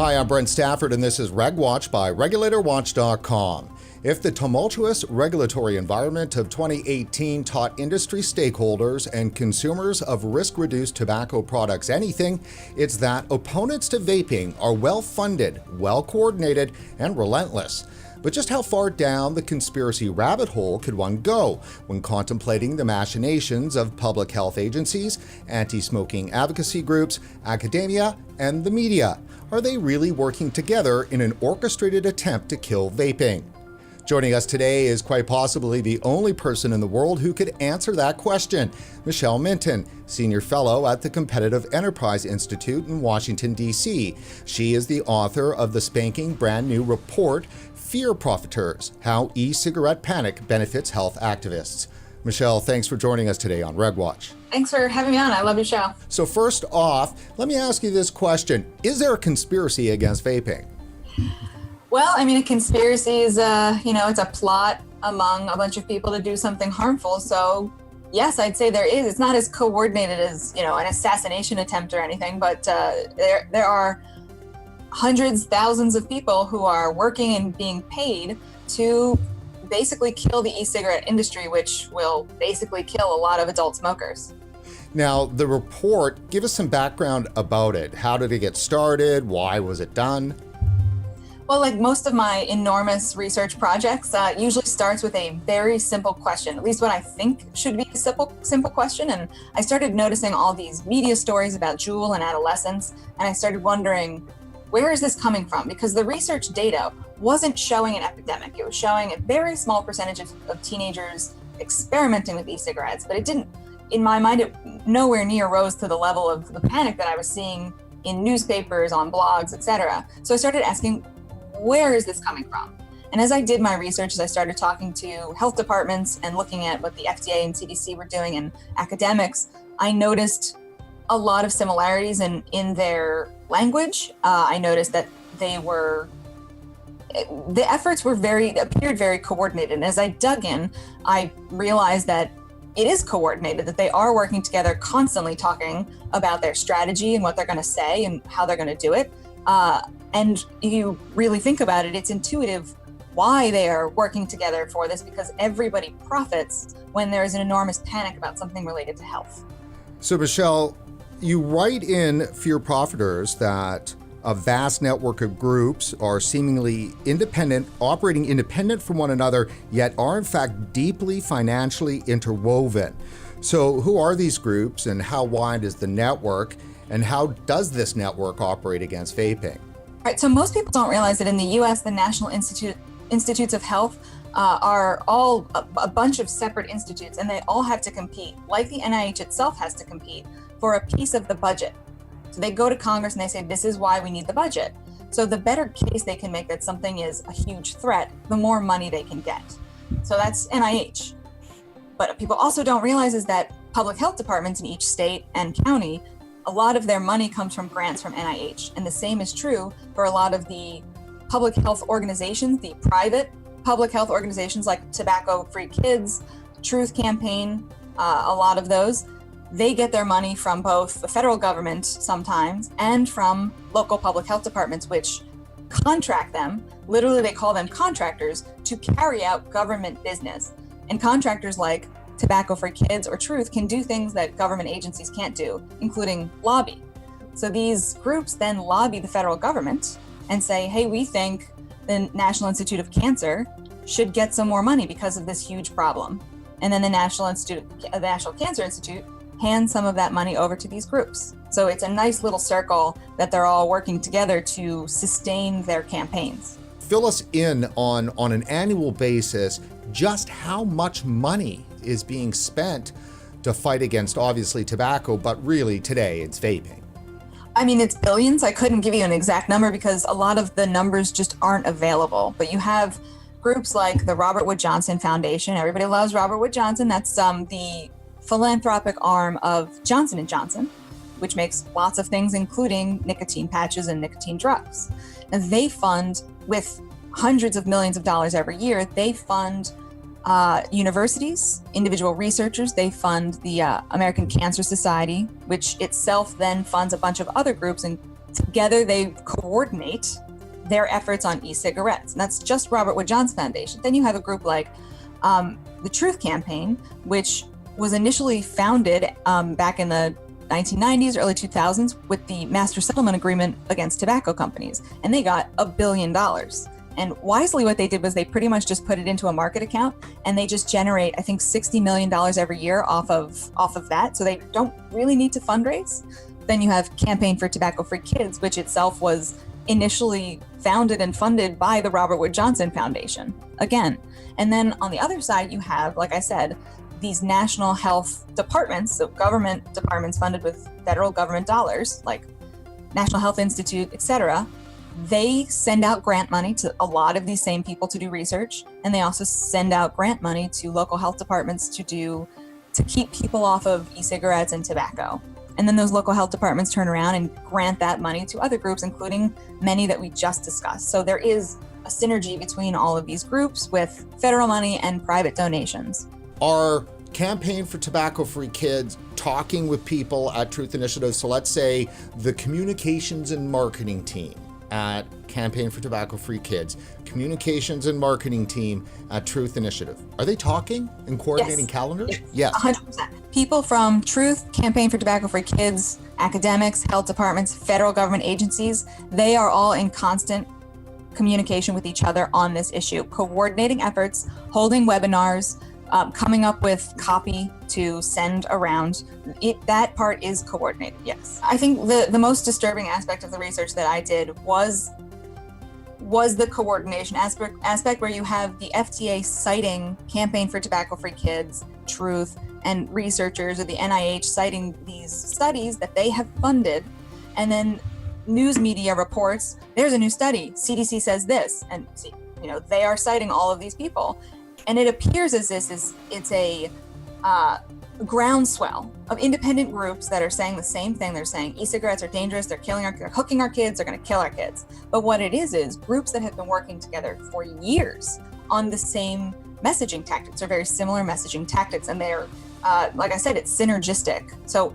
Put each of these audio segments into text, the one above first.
Hi, I'm Brent Stafford, and this is RegWatch by regulatorwatch.com. If the tumultuous regulatory environment of 2018 taught industry stakeholders and consumers of risk-reduced tobacco products anything, it's that opponents to vaping are well-funded, well-coordinated, and relentless. But just how far down the conspiracy rabbit hole could one go when contemplating the machinations of public health agencies, anti-smoking advocacy groups, academia, and the media? Are they really working together in an orchestrated attempt to kill vaping? Joining us today is quite possibly the only person in the world who could answer that question, Michelle Minton, Senior Fellow at the Competitive Enterprise Institute in Washington, D.C. She is the author of the spanking brand new report, Fear Profiteers: How E-Cigarette Panic Benefits Health Activists. Michelle, thanks for joining us today on RegWatch. Thanks for having me on. I love your show. So first off, let me ask you this question. Is there a conspiracy against vaping? Well, I mean, a conspiracy is it's a plot among a bunch of people to do something harmful. So yes, I'd say there is. It's not as coordinated as, an assassination attempt or anything, but there are hundreds, thousands of people who are working and being paid to basically kill the e-cigarette industry, which will basically kill a lot of adult smokers. Now, the report, give us some background about it. How did it get started? Why was it done? Well, like most of my enormous research projects, usually starts with a very simple question, at least what I think should be a simple question. And I started noticing all these media stories about Juul and adolescence, and I started wondering, where is this coming from? Because the research data wasn't showing an epidemic. It was showing a very small percentage of teenagers experimenting with e-cigarettes, but it didn't, in my mind, it nowhere near rose to the level of the panic that I was seeing in newspapers, on blogs, etc. So I started asking, where is this coming from? And as I did my research, as I started talking to health departments and looking at what the FDA and CDC were doing and academics, I noticed a lot of similarities in their language. I noticed that the efforts appeared very coordinated. And as I dug in, I realized that it is coordinated, that they are working together, constantly talking about their strategy and what they're going to say and how they're going to do it. And if you really think about it, it's intuitive why they are working together for this, because everybody profits when there is an enormous panic about something related to health. So, Michelle, you write in Fear Profiteers that a vast network of groups are seemingly independent, operating independent from one another, yet are in fact deeply financially interwoven. So who are these groups and how wide is the network, and how does this network operate against vaping? Right, so most people don't realize that in the US, the National Institutes of Health are all a bunch of separate institutes, and they all have to compete, like the NIH itself has to compete, for a piece of the budget. So they go to Congress and they say, this is why we need the budget. So the better case they can make that something is a huge threat, the more money they can get. So that's NIH. But what people also don't realize is that public health departments in each state and county, a lot of their money comes from grants from NIH. And the same is true for a lot of the public health organizations, the private public health organizations like Tobacco Free Kids, Truth Campaign, a lot of those. They get their money from both the federal government sometimes and from local public health departments, which contract them, literally they call them contractors, to carry out government business. And contractors like Tobacco Free Kids or Truth can do things that government agencies can't do, including lobby. So these groups then lobby the federal government and say, hey, we think the National Institute of Cancer should get some more money because of this huge problem. And then the National Cancer Institute hands some of that money over to these groups. So it's a nice little circle that they're all working together to sustain their campaigns. Fill us in on an annual basis just how much money is being spent to fight against, obviously, tobacco, but really today it's vaping. I mean, it's billions. I couldn't give you an exact number because a lot of the numbers just aren't available. But you have groups like the Robert Wood Johnson Foundation. Everybody loves Robert Wood Johnson. That's the philanthropic arm of Johnson & Johnson, which makes lots of things, including nicotine patches and nicotine drugs. And they fund, with hundreds of millions of dollars every year, they fund universities, individual researchers. They fund the American Cancer Society, which itself then funds a bunch of other groups, Together, they coordinate their efforts on e-cigarettes. And that's just Robert Wood Johnson Foundation. Then you have a group like the Truth Campaign, which was initially founded back in the 1990s, early 2000s with the Master Settlement Agreement against tobacco companies. And they got $1 billion. And wisely, what they did was they pretty much just put it into a market account, and they just generate, I think, $60 million every year off of that. So they don't really need to fundraise. Then you have Campaign for Tobacco-Free Kids, which itself was initially founded and funded by the Robert Wood Johnson Foundation, again. And then on the other side, you have, like I said, these national health departments, so government departments funded with federal government dollars, like National Health Institute, et cetera. They send out grant money to a lot of these same people to do research, and they also send out grant money to local health departments to keep people off of e-cigarettes and tobacco. And then those local health departments turn around and grant that money to other groups, including many that we just discussed. So there is a synergy between all of these groups with federal money and private donations. Our Campaign for Tobacco-Free Kids talking with people at Truth Initiative. So let's say the communications and marketing team at Campaign for Tobacco-Free Kids, communications and marketing team at Truth Initiative. Are they talking and coordinating calendars? Yes. 100%. People from Truth, Campaign for Tobacco-Free Kids, academics, health departments, federal government agencies, they are all in constant communication with each other on this issue, coordinating efforts, holding webinars, coming up with copy to send around. That part is coordinated, yes. I think the most disturbing aspect of the research that I did was the coordination aspect where you have the FDA citing Campaign for Tobacco-Free Kids, Truth, and researchers of the NIH citing these studies that they have funded, and then news media reports, there's a new study, CDC says this, and they are citing all of these people. And it appears as it's a groundswell of independent groups that are saying the same thing. They're saying e-cigarettes are dangerous, they're hooking our kids, they're going to kill our kids. But what it is groups that have been working together for years on the same messaging tactics, or very similar messaging tactics. And they're, like I said, it's synergistic. So,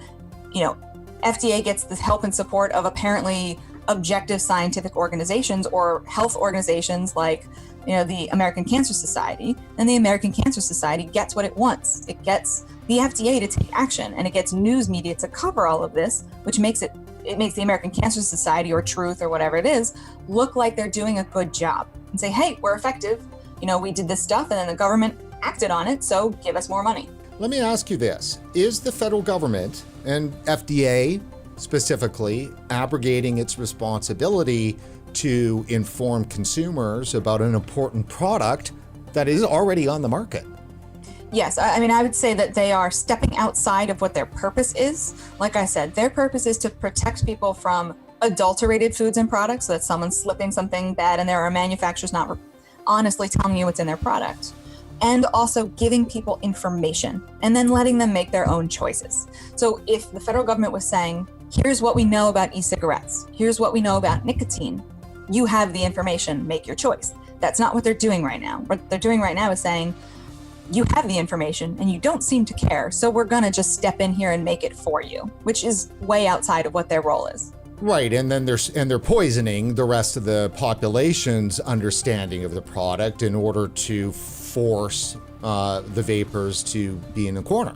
FDA gets the help and support of apparently objective scientific organizations or health organizations like the American Cancer Society, and the American Cancer Society gets what it wants. It gets the FDA to take action, and it gets news media to cover all of this, which makes the American Cancer Society or Truth or whatever it is look like they're doing a good job and say, hey, we're effective. We did this stuff and then the government acted on it, so give us more money. Let me ask you this. Is the federal government and FDA specifically abrogating its responsibility to inform consumers about an important product that is already on the market? Yes, I would say that they are stepping outside of what their purpose is. Like I said, their purpose is to protect people from adulterated foods and products, so that someone's slipping something bad and there are manufacturers not honestly telling you what's in their product. And also giving people information and then letting them make their own choices. So if the federal government was saying, here's what we know about e-cigarettes, here's what we know about nicotine, you have the information, make your choice. That's not what they're doing right now. What they're doing right now is saying, you have the information and you don't seem to care, so we're gonna just step in here and make it for you, which is way outside of what their role is. Right, and then they're poisoning the rest of the population's understanding of the product in order to force the vapors to be in the corner.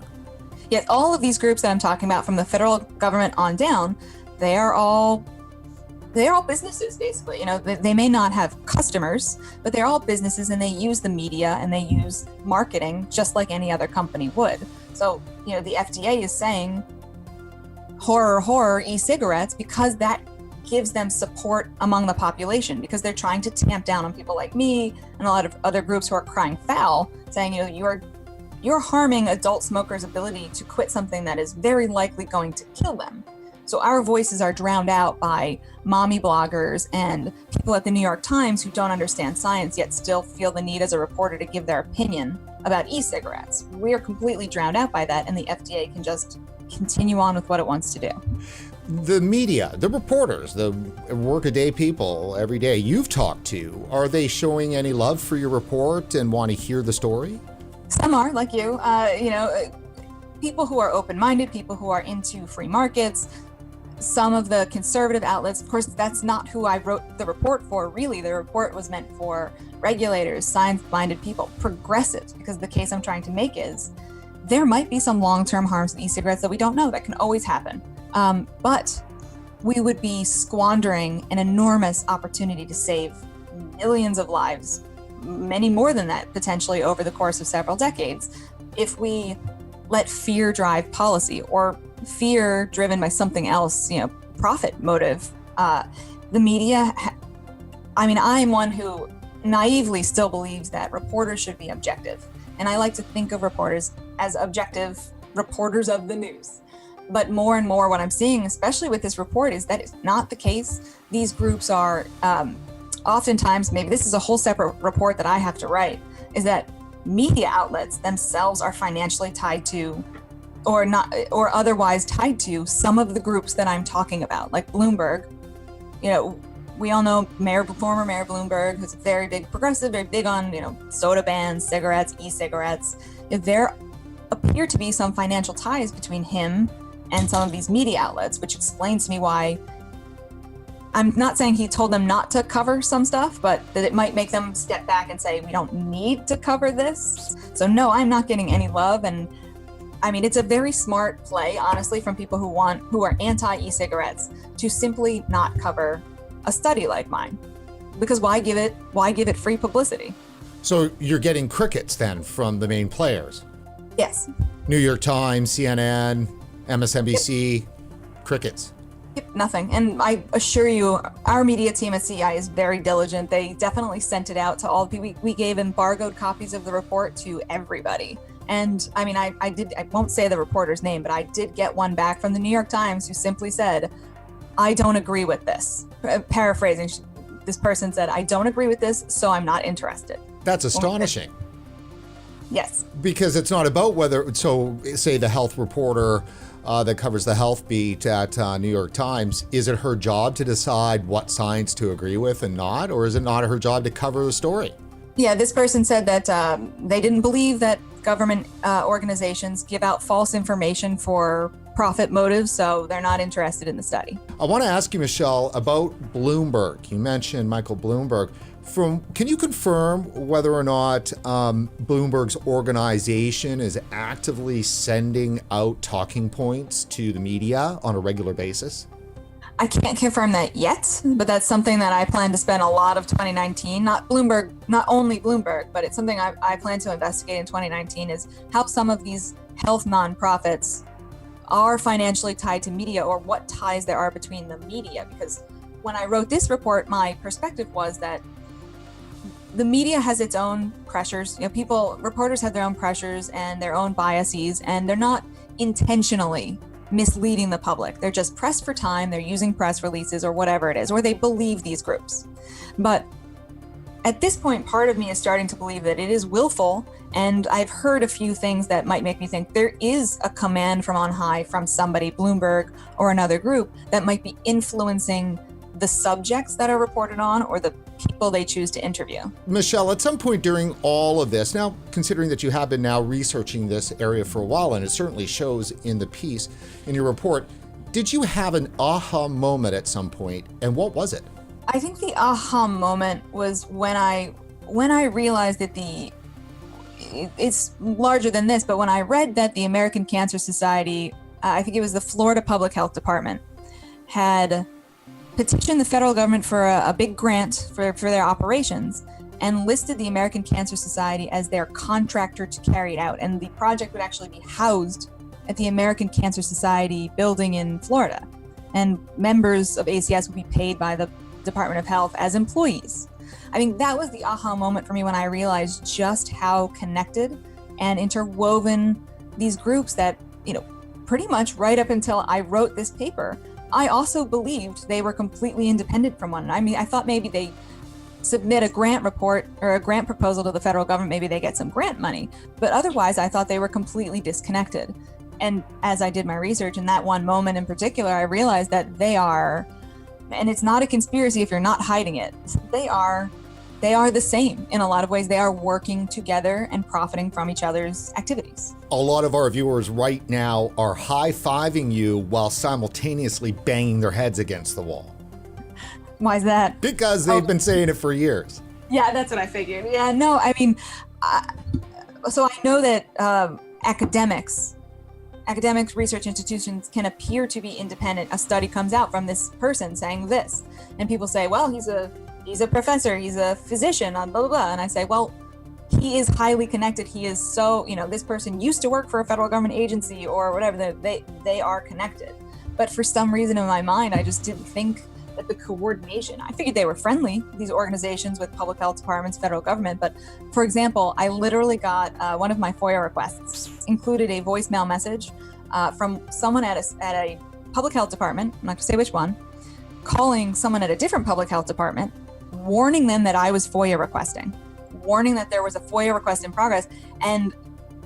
Yet all of these groups that I'm talking about, from the federal government on down, they're all businesses, basically. They may not have customers, but they're all businesses, and they use the media and they use marketing just like any other company would. So, the FDA is saying horror e-cigarettes because that gives them support among the population, because they're trying to tamp down on people like me and a lot of other groups who are crying foul, saying, you're harming adult smokers' ability to quit something that is very likely going to kill them. So our voices are drowned out by mommy bloggers and people at the New York Times who don't understand science yet still feel the need as a reporter to give their opinion about e-cigarettes. We are completely drowned out by that, and the FDA can just continue on with what it wants to do. The media, the reporters, the workaday people every day you've talked to, are they showing any love for your report and want to hear the story? Some are, like you, people who are open-minded, people who are into free markets. some of the conservative outlets, of course, that's not who I wrote the report for. Really, the report was meant for regulators, science-minded people, progressives, because the case I'm trying to make is there might be some long-term harms in e-cigarettes that we don't know. That can always happen. But we would be squandering an enormous opportunity to save millions of lives, many more than that, potentially over the course of several decades, if we let fear drive policy, or fear driven by something else, profit motive. The media, I'm one who naively still believes that reporters should be objective. And I like to think of reporters as objective reporters of the news. But more and more what I'm seeing, especially with this report, is that it's not the case. These groups are oftentimes, maybe this is a whole separate report that I have to write, is that media outlets themselves are financially tied to, or not, or otherwise tied to, some of the groups that I'm talking about, like Bloomberg. We all know former Mayor Bloomberg, who's a very big progressive, very big on, soda bans, cigarettes, e-cigarettes. There appear to be some financial ties between him and some of these media outlets, which explains to me why. I'm not saying he told them not to cover some stuff, but that it might make them step back and say, we don't need to cover this. So no, I'm not getting any love. And it's a very smart play, honestly, from people who are anti e-cigarettes, to simply not cover a study like mine. Because why give it free publicity? So you're getting crickets then from the main players? Yes. New York Times, CNN, MSNBC, crickets. Yep, nothing. And I assure you, our media team at CEI is very diligent. They definitely sent it out to all the people. We gave embargoed copies of the report to everybody. And I won't say the reporter's name, but I did get one back from the New York Times who simply said, I don't agree with this. Paraphrasing, this person said, I don't agree with this, so I'm not interested. That's astonishing. Yes. Because it's not about whether, so say the health reporter that covers the health beat at New York Times, is it her job to decide what science to agree with and not, or is it not her job to cover the story? Yeah, this person said that they didn't believe that government organizations give out false information for profit motives, so they're not interested in the study. I want to ask you, Michelle, about Bloomberg. You mentioned Michael Bloomberg. Can you confirm whether or not Bloomberg's organization is actively sending out talking points to the media on a regular basis? I can't confirm that yet, but that's something that I plan to spend a lot of 2019, not only Bloomberg, but it's something I plan to investigate in 2019, is how some of these health nonprofits are financially tied to media, or what ties there are between the media. Because when I wrote this report, my perspective was that the media has its own pressures. Reporters have their own pressures and their own biases, and they're not intentionally misleading the public. They're just pressed for time. They're using press releases or whatever it is, or they believe these groups. But at this point, part of me is starting to believe that it is willful, and I've heard a few things that might make me think there is a command from on high, from somebody, Bloomberg or another group, that might be influencing the subjects that are reported on, or the people they choose to interview. Michelle, at some point during all of this, now considering that you have been now researching this area for a while, and it certainly shows in the piece, in your report, did you have an aha moment at some point, and what was it? I think the aha moment was when I realized that it's larger than this, but when I read that the American Cancer Society, I think it was the Florida Public Health Department, had petitioned the federal government for a big grant for their operations, and listed the American Cancer Society as their contractor to carry it out. And the project would actually be housed at the American Cancer Society building in Florida. And members of ACS would be paid by the Department of Health as employees. That was the aha moment for me, when I realized just how connected and interwoven these groups that, pretty much right up until I wrote this paper, I also believed they were completely independent from one another. I thought maybe they submit a grant report or a grant proposal to the federal government, maybe they get some grant money. But otherwise, I thought they were completely disconnected. And as I did my research in that one moment in particular, I realized that they are, and it's not a conspiracy if you're not hiding it, they are they are the same in a lot of ways. They are working together and profiting from each other's activities. A lot of our viewers right now are high-fiving you while simultaneously banging their heads against the wall. Why is that? Because they've been saying it for years. Yeah, that's what I figured. Yeah, no, I mean, so I know that academic research institutions can appear to be independent. A study comes out from this person saying this, and people say, well, he's a professor, he's a physician, blah, blah, blah. And I say, well, he is highly connected. He is so, this person used to work for a federal government agency or whatever, they are connected. But for some reason in my mind, I just didn't think that the coordination, I figured they were friendly, these organizations with public health departments, federal government. But for example, I literally got one of my FOIA requests included a voicemail message from someone at a public health department, I'm not gonna say which one, calling someone at a different public health department, warning them that I was FOIA requesting, warning that there was a FOIA request in progress. And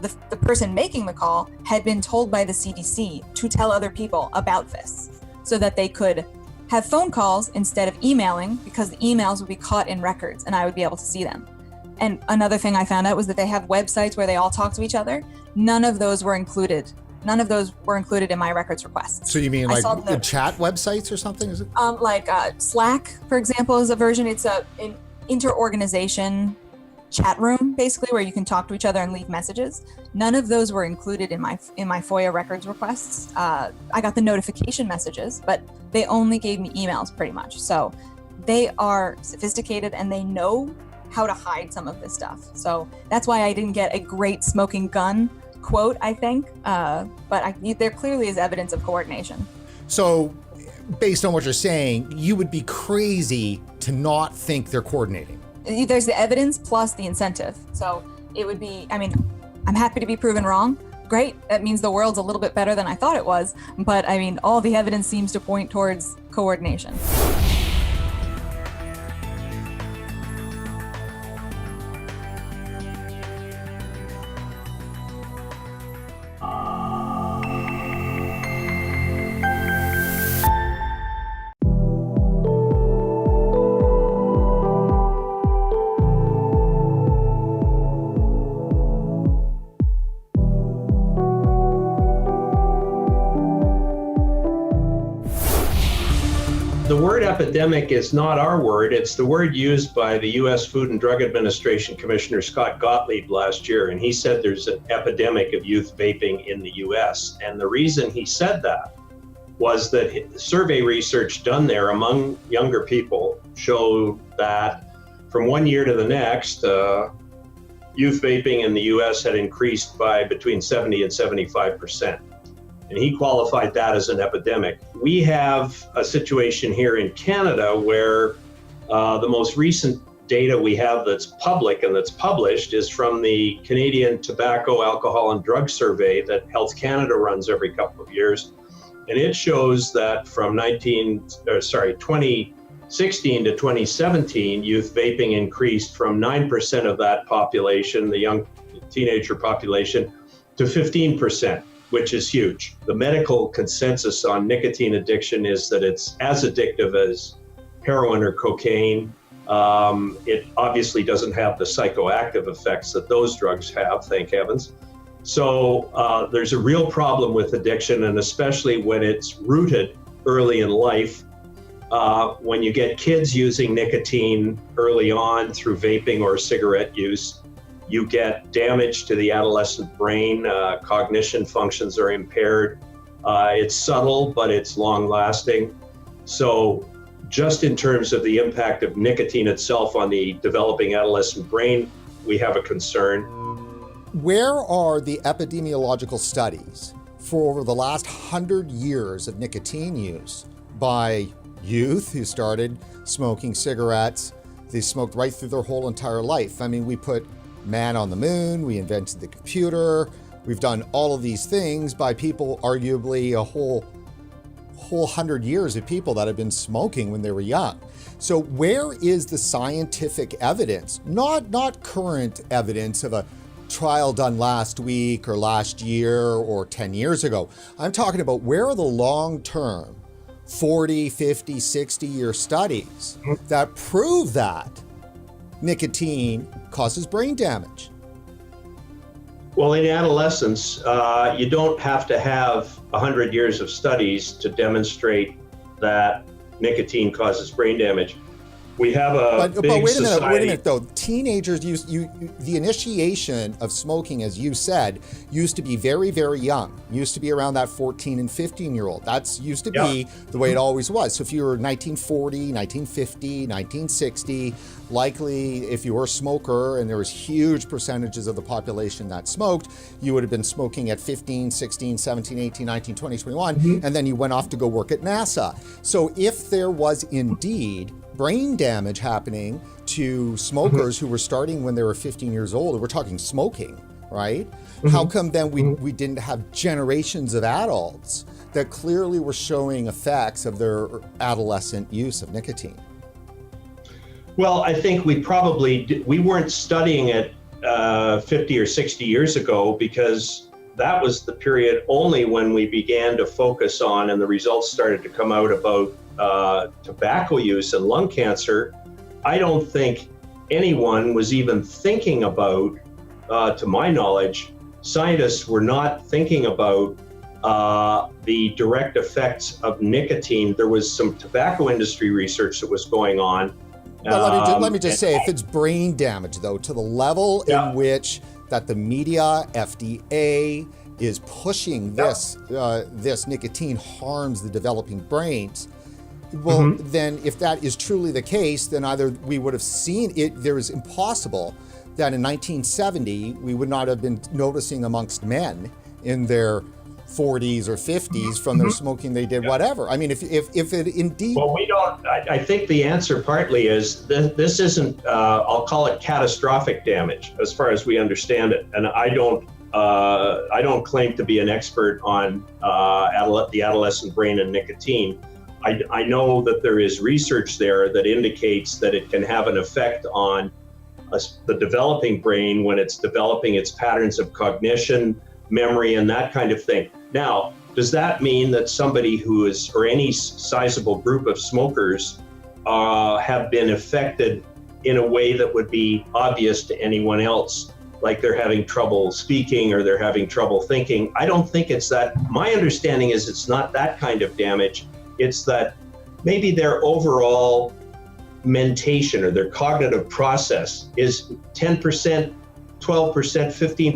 the person making the call had been told by the CDC to tell other people about this so that they could have phone calls instead of emailing, because the emails would be caught in records and I would be able to see them. And another thing I found out was that they have websites where they all talk to each other. None of those were included in my records requests. So you mean like the chat websites or something? Is it? Slack, for example, is a version. It's an inter-organization chat room, basically, where you can talk to each other and leave messages. None of those were included in my FOIA records requests. I got the notification messages, but they only gave me emails pretty much. So they are sophisticated and they know how to hide some of this stuff. So that's why I didn't get a great smoking gun quote, I think, but there clearly is evidence of coordination. So based on what you're saying, you would be crazy to not think they're coordinating. There's the evidence plus the incentive. So it would be, I'm happy to be proven wrong. Great. That means the world's a little bit better than I thought it was. But all the evidence seems to point towards coordination. The word epidemic is not our word. It's the word used by the U.S. Food and Drug Administration Commissioner Scott Gottlieb last year, and he said there's an epidemic of youth vaping in the U.S. And the reason he said that was that survey research done there among younger people showed that from one year to the next, youth vaping in the U.S. had increased by between 70 and 75%. And he qualified that as an epidemic. We have a situation here in Canada where the most recent data we have that's public and that's published is from the Canadian Tobacco, Alcohol and Drug Survey that Health Canada runs every couple of years. And it shows that from 2016 to 2017, youth vaping increased from 9% of that population, the young teenager population, to 15%. Which is huge. The medical consensus on nicotine addiction is that it's as addictive as heroin or cocaine. It obviously doesn't have the psychoactive effects that those drugs have, thank heavens. So there's a real problem with addiction, and especially when it's rooted early in life. When you get kids using nicotine early on through vaping or cigarette use, you get damage to the adolescent brain, cognition functions are impaired. It's subtle, but it's long lasting. So just in terms of the impact of nicotine itself on the developing adolescent brain, we have a concern. Where are the epidemiological studies for over the last 100 years of nicotine use by youth who started smoking cigarettes? They smoked right through their whole entire life. We put man on the moon, we invented the computer, we've done all of these things by people, arguably a whole 100 years of people that have been smoking when they were young. So where is the scientific evidence, not current evidence of a trial done last week or last year or 10 years ago? I'm talking about where are the long-term 40, 50, 60-year studies that prove that nicotine causes brain damage? Well, in adolescence, you don't have to have 100 years of studies to demonstrate that nicotine causes brain damage. We have a but big wait a society. minute though. Teenagers the initiation of smoking, as you said, used to be very, very young. Used to be around that 14 and 15-year-old. That's used to be the way it always was. So if you were 1940, 1950, 1960, likely if you were a smoker and there was huge percentages of the population that smoked, you would have been smoking at 15, 16, 17, 18, 19, 20, 21, and then you went off to go work at NASA. So if there was indeed brain damage happening to smokers who were starting when they were 15 years old, we're talking smoking, right? How come then we didn't have generations of adults that clearly were showing effects of their adolescent use of nicotine? Well, I think we weren't studying it 50 or 60 years ago, because that was the period only when we began to focus on, and the results started to come out about tobacco use and lung cancer. I don't think anyone was even thinking about, to my knowledge, scientists were not thinking about the direct effects of nicotine. There was some tobacco industry research that was going on. But let me just say, if it's brain damage, though, to the level in which that the media, FDA, is pushing this nicotine harms the developing brains, well, then if that is truly the case, then either we would have seen it, there is impossible that in 1970, we would not have been noticing amongst men in their 40s or 50s from their smoking they did, whatever. I mean, if it indeed... Well, we don't, I think the answer partly is this isn't, I'll call it catastrophic damage as far as we understand it. And I don't claim to be an expert on the adolescent brain and nicotine. I know that there is research there that indicates that it can have an effect on the developing brain when it's developing its patterns of cognition, memory, and that kind of thing. Now, does that mean that somebody who is, or any sizable group of smokers have been affected in a way that would be obvious to anyone else, like they're having trouble speaking or they're having trouble thinking? I don't think it's that. My understanding is it's not that kind of damage. It's that maybe their overall mentation or their cognitive process is 10%, 12%,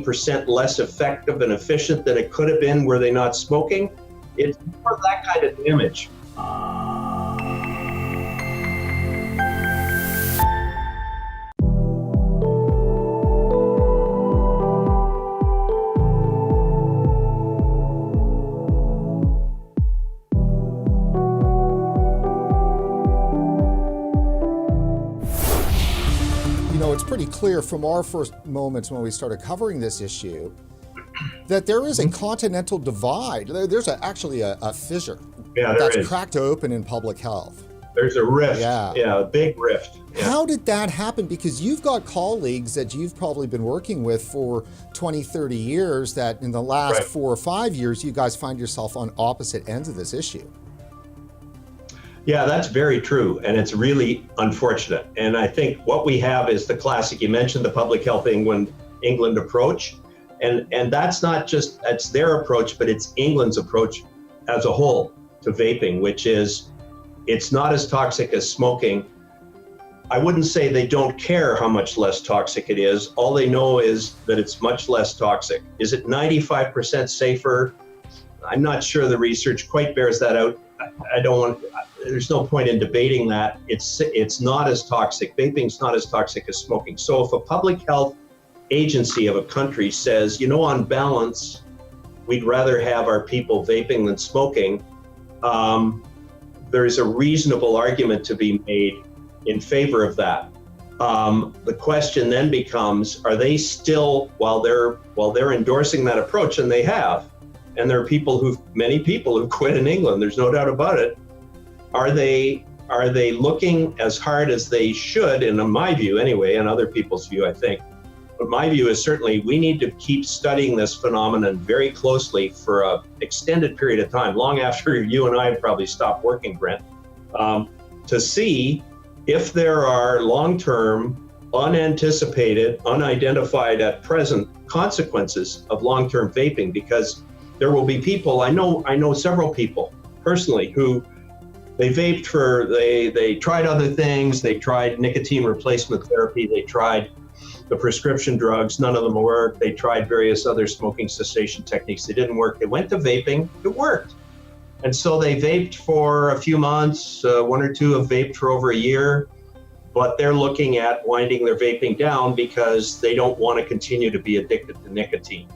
15% less effective and efficient than it could have been were they not smoking. It's more that kind of damage. It's pretty clear from our first moments when we started covering this issue that there is a continental divide. There's actually a fissure that's cracked open in public health. There's a rift, a big rift. Yeah. How did that happen? Because you've got colleagues that you've probably been working with for 20, 30 years that in the last 4 or 5 years, you guys find yourself on opposite ends of this issue. Yeah, that's very true, and it's really unfortunate. And I think what we have is the classic, you mentioned the Public Health England approach, and that's not just, that's their approach, but it's England's approach as a whole to vaping, which is, it's not as toxic as smoking. I wouldn't say they don't care how much less toxic it is. All they know is that it's much less toxic. Is it 95% safer? I'm not sure the research quite bears that out. There's no point in debating that. It's not as toxic. Vaping's not as toxic as smoking. So if a public health agency of a country says, on balance, we'd rather have our people vaping than smoking, there's a reasonable argument to be made in favor of that. The question then becomes, are they still, while they're endorsing that approach, and they have, and there are many people who've quit in England, there's no doubt about it, are they looking as hard as they should, and in my view anyway, and other people's view, I think. But my view is certainly we need to keep studying this phenomenon very closely for an extended period of time, long after you and I probably stopped working, Brent, to see if there are long-term unanticipated, unidentified at present consequences of long-term vaping, because there will be people, I know several people personally who they vaped they tried other things, they tried nicotine replacement therapy, they tried the prescription drugs, none of them worked, they tried various other smoking cessation techniques, they didn't work, they went to vaping, it worked. And so they vaped for a few months, one or two have vaped for over a year, but they're looking at winding their vaping down because they don't want to continue to be addicted to nicotine.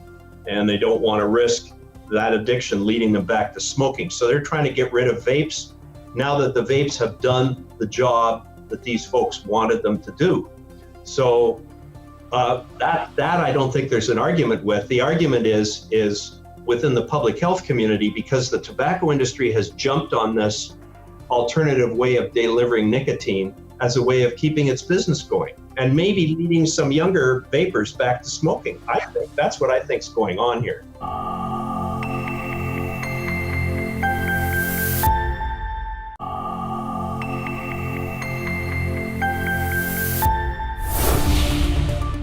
And they don't want to risk that addiction leading them back to smoking. So they're trying to get rid of vapes now that the vapes have done the job that these folks wanted them to do. So that I don't think there's an argument with. The argument is within the public health community, because the tobacco industry has jumped on this alternative way of delivering nicotine as a way of keeping its business going and maybe leading some younger vapors back to smoking. I think that's what I think's going on here.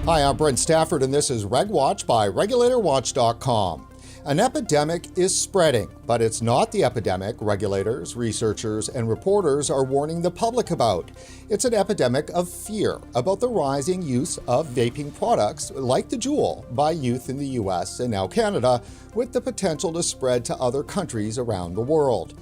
Hi, I'm Brent Stafford, and this is RegWatch by regulatorwatch.com. An epidemic is spreading, but it's not the epidemic regulators, researchers, and reporters are warning the public about. It's an epidemic of fear about the rising use of vaping products like the Juul by youth in the US and now Canada, with the potential to spread to other countries around the world.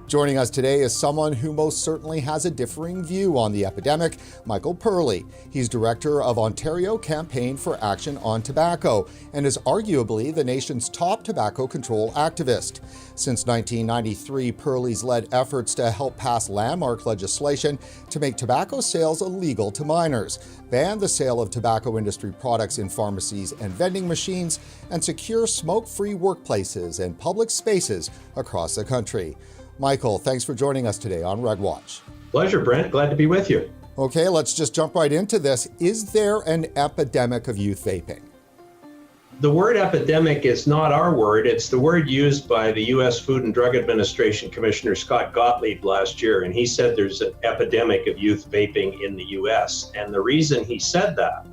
Joining us today is someone who most certainly has a differing view on the epidemic, Michael Perley. He's director of Ontario Campaign for Action on Tobacco and is arguably the nation's top tobacco control activist. Since 1993, Perley's led efforts to help pass landmark legislation to make tobacco sales illegal to minors, ban the sale of tobacco industry products in pharmacies and vending machines, and secure smoke-free workplaces and public spaces across the country. Michael, thanks for joining us today on RegWatch. Pleasure, Brent. Glad to be with you. Okay, let's just jump right into this. Is there an epidemic of youth vaping? The word epidemic is not our word. It's the word used by the U.S. Food and Drug Administration Commissioner Scott Gottlieb last year, and he said there's an epidemic of youth vaping in the U.S. And the reason he said that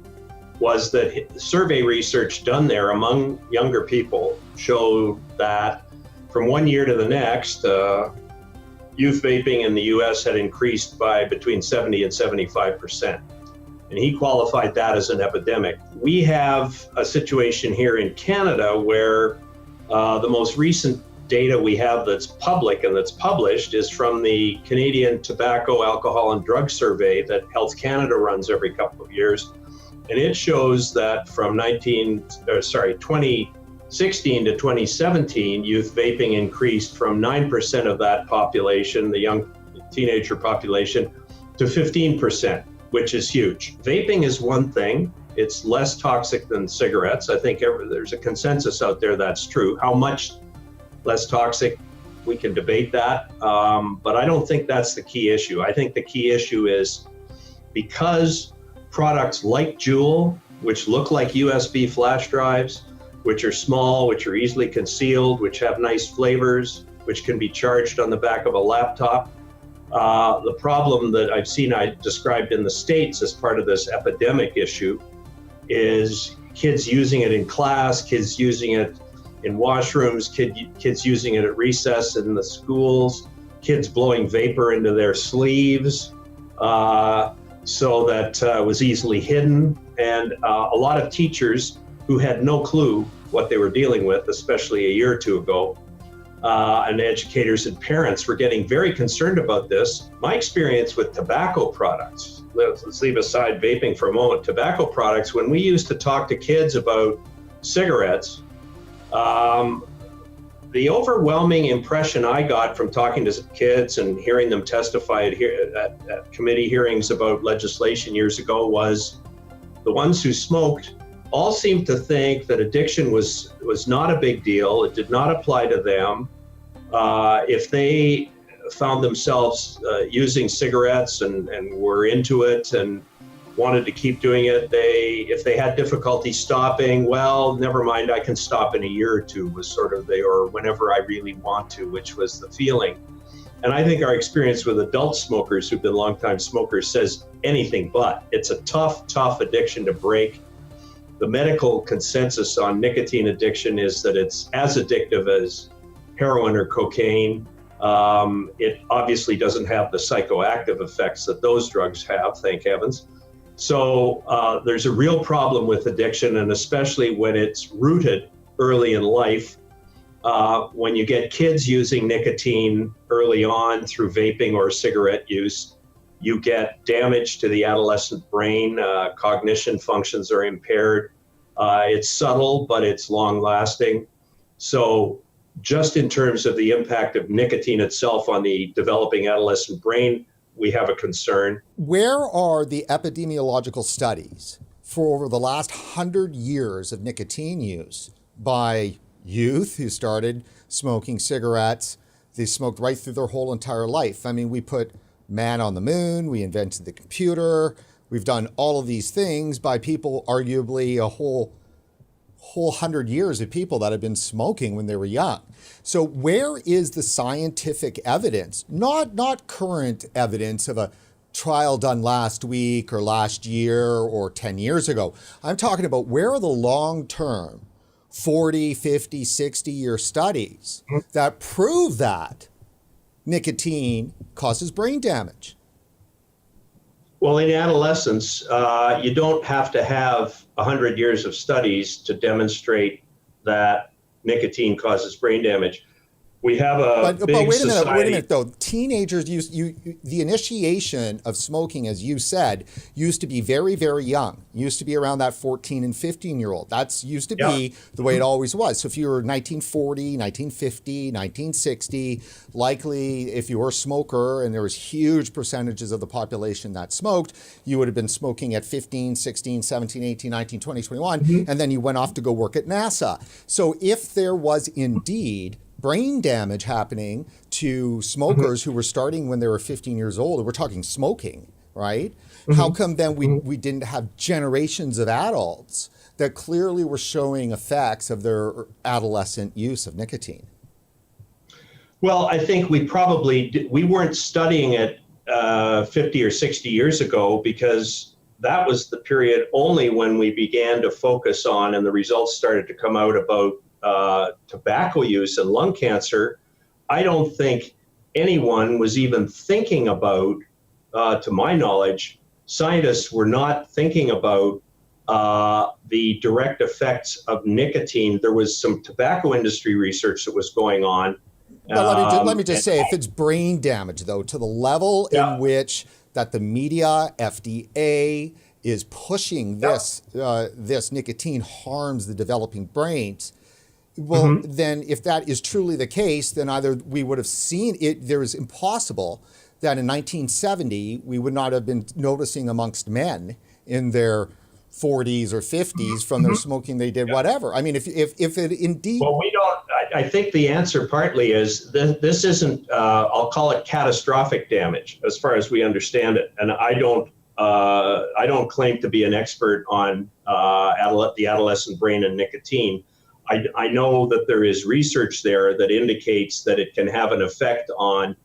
was that survey research done there among younger people showed that from one year to the next, youth vaping in the U.S. had increased by between 70 and 75%. And he qualified that as an epidemic. We have a situation here in Canada where the most recent data we have that's public and that's published is from the Canadian Tobacco, Alcohol and Drug Survey that Health Canada runs every couple of years. And it shows that from 2016 to 2017, youth vaping increased from 9% of that population, the young teenager population, to 15%, which is huge. Vaping is one thing. It's less toxic than cigarettes. I think there's a consensus out there that's true. How much less toxic, we can debate that, but I don't think that's the key issue. I think the key issue is because products like Juul, which look like USB flash drives, which are small, which are easily concealed, which have nice flavors, which can be charged on the back of a laptop. The problem that I've seen described in the States as part of this epidemic issue is kids using it in class, kids using it in washrooms, kids using it at recess in the schools, kids blowing vapor into their sleeves so that it was easily hidden. And a lot of teachers who had no clue what they were dealing with, especially a year or two ago, and educators and parents were getting very concerned about this. My experience with tobacco products, let's leave aside vaping for a moment, tobacco products, when we used to talk to kids about cigarettes, the overwhelming impression I got from talking to kids and hearing them testify at committee hearings about legislation years ago was the ones who smoked all seemed to think that addiction was not a big deal. It did not apply to them. If they found themselves using cigarettes and were into it and wanted to keep doing it, if they had difficulty stopping, well, never mind, I can stop in a year or two was sort of or whenever I really want to, which was the feeling. And I think our experience with adult smokers who've been longtime smokers says anything but. It's a tough addiction to break. The medical consensus on nicotine addiction is that it's as addictive as heroin or cocaine. It obviously doesn't have the psychoactive effects that those drugs have, thank heavens. So there's a real problem with addiction, and especially when it's rooted early in life. When you get kids using nicotine early on through vaping or cigarette use, you get damage to the adolescent brain. Cognition functions are impaired. It's subtle, but it's long lasting. So just in terms of the impact of nicotine itself on the developing adolescent brain, we have a concern. Where are the epidemiological studies for over the last 100 years of nicotine use by youth who started smoking cigarettes? They smoked right through their whole entire life. I mean, we put man on the moon, we invented the computer, we've done all of these things by people, arguably a whole 100 years of people that have been smoking when they were young. So where is the scientific evidence, not current evidence of a trial done last week or last year or 10 years ago? I'm talking about where are the long-term 40, 50, 60-year studies that prove that nicotine causes brain damage? Well, in adolescence, you don't have to have 100 years of studies to demonstrate that nicotine causes brain damage. We have a but big wait a society. minute though. Teenagers the initiation of smoking, as you said, used to be very, very young. Used to be around that 14 and 15-year-old. That's used to be the way it always was. So if you were 1940, 1950, 1960, likely if you were a smoker and there was huge percentages of the population that smoked, you would have been smoking at 15, 16, 17, 18, 19, 20, 21, and then you went off to go work at NASA. So if there was indeed brain damage happening to smokers who were starting when they were 15 years old, we're talking smoking, right? How come then we didn't have generations of adults that clearly were showing effects of their adolescent use of nicotine? Well, I think we weren't studying it 50 or 60 years ago because that was the period only when we began to focus on, and the results started to come out about tobacco use and lung cancer. I don't think anyone was even thinking about, to my knowledge, scientists were not thinking about the direct effects of nicotine. There was some tobacco industry research that was going on. But let me just say, if it's brain damage, though, to the level in which that the media, FDA, is pushing this nicotine harms the developing brains, well, then if that is truly the case, then either we would have seen it, there is impossible that in 1970, we would not have been noticing amongst men in their 40s or 50s from their smoking they did, whatever. I mean, if it indeed... Well, we don't, I think the answer partly is this isn't, I'll call it catastrophic damage as far as we understand it. And I don't claim to be an expert on the adolescent brain and nicotine. I know that there is research there that indicates that it can have an effect on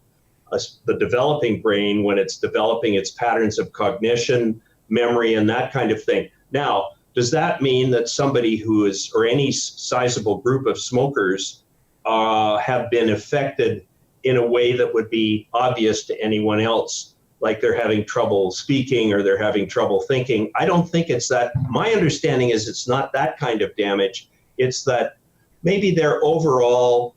the developing brain when it's developing its patterns of cognition, memory, and that kind of thing. Now, does that mean that somebody who is, or any sizable group of smokers have been affected in a way that would be obvious to anyone else, like they're having trouble speaking or they're having trouble thinking? I don't think it's that. My understanding is it's not that kind of damage. It's that maybe their overall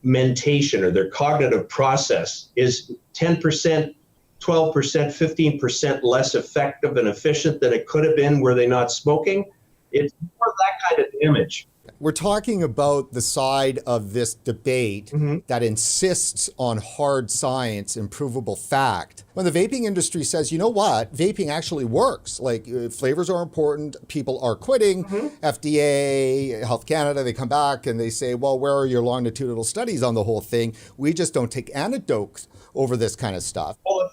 mentation or their cognitive process is 10%, 12%, 15% less effective and efficient than it could have been were they not smoking. It's more that kind of damage. We're talking about the side of this debate that insists on hard science and provable fact. When the vaping industry says, you know what, vaping actually works. Like flavors are important, people are quitting. FDA, Health Canada, they come back and they say, well, where are your longitudinal studies on the whole thing? We just don't take anecdotes over this kind of stuff. Well,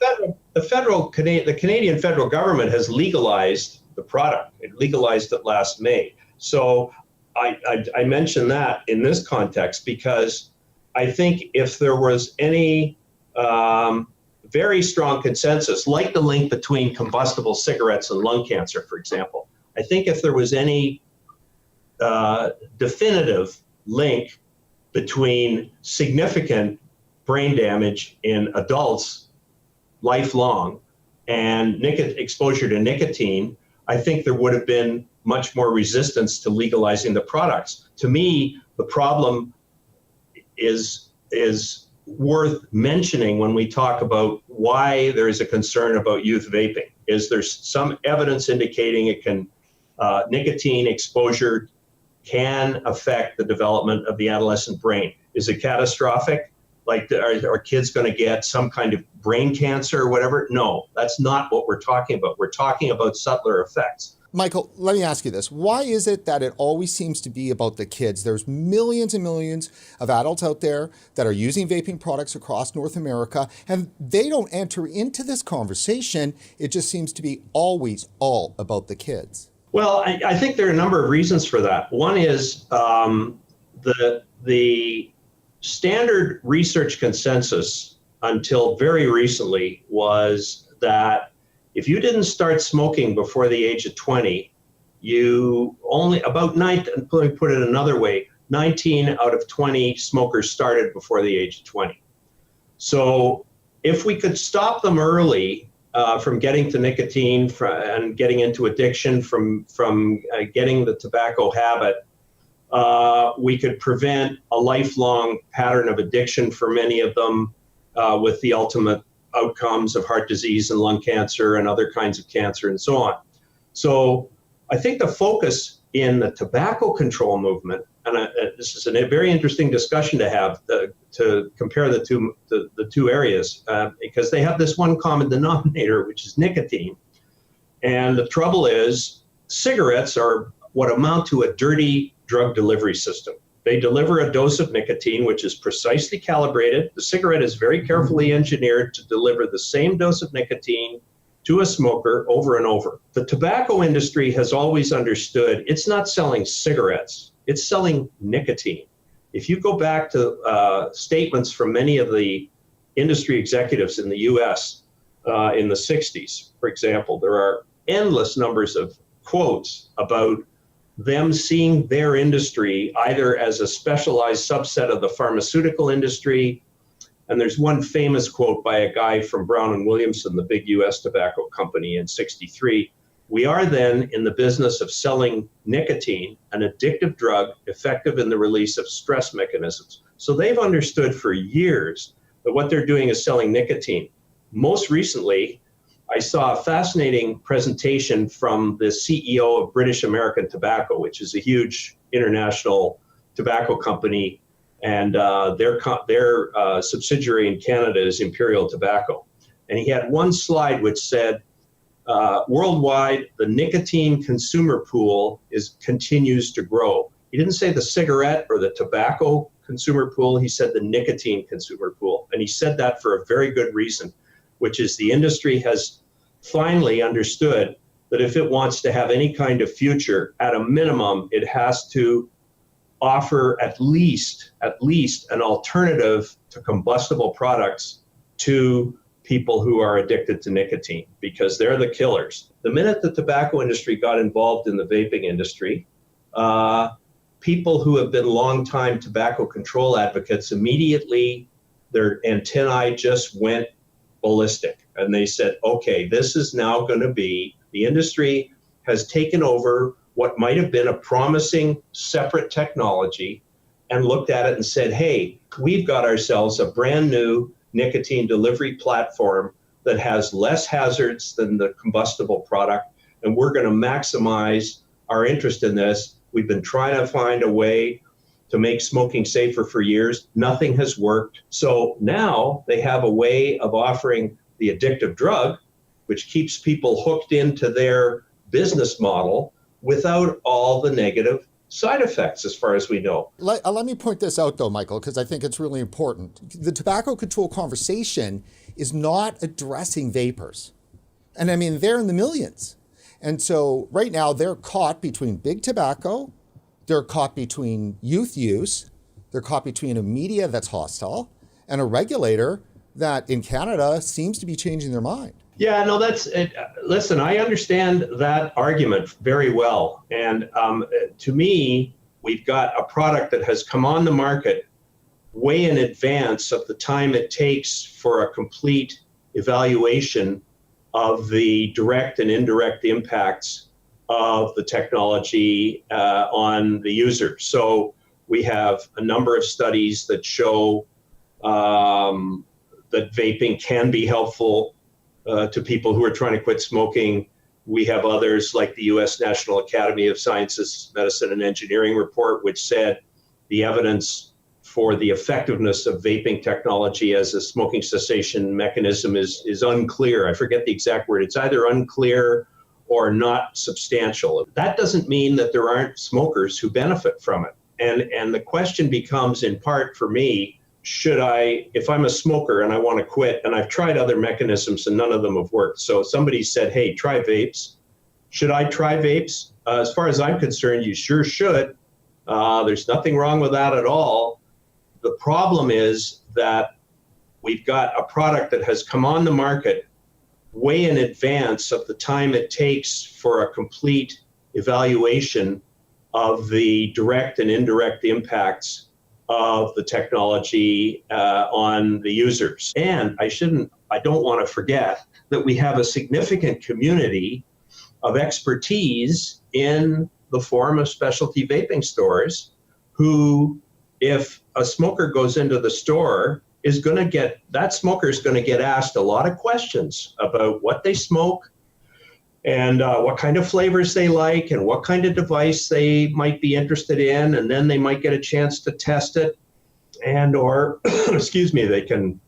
the Canadian federal government has legalized the product. It legalized it last May. So I mention that in this context because I think if there was any very strong consensus, like the link between combustible cigarettes and lung cancer, for example. I think if there was any definitive link between significant brain damage in adults lifelong and exposure to nicotine, I think there would have been much more resistance to legalizing the products. To me, the problem is worth mentioning when we talk about why there is a concern about youth vaping. Is there's some evidence indicating it can nicotine exposure can affect the development of the adolescent brain. Is it catastrophic? Like, are kids going to get some kind of brain cancer or whatever? No, that's not what we're talking about. We're talking about subtler effects. Michael, let me ask you this. Why is it that it always seems to be about the kids? There's millions and millions of adults out there that are using vaping products across North America, and they don't enter into this conversation. It just seems to be always all about the kids. Well, I think there are a number of reasons for that. One is the standard research consensus until very recently was that if you didn't start smoking before the age of 20, you only about 19, let me put it another way, 19 out of 20 smokers started before the age of 20. So if we could stop them early from getting to nicotine and getting into addiction, from getting the tobacco habit, we could prevent a lifelong pattern of addiction for many of them, with the ultimate outcomes of heart disease and lung cancer and other kinds of cancer and so on. So I think the focus in the tobacco control movement, and this is a very interesting discussion to have, to compare the two areas, because they have this one common denominator, which is nicotine. And the trouble is, cigarettes are what amount to a dirty drug delivery system. They deliver a dose of nicotine, which is precisely calibrated. The cigarette is very carefully engineered to deliver the same dose of nicotine to a smoker over and over. The tobacco industry has always understood it's not selling cigarettes, it's selling nicotine. If you go back to statements from many of the industry executives in the US in the 60s, for example, there are endless numbers of quotes about them seeing their industry either as a specialized subset of the pharmaceutical industry. And there's one famous quote by a guy from Brown and Williamson, the big US tobacco company, in '63. We are then in the business of selling nicotine, an addictive drug effective in the release of stress mechanisms. So they've understood for years that what they're doing is selling nicotine. Most recently, I saw a fascinating presentation from the CEO of British American Tobacco, which is a huge international tobacco company, and their subsidiary in Canada is Imperial Tobacco. And he had one slide which said, worldwide, the nicotine consumer pool continues to grow. He didn't say the cigarette or the tobacco consumer pool, he said the nicotine consumer pool. And he said that for a very good reason, which is the industry has finally understood that if it wants to have any kind of future, at a minimum, it has to offer at least an alternative to combustible products to people who are addicted to nicotine, because they're the killers. The minute the tobacco industry got involved in the vaping industry, people who have been longtime tobacco control advocates, immediately their antennae just went ballistic. And they said, okay, this is now going to be, the industry has taken over what might have been a promising separate technology and looked at it and said, hey, we've got ourselves a brand new nicotine delivery platform that has less hazards than the combustible product, and we're going to maximize our interest in this. We've been trying to find a way to make smoking safer for years. Nothing has worked. So now they have a way of offering the addictive drug, which keeps people hooked into their business model without all the negative side effects, as far as we know. Let me point this out, though, Michael, because I think it's really important. The tobacco control conversation is not addressing vapors. And I mean, they're in the millions. And so right now they're caught between big tobacco, they're caught between youth use, they're caught between a media that's hostile and a regulator that in Canada seems to be changing their mind. Yeah, no, that's it. Listen, I understand that argument very well. And to me, we've got a product that has come on the market way in advance of the time it takes for a complete evaluation of the direct and indirect impacts of the technology on the user. So we have a number of studies that show that vaping can be helpful to people who are trying to quit smoking. We have others like the U.S. National Academy of Sciences, Medicine and Engineering report, which said the evidence for the effectiveness of vaping technology as a smoking cessation mechanism is unclear. I forget the exact word. It's either unclear or not substantial. That doesn't mean that there aren't smokers who benefit from it. And the question becomes, in part for me, should I, if I'm a smoker and I want to quit, and I've tried other mechanisms and none of them have worked. So somebody said, hey, try vapes. Should I try vapes? As far as I'm concerned, you sure should. There's nothing wrong with that at all. The problem is that we've got a product that has come on the market way in advance of the time it takes for a complete evaluation of the direct and indirect impacts of the technology on the users. And I don't want to forget that we have a significant community of expertise in the form of specialty vaping stores who, if a smoker goes into the store, that smoker is going to get asked a lot of questions about what they smoke and what kind of flavors they like and what kind of device they might be interested in, and then they might get a chance to test it, and or excuse me, they can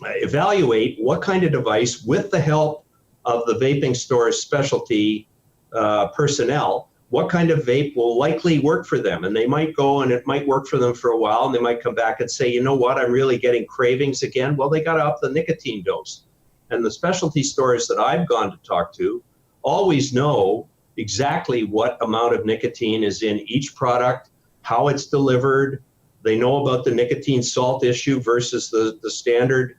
evaluate what kind of device, with the help of the vaping store's specialty personnel, what kind of vape will likely work for them. And they might go and it might work for them for a while, and they might come back and say, you know what, I'm really getting cravings again. Well, they got to up the nicotine dose. And the specialty stores that I've gone to talk to always know exactly what amount of nicotine is in each product, how it's delivered. They know about the nicotine salt issue versus the standard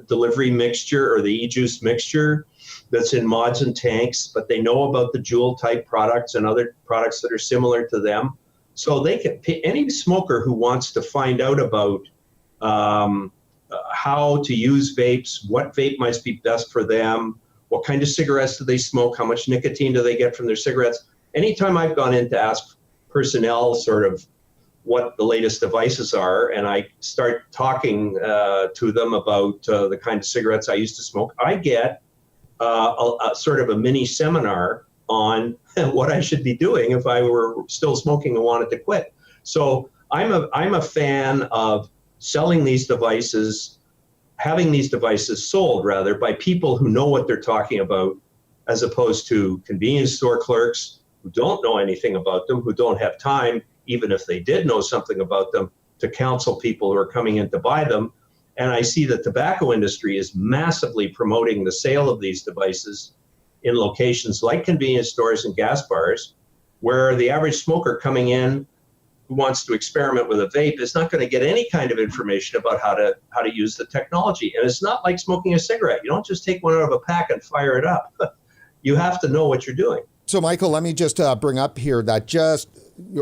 delivery mixture or the e-juice mixture that's in mods and tanks, but they know about the Juul type products and other products that are similar to them. So they can, any smoker who wants to find out about how to use vapes, what vape might be best for them, what kind of cigarettes do they smoke, how much nicotine do they get from their cigarettes. Anytime I've gone in to ask personnel sort of what the latest devices are, and I start talking to them about the kind of cigarettes I used to smoke, I get a sort of a mini seminar on what I should be doing if I were still smoking and wanted to quit. So I'm a fan of selling these devices, having these devices sold rather by people who know what they're talking about, as opposed to convenience store clerks who don't know anything about them, who don't have time, even if they did know something about them, to counsel people who are coming in to buy them. And I see the tobacco industry is massively promoting the sale of these devices in locations like convenience stores and gas bars, where the average smoker coming in who wants to experiment with a vape is not going to get any kind of information about how to use the technology. And it's not like smoking a cigarette. You don't just take one out of a pack and fire it up. You have to know what you're doing. So, Michael, let me just bring up here that just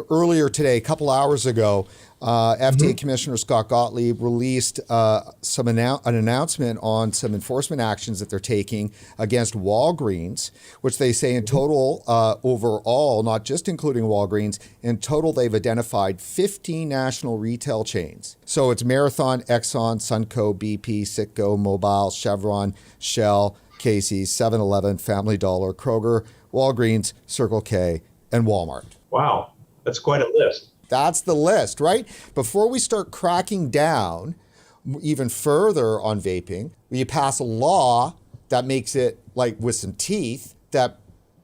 earlier today, a couple hours ago, FDA Commissioner Scott Gottlieb released an announcement on some enforcement actions that they're taking against Walgreens, which they say in total, overall, not just including Walgreens, in total they've identified 15 national retail chains. So it's Marathon, Exxon, Sunco, BP, Citgo, Mobile, Chevron, Shell, Casey's, 7-Eleven, Family Dollar, Kroger, Walgreens, Circle K, and Walmart. Wow, that's quite a list. That's the list, right? Before we start cracking down even further on vaping, we pass a law that makes it, like with some teeth, that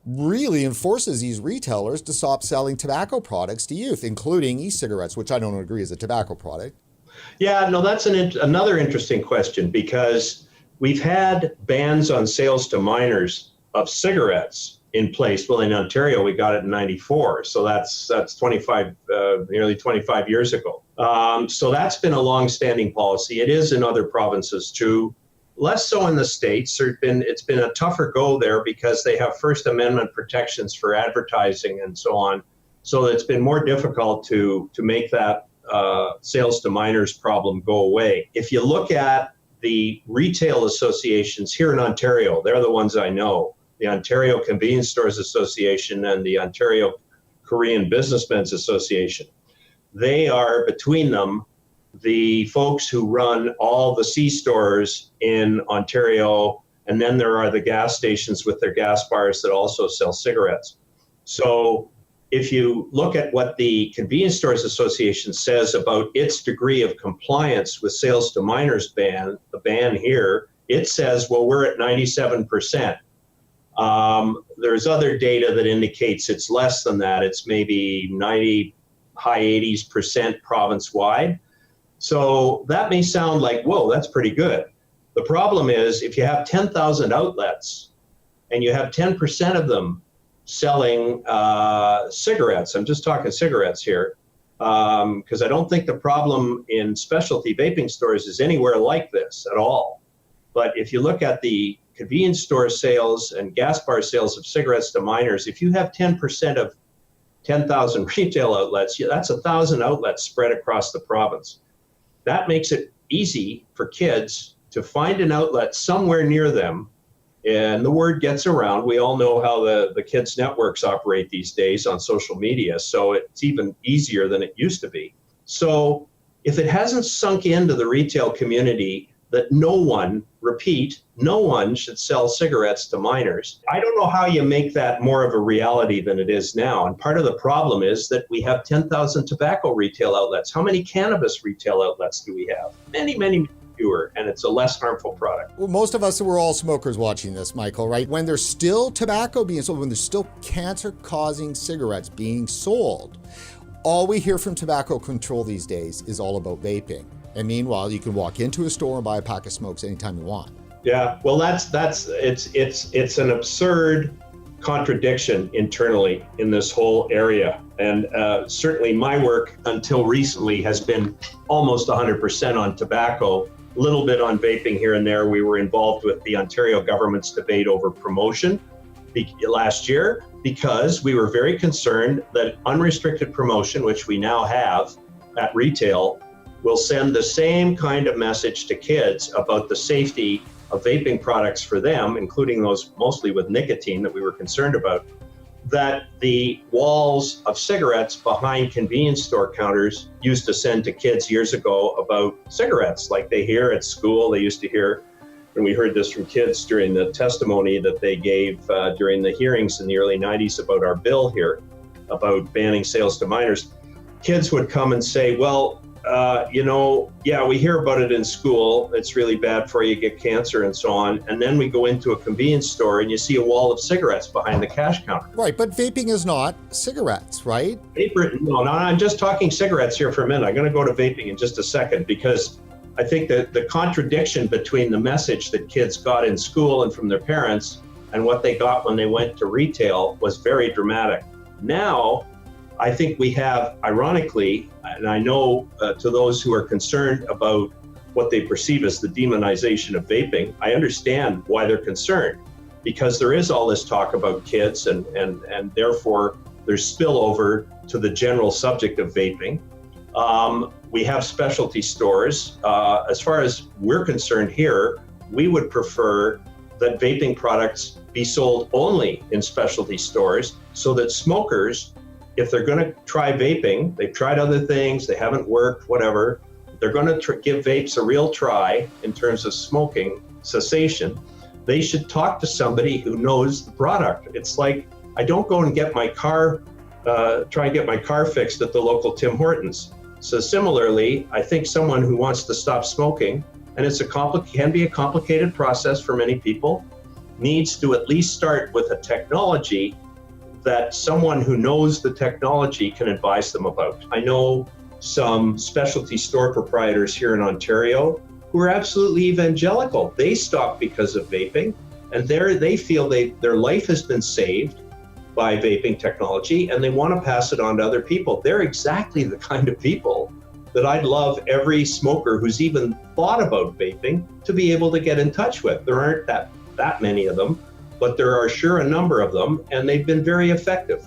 really enforces these retailers to stop selling tobacco products to youth, including e-cigarettes, which I don't agree is a tobacco product. Yeah, no, that's another interesting question, because we've had bans on sales to minors of cigarettes in place. Well, in Ontario, we got it in 94. So that's 25, nearly 25 years ago. So that's been a long-standing policy. It is in other provinces too. Less so in the States. It's been a tougher go there because they have First Amendment protections for advertising and so on. So it's been more difficult to make that sales to minors problem go away. If you look at the retail associations here in Ontario, they're the ones I know, the Ontario Convenience Stores Association and the Ontario Korean Businessmen's Association. They are, between them, the folks who run all the C-stores in Ontario, and then there are the gas stations with their gas bars that also sell cigarettes. So if you look at what the Convenience Stores Association says about its degree of compliance with sales to minors ban, the ban here, it says, well, we're at 97%. There's other data that indicates it's less than that. It's maybe 90, high 80% province-wide. So that may sound like, whoa, that's pretty good. The problem is if you have 10,000 outlets and you have 10% of them selling cigarettes, I'm just talking cigarettes here, because I don't think the problem in specialty vaping stores is anywhere like this at all. But if you look at the convenience store sales and gas bar sales of cigarettes to minors, if you have 10% of 10,000 retail outlets, that's 1,000 outlets spread across the province. That makes it easy for kids to find an outlet somewhere near them, and the word gets around. We all know how the kids' networks operate these days on social media, so it's even easier than it used to be. So if it hasn't sunk into the retail community that no one should sell cigarettes to minors, I don't know how you make that more of a reality than it is now. And part of the problem is that we have 10,000 tobacco retail outlets. How many cannabis retail outlets do we have? Many, many fewer, and it's a less harmful product. Well, most of us were all smokers watching this, Michael, right? When there's still tobacco being sold, when there's still cancer-causing cigarettes being sold, all we hear from tobacco control these days is all about vaping. And meanwhile, you can walk into a store and buy a pack of smokes anytime you want. Yeah, well, it's an absurd contradiction internally in this whole area. And certainly my work until recently has been almost 100% on tobacco, a little bit on vaping here and there. We were involved with the Ontario government's debate over promotion last year because we were very concerned that unrestricted promotion, which we now have at retail, will send the same kind of message to kids about the safety of vaping products for them, including those mostly with nicotine that we were concerned about, that the walls of cigarettes behind convenience store counters used to send to kids years ago about cigarettes, like they hear at school. They used to hear, and we heard this from kids during the testimony that they gave during the hearings in the early 90s about our bill here, about banning sales to minors. Kids would come and say, well, yeah, we hear about it in school. It's really bad for you, get cancer and so on. And then we go into a convenience store and you see a wall of cigarettes behind the cash counter. Right, but vaping is not cigarettes, right? No, I'm just talking cigarettes here for a minute. I'm going to go to vaping in just a second because I think that the contradiction between the message that kids got in school and from their parents and what they got when they went to retail was very dramatic. Now, I think we have, ironically, and I know to those who are concerned about what they perceive as the demonization of vaping, I understand why they're concerned, because there is all this talk about kids and therefore there's spillover to the general subject of vaping. We have specialty stores. As far as we're concerned here, we would prefer that vaping products be sold only in specialty stores so that smokers, if they're going to try vaping, they've tried other things, they haven't worked, whatever, they're going to give vapes a real try in terms of smoking cessation, they should talk to somebody who knows the product. It's like, I don't go and get my car, try and get my car fixed at the local Tim Hortons. So similarly, I think someone who wants to stop smoking, and it's can be a complicated process for many people, needs to at least start with a technology that someone who knows the technology can advise them about. I know some specialty store proprietors here in Ontario who are absolutely evangelical. They stopped because of vaping. And they feel their life has been saved by vaping technology, and they want to pass it on to other people. They're exactly the kind of people that I'd love every smoker who's even thought about vaping to be able to get in touch with. There aren't that many of them, but there are sure a number of them, and they've been very effective.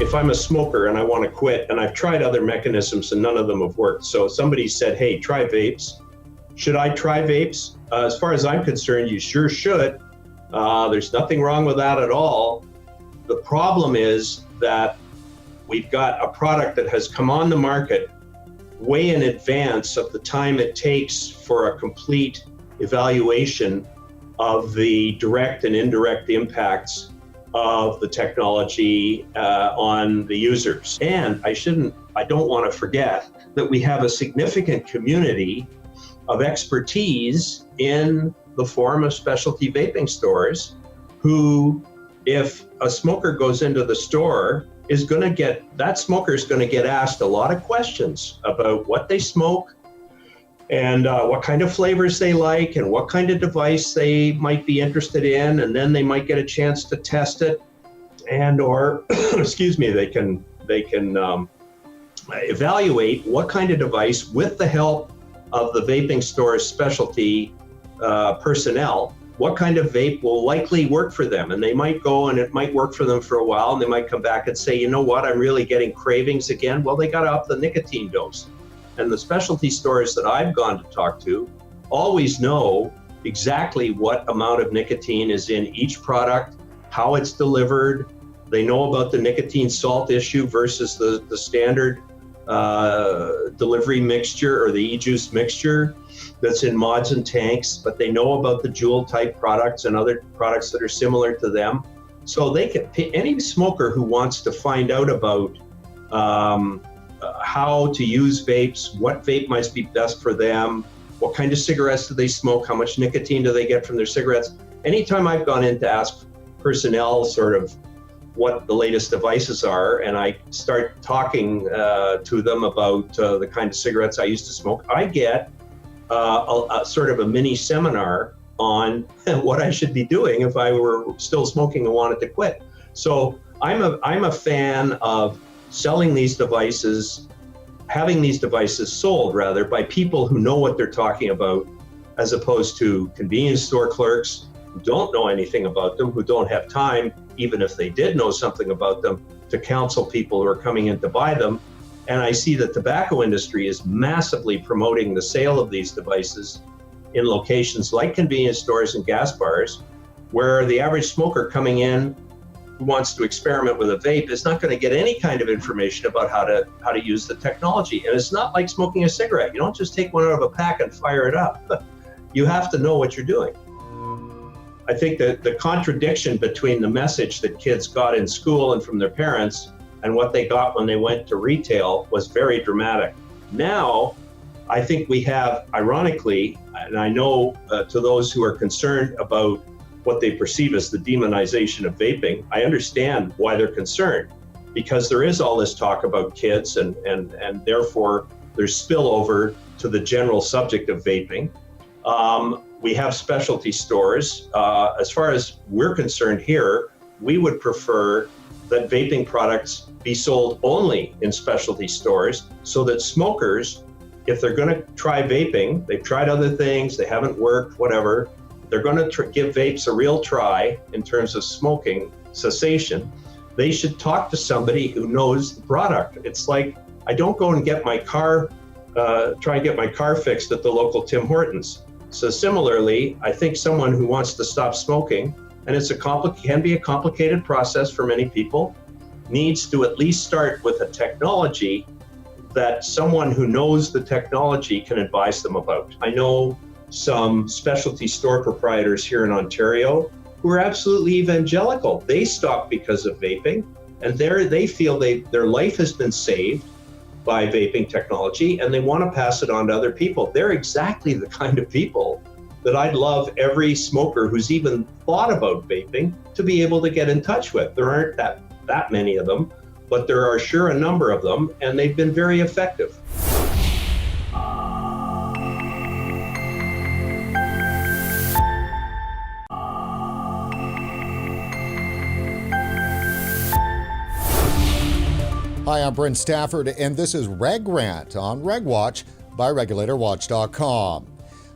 If I'm a smoker and I want to quit, and I've tried other mechanisms and none of them have worked. So somebody said, hey, try vapes. Should I try vapes? As far as I'm concerned, you sure should. There's nothing wrong with that at all. The problem is that we've got a product that has come on the market way in advance of the time it takes for a complete evaluation of the direct and indirect impacts of the technology on the users. And I don't want to forget that we have a significant community of expertise in the form of specialty vaping stores who, if a smoker goes into the store, that smoker is going to get asked a lot of questions about what they smoke and what kind of flavors they like and what kind of device they might be interested in, and then they might get a chance to test it, and or excuse me, they can evaluate what kind of device, with the help of the vaping store's specialty personnel, what kind of vape will likely work for them. And they might go and it might work for them for a while, and they might come back and say, you know what, I'm really getting cravings again. Well, they got to up the nicotine dose. And the specialty stores that I've gone to talk to always know exactly what amount of nicotine is in each product, how it's delivered. They know about the nicotine salt issue versus the standard delivery mixture or the e-juice mixture that's in mods and tanks, but they know about the Juul type products and other products that are similar to them. So they can, any smoker who wants to find out about how to use vapes, what vape might be best for them, what kind of cigarettes do they smoke, how much nicotine do they get from their cigarettes. Anytime I've gone in to ask personnel sort of what the latest devices are, and I start talking to them about the kind of cigarettes I used to smoke, I get a sort of a mini seminar on what I should be doing if I were still smoking and wanted to quit. So I'm a fan of selling these devices, having these devices sold rather by people who know what they're talking about, as opposed to convenience store clerks who don't know anything about them, who don't have time, even if they did know something about them, to counsel people who are coming in to buy them. And I see the tobacco industry is massively promoting the sale of these devices in locations like convenience stores and gas bars, where the average smoker coming in who wants to experiment with a vape is not going to get any kind of information about how to use the technology. And it's not like smoking a cigarette. You don't just take one out of a pack and fire it up. You have to know what you're doing. I think that the contradiction between the message that kids got in school and from their parents and what they got when they went to retail was very dramatic. Now, I think we have, ironically, and I know to those who are concerned about what they perceive as the demonization of vaping, I understand why they're concerned, because there is all this talk about kids and therefore there's spillover to the general subject of vaping. We have specialty stores. As far as we're concerned here, we would prefer that vaping products be sold only in specialty stores so that smokers, if they're going to try vaping, they've tried other things, they haven't worked, whatever, they're going to give vapes a real try in terms of smoking cessation, they should talk to somebody who knows the product. It's like, I don't go and get my car, try and get my car fixed at the local Tim Hortons. So similarly, I think someone who wants to stop smoking, and it's can be a complicated process for many people, needs to at least start with a technology that someone who knows the technology can advise them about. I know some specialty store proprietors here in Ontario who are absolutely evangelical. They stopped because of vaping, and they feel their life has been saved by vaping technology, and they want to pass it on to other people. They're exactly the kind of people that I'd love every smoker who's even thought about vaping to be able to get in touch with. There aren't that many of them, but there are sure a number of them, and they've been very effective. Hi, I'm Brent Stafford, and this is Reg Rant on RegWatch by regulatorwatch.com.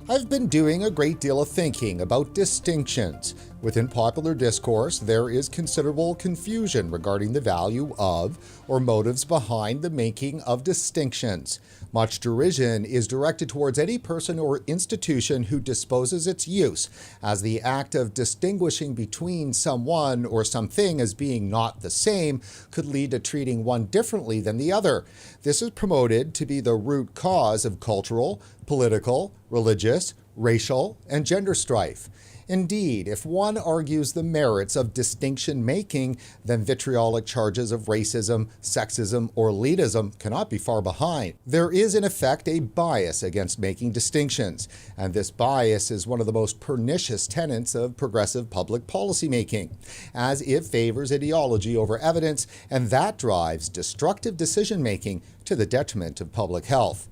I've been doing a great deal of thinking about distinctions. Within popular discourse, there is considerable confusion regarding the value of or motives behind the making of distinctions. Much derision is directed towards any person or institution who disposes its use as the act of distinguishing between someone or something as being not the same could lead to treating one differently than the other. This is promoted to be the root cause of cultural, political, religious, racial, and gender strife. Indeed, if one argues the merits of distinction making, then vitriolic charges of racism, sexism, or elitism cannot be far behind. There is in effect a bias against making distinctions, and this bias is one of the most pernicious tenets of progressive public policy making, as it favors ideology over evidence, and that drives destructive decision making to the detriment of public health.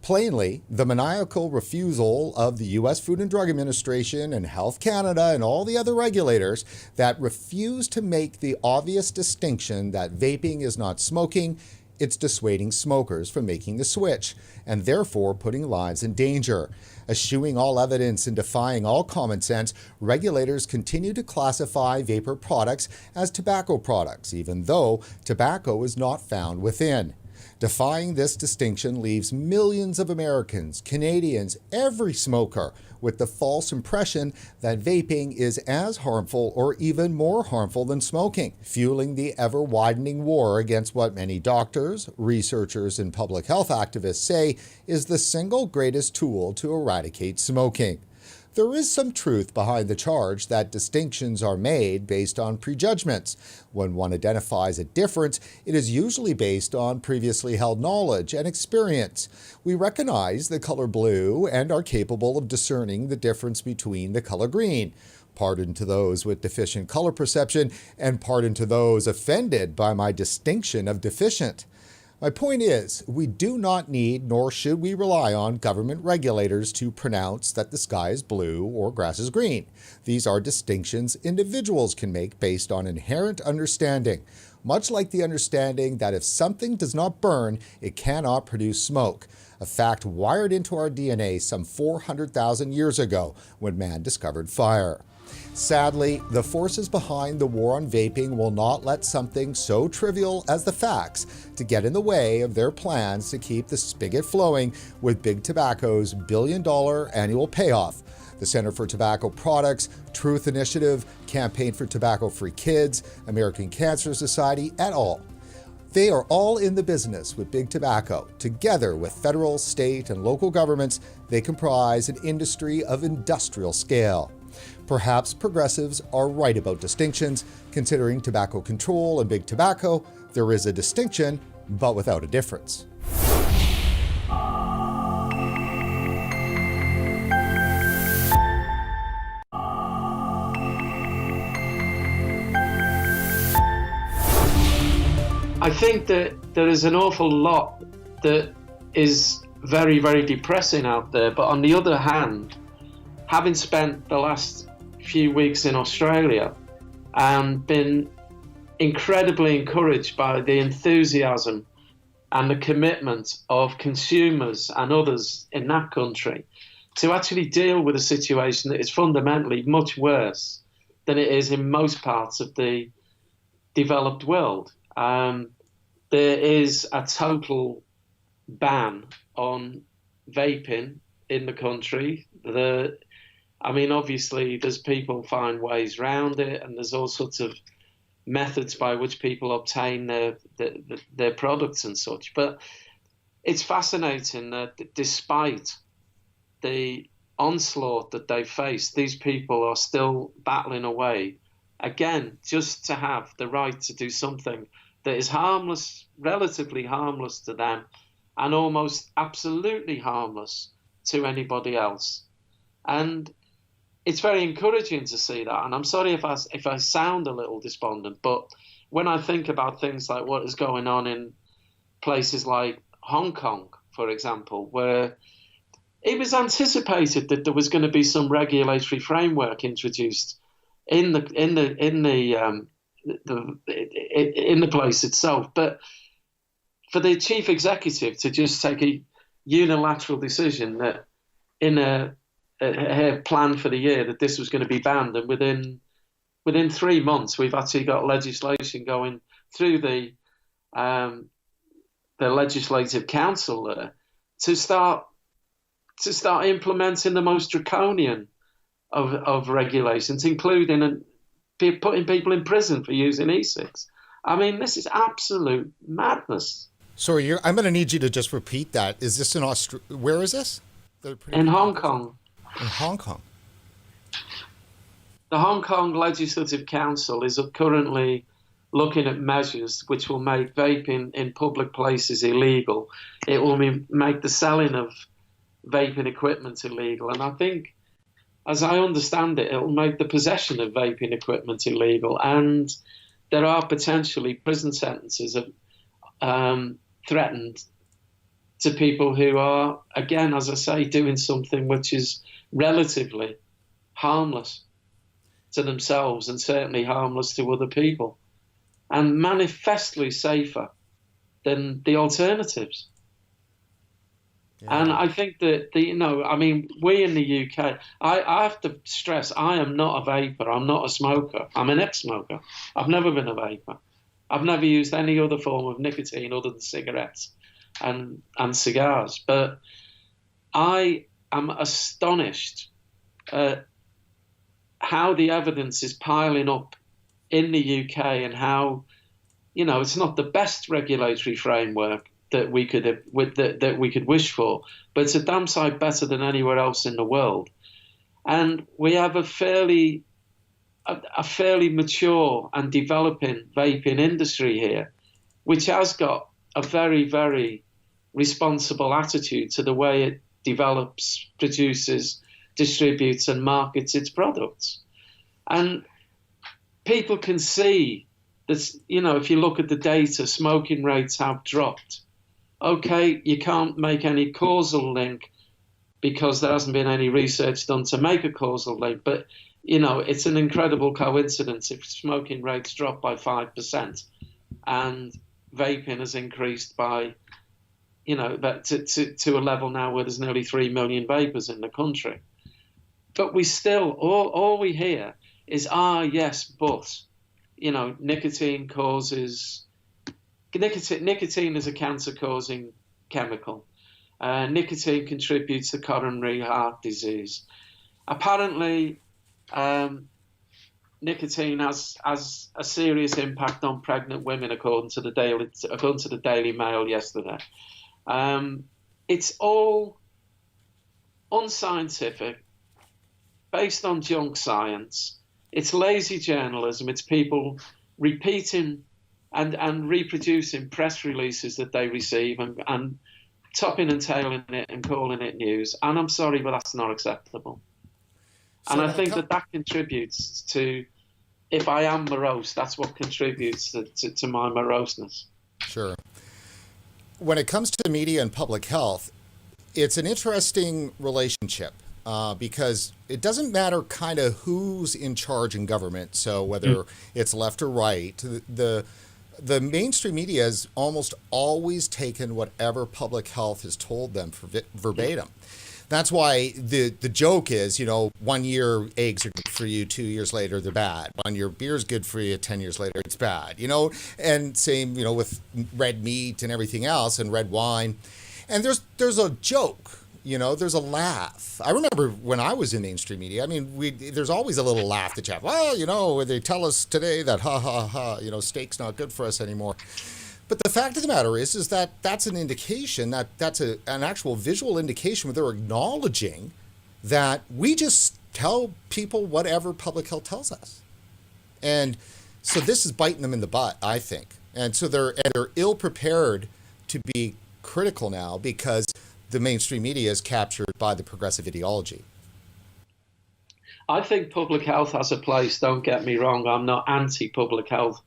Plainly, the maniacal refusal of the U.S. Food and Drug Administration and Health Canada and all the other regulators that refuse to make the obvious distinction that vaping is not smoking, it's dissuading smokers from making the switch, and therefore putting lives in danger. Eschewing all evidence and defying all common sense, regulators continue to classify vapor products as tobacco products, even though tobacco is not found within. Defying this distinction leaves millions of Americans, Canadians, every smoker with the false impression that vaping is as harmful or even more harmful than smoking, fueling the ever-widening war against what many doctors, researchers, and public health activists say is the single greatest tool to eradicate smoking. There is some truth behind the charge that distinctions are made based on prejudgments. When one identifies a difference, it is usually based on previously held knowledge and experience. We recognize the color blue and are capable of discerning the difference between the color green. Pardon to those with deficient color perception, and pardon to those offended by my distinction of deficient. My point is, we do not need nor should we rely on government regulators to pronounce that the sky is blue or grass is green. These are distinctions individuals can make based on inherent understanding, much like the understanding that if something does not burn, it cannot produce smoke, a fact wired into our DNA some 400,000 years ago when man discovered fire. Sadly, the forces behind the war on vaping will not let something so trivial as the facts to get in the way of their plans to keep the spigot flowing with Big Tobacco's billion-dollar annual payoff. The Center for Tobacco Products, Truth Initiative, Campaign for Tobacco-Free Kids, American Cancer Society, et al. They are all in the business with Big Tobacco. Together with federal, state, and local governments, they comprise an industry of industrial scale. Perhaps progressives are right about distinctions. Considering tobacco control and big tobacco, there is a distinction, but without a difference. I think that there is an awful lot that is very, very depressing out there. But on the other hand, having spent the last few weeks in Australia and been incredibly encouraged by the enthusiasm and the commitment of consumers and others in that country to actually deal with a situation that is fundamentally much worse than it is in most parts of the developed world. There is a total ban on vaping in the country. Obviously, there's people find ways around it, and there's all sorts of methods by which people obtain their products and such. But it's fascinating that despite the onslaught that they face, these people are still battling away, again, just to have the right to do something that is harmless, relatively harmless to them, and almost absolutely harmless to anybody else. And it's very encouraging to see that. And I'm sorry if I sound a little despondent, but when I think about things like what is going on in places like Hong Kong, for example, where it was anticipated that there was going to be some regulatory framework introduced in the place itself, but for the chief executive to just take a unilateral decision that in a plan for the year that this was going to be banned, and within 3 months we've actually got legislation going through the legislative council there to start implementing the most draconian of regulations, including putting people in prison for using e-cigs. I mean, this is absolute madness. Sorry, I'm going to need you to just repeat that. Is this in Australia? Where is this? In Hong Kong. In Hong Kong. The Hong Kong Legislative Council is currently looking at measures which will make vaping in public places illegal. It will make the selling of vaping equipment illegal. And I think, as I understand it, it will make the possession of vaping equipment illegal. And there are potentially prison sentences threatened to people who are, again, as I say, doing something which is relatively harmless to themselves and certainly harmless to other people, and manifestly safer than the alternatives. Yeah. And I think that, we in the UK, I have to stress, I am not a vapor. I'm not a smoker. I'm an ex-smoker. I've never been a vapor. I've never used any other form of nicotine other than cigarettes and cigars. But I am astonished at how the evidence is piling up in the UK and how, it's not the best regulatory framework that we could wish for, but it's a damn sight better than anywhere else in the world. And we have a fairly mature and developing vaping industry here, which has got a very, very responsible attitude to the way it develops, produces, distributes and markets its products. And people can see that, if you look at the data, smoking rates have dropped. Okay, you can't make any causal link because there hasn't been any research done to make a causal link, but it's an incredible coincidence if smoking rates drop by 5% and vaping has increased by, to a level now where there's nearly 3 million vapors in the country. But we still, all we hear is, yes, but, nicotine is a cancer-causing chemical. Nicotine contributes to coronary heart disease. Apparently, nicotine has a serious impact on pregnant women, according to the Daily Mail yesterday. It's all unscientific, based on junk science. It's lazy journalism. It's people repeating and reproducing press releases that they receive and topping and tailing it and calling it news. And I'm sorry, but that's not acceptable. And I think that contributes to, if I am morose, that's what contributes to my moroseness. Sure. When it comes to media and public health, it's an interesting relationship because it doesn't matter kind of who's in charge in government. So whether it's left or right, the mainstream media has almost always taken whatever public health has told them for verbatim. That's why the joke is, 1 year eggs are good for you, 2 years later they're bad. 1 year beer's good for you, 10 years later it's bad. And same, with red meat and everything else and red wine. And there's a joke, there's a laugh. I remember when I was in mainstream media, there's always a little laugh that you have. Well, they tell us today that steak's not good for us anymore. But the fact of the matter is that that's an indication, that's an actual visual indication where they're acknowledging that we just tell people whatever public health tells us. And so this is biting them in the butt, I think. And so they're ill prepared to be critical now because the mainstream media is captured by the progressive ideology. I think public health has a place, don't get me wrong. I'm not anti-public health,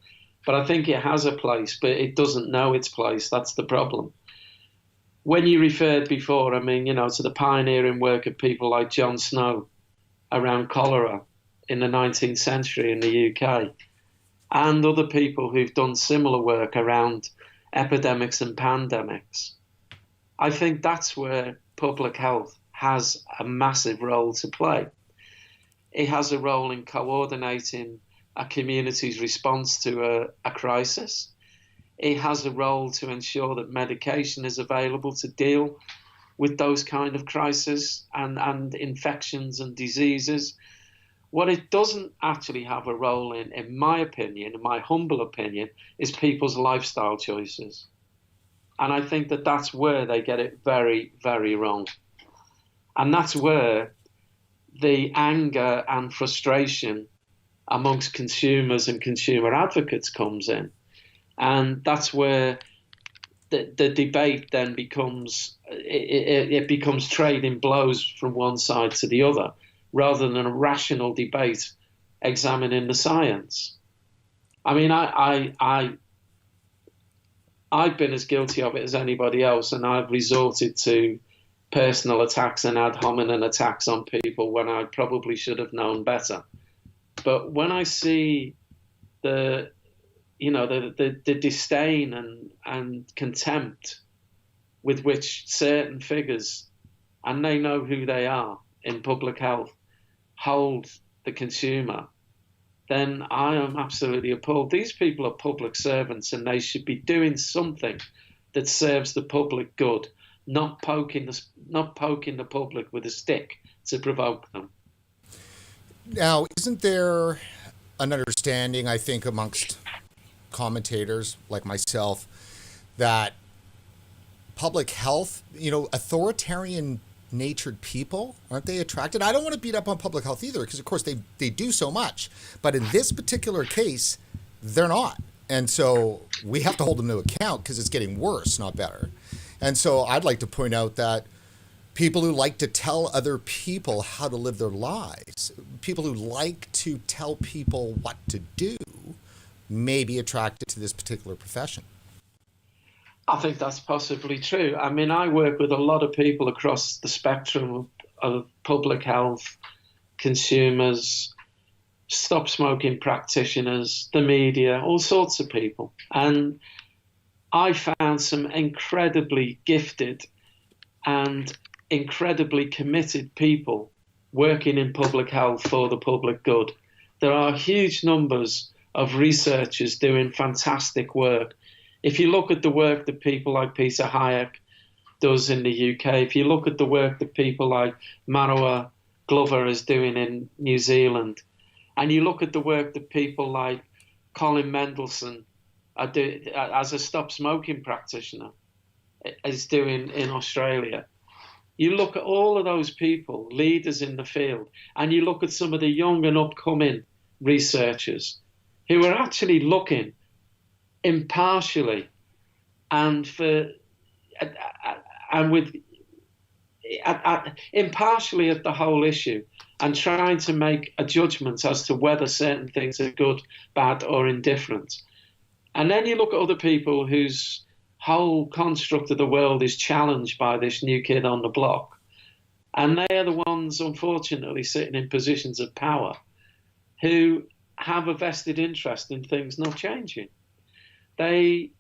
but I think it has a place, but it doesn't know its place. That's the problem. When you referred before, I mean, to the pioneering work of people like John Snow around cholera in the 19th century in the UK, and other people who've done similar work around epidemics and pandemics, I think that's where public health has a massive role to play. It has a role in coordinating a community's response to a crisis. It has a role to ensure that medication is available to deal with those kind of crises and infections and diseases. What it doesn't actually have a role in my opinion, in my humble opinion, is people's lifestyle choices. And I think that that's where they get it very, very wrong. And that's where the anger and frustration amongst consumers and consumer advocates comes in. And that's where the debate then becomes, it becomes trading blows from one side to the other, rather than a rational debate examining the science. I mean, I've been as guilty of it as anybody else, and I've resorted to personal attacks and ad hominem attacks on people when I probably should have known better. But when I see the disdain and contempt with which certain figures, and they know who they are in public health, hold the consumer, then I am absolutely appalled. These people are public servants, and they should be doing something that serves the public good, not poking the public with a stick to provoke them. Now, isn't there an understanding, I think, amongst commentators like myself, that public health, authoritarian natured people, aren't they attracted? I don't want to beat up on public health either, because of course they do so much, but in this particular case, they're not. And so we have to hold them to account, because it's getting worse, not better. And so I'd like to point out that people who like to tell other people how to live their lives, people who like to tell people what to do, may be attracted to this particular profession. I think that's possibly true. I mean, I work with a lot of people across the spectrum of public health, consumers, stop smoking practitioners, the media, all sorts of people. And I found some incredibly gifted and incredibly committed people working in public health for the public good. There are huge numbers of researchers doing fantastic work. If you look at the work that people like Peter Hayek does in the UK, if you look at the work that people like Maroa Glover is doing in New Zealand, and you look at the work that people like Colin Mendelsohn as a stop smoking practitioner is doing in Australia, you look at all of those people, leaders in the field, and you look at some of the young and upcoming researchers who are actually looking impartially impartially at the whole issue, and trying to make a judgment as to whether certain things are good, bad, or indifferent. And then you look at other people whose whole construct of the world is challenged by this new kid on the block, and they are the ones, unfortunately, sitting in positions of power who have a vested interest in things not changing. They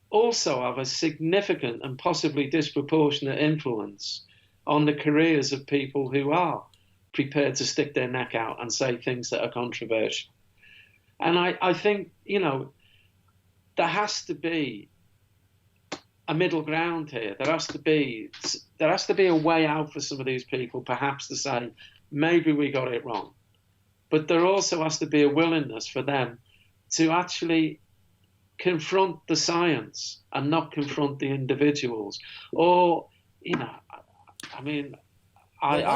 also have a significant and possibly disproportionate influence on the careers of people who are prepared to stick their neck out and say things that are controversial. And I think, there has to be a middle ground here. There has to be a way out for some of these people, perhaps to say, maybe we got it wrong. But there also has to be a willingness for them to actually confront the science and not confront the individuals. Or, I'm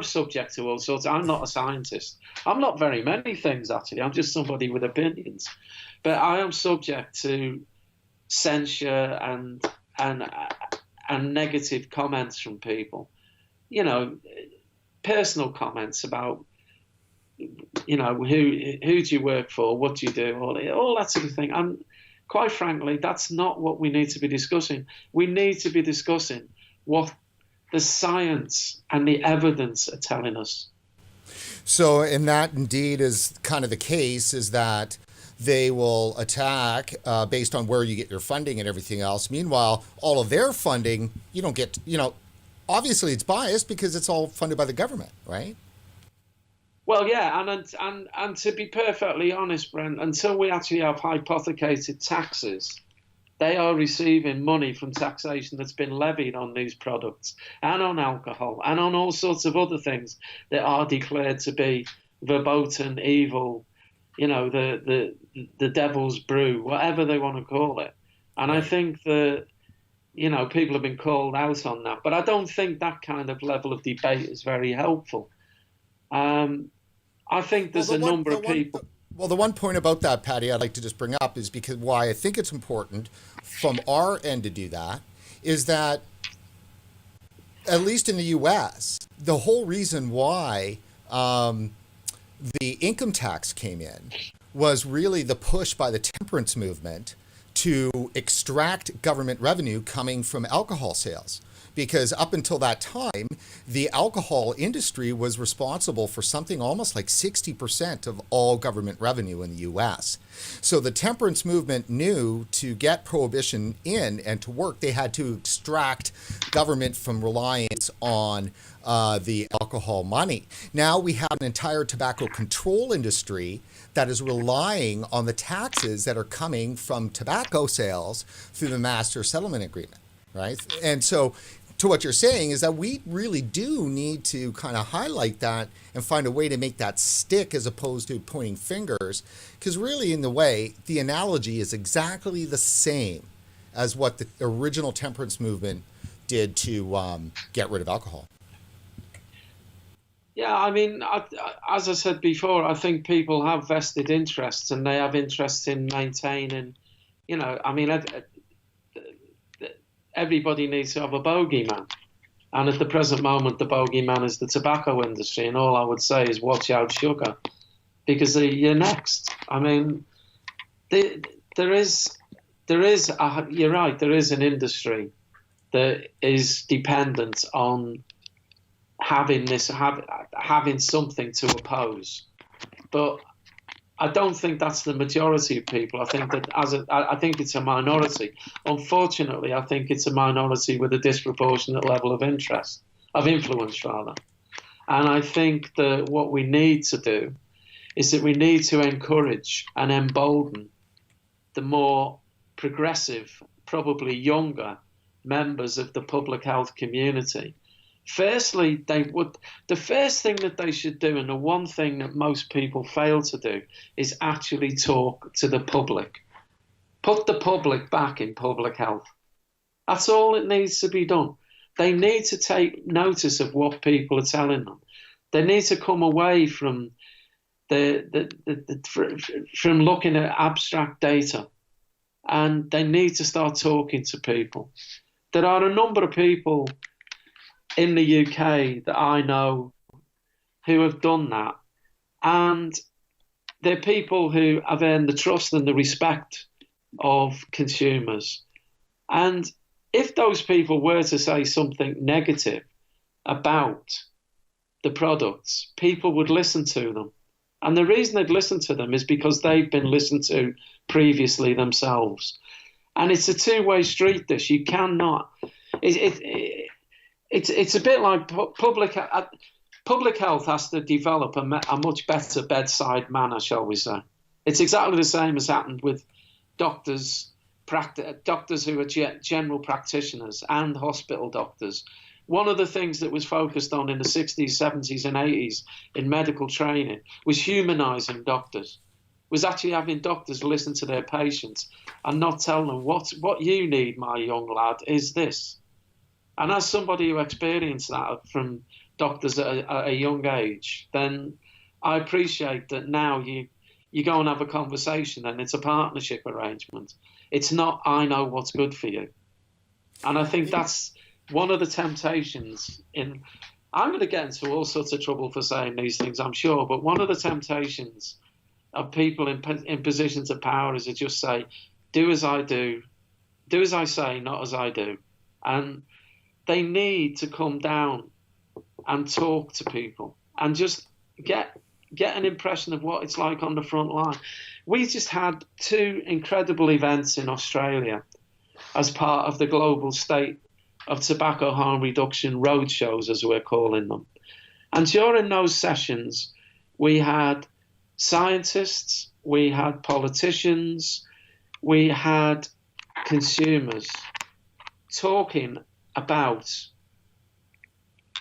subject to all sorts. I'm not a scientist. I'm not very many things, actually. I'm just somebody with opinions. But I am subject to censure and and negative comments from people, you know, personal comments about, you know, who do you work for, what do you do, all that sort of thing. And quite frankly, that's not what we need to be discussing. We need to be discussing what the science and the evidence are telling us. So, and that indeed is kind of the case, is that they will attack based on where you get your funding and everything else. Meanwhile, all of their funding, you don't get, you know, obviously it's biased because it's all funded by the government, right? Well, yeah, and to be perfectly honest, Brent, until we actually have hypothecated taxes, they are receiving money from taxation that's been levied on these products and on alcohol and on all sorts of other things that are declared to be verboten, evil, you know, the devil's brew, whatever they want to call it. And I think that, you know, people have been called out on that, but I don't think that kind of level of debate is very helpful. I think there's a number of people. Well, the one point about that, Patty, I'd like to just bring up is because why I think it's important from our end to do that is that, at least in the U.S., the whole reason why the income tax came in was really the push by the temperance movement to extract government revenue coming from alcohol sales. Because up until that time, the alcohol industry was responsible for something almost like 60% of all government revenue in the U.S. So the temperance movement knew to get prohibition in and to work, they had to extract government from reliance on the alcohol money. Now we have an entire tobacco control industry that is relying on the taxes that are coming from tobacco sales through the master settlement agreement, right? And so to what you're saying is that we really do need to kind of highlight that and find a way to make that stick as opposed to pointing fingers, because really in the way, the analogy is exactly the same as what the original temperance movement did to get rid of alcohol. Yeah, I mean, as I said before, I think people have vested interests and they have interests in maintaining, you know, I mean, everybody needs to have a bogeyman. And at the present moment, the bogeyman is the tobacco industry. And all I would say is watch out, sugar, because you're next. I mean, you're right, there is an industry that is dependent on having something to oppose. But I don't think that's the majority of people. I think that I think it's a minority. Unfortunately, I think it's a minority with a disproportionate level of influence rather. And I think that what we need to do is that we need to encourage and embolden the more progressive, probably younger members of the public health community. Firstly, the first thing that they should do, and the one thing that most people fail to do, is actually talk to the public. Put the public back in public health. That's all that needs to be done. They need to take notice of what people are telling them. They need to come away from from looking at abstract data, and they need to start talking to people. There are a number of people in the UK that I know who have done that, and they're people who have earned the trust and the respect of consumers. And if those people were to say something negative about the products, people would listen to them. And the reason they'd listen to them is because they've been listened to previously themselves. And it's a two-way street, this. You cannot... It's a bit like public health has to develop a much better bedside manner, shall we say. It's exactly the same as happened with doctors who are general practitioners and hospital doctors. One of the things that was focused on in the 60s, 70s and 80s in medical training was humanising doctors, was actually having doctors listen to their patients and not tell them what you need, my young lad, is this. And as somebody who experienced that from doctors at a young age, then I appreciate that now you go and have a conversation and it's a partnership arrangement. It's not, I know what's good for you. And I think that's one of the temptations I'm going to get into all sorts of trouble for saying these things, I'm sure, but one of the temptations of people in positions of power is to just say, do as I do, do as I say, not as I do. And they need to come down and talk to people and just get an impression of what it's like on the front line. We just had 2 incredible events in Australia as part of the global state of tobacco harm reduction roadshows, as we're calling them. And during those sessions, we had scientists, we had politicians, we had consumers talking about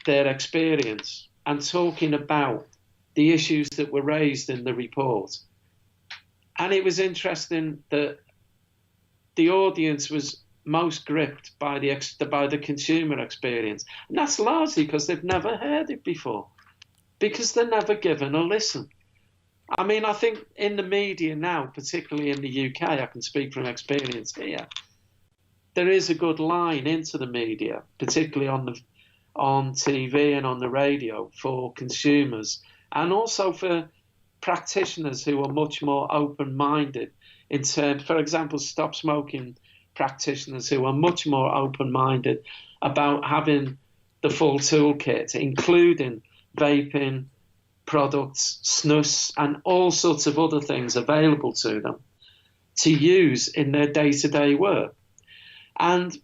their experience and talking about the issues that were raised in the report. And it was interesting that the audience was most gripped by the consumer experience. And that's largely because they've never heard it before, because they're never given a listen. I mean, I think in the media now, particularly in the UK, I can speak from experience here, there is a good line into the media, particularly on TV and on the radio, for consumers and also for practitioners who are much more open-minded in terms, for example, stop smoking practitioners who are much more open-minded about having the full toolkit, including vaping products, snus, and all sorts of other things available to them to use in their day-to-day work. And,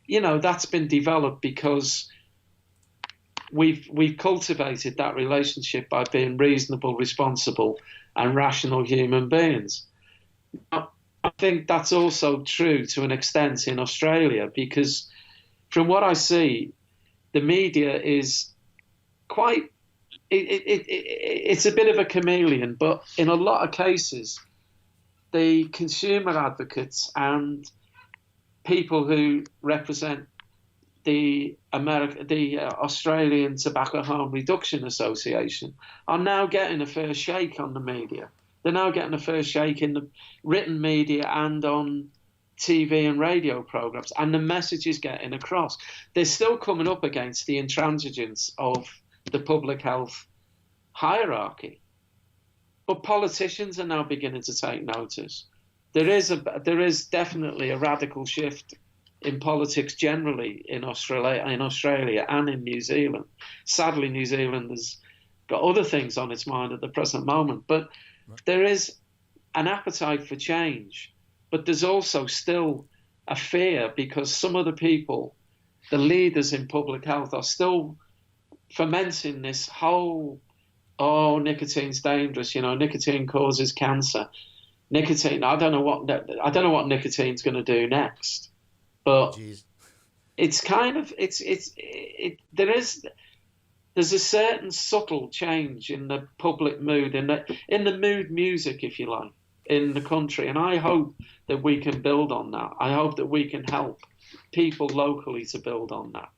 you know, that's been developed because we've cultivated that relationship by being reasonable, responsible, and rational human beings. Now, I think that's also true to an extent in Australia, because from what I see, the media is quite, it's a bit of a chameleon, but in a lot of cases, the consumer advocates and people who represent the Australian Tobacco Harm Reduction Association are now getting a fair shake on the media. They're now getting a fair shake in the written media and on TV and radio programs, and the message is getting across. They're still coming up against the intransigence of the public health hierarchy, but politicians are now beginning to take notice. There is definitely a radical shift in politics generally in Australia and in New Zealand. Sadly, New Zealand has got other things on its mind at the present moment, but there is an appetite for change, but there's also still a fear because some of the people, the leaders in public health, are still fomenting this whole, oh, nicotine's dangerous, you know, nicotine causes cancer. Nicotine, I don't know what nicotine's going to do next, but Jeez. It's kind of, there's a certain subtle change in the public mood, in the mood music, if you like, in the country. And I hope that we can build on that. I hope that we can help people locally to build on that.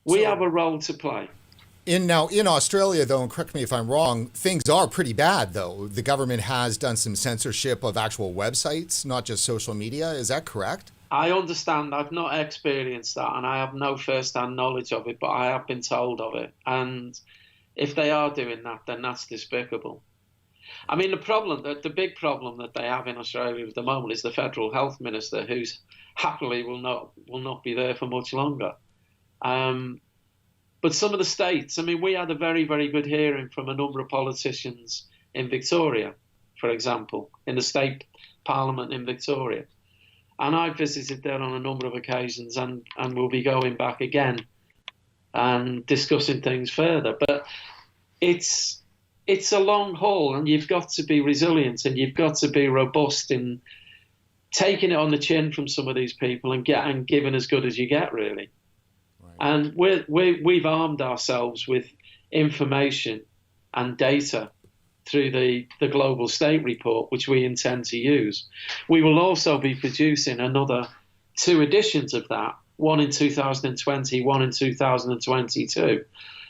We have a role to play. In Australia, though, and correct me if I'm wrong, things are pretty bad, though. The government has done some censorship of actual websites, not just social media. Is that correct? I understand. I've not experienced that, and I have no first-hand knowledge of it, but I have been told of it. And if they are doing that, then that's despicable. I mean, the big problem that they have in Australia at the moment is the federal health minister, who's happily will not be there for much longer. But some of the states, I mean, we had a very, very good hearing from a number of politicians in Victoria, for example, in the state parliament in Victoria. And I visited there on a number of occasions, and we'll be going back again and discussing things further. But it's a long haul, and you've got to be resilient, and you've got to be robust in taking it on the chin from some of these people and giving as good as you get, really. Right. And we've armed ourselves with information and data through the Global State Report, which we intend to use. We will also be producing another 2 editions of that, one in 2020, one in 2022.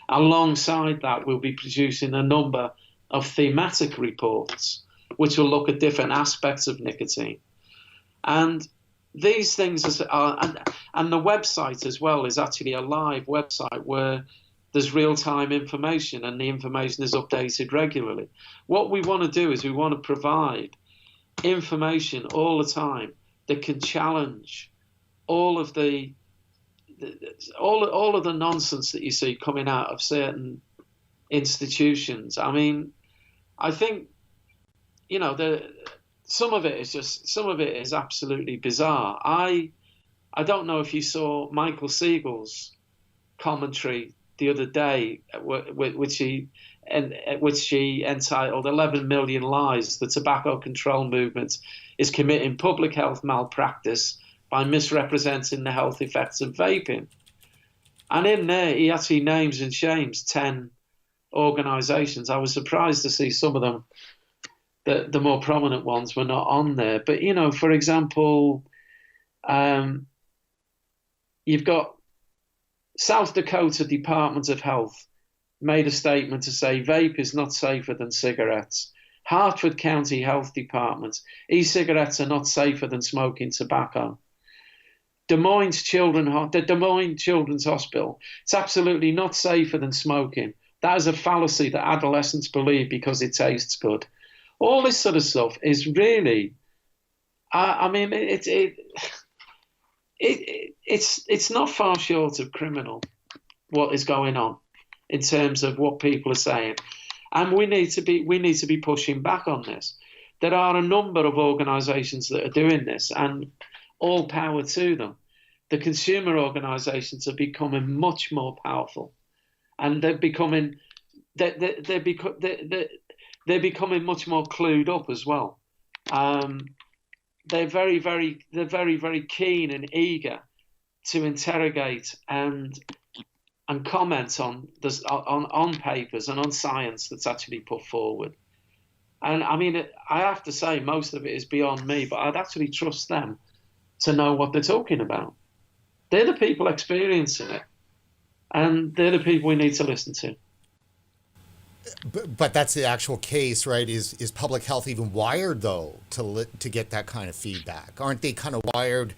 Alongside that, we'll be producing a number of thematic reports, which will look at different aspects of nicotine. And these things and the website as well is actually a live website where there's real-time information, and the information is updated regularly. What we want to do is we want to provide information all the time that can challenge all of the nonsense that you see coming out of certain institutions. I mean, I think, you know, some of it is absolutely bizarre. I don't know if you saw Michael Siegel's commentary the other day, which he entitled 11 Million Lies the Tobacco Control Movement is Committing Public Health Malpractice by Misrepresenting the Health Effects of Vaping. And in there, he actually names and shames 10 organisations. I was surprised to see some of them, the more prominent ones, were not on there. But, you know, for example, you've got South Dakota Department of Health made a statement to say vape is not safer than cigarettes. Hartford County Health Department, e-cigarettes are not safer than smoking tobacco. The Des Moines Children's Hospital, it's absolutely not safer than smoking. That is a fallacy that adolescents believe because it tastes good. All this sort of stuff is really, I mean, it's not far short of criminal what is going on in terms of what people are saying, and we need to be pushing back on this. There are a number of organisations that are doing this, and all power to them. The consumer organisations are becoming much more powerful, and they're becoming much more clued up as well. They're very, very keen and eager to interrogate and comment on papers and on science that's actually put forward. And I mean, I have to say, most of it is beyond me, but I'd actually trust them to know what they're talking about. They're the people experiencing it, and they're the people we need to listen to. But that's the actual case, right? Is public health even wired, though, to get that kind of feedback? Aren't they kind of wired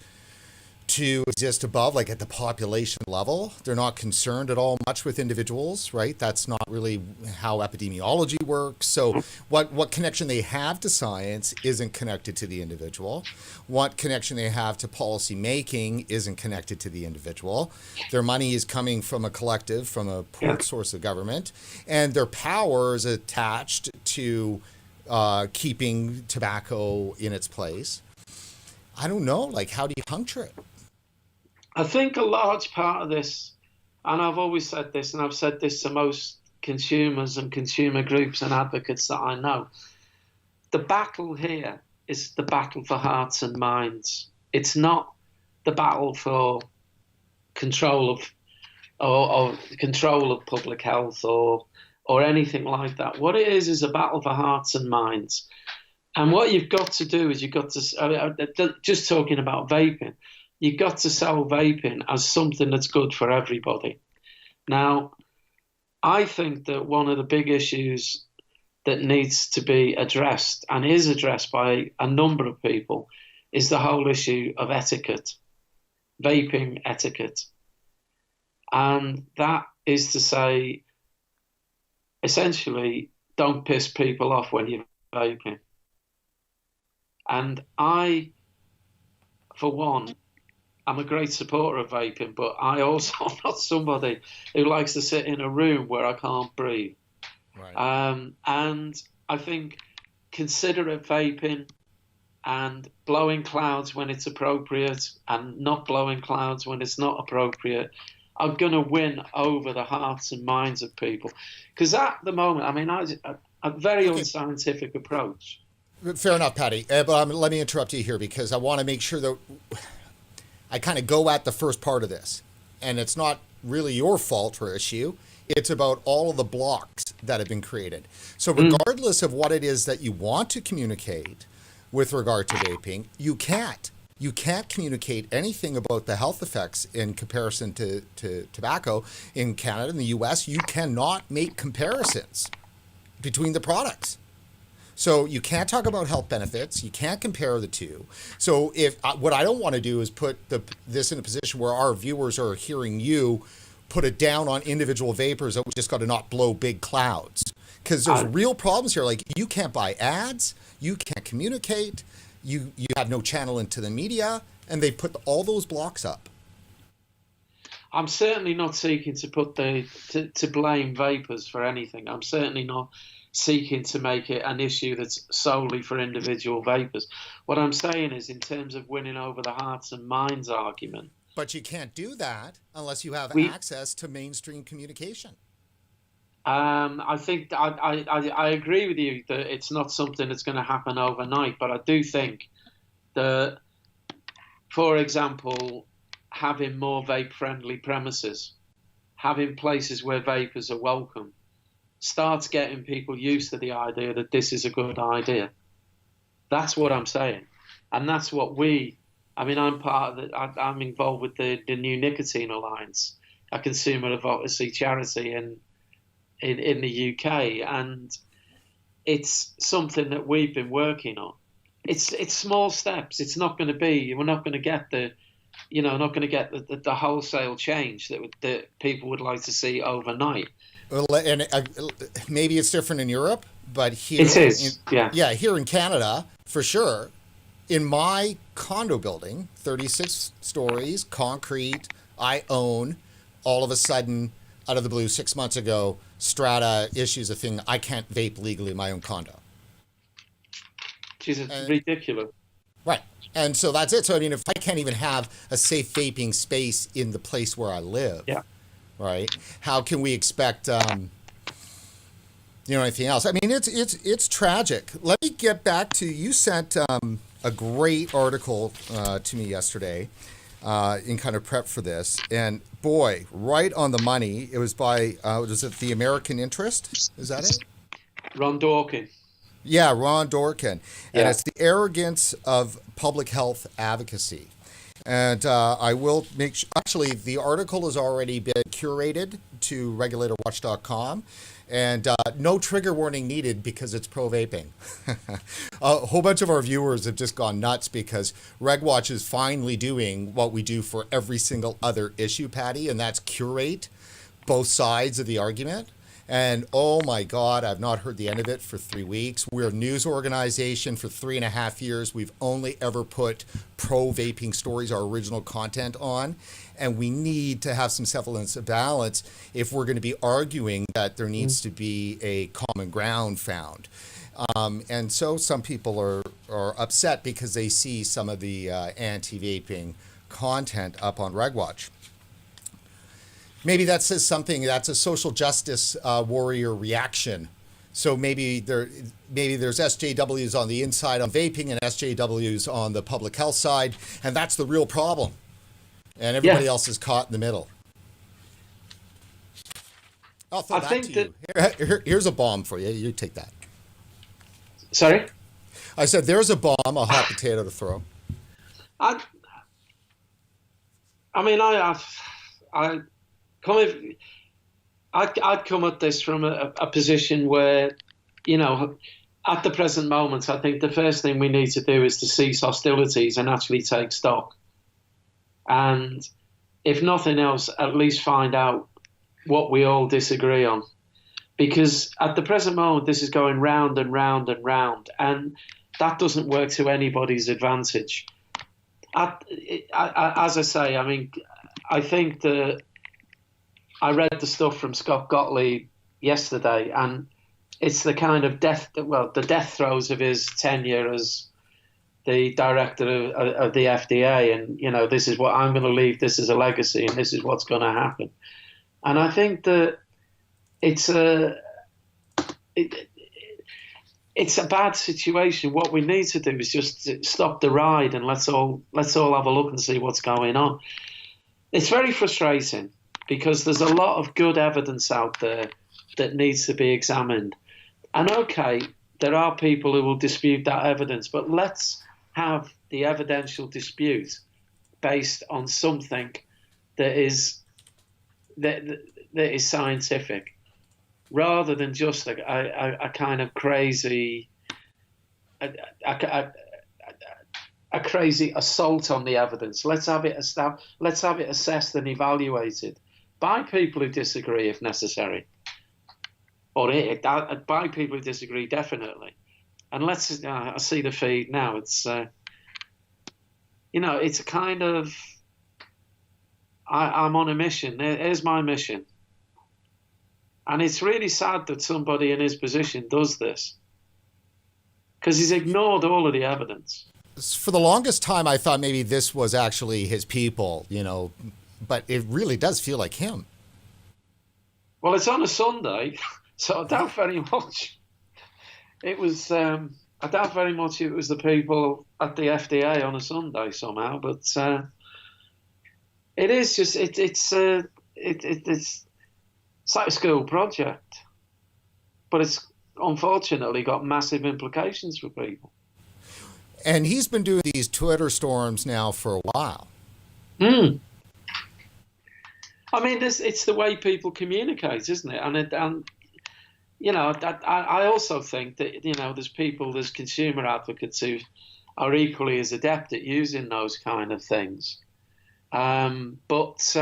to exist above, like at the population level? They're not concerned at all much with individuals, right? That's not really how epidemiology works. So what connection they have to science isn't connected to the individual. What connection they have to policy making isn't connected to the individual. Their money is coming from a collective, from a poor source of government, and their power is attached to keeping tobacco in its place. I don't know, like, how do you puncture it? I think a large part of this, and I've always said this, and I've said this to most consumers and consumer groups and advocates that I know, the battle here is the battle for hearts and minds. It's not the battle for control of or control of public health or anything like that. What it is a battle for hearts and minds. And what you've got to do is just talking about vaping, you've got to sell vaping as something that's good for everybody. Now, I think that one of the big issues that needs to be addressed, and is addressed by a number of people, is the whole issue of etiquette, vaping etiquette. And that is to say, essentially, don't piss people off when you're vaping. And I, for one, I'm a great supporter of vaping, but I also am not somebody who likes to sit in a room where I can't breathe. Right. And I think considerate vaping and blowing clouds when it's appropriate and not blowing clouds when it's not appropriate are going to win over the hearts and minds of people. Because at the moment, I mean, a very unscientific approach. Fair enough, Patty. But let me interrupt you here because I want to make sure that I kind of go at the first part of this. And it's not really your fault or issue. It's about all of the blocks that have been created. So regardless of what it is that you want to communicate with regard to vaping, you can't. You can't communicate anything about the health effects in comparison to tobacco in Canada. In the US, you cannot make comparisons between the products. So you can't talk about health benefits. You can't compare the two. So if what I don't want to do is put this in a position where our viewers are hearing you put it down on individual vapors that we just got to not blow big clouds. Because there's real problems here. Like, you can't buy ads, you can't communicate, you have no channel into the media, and they put all those blocks up. I'm certainly not seeking to put to blame vapors for anything. I'm certainly not seeking to make it an issue that's solely for individual vapors. What I'm saying is, in terms of winning over the hearts and minds argument. But you can't do that unless you have access to mainstream communication. I think I agree with you that it's not something that's going to happen overnight, but I do think that, for example, having more vape-friendly premises, having places where vapors are welcome, starts getting people used to the idea that this is a good idea. That's what I'm saying, and that's what I'm part of I'm involved with the New Nicotine Alliance, a consumer advocacy charity in the UK, and it's something that we've been working on. It's small steps. It's not going to be. We're not going to get the wholesale change that people would like to see overnight. Well, and maybe it's different in Europe, but here it is. Here in Canada, for sure. In my condo building, 36 stories, concrete, I own. All of a sudden, out of the blue, 6 months ago, Strata issues a thing: I can't vape legally in my own condo. Jesus, ridiculous. Right. And so that's it. So, I mean, if I can't even have a safe vaping space in the place where I live, right, how can we expect, anything else? I mean, it's tragic. Let me get back to, you sent a great article to me yesterday in kind of prep for this. And boy, right on the money. It was by, was it The American Interest? Is that it? Ron Dworkin. Yeah, Ron Dworkin. And it's the arrogance of public health advocacy. And I will make sure, actually, the article has already been curated to regulatorwatch.com. And no trigger warning needed because it's pro-vaping. A whole bunch of our viewers have just gone nuts because RegWatch is finally doing what we do for every single other issue, Patty, and that's curate both sides of the argument. And oh my God, I've not heard the end of it for 3 weeks. We're a news organization for 3.5 years. We've only ever put pro-vaping stories, our original content, on. And we need to have some semblance of balance if we're going to be arguing that there needs to be a common ground found. And so some people are upset because they see some of the anti-vaping content up on RegWatch. Maybe that says something, that's a social justice warrior reaction. So maybe there's SJWs on the inside on vaping and SJWs on the public health side, and that's the real problem. And everybody else is caught in the middle. I'll throw that to you. Here's a bomb for you. You take that. Sorry? I said there's a bomb, a hot potato to throw. I'd come at this from a position where, at the present moment, I think the first thing we need to do is to cease hostilities and actually take stock. And if nothing else, at least find out what we all disagree on. Because at the present moment, this is going round and round and round, and that doesn't work to anybody's advantage. As I say, I think that I read the stuff from Scott Gottlieb yesterday, and it's the kind of the death throes of his tenure as the director of the FDA, and this is what I'm going to leave this as a legacy, and this is what's going to happen. And I think that it's a bad situation. What we need to do is just stop the ride and let's all have a look and see what's going on. It's very frustrating because there's a lot of good evidence out there that needs to be examined. And okay, there are people who will dispute that evidence, but let's have the evidential dispute based on something that is scientific, rather than just a kind of crazy a crazy assault on the evidence. Let's have it assessed and evaluated by people who disagree, if necessary, or by people who disagree, definitely. And let's. I see the feed now. It's it's a kind of. I'm on a mission. Here's my mission. And it's really sad that somebody in his position does this, because he's ignored all of the evidence. For the longest time, I thought maybe this was actually his people, but it really does feel like him. Well, it's on a Sunday, so I doubt very much it was. I doubt very much it was the people at the FDA on a Sunday somehow, but it is just it's like a school project, but it's unfortunately got massive implications for people. And he's been doing these Twitter storms now for a while. I mean, it's the way people communicate, isn't it? And I also think that, there's consumer advocates who are equally as adept at using those kind of things. But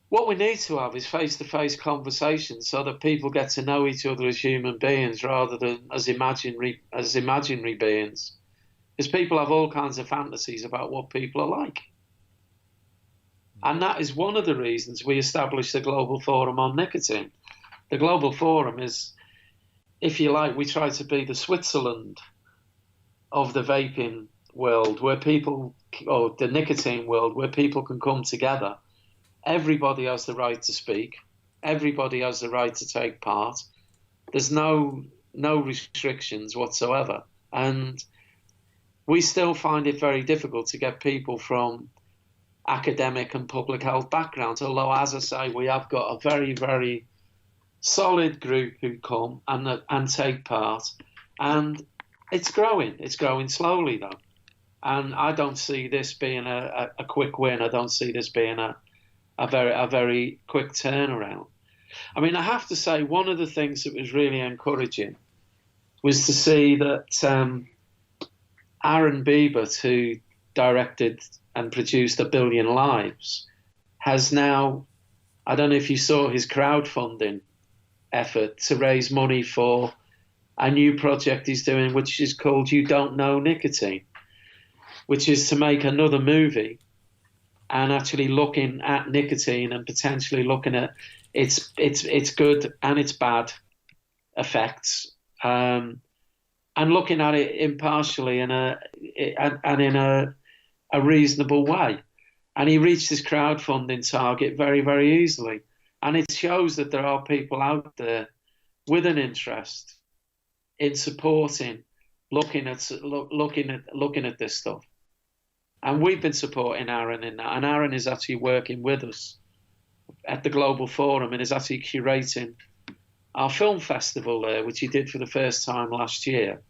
what we need to have is face-to-face conversations so that people get to know each other as human beings rather than as imaginary beings. Because people have all kinds of fantasies about what people are like. And that is one of the reasons we established the Global Forum on Nicotine. The Global Forum is, if you like, we try to be the Switzerland of the vaping world, the nicotine world, where people can come together. Everybody has the right to speak. Everybody has the right to take part. There's no restrictions whatsoever. And we still find it very difficult to get people from academic and public health backgrounds, although, as I say, we have got a very, very solid group who come and take part. And it's growing. It's growing slowly, though. And I don't see this being a quick win. I don't see this being a very quick turnaround. I mean, I have to say, one of the things that was really encouraging was to see that Aaron Biebert, who directed and produced A Billion Lives, has now, I don't know if you saw his crowdfunding effort to raise money for a new project he's doing, which is called You Don't Know Nicotine, which is to make another movie and actually looking at nicotine and potentially looking at its good and its bad effects, and looking at it impartially and in a reasonable way. And he reached his crowdfunding target very, very easily. And it shows that there are people out there with an interest in supporting, looking at this stuff. And we've been supporting Aaron in that. And Aaron is actually working with us at the Global Forum and is actually curating our film festival there, which he did for the first time last year.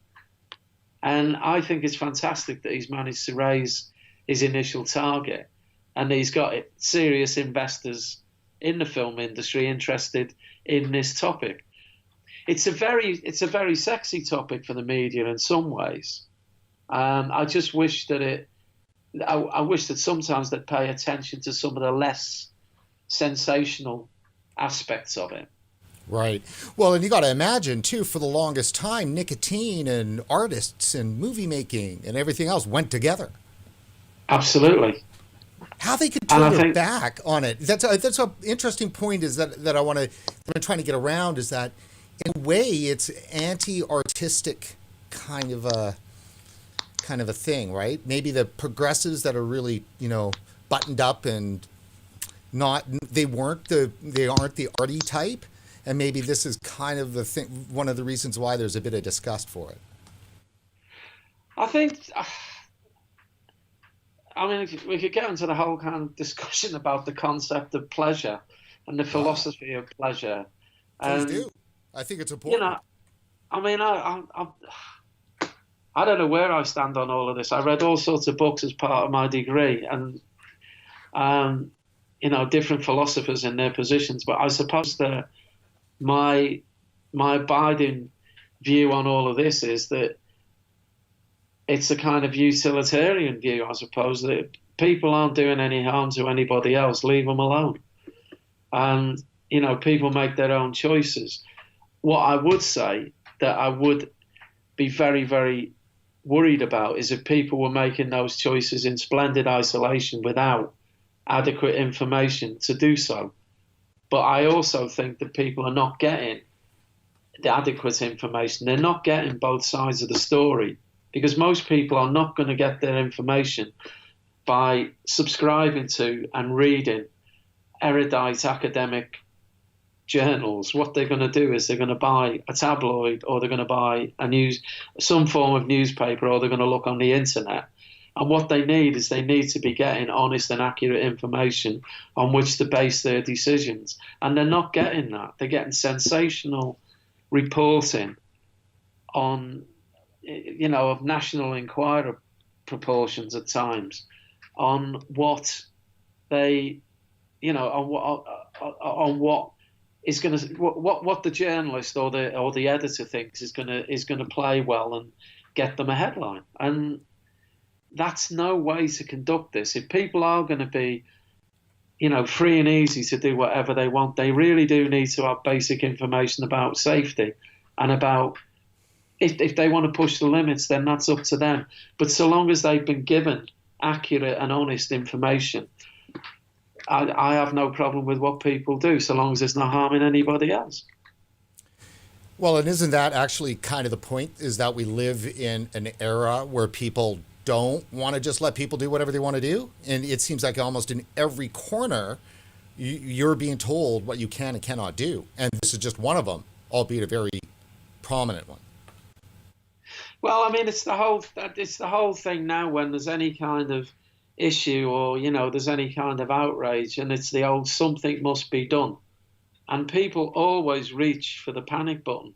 And I think it's fantastic that he's managed to raise his initial target. And he's got serious investors in the film industry interested in this topic. It's a very sexy topic for the media in some ways. I just wish that I wish that sometimes they'd pay attention to some of the less sensational aspects of it. Right. Well, and you got to imagine, too, for the longest time, nicotine and artists and movie making and everything else went together. Absolutely. How they could turn their back on it. That's an interesting point is that I'm trying to get around is that in a way it's anti-artistic kind of a thing, right? Maybe the progressives that are really, buttoned up and they aren't the arty type. And maybe this is kind of the thing, one of the reasons why there's a bit of disgust for it. I think, we could get into the whole kind of discussion about the concept of pleasure and the philosophy of pleasure. Please do. I think it's important. I don't know where I stand on all of this. I read all sorts of books as part of my degree and, different philosophers in their positions. But I suppose that my abiding view on all of this is that it's a kind of utilitarian view, I suppose, that people aren't doing any harm to anybody else, leave them alone. And, you know, people make their own choices. What I would say that I would be very, very worried about is if people were making those choices in splendid isolation without adequate information to do so. But I also think that people are not getting the adequate information. They're not getting both sides of the story, because most people are not going to get their information by subscribing to and reading erudite academic journals. What they're going to do is they're going to buy a tabloid, or they're going to buy some form of newspaper, or they're going to look on the internet. And what they need is they need to be getting honest and accurate information on which to base their decisions. And they're not getting that. They're getting sensational reporting on, you know, of National Enquirer proportions at times on what they, you know, on what is going to, what the journalist or the editor thinks is going to play well and get them a headline. And that's no way to conduct this. If people are going to be, you know, free and easy to do whatever they want, they really do need to have basic information about safety and about if they want to push the limits, then that's up to them. But so long as they've been given accurate and honest information, I have no problem with what people do, so long as it's not harming anybody else. Well, and isn't that actually kind of the point, is that we live in an era where people don't want to just let people do whatever they want to do? And it seems like almost in every corner, you're being told what you can and cannot do. And this is just one of them, albeit a very prominent one. Well, I mean, it's the whole thing now when there's any kind of issue or, you know, there's any kind of outrage, and it's the old something must be done. And people always reach for the panic button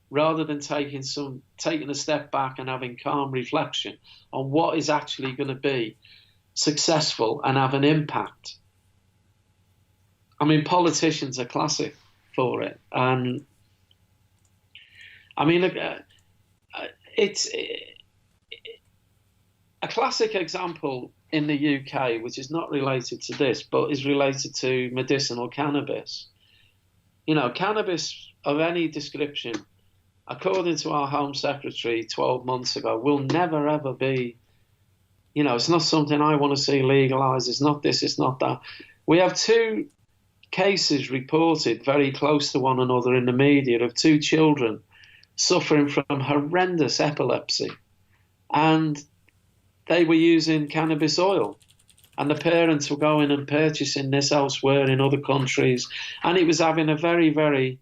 rather than taking a step back and having calm reflection on what is actually going to be successful and have an impact. I mean, politicians are classic for it. And I mean, it's a classic example in the UK, which is not related to this, but is related to medicinal cannabis. You know, cannabis of any description, according to our Home Secretary 12 months ago, will never, ever be, you know, it's not something I want to see legalised. It's not this, it's not that. We have two cases reported very close to one another in the media of two children suffering from horrendous epilepsy. And they were using cannabis oil. And the parents were going and purchasing this elsewhere in other countries. And it was having a very, very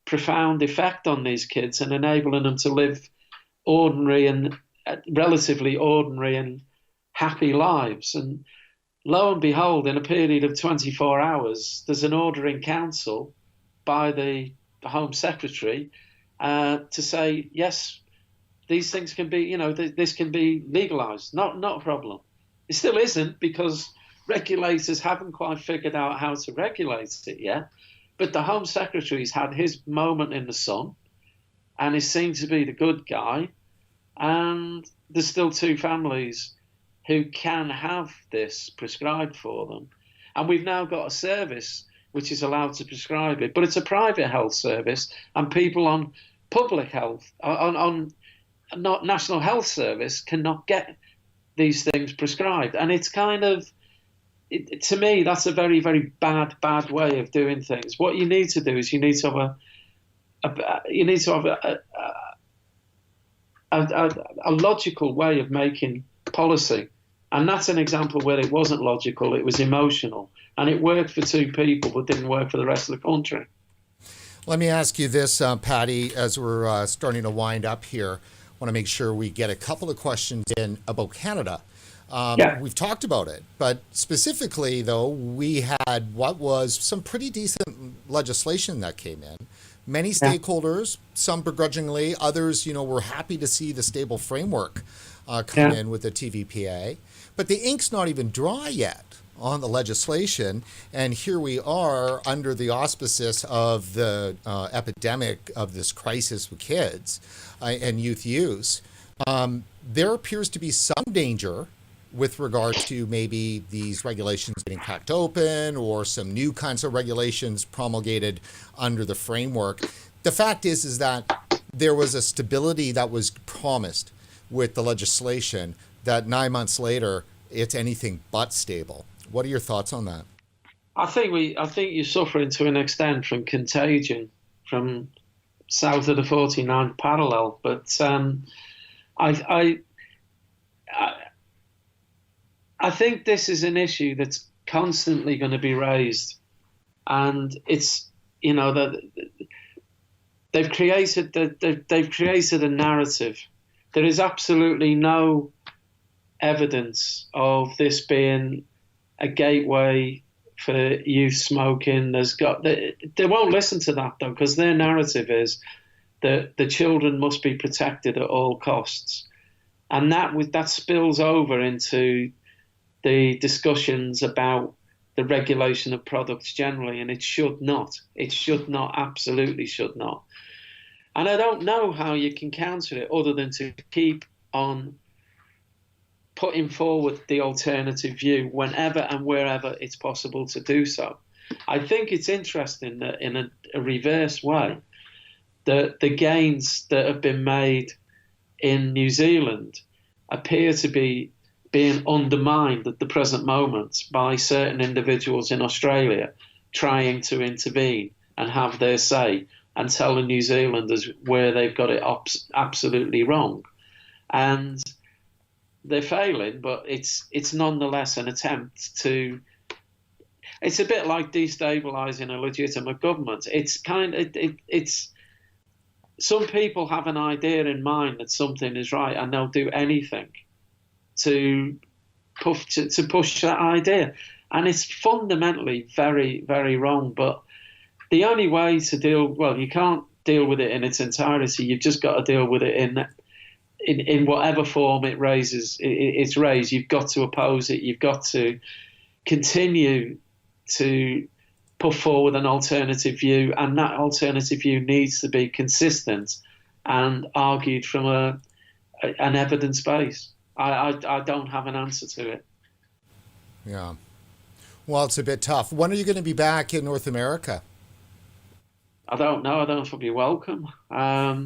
profound effect on these kids and enabling them to live ordinary and relatively ordinary and happy lives. And lo and behold, in a period of 24 hours, there's an order in council by the Home Secretary to say, yes, these things can be, you know, this can be legalised. Not a problem. It still isn't, because regulators haven't quite figured out how to regulate it yet. But the Home Secretary's had his moment in the sun and is seen to be the good guy. And there's still two families who can have this prescribed for them. And we've now got a service which is allowed to prescribe it. But it's a private health service, and people on public health, on not National Health Service, cannot get these things prescribed. And it's kind of, to me, that's a very, very bad way of doing things. What you need to do is you need to have a logical way of making policy. And that's an example where it wasn't logical, it was emotional. And it worked for two people, but didn't work for the rest of the country. Let me ask you this, Patty, as we're starting to wind up here. I want to make sure we get a couple of questions in about Canada. We've talked about it, but specifically, though, we had what was some pretty decent legislation that came in. Many stakeholders, some begrudgingly, others, you know, were happy to see the stable framework come in with the TVPA. But the ink's not even dry yet on the legislation, and here we are under the auspices of the epidemic of this crisis with kids and youth use. There appears to be some danger with regard to maybe these regulations being cracked open or some new kinds of regulations promulgated under the framework. The fact is that there was a stability that was promised with the legislation that 9 months later, it's anything but stable. What are your thoughts on that? I think you're suffering to an extent from contagion from south of the 49th parallel. But I think this is an issue that's constantly going to be raised, and it's that they've created a narrative. There is absolutely no evidence of this being a gateway for youth smoking. They won't listen to that though, because their narrative is that the children must be protected at all costs, and that spills over into the discussions about the regulation of products generally, and it should not. It should not, absolutely should not. And I don't know how you can counter it other than to keep on putting forward the alternative view whenever and wherever it's possible to do so. I think it's interesting that in a reverse way, the gains that have been made in New Zealand appear to be being undermined at the present moment by certain individuals in Australia trying to intervene and have their say and tell the New Zealanders where they've got it absolutely wrong. And they're failing, but it's nonetheless an attempt to. It's a bit like destabilising a legitimate government. It's some people have an idea in mind that something is right, and they'll do anything to push that idea, and it's fundamentally very, very wrong. But the only way to you can't deal with it in its entirety. You've just got to deal with it in whatever form it's raised. You've got to oppose it. You've got to continue to put forward an alternative view, and that alternative view needs to be consistent and argued from an evidence base. I don't have an answer to it. Yeah. Well, it's a bit tough. When are you going to be back in North America? I don't know. I don't know if I'll be welcome. Let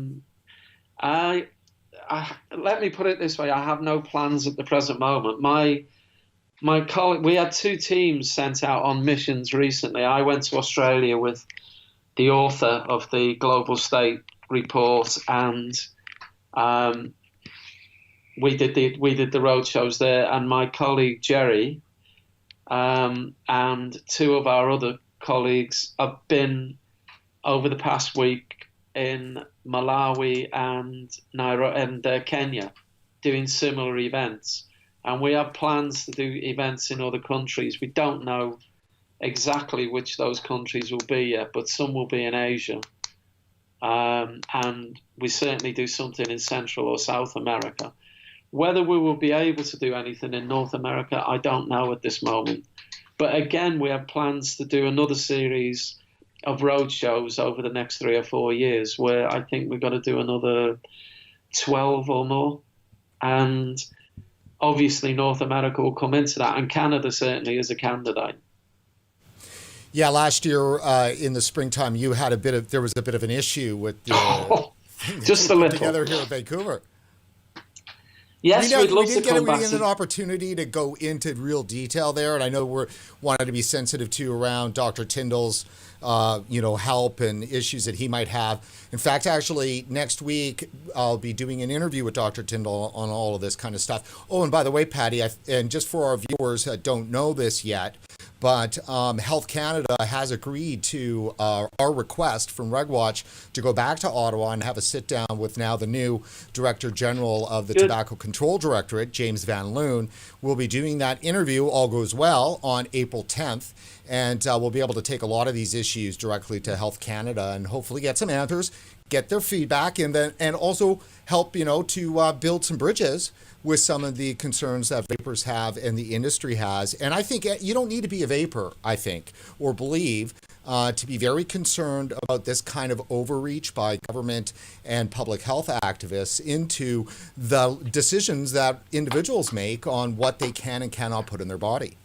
me put it this way. I have no plans at the present moment. My colleague, we had two teams sent out on missions recently. I went to Australia with the author of the Global State Report, and we did the road shows there. And my colleague Jerry and two of our other colleagues have been over the past week in Malawi and Kenya doing similar events. And we have plans to do events in other countries. We don't know exactly which those countries will be yet, but some will be in Asia. And we certainly do something in Central or South America. Whether we will be able to do anything in North America, I don't know at this moment. But again, we have plans to do another series of road shows over the next 3 or 4 years, where I think we've got to do another 12 or more. And obviously North America will come into that, and Canada certainly is a candidate. Yeah, last year in the springtime, there was a bit of an issue with the just a little together here in Vancouver. Yes, we'd love to come back. We didn't get an opportunity to go into real detail there, and I know we're wanted to be sensitive to around Dr. Tyndall's help and issues that he might have. In fact, actually, next week, I'll be doing an interview with Dr. Tyndall on all of this kind of stuff. Oh, and by the way, Patty, and just for our viewers that don't know this yet, but Health Canada has agreed to our request from RegWatch to go back to Ottawa and have a sit-down with now the new Director General of the Tobacco Control Directorate, James Van Loon. We'll be doing that interview, all goes well, on April 10th. And we'll be able to take a lot of these issues directly to Health Canada and hopefully get some answers, get their feedback, and also help, to build some bridges with some of the concerns that vapors have and the industry has. And I think you don't need to be a vapor, I think, or believe to be very concerned about this kind of overreach by government and public health activists into the decisions that individuals make on what they can and cannot put in their body.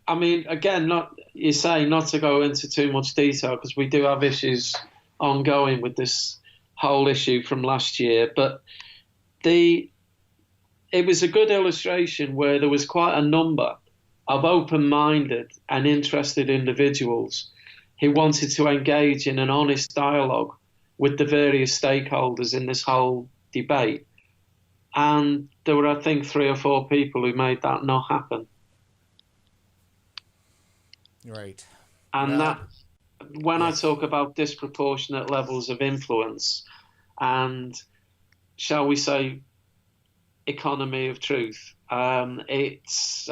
Again, you say not to go into too much detail because we do have issues ongoing with this whole issue from last year, but it was a good illustration where there was quite a number of open-minded and interested individuals who wanted to engage in an honest dialogue with the various stakeholders in this whole debate. And there were, I think, 3 or 4 people who made that not happen. Right. And I talk about disproportionate levels of influence and, shall we say, economy of truth, it's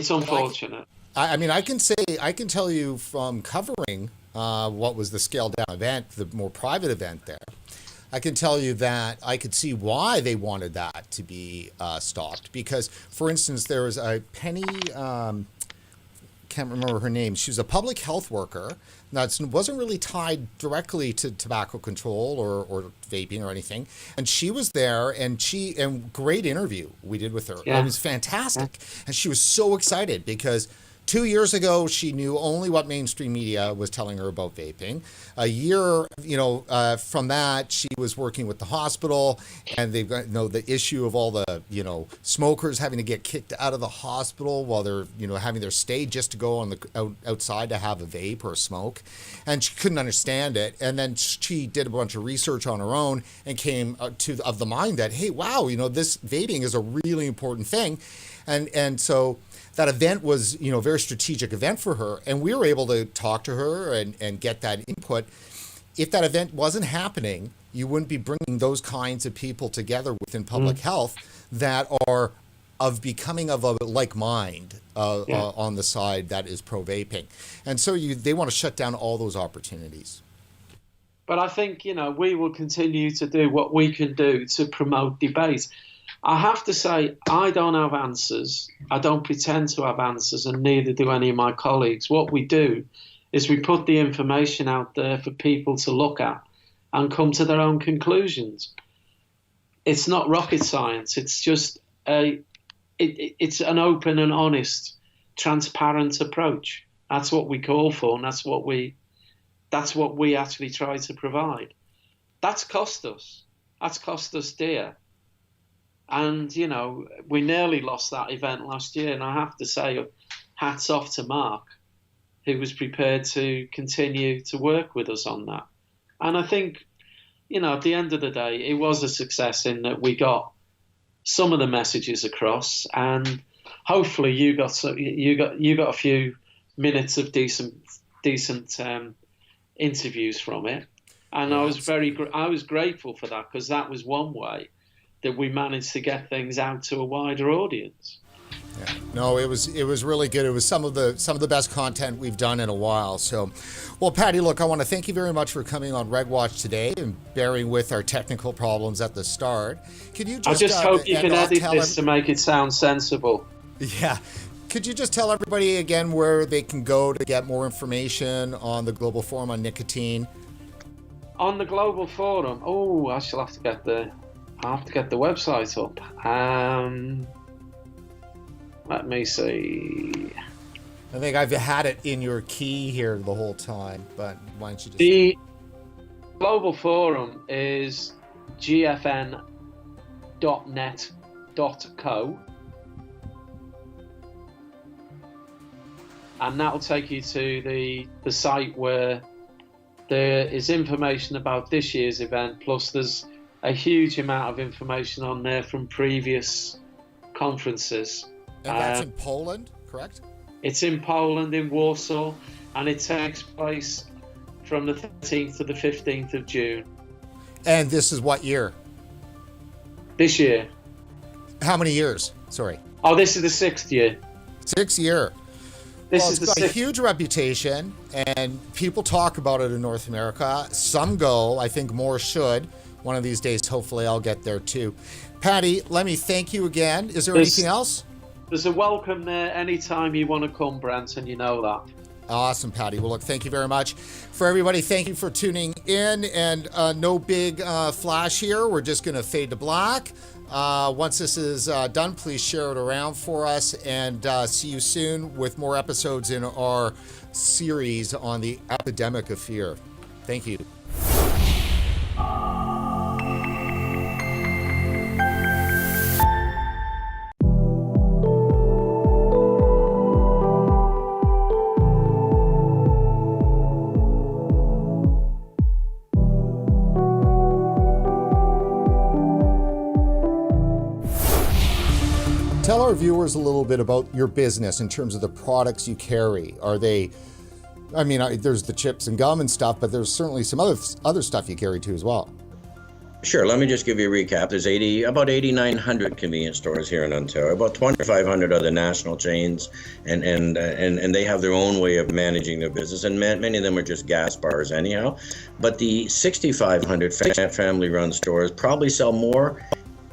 unfortunate. I can tell you from covering what was the scaled down event, the more private event there, I can tell you that I could see why they wanted that to be stopped. Because, for instance, there was a Penny, can't remember her name. She was a public health worker that wasn't really tied directly to tobacco control or vaping or anything. And she was there, and great interview we did with her. Yeah. It was fantastic. Yeah. And she was so excited because 2 years ago, she knew only what mainstream media was telling her about vaping. A year, from that, she was working with the hospital, and they've got, the issue of all the, smokers having to get kicked out of the hospital while they're, having their stay just to go on the outside to have a vape or a smoke. And she couldn't understand it. And then she did a bunch of research on her own and came of the mind that, hey, wow, this vaping is a really important thing. And so that event was, a very strategic event for her. And we were able to talk to her and get that input. If that event wasn't happening, you wouldn't be bringing those kinds of people together within public health that are becoming of a like mind on the side that is pro-vaping. And so they want to shut down all those opportunities. But I think, we will continue to do what we can do to promote debate. I have to say, I don't have answers. I don't pretend to have answers, and neither do any of my colleagues. What we do is we put the information out there for people to look at and come to their own conclusions. It's not rocket science. It's just it's an open and honest, transparent approach. That's what we call for, and that's what we actually try to provide. That's cost us. That's cost us dear. And, we nearly lost that event last year. And I have to say, hats off to Mark, who was prepared to continue to work with us on that. And I think, at the end of the day, it was a success in that we got some of the messages across. And hopefully you got a few minutes of decent interviews from it. And I was grateful for that, because that was one way that we managed to get things out to a wider audience. Yeah. No, it was really good. It was some of the best content we've done in a while. So, well, Patty, look, I want to thank you very much for coming on RegWatch today and bearing with our technical problems at the start. Could you I just hope you can edit this to make it sound sensible. Yeah. Could you just tell everybody again where they can go to get more information on the Global Forum on nicotine? On the Global Forum, I shall have to get the website up. Let me see. I think I've had it in your key here the whole time, but why don't you just... The Global Forum is gfn.net.co, and that'll take you to the site where there is information about this year's event, plus there's a huge amount of information on there from previous conferences. And that's in Poland, correct? It's in Poland, in Warsaw, and it takes place from the 13th to the 15th of June. And this is what year? This year. How many years? Sorry. Oh, this is the 6th year. 6th year. This Well, is it's the got a huge reputation, and people talk about it in North America. Some go. I think more should. One of these days, hopefully, I'll get there too. Patty, let me thank you again. Is there anything else? There's a welcome there anytime you want to come, Branson. You know that. Awesome, Patty. Well, look, thank you very much. For everybody, thank you for tuning in. And no big flash here. We're just going to fade to black. Once this is done, please share it around for us. And see you soon with more episodes in our series on the epidemic of fear. Thank you. Tell our viewers a little bit about your business in terms of the products you carry. Are they, I mean, there's the chips and gum and stuff, but there's certainly some other stuff you carry too as well. Sure, let me just give you a recap. There's about 8,900 convenience stores here in Ontario, about 2,500 other national chains, and they have their own way of managing their business, and many of them are just gas bars anyhow. But the 6,500 family-run stores probably sell more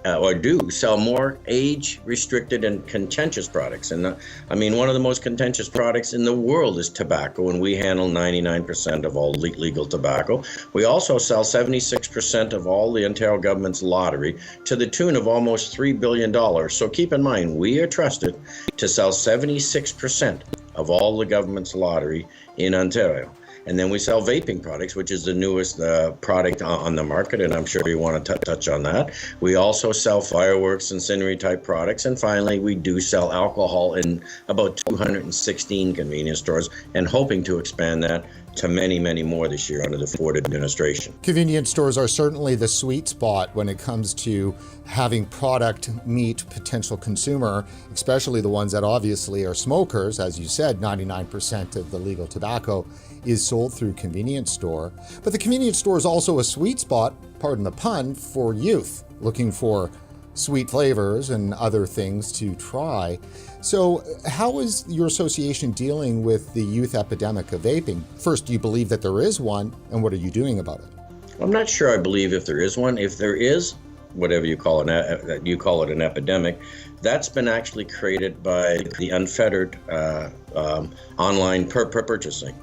or do sell more age-restricted and contentious products. And I mean, one of the most contentious products in the world is tobacco, and we handle 99% of all legal tobacco. We also sell 76% of all the Ontario government's lottery to the tune of almost $3 billion. So keep in mind, we are trusted to sell 76% of all the government's lottery in Ontario. And then we sell vaping products, which is the newest product on the market, and I'm sure you want to touch on that. We also sell fireworks, incendiary type products, and finally, we do sell alcohol in about 216 convenience stores, and hoping to expand that to many, many more this year under the Ford administration. Convenience stores are certainly the sweet spot when it comes to having product meet potential consumer, especially the ones that obviously are smokers. As you said, 99% of the legal tobacco is sold through convenience store. But the convenience store is also a sweet spot, pardon the pun, for youth looking for sweet flavors and other things to try. So how is your association dealing with the youth epidemic of vaping? First, do you believe that there is one, and what are you doing about it? I'm not sure I believe if there is one. If there is, whatever you call it, an epidemic, that's been actually created by the unfettered online purchasing.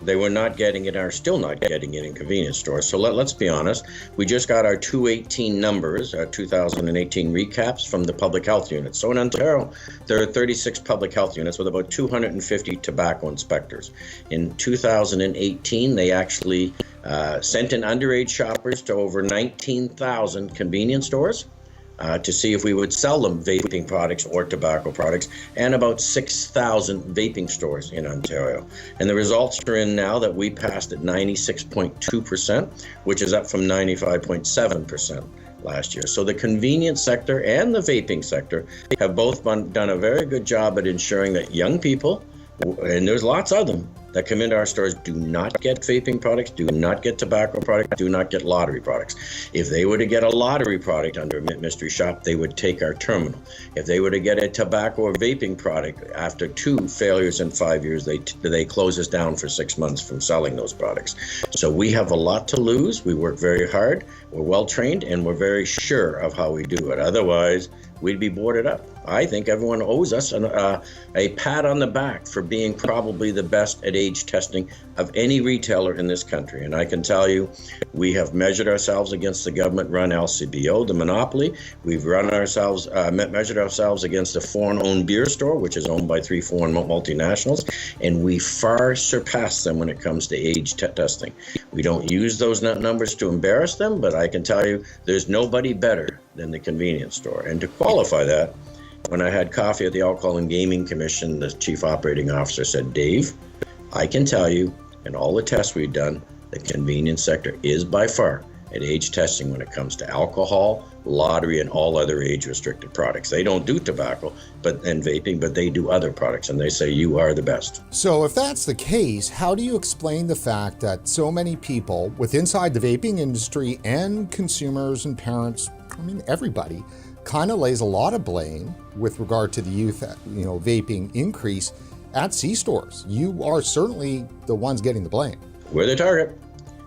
They were not getting it, are still not getting it in convenience stores. So let's be honest. We just got our 2018 numbers, our 2018 recaps from the public health units. So in Ontario, there are 36 public health units with about 250 tobacco inspectors. In 2018, they actually sent in underage shoppers to over 19,000 convenience stores to see if we would sell them vaping products or tobacco products, and about 6,000 vaping stores in Ontario. And the results are in now that we passed at 96.2%, which is up from 95.7% last year. So the convenience sector and the vaping sector have both done a very good job at ensuring that young people, and there's lots of them, that come into our stores do not get vaping products, do not get tobacco products, do not get lottery products. If they were to get a lottery product under a mystery shop, they would take our terminal. If they were to get a tobacco or vaping product, after 2 failures in 5 years, they close us down for 6 months from selling those products. So we have a lot to lose. We work very hard, we're well trained, and we're very sure of how we do it. Otherwise, we'd be boarded up. I think everyone owes us a pat on the back for being probably the best at age testing of any retailer in this country. And I can tell you, we have measured ourselves against the government-run LCBO, the monopoly. We've measured ourselves against a foreign-owned beer store, which is owned by 3 foreign multinationals, and we far surpass them when it comes to age testing. We don't use those numbers to embarrass them, but I can tell you, there's nobody better than the convenience store. And to qualify that, when I had coffee at the Alcohol and Gaming Commission, the chief operating officer said, Dave, I can tell you, in all the tests we've done, the convenience sector is by far at age testing when it comes to alcohol, lottery, and all other age-restricted products. They don't do tobacco and vaping, but they do other products, and they say you are the best. So if that's the case, how do you explain the fact that so many people inside the vaping industry and consumers and parents, I mean everybody, kind of lays a lot of blame with regard to the youth, vaping increase at C-stores. You are certainly the ones getting the blame. We're the target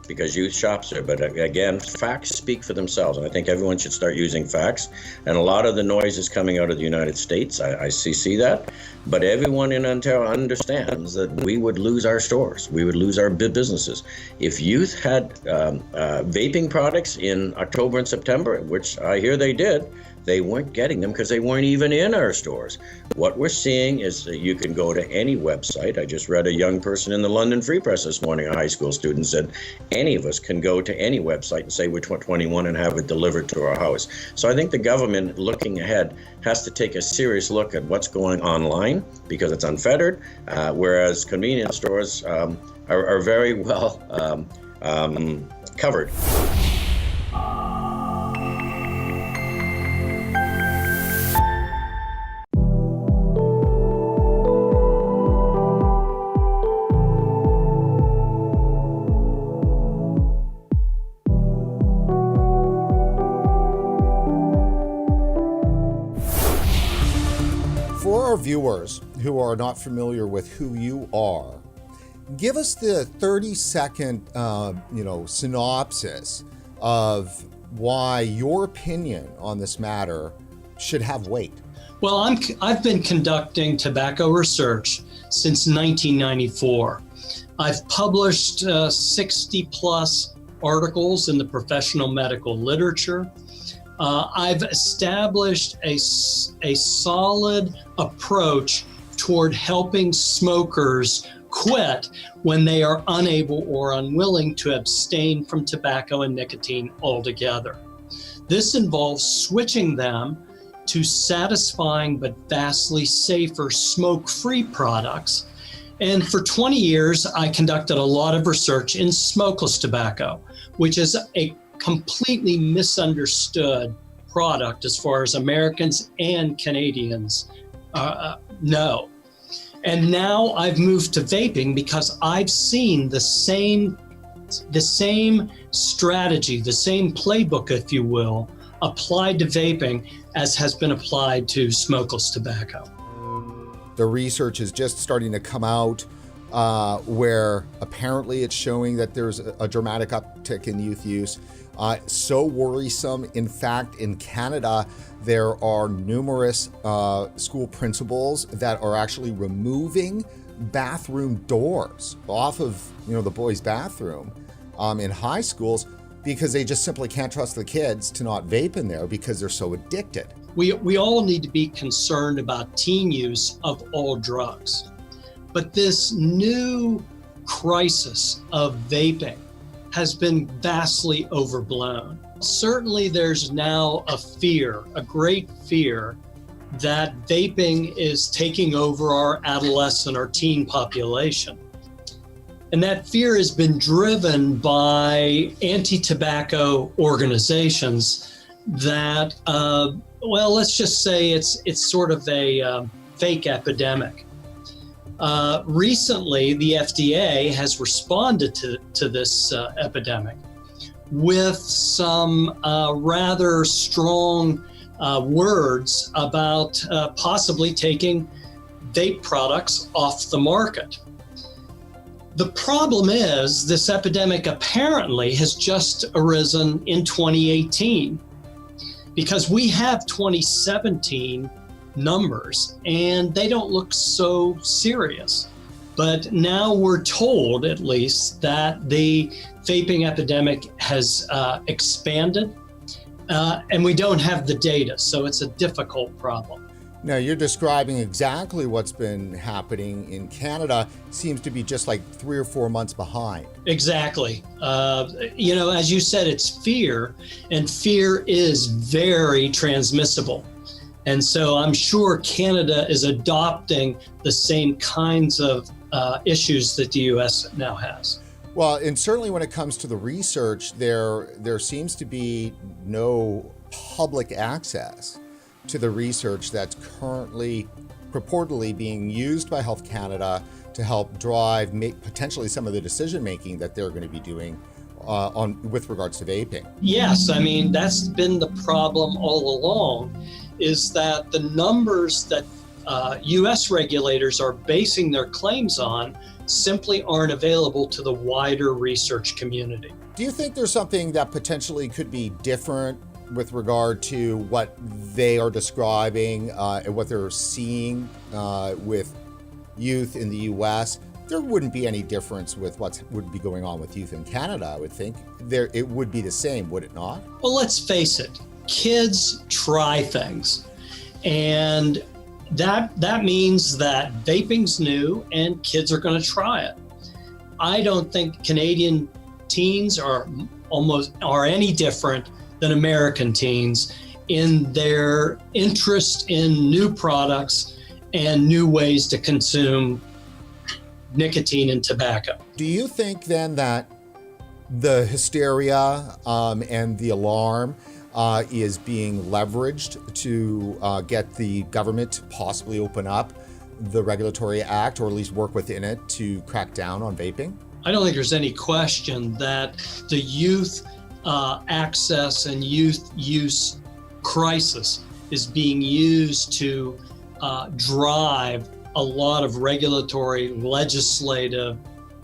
because youth shops there. But again, facts speak for themselves. And I think everyone should start using facts. And a lot of the noise is coming out of the United States. I see that. But everyone in Ontario understands that we would lose our stores. We would lose our businesses. If youth had vaping products in October and September, which I hear they did, they weren't getting them because they weren't even in our stores. What we're seeing is that you can go to any website. I just read a young person in the London Free Press this morning, a high school student, said any of us can go to any website and say we're 21 and have it delivered to our house. So I think the government, looking ahead, has to take a serious look at what's going online because it's unfettered, whereas convenience stores are very well covered. For our viewers who are not familiar with who you are, give us the 30-second, synopsis of why your opinion on this matter should have weight. Well, I've been conducting tobacco research since 1994. I've published 60 plus articles in the professional medical literature. I've established a solid approach toward helping smokers quit when they are unable or unwilling to abstain from tobacco and nicotine altogether. This involves switching them to satisfying but vastly safer smoke-free products. And for 20 years, I conducted a lot of research in smokeless tobacco, which is a completely misunderstood product as far as Americans and Canadians know. And now I've moved to vaping because I've seen the same strategy, the same playbook, if you will, applied to vaping as has been applied to smokeless tobacco. The research is just starting to come out where apparently it's showing that there's a dramatic uptick in youth use. So worrisome. In fact, in Canada, there are numerous school principals that are actually removing bathroom doors off of the boys' bathroom in high schools because they just simply can't trust the kids to not vape in there because they're so addicted. We all need to be concerned about teen use of all drugs. But this new crisis of vaping has been vastly overblown. Certainly there's now a great fear that vaping is taking over our adolescent or teen population. And that fear has been driven by anti-tobacco organizations that, let's just say it's sort of a fake epidemic. Recently, the FDA has responded to this epidemic with some rather strong words about possibly taking vape products off the market. The problem is this epidemic apparently has just arisen in 2018 because we have 2017 numbers and they don't look so serious. But now we're told, at least, that the vaping epidemic has expanded and we don't have the data, so it's a difficult problem. Now, you're describing exactly what's been happening in Canada. Seems to be just like 3 or 4 months behind. Exactly. As you said, it's fear, and fear is very transmissible. And so I'm sure Canada is adopting the same kinds of issues that the U.S. now has. Well, and certainly when it comes to the research, there seems to be no public access to the research that's currently purportedly being used by Health Canada to help drive potentially some of the decision making that they're going to be doing with regards to vaping. Yes, I mean, that's been the problem all along, is that the numbers that US regulators are basing their claims on simply aren't available to the wider research community. Do you think there's something that potentially could be different with regard to what they are describing and what they're seeing with youth in the US? There wouldn't be any difference with what would be going on with youth in Canada, I would think. It would be the same, would it not? Well, let's face it, kids try things. And that means that vaping's new and kids are going to try it. I don't think Canadian teens are any different than American teens in their interest in new products and new ways to consume nicotine and tobacco. Do you think then that the hysteria and the alarm is being leveraged to get the government to possibly open up the Regulatory Act, or at least work within it to crack down on vaping? I don't think there's any question that the youth access and youth use crisis is being used to drive a lot of regulatory, legislative,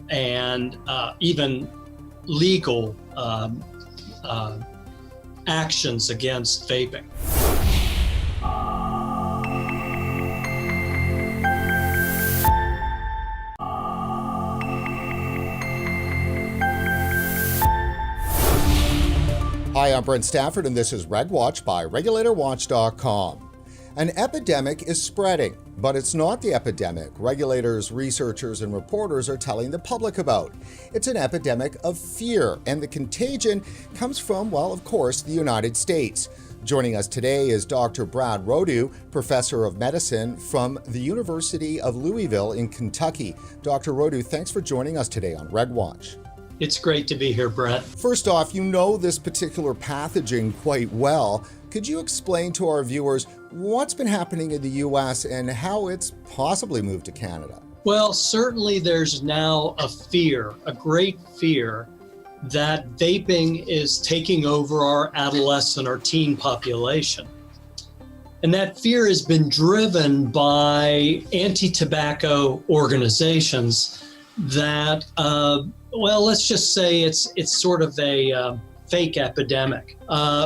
and even legal actions against vaping. Hi, I'm Brent Stafford, and this is RegWatch by regulatorwatch.com. An epidemic is spreading, but it's not the epidemic regulators, researchers, and reporters are telling the public about. It's an epidemic of fear, and the contagion comes from, well, of course, the United States. Joining us today is Dr. Brad Rodu, professor of medicine from the University of Louisville in Kentucky. Dr. Rodu, thanks for joining us today on RegWatch. It's great to be here, Brett. First off, you know this particular pathogen quite well. Could you explain to our viewers what's been happening in the US and how it's possibly moved to Canada? Well, certainly there's now a great fear that vaping is taking over our adolescent or teen population. And that fear has been driven by anti-tobacco organizations that, let's just say it's sort of a fake epidemic.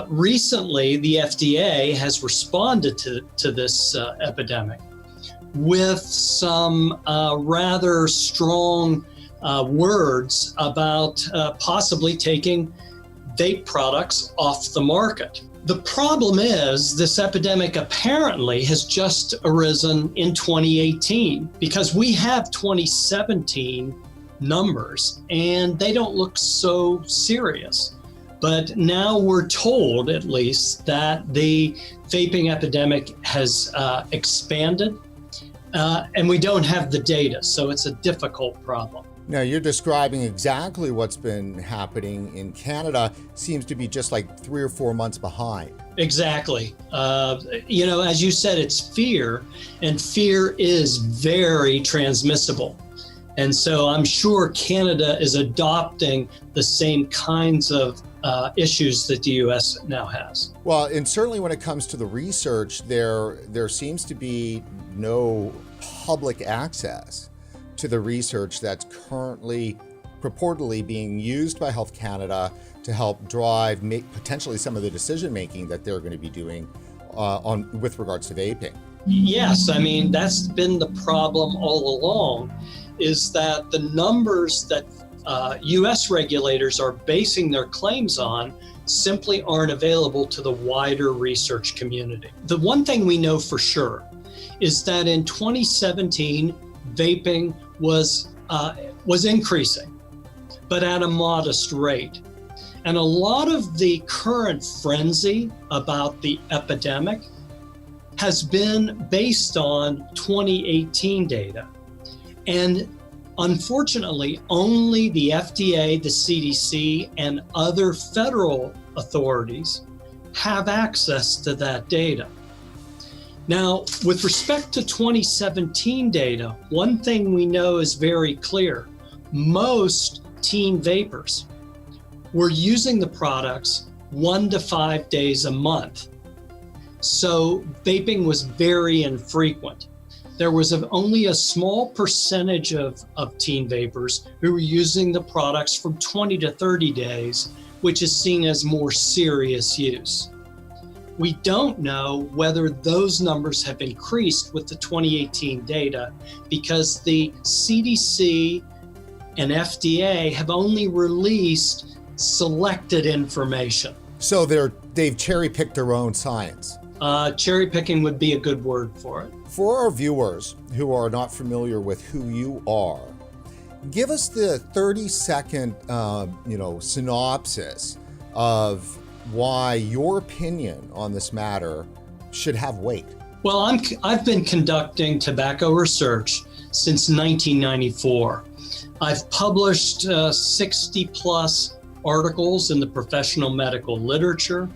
Recently, the FDA has responded to this epidemic with some rather strong words about possibly taking vape products off the market. The problem is this epidemic apparently has just arisen in 2018 because we have 2017 numbers and they don't look so serious. But now we're told, at least, that the vaping epidemic has expanded and we don't have the data, so it's a difficult problem. Now, you're describing exactly what's been happening in Canada. Seems to be just like 3 or 4 months behind. Exactly. As you said, it's fear, and fear is very transmissible. And so I'm sure Canada is adopting the same kinds of issues that the U.S. now has. Well, and certainly when it comes to the research, there seems to be no public access to the research that's currently purportedly being used by Health Canada to help drive potentially some of the decision making that they're going to be doing with regards to vaping. Yes, I mean, that's been the problem all along, is that the numbers that U.S. regulators are basing their claims on simply aren't available to the wider research community. The one thing we know for sure is that in 2017, vaping was increasing, but at a modest rate. And a lot of the current frenzy about the epidemic has been based on 2018 data. And unfortunately, only the FDA, the CDC, and other federal authorities have access to that data. Now, with respect to 2017 data, one thing we know is very clear. Most teen vapers were using the products 1 to 5 days a month. So vaping was very infrequent. there was only a small percentage of teen vapers who were using the products from 20 to 30 days, which is seen as more serious use. We don't know whether those numbers have increased with the 2018 data because the CDC and FDA have only released selected information. So they've cherry-picked their own science. Cherry picking would be a good word for it. For our viewers who are not familiar with who you are, give us the 30-second, synopsis of why your opinion on this matter should have weight. Well, I've been conducting tobacco research since 1994. I've published 60 plus articles in the professional medical literature.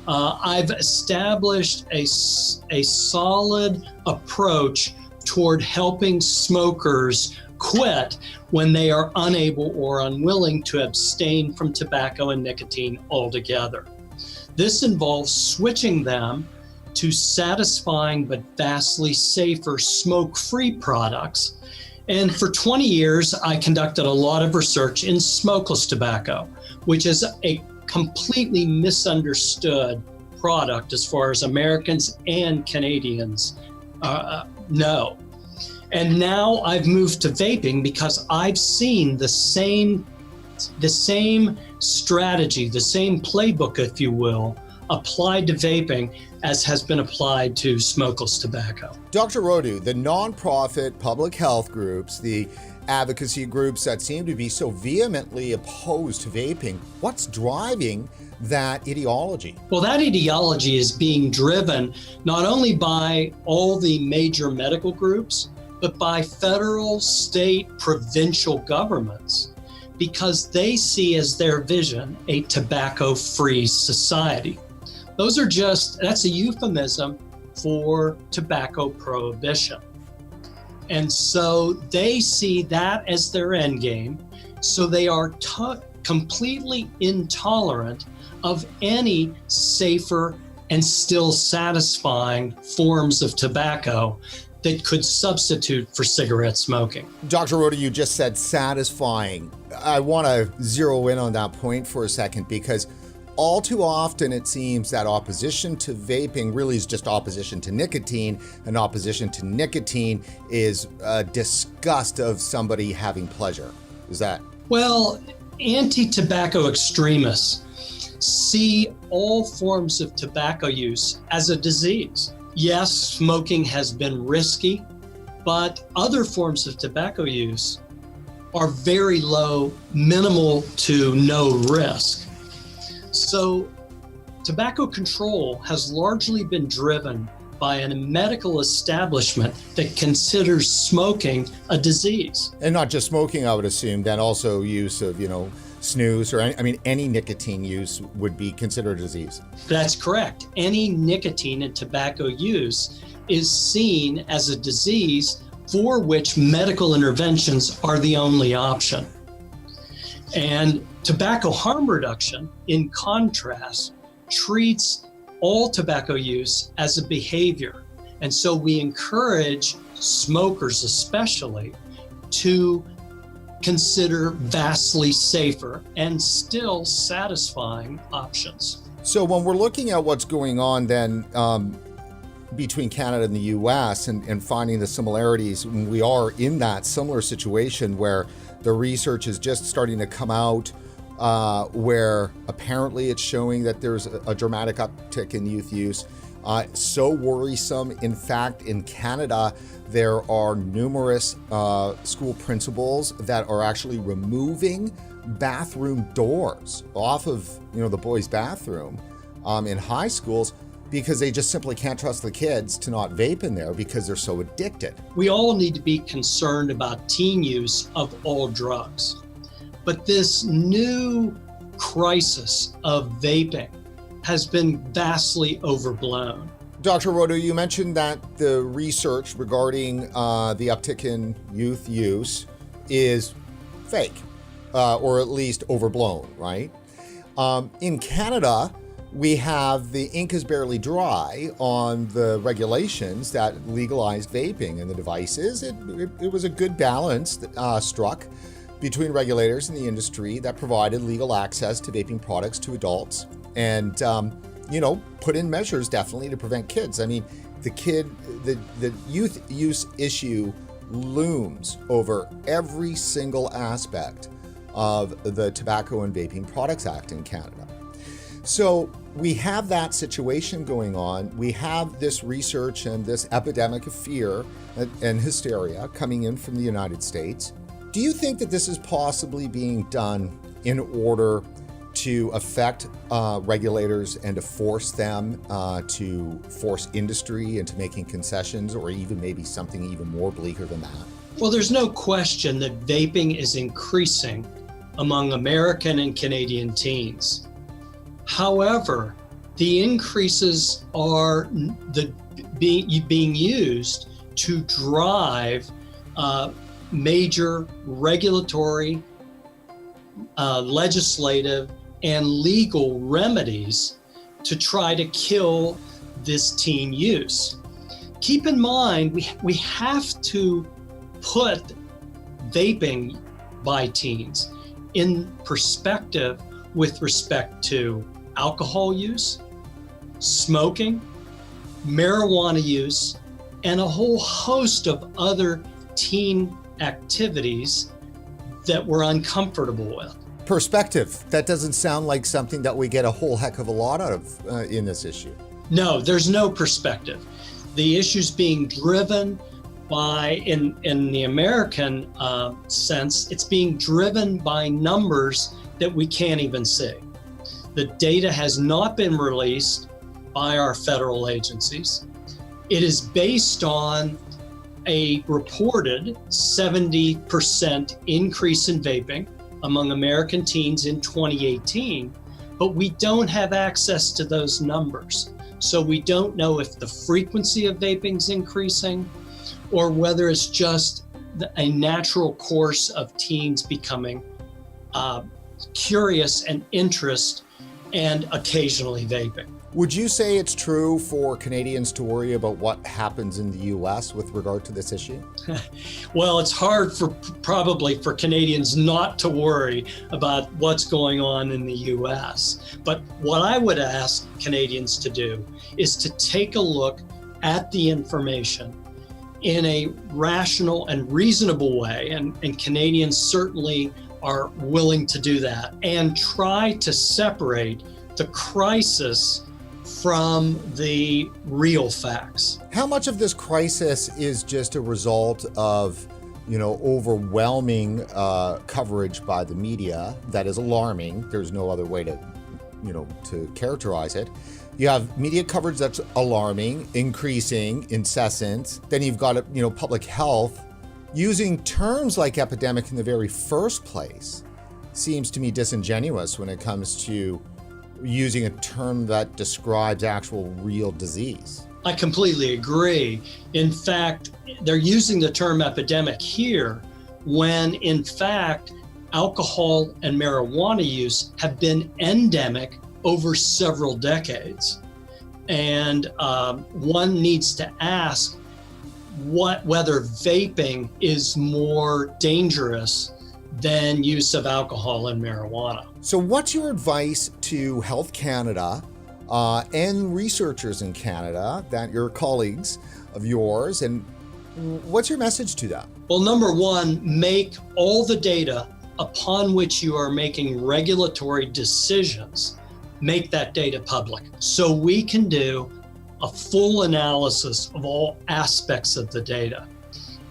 I've established a solid approach toward helping smokers quit when they are unable or unwilling to abstain from tobacco and nicotine altogether. This involves switching them to satisfying but vastly safer smoke-free products. And for 20 years, I conducted a lot of research in smokeless tobacco, which is a completely misunderstood product as far as Americans and Canadians know. And now I've moved to vaping because I've seen the same strategy, the same playbook, if you will, applied to vaping as has been applied to smokeless tobacco. Dr. Rodu, the nonprofit public health groups, the advocacy groups that seem to be so vehemently opposed to vaping, what's driving that ideology? Well, that ideology is being driven not only by all the major medical groups, but by federal, state, provincial governments, because they see as their vision a tobacco-free society. That's a euphemism for tobacco prohibition. And so they see that as their end game. So they are completely intolerant of any safer and still satisfying forms of tobacco that could substitute for cigarette smoking. Dr. Rodu, you just said satisfying. I want to zero in on that point for a second, because all too often it seems that opposition to vaping really is just opposition to nicotine, and opposition to nicotine is a disgust of somebody having pleasure. Is that? Well, anti-tobacco extremists see all forms of tobacco use as a disease. Yes, smoking has been risky, but other forms of tobacco use are very low, minimal to no risk. So tobacco control has largely been driven by a medical establishment that considers smoking a disease. And not just smoking, I would assume, then also use of, snus or any nicotine use would be considered a disease. That's correct. Any nicotine and tobacco use is seen as a disease for which medical interventions are the only option. And tobacco harm reduction, in contrast, treats all tobacco use as a behavior. And so we encourage smokers especially to consider vastly safer and still satisfying options. So when we're looking at what's going on then between Canada and the US and finding the similarities, we are in that similar situation where the research is just starting to come out where apparently it's showing that there's a dramatic uptick in youth use. So worrisome. In fact, in Canada, there are numerous school principals that are actually removing bathroom doors off of the boys' bathroom in high schools because they just simply can't trust the kids to not vape in there because they're so addicted. We all need to be concerned about teen use of all drugs. But this new crisis of vaping has been vastly overblown. Dr. Rodu, you mentioned that the research regarding the uptick in youth use is fake, or at least overblown, right? In Canada, we have the ink is barely dry on the regulations that legalized vaping and the devices. It was a good balance struck between regulators in the industry that provided legal access to vaping products to adults and, put in measures definitely to prevent kids. I mean, the youth use issue looms over every single aspect of the Tobacco and Vaping Products Act in Canada. So we have that situation going on. We have this research and this epidemic of fear and hysteria coming in from the United States. Do you think that this is possibly being done in order to affect regulators and to force them to force industry into making concessions, or even maybe something even more bleaker than that? Well, there's no question that vaping is increasing among American and Canadian teens. However, the increases are being used to drive major regulatory, legislative, and legal remedies to try to kill this teen use. Keep in mind, we have to put vaping by teens in perspective with respect to alcohol use, smoking, marijuana use, and a whole host of other teen activities that we're uncomfortable with. Perspective. That doesn't sound like something that we get a whole heck of a lot out of in this issue. No, there's no perspective. The issue's being driven by, in the American sense, it's being driven by numbers that we can't even see. The data has not been released by our federal agencies. It is based on a reported 70% increase in vaping among American teens in 2018, but we don't have access to those numbers. So we don't know if the frequency of vaping is increasing or whether it's just a natural course of teens becoming curious and interest and occasionally vaping. Would you say it's true for Canadians to worry about what happens in the US with regard to this issue? Well, it's hard probably for Canadians not to worry about what's going on in the US. But what I would ask Canadians to do is to take a look at the information in a rational and reasonable way, and Canadians certainly are willing to do that, and try to separate the crisis from the real facts. How much of this crisis is just a result of, overwhelming coverage by the media that is alarming? There's no other way to characterize it. You have media coverage that's alarming, increasing, incessant. Then you've got, public health. Using terms like epidemic in the very first place seems to me disingenuous when it comes to using a term that describes actual real disease. I completely agree. In fact, they're using the term epidemic here when, in fact, alcohol and marijuana use have been endemic over several decades. And one needs to ask whether vaping is more dangerous than use of alcohol and marijuana. So what's your advice to Health Canada and researchers in Canada, that your colleagues of yours, and what's your message to them? Well, number one, make all the data upon which you are making regulatory decisions, make that data public so we can do a full analysis of all aspects of the data.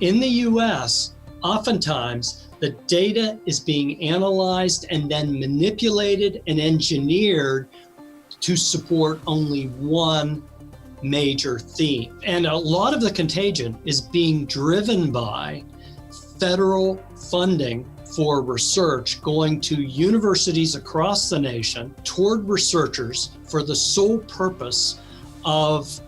In the US, oftentimes, the data is being analyzed and then manipulated and engineered to support only one major theme. And a lot of the contagion is being driven by federal funding for research going to universities across the nation toward researchers for the sole purpose of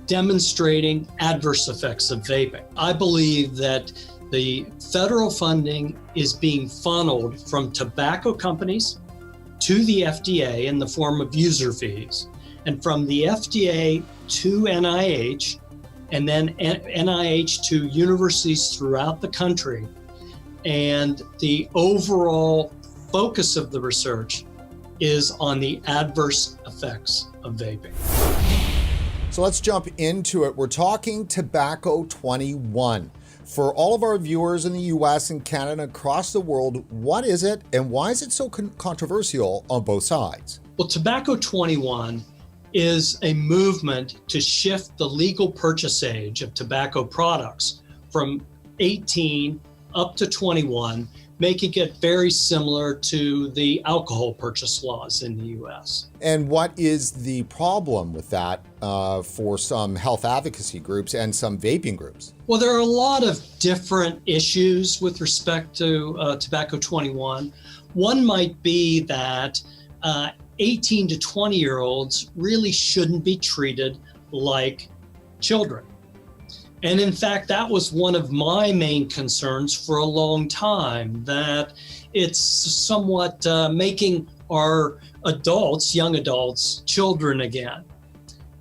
demonstrating adverse effects of vaping. I believe that the federal funding is being funneled from tobacco companies to the FDA in the form of user fees, and from the FDA to NIH, and then NIH to universities throughout the country. And the overall focus of the research is on the adverse effects of vaping. So let's jump into it. We're talking Tobacco 21. For all of our viewers in the US and Canada, across the world, what is it and why is it so controversial on both sides? Well, Tobacco 21 is a movement to shift the legal purchase age of tobacco products from 18 up to 21, making it very similar to the alcohol purchase laws in the US. And what is the problem with that for some health advocacy groups and some vaping groups? Well, there are a lot of different issues with respect to Tobacco 21. One might be that 18 to 20-year-olds really shouldn't be treated like children. And in fact, that was one of my main concerns for a long time, that it's somewhat making our adults, young adults, children again.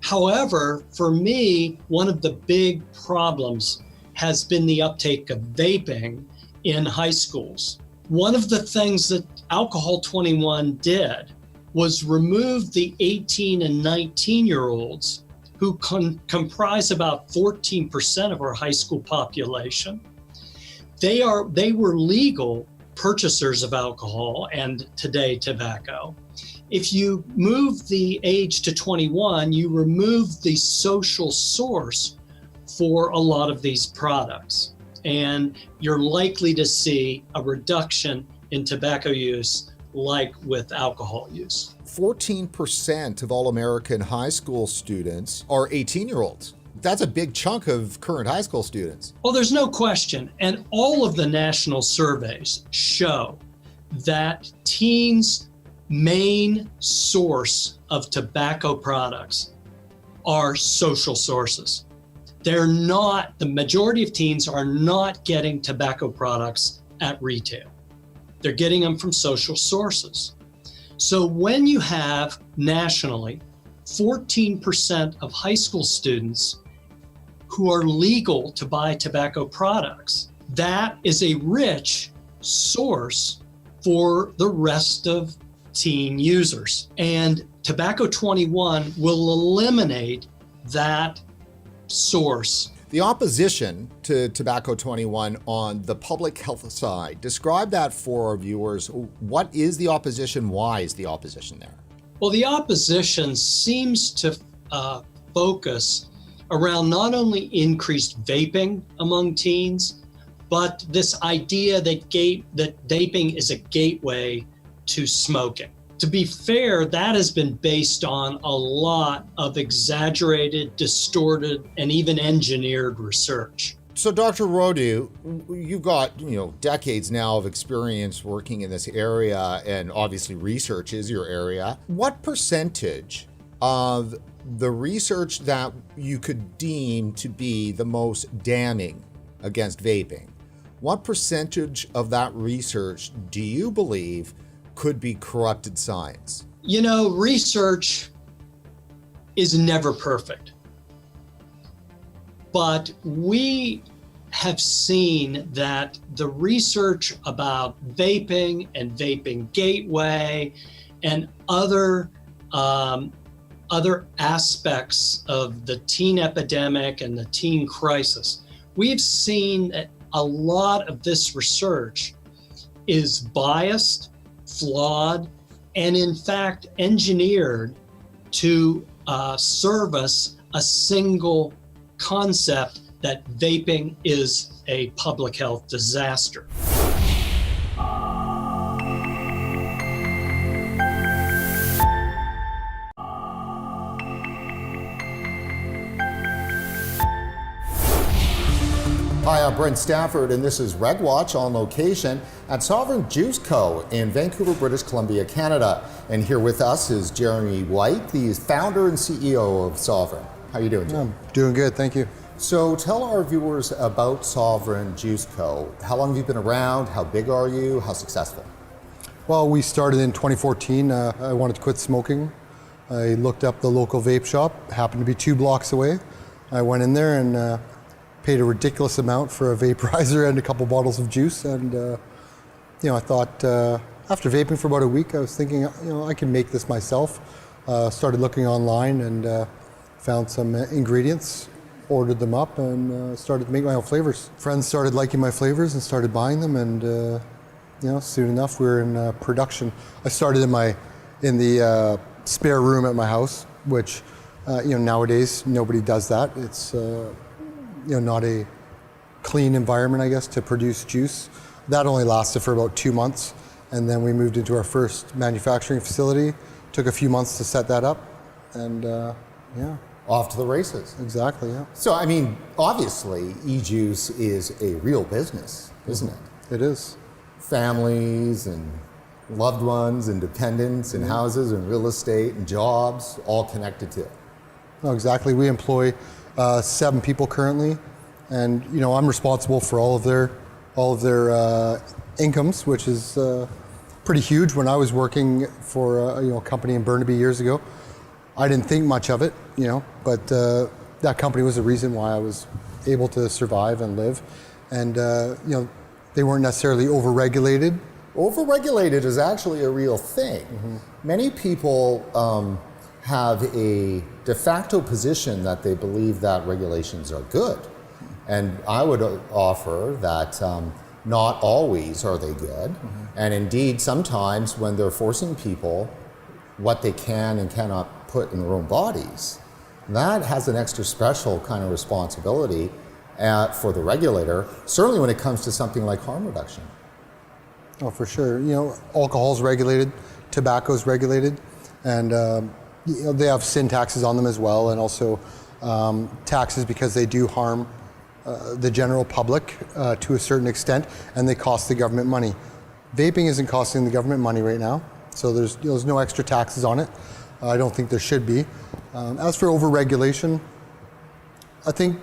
However, for me, one of the big problems has been the uptake of vaping in high schools. One of the things that Alcohol 21 did was remove the 18 and 19-year-olds who comprise about 14% of our high school population. They were legal purchasers of alcohol and today tobacco. If you move the age to 21, you remove the social source for a lot of these products. And you're likely to see a reduction in tobacco use like with alcohol use. 14% of all American high school students are 18-year-olds. That's a big chunk of current high school students. Well, there's no question. And all of the national surveys show that teens' main source of tobacco products are social sources. The majority of teens are not getting tobacco products at retail. They're getting them from social sources. So when you have nationally 14% of high school students who are legal to buy tobacco products, that is a rich source for the rest of teen users. And Tobacco 21 will eliminate that source. The opposition to Tobacco 21 on the public health side, describe that for our viewers. What is the opposition? Why is the opposition there? Well, the opposition seems to focus around not only increased vaping among teens, but this idea that vaping is a gateway to smoking. To be fair, that has been based on a lot of exaggerated, distorted, and even engineered research. So Dr. Rodu, you've got decades now of experience working in this area, and obviously research is your area. What percentage of the research that you could deem to be the most damning against vaping, what percentage of that research do you believe could be corrupted science? Research is never perfect. But we have seen that the research about vaping and vaping gateway and other aspects of the teen epidemic and the teen crisis, we've seen that a lot of this research is biased, flawed, and in fact engineered to service a single concept that vaping is a public health disaster. Hi, I'm Brent Stafford, and this is RegWatch on location at Sovereign Juice Co. in Vancouver, British Columbia, Canada. And here with us is Jeremy White, the founder and CEO of Sovereign. How are you doing, Jeremy? I'm doing good, thank you. So tell our viewers about Sovereign Juice Co. How long have you been around? How big are you? How successful? Well, we started in 2014. I wanted to quit smoking. I looked up the local vape shop, happened to be 2 blocks away. I went in there and paid a ridiculous amount for a vaporizer and a couple bottles of juice. And I thought after vaping for about a week, I was thinking, I can make this myself. Started looking online and found some ingredients, ordered them up, and started to make my own flavors. Friends started liking my flavors and started buying them, and soon enough we were in production. I started in the spare room at my house, which nowadays nobody does that. It's not a clean environment, I guess, to produce juice. That only lasted for about 2 months, and then we moved into our first manufacturing facility. Took a few months to set that up, and Off to the races. Exactly, yeah. So, I mean, obviously, e-juice is a real business, isn't it? It is. Families and loved ones and dependents and houses and real estate and jobs all connected to it. No, exactly. We employ 7 people currently, and I'm responsible for all of their incomes, which is pretty huge. When I was working for a company in Burnaby years ago, I didn't think much of it, but that company was the reason why I was able to survive and live. And they weren't necessarily overregulated. Overregulated is actually a real thing. Many people have a de facto position that they believe that regulations are good. And I would offer that not always are they good. And indeed, sometimes when they're forcing people what they can and cannot put in their own bodies, that has an extra special kind of responsibility for the regulator, certainly when it comes to something like harm reduction. Oh, for sure. Alcohol's regulated, tobacco's regulated, and they have sin taxes on them as well, and also taxes because they do harm the general public to a certain extent, and they cost the government money. Vaping isn't costing the government money right now, so there's no extra taxes on it. I don't think there should be. As for overregulation, I think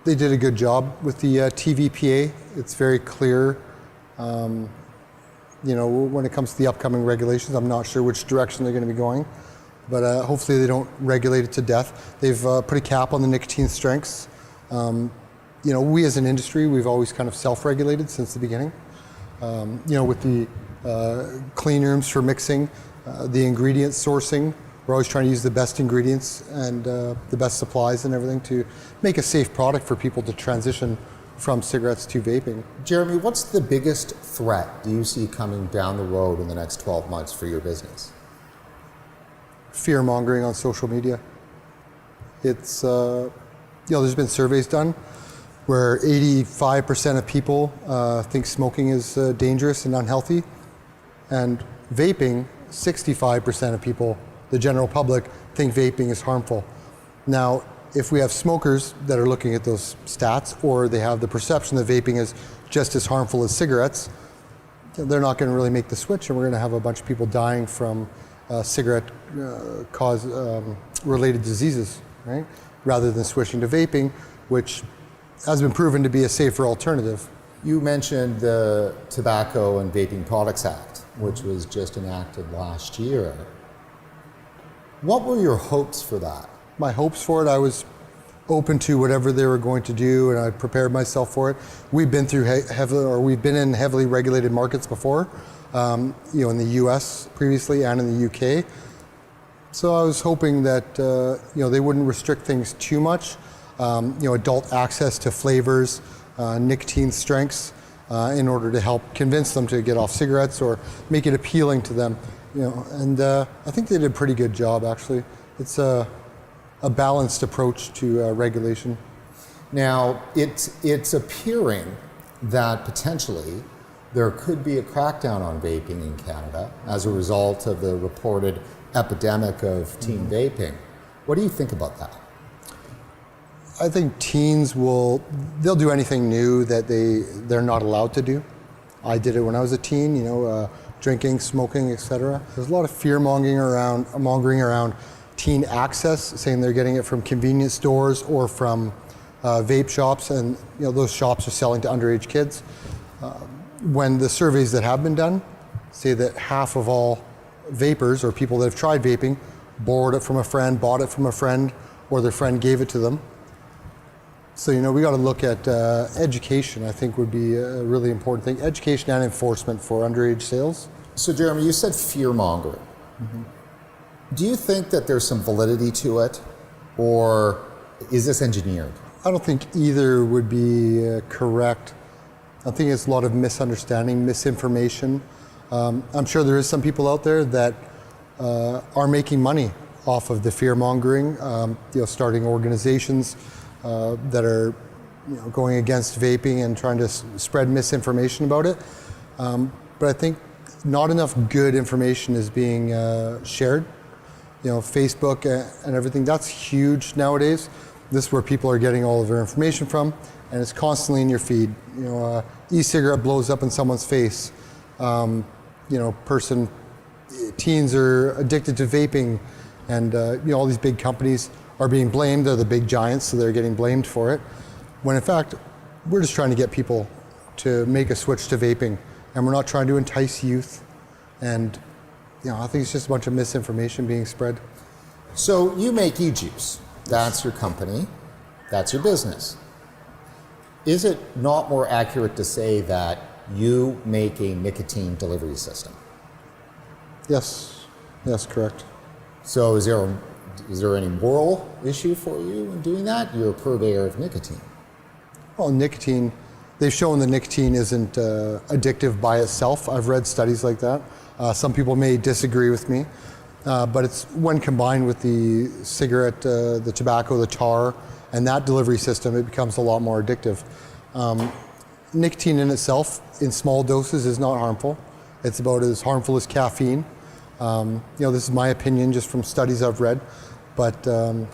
they did a good job with the TVPA. It's very clear. When it comes to the upcoming regulations, I'm not sure which direction they're going to be going, but hopefully they don't regulate it to death. They've put a cap on the nicotine strengths. We as an industry, we've always kind of self-regulated since the beginning. With the clean rooms for mixing, the ingredient sourcing. We're always trying to use the best ingredients and the best supplies and everything to make a safe product for people to transition from cigarettes to vaping. Jeremy, what's the biggest threat do you see coming down the road in the next 12 months for your business? Fear mongering on social media. It's, there's been surveys done where 85% of people think smoking is dangerous and unhealthy, and vaping, 65% of people, the general public, think vaping is harmful. Now, if we have smokers that are looking at those stats, or they have the perception that vaping is just as harmful as cigarettes, they're not going to really make the switch, and we're going to have a bunch of people dying from cigarette cause related diseases, right? Rather than switching to vaping, which has been proven to be a safer alternative. You mentioned the Tobacco and Vaping Products Act, which was just enacted last year. What were your hopes for that? My hopes for it, I was open to whatever they were going to do, and I prepared myself for it. We've been through we've been in heavily regulated markets before, in the U.S. previously and in the U.K. So I was hoping that they wouldn't restrict things too much. Adult access to flavors, nicotine strengths, in order to help convince them to get off cigarettes or make it appealing to them. And I think they did a pretty good job, actually. It's a balanced approach to regulation. Now, it's appearing that potentially there could be a crackdown on vaping in Canada as a result of the reported epidemic of teen vaping. What do you think about that? I think teens they'll do anything new that they're not allowed to do. I did it when I was a teen, drinking, smoking, etc. There's a lot of fear mongering around teen access, saying they're getting it from convenience stores or from vape shops, and those shops are selling to underage kids. When the surveys that have been done, say that half of all vapors or people that have tried vaping borrowed it from a friend, bought it from a friend, or their friend gave it to them. So, we got to look at education, I think would be a really important thing. Education and enforcement for underage sales. So Jeremy, you said fear-mongering. Mm-hmm. Do you think that there's some validity to it, or is this engineered? I don't think either would be correct. I think it's a lot of misunderstanding, misinformation. I'm sure there is some people out there that are making money off of the fear-mongering, starting organizations that are going against vaping and trying to spread misinformation about it. But I think not enough good information is being shared. Facebook and everything, that's huge nowadays. This is where people are getting all of their information from, and it's constantly in your feed. E-cigarette blows up in someone's face. Teens are addicted to vaping, and all these big companies are being blamed. They're the big giants, so they're getting blamed for it. When in fact, we're just trying to get people to make a switch to vaping, and we're not trying to entice youth. And I think it's just a bunch of misinformation being spread. So you make e-juice. That's your company. That's your business. Is it not more accurate to say that you make a nicotine delivery system? Yes, correct. So is there any moral issue for you in doing that? You're a purveyor of nicotine. Well, nicotine, they've shown that nicotine isn't addictive by itself. I've read studies like that. Some people may disagree with me, but it's when combined with the cigarette, the tobacco, the tar, and that delivery system, it becomes a lot more addictive. Nicotine in itself, in small doses, is not harmful. It's about as harmful as caffeine. This is my opinion just from studies I've read, but there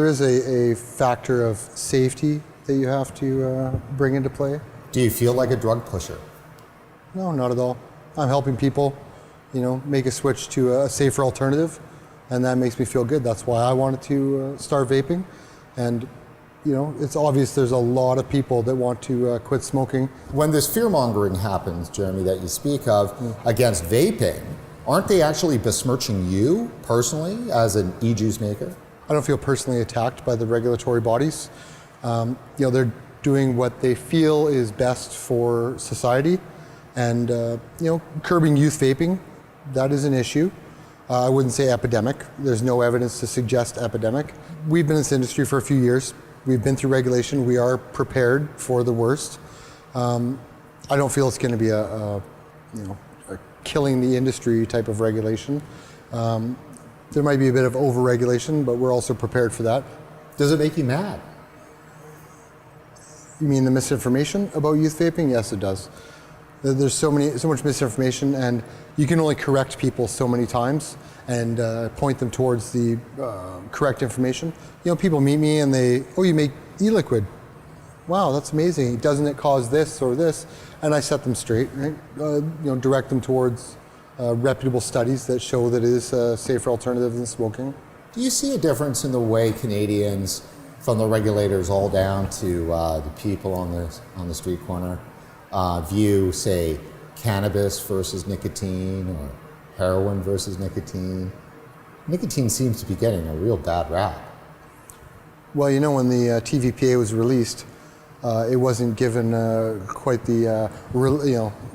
is a factor of safety that you have to bring into play. Do you feel like a drug pusher? No, not at all. I'm helping people, make a switch to a safer alternative, and that makes me feel good. That's why I wanted to start vaping, and it's obvious there's a lot of people that want to quit smoking. When this fear-mongering happens, Jeremy, that you speak of, against vaping, aren't they actually besmirching you personally as an e-juice maker? I don't feel personally attacked by the regulatory bodies. They're doing what they feel is best for society, and curbing youth vaping, that is an issue. I wouldn't say epidemic. There's no evidence to suggest epidemic. We've been in this industry for a few years. We've been through regulation. We are prepared for the worst. I don't feel it's going to be a killing the industry type of regulation. There might be a bit of over-regulation, but we're also prepared for that. Does it make you mad? You mean the misinformation about youth vaping? Yes, it does. There's so much misinformation, and you can only correct people so many times and point them towards the correct information. People meet me and you make e-liquid. Wow, that's amazing. Doesn't it cause this or this? And I set them straight, right? Direct them towards reputable studies that show that it is a safer alternative than smoking. Do you see a difference in the way Canadians, from the regulators all down to the people on the street corner, view, say, cannabis versus nicotine or heroin versus nicotine? Nicotine seems to be getting a real bad rap. Well, when the TVPA was released, it wasn't given quite the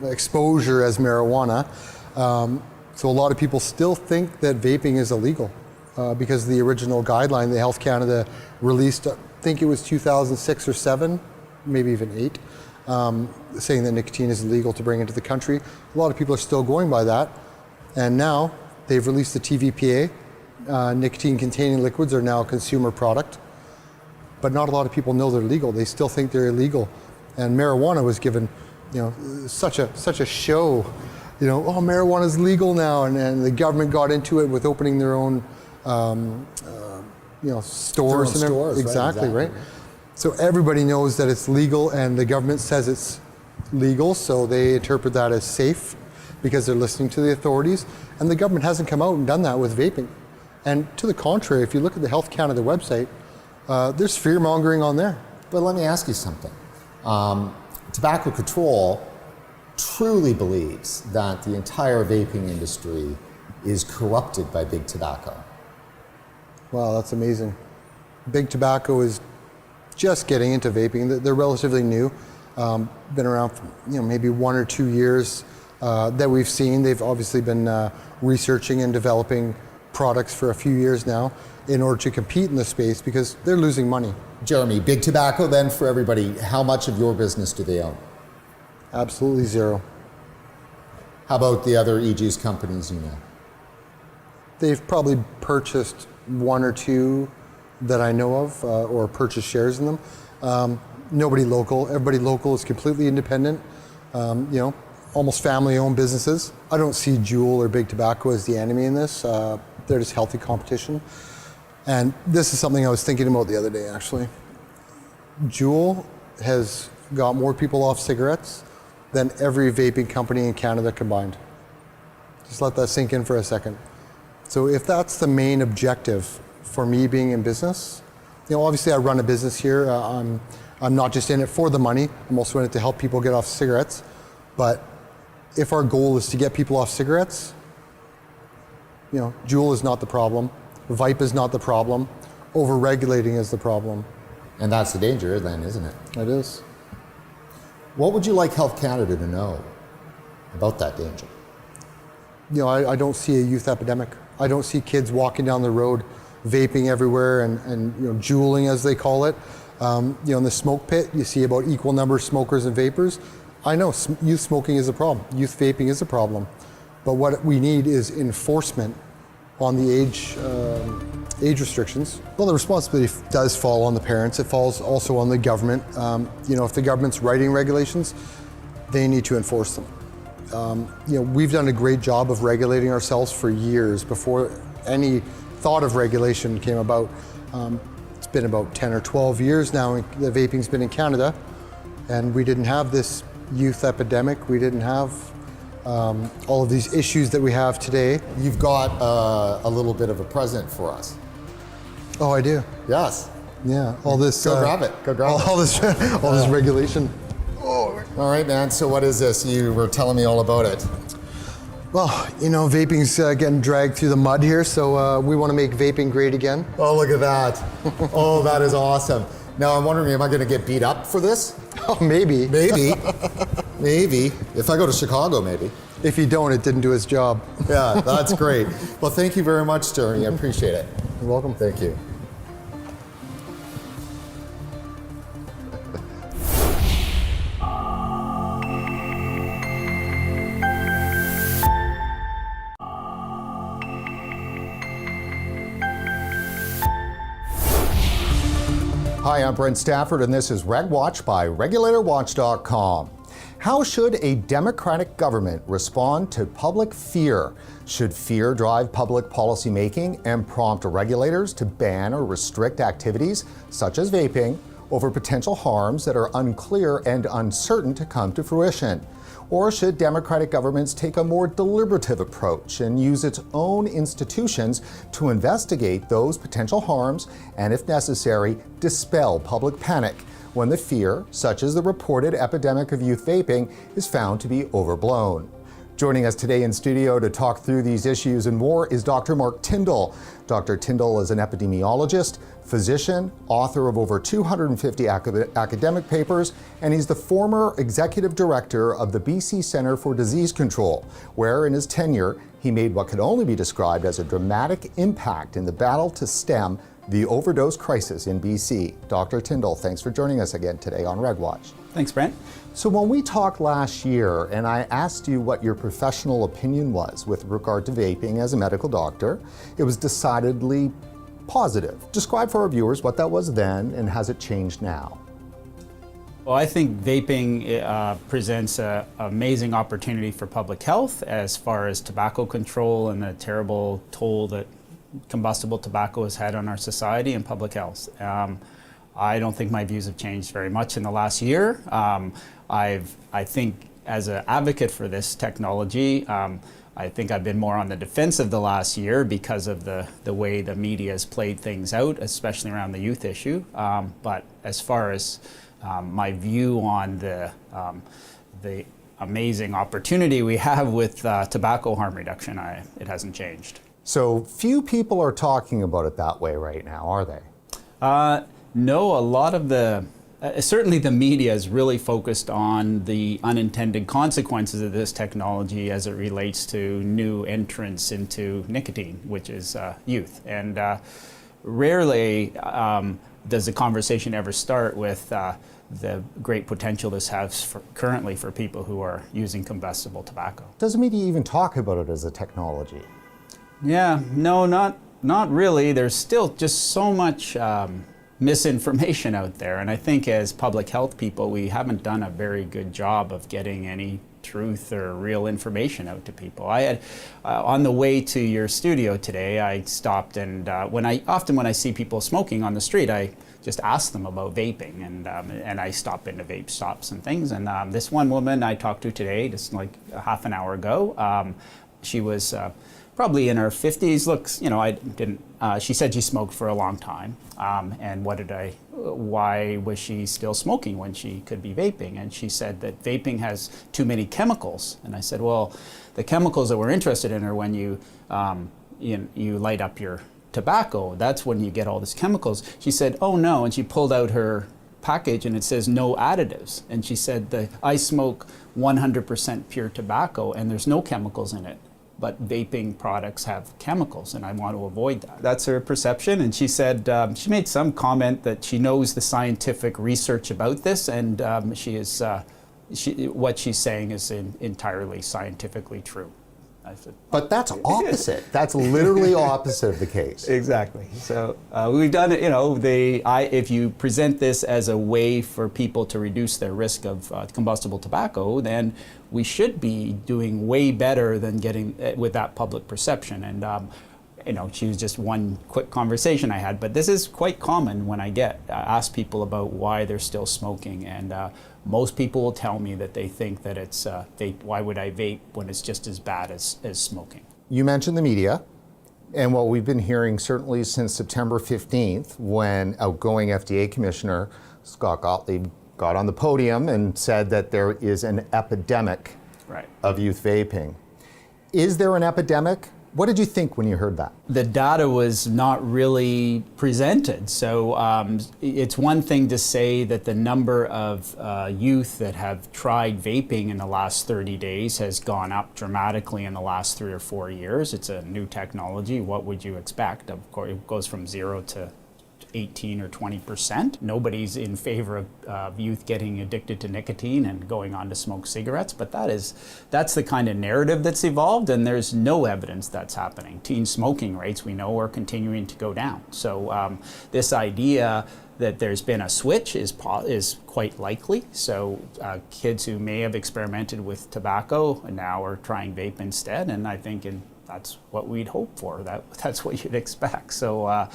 exposure as marijuana. So a lot of people still think that vaping is illegal because the original guideline the Health Canada released, I think it was 2006 or 7, maybe even 8, saying that nicotine is illegal to bring into the country. A lot of people are still going by that. And now they've released the TVPA. Nicotine-containing liquids are now a consumer product. But not a lot of people know they're legal. They still think they're illegal. And marijuana was given, such a show. Marijuana is legal now, and the government got into it with opening their own, stores. Exactly, right? So everybody knows that it's legal, and the government says it's legal, so they interpret that as safe because they're listening to the authorities. And the government hasn't come out and done that with vaping. And to the contrary, if you look at the Health Canada website, there's fear-mongering on there. But let me ask you something. tobacco control truly believes that the entire vaping industry is corrupted by big tobacco. Wow, that's amazing. Big tobacco is just getting into vaping. They're relatively new. Been around for maybe 1 or 2 years that we've seen. They've obviously been researching and developing products for a few years now in order to compete in the space because they're losing money. Jeremy, big tobacco then for everybody, how much of your business do they own? Absolutely zero. How about the other e-juice companies you know? They've probably purchased 1 or 2 that I know of or purchased shares in them. Nobody local. Everybody local is completely independent. Almost family-owned businesses. I don't see Juul or Big Tobacco as the enemy in this. They're just healthy competition. And this is something I was thinking about the other day, actually. Juul has got more people off cigarettes than every vaping company in Canada combined. Just let that sink in for a second. So if that's the main objective for me being in business, obviously I run a business here. I'm not just in it for the money. I'm also in it to help people get off cigarettes. But if our goal is to get people off cigarettes, Juul is not the problem. Vape is not the problem. Over-regulating is the problem. And that's the danger then, isn't it? It is. What would you like Health Canada to know about that danger? I don't see a youth epidemic. I don't see kids walking down the road vaping everywhere and juuling, as they call it. In the smoke pit, you see about equal number of smokers and vapors. I know youth smoking is a problem. Youth vaping is a problem. But what we need is enforcement on the age restrictions. Well, the responsibility does fall on the parents. It falls also on the government. If the government's writing regulations, they need to enforce them. We've done a great job of regulating ourselves for years before any thought of regulation came about. It's been about 10 or 12 years now that vaping's been in Canada, and we didn't have this youth epidemic. We didn't have all of these issues that we have today. You've got a little bit of a present for us. Oh, I do? Yes. Yeah, all this... Go grab it, go grab it. All this regulation. All right, man, so what is this? You were telling me all about it. Well, vaping's getting dragged through the mud here, so we want to make vaping great again. Oh, look at that. Oh, that is awesome. Now, I'm wondering, am I going to get beat up for this? Oh, maybe. Maybe. Maybe. If I go to Chicago, maybe. If you don't, it didn't do its job. Yeah, that's great. Well, thank you very much, Jeremy. I appreciate it. You're welcome. Thank you. Hi, I'm Brent Stafford, and this is RegWatch by regulatorwatch.com. How should a democratic government respond to public fear? Should fear drive public policy making and prompt regulators to ban or restrict activities such as vaping over potential harms that are unclear and uncertain to come to fruition? Or should democratic governments take a more deliberative approach and use its own institutions to investigate those potential harms and, if necessary, dispel public panic when the fear, such as the reported epidemic of youth vaping, is found to be overblown? Joining us today in studio to talk through these issues and more is Dr. Mark Tyndall. Dr. Tyndall is an epidemiologist, physician, author of over 250 academic papers, and he's the former executive director of the BC Centre for Disease Control, where in his tenure he made what could only be described as a dramatic impact in the battle to stem the overdose crisis in BC. Dr. Tyndall, thanks for joining us again today on RegWatch. Thanks, Brent. So when we talked last year and I asked you what your professional opinion was with regard to vaping as a medical doctor, it was decidedly positive. Describe for our viewers what that was then and has it changed now? Well, I think vaping presents an amazing opportunity for public health as far as tobacco control and the terrible toll that combustible tobacco has had on our society and public health. I don't think my views have changed very much in the last year. I think as an advocate for this technology, I think I've been more on the defensive the last year because of the way the media has played things out, especially around the youth issue. But as far as my view on the amazing opportunity we have with tobacco harm reduction, it hasn't changed. So few people are talking about it that way right now, are they? No, a lot of certainly the media is really focused on the unintended consequences of this technology as it relates to new entrants into nicotine, which is youth. And rarely does the conversation ever start with the great potential this has currently for people who are using combustible tobacco. Does the media even talk about it as a technology? Yeah, no, not really. There's still just so much misinformation out there, and I think as public health people we haven't done a very good job of getting any truth or real information out to people. I had on the way to your studio today, I stopped and when I see people smoking on the street, I just ask them about vaping, and I stop into vape shops and things. And this one woman I talked to today, just like a half an hour ago, she was probably in her 50s. Looks, she said she smoked for a long time. And why was she still smoking when she could be vaping? And she said that vaping has too many chemicals. And I said, well, the chemicals that we're interested in are when you light up your tobacco. That's when you get all these chemicals. She said, oh no. And she pulled out her package and it says no additives. And she said, I smoke 100% pure tobacco and there's no chemicals in it. But vaping products have chemicals, and I want to avoid that. That's her perception, and she said she made some comment that she knows the scientific research about this, and what she's saying is entirely scientifically true. I said, but that's opposite. That's literally opposite of the case. Exactly. So we've done it. If you present this as a way for people to reduce their risk of combustible tobacco, then we should be doing way better than getting with that public perception. And she was just one quick conversation I had. But this is quite common when I ask people about why they're still smoking, and most people will tell me that they think that it's why would I vape when it's just as bad as smoking. You mentioned the media, and what we've been hearing certainly since September 15th, when outgoing FDA Commissioner Scott Gottlieb got on the podium and said that there is an epidemic of youth vaping. Is there an epidemic? What did you think when you heard that? The data was not really presented. So it's one thing to say that the number of youth that have tried vaping in the last 30 days has gone up dramatically in the last 3 or 4 years. It's a new technology. What would you expect? Of course, it goes from 0 to 18 or 20%. Nobody's in favor of youth getting addicted to nicotine and going on to smoke cigarettes, but that's the kind of narrative that's evolved, and there's no evidence that's happening. Teen smoking rates, we know, are continuing to go down. So this idea that there's been a switch is quite likely. So kids who may have experimented with tobacco now are trying vape instead, and I think that's what we'd hope for. That's what you'd expect. So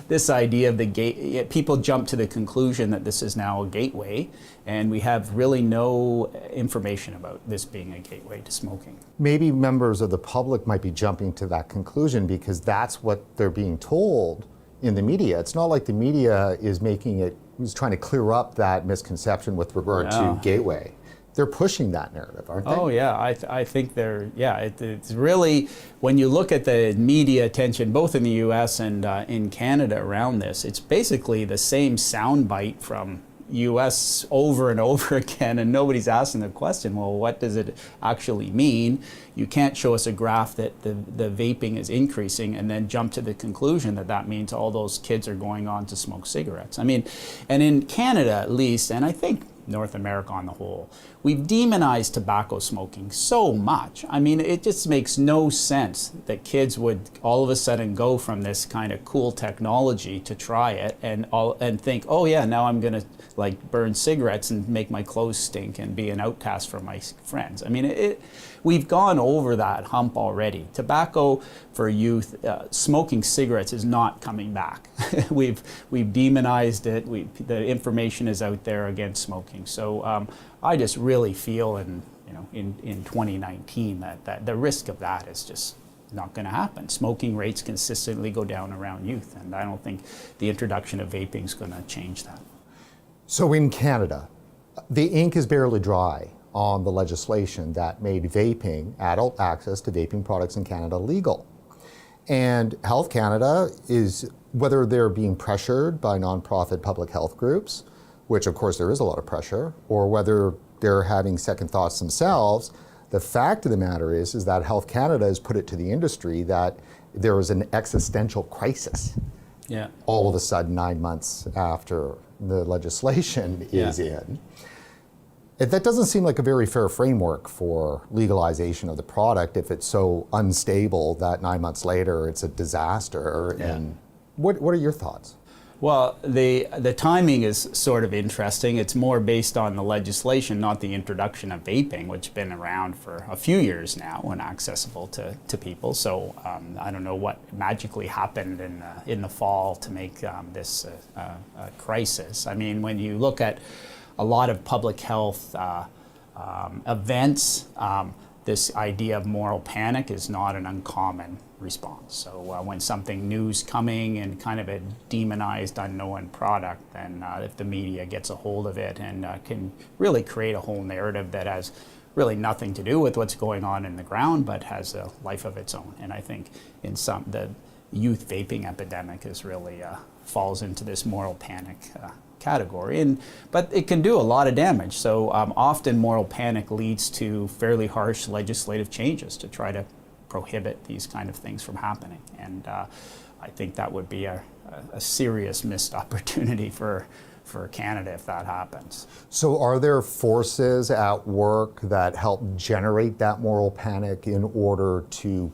this idea of the gate, people jump to the conclusion that this is now a gateway, and we have really no information about this being a gateway to smoking. Maybe Members of the public might be jumping to that conclusion because that's what they're being told in the media. It's not like the media is trying to clear up that misconception with regard to gateway. They're pushing that narrative, aren't they? Oh yeah, I think it's really, when you look at the media attention, both in the US and in Canada around this, it's basically the same soundbite from US over and over again, and nobody's asking the question, well, what does it actually mean? You can't show us a graph that the vaping is increasing and then jump to the conclusion that means all those kids are going on to smoke cigarettes. I mean, and in Canada at least, and I think North America on the whole, we've demonized tobacco smoking so much. I mean, it just makes no sense that kids would all of a sudden go from this kind of cool technology to try it and think, oh yeah, now I'm gonna burn cigarettes and make my clothes stink and be an outcast for my friends. I mean, we've gone over that hump already. Tobacco for youth, smoking cigarettes is not coming back. We've demonized it. The information is out there against smoking. So I just really feel, and in 2019, that the risk of that is just not going to happen. Smoking rates consistently go down around youth, and I don't think the introduction of vaping is going to change that. So in Canada, the ink is barely dry on the legislation that made vaping, adult access to vaping products in Canada, legal. And Health Canada is, whether they're being pressured by nonprofit public health groups, which of course there is a lot of pressure, or whether they're having second thoughts themselves, the fact of the matter is that Health Canada has put it to the industry that there is an existential crisis. Yeah. All of a sudden, 9 months after the legislation is in. That doesn't seem like a very fair framework for legalization of the product if it's so unstable that 9 months later it's a disaster. Yeah. And what are your thoughts? Well, the timing is sort of interesting. It's more based on the legislation, not the introduction of vaping, which has been around for a few years now and accessible to people. So I don't know what magically happened in the fall to make this a crisis. I mean, when you look at a lot of public health events, this idea of moral panic is not an uncommon response. So when something new's coming and kind of a demonized unknown product, then if the media gets a hold of it and can really create a whole narrative that has really nothing to do with what's going on in the ground, but has a life of its own. And I think the youth vaping epidemic is really falls into this moral panic category, but it can do a lot of damage. So often moral panic leads to fairly harsh legislative changes to try to prohibit these kind of things from happening. And I think that would be a serious missed opportunity for Canada if that happens. So are there forces at work that help generate that moral panic in order to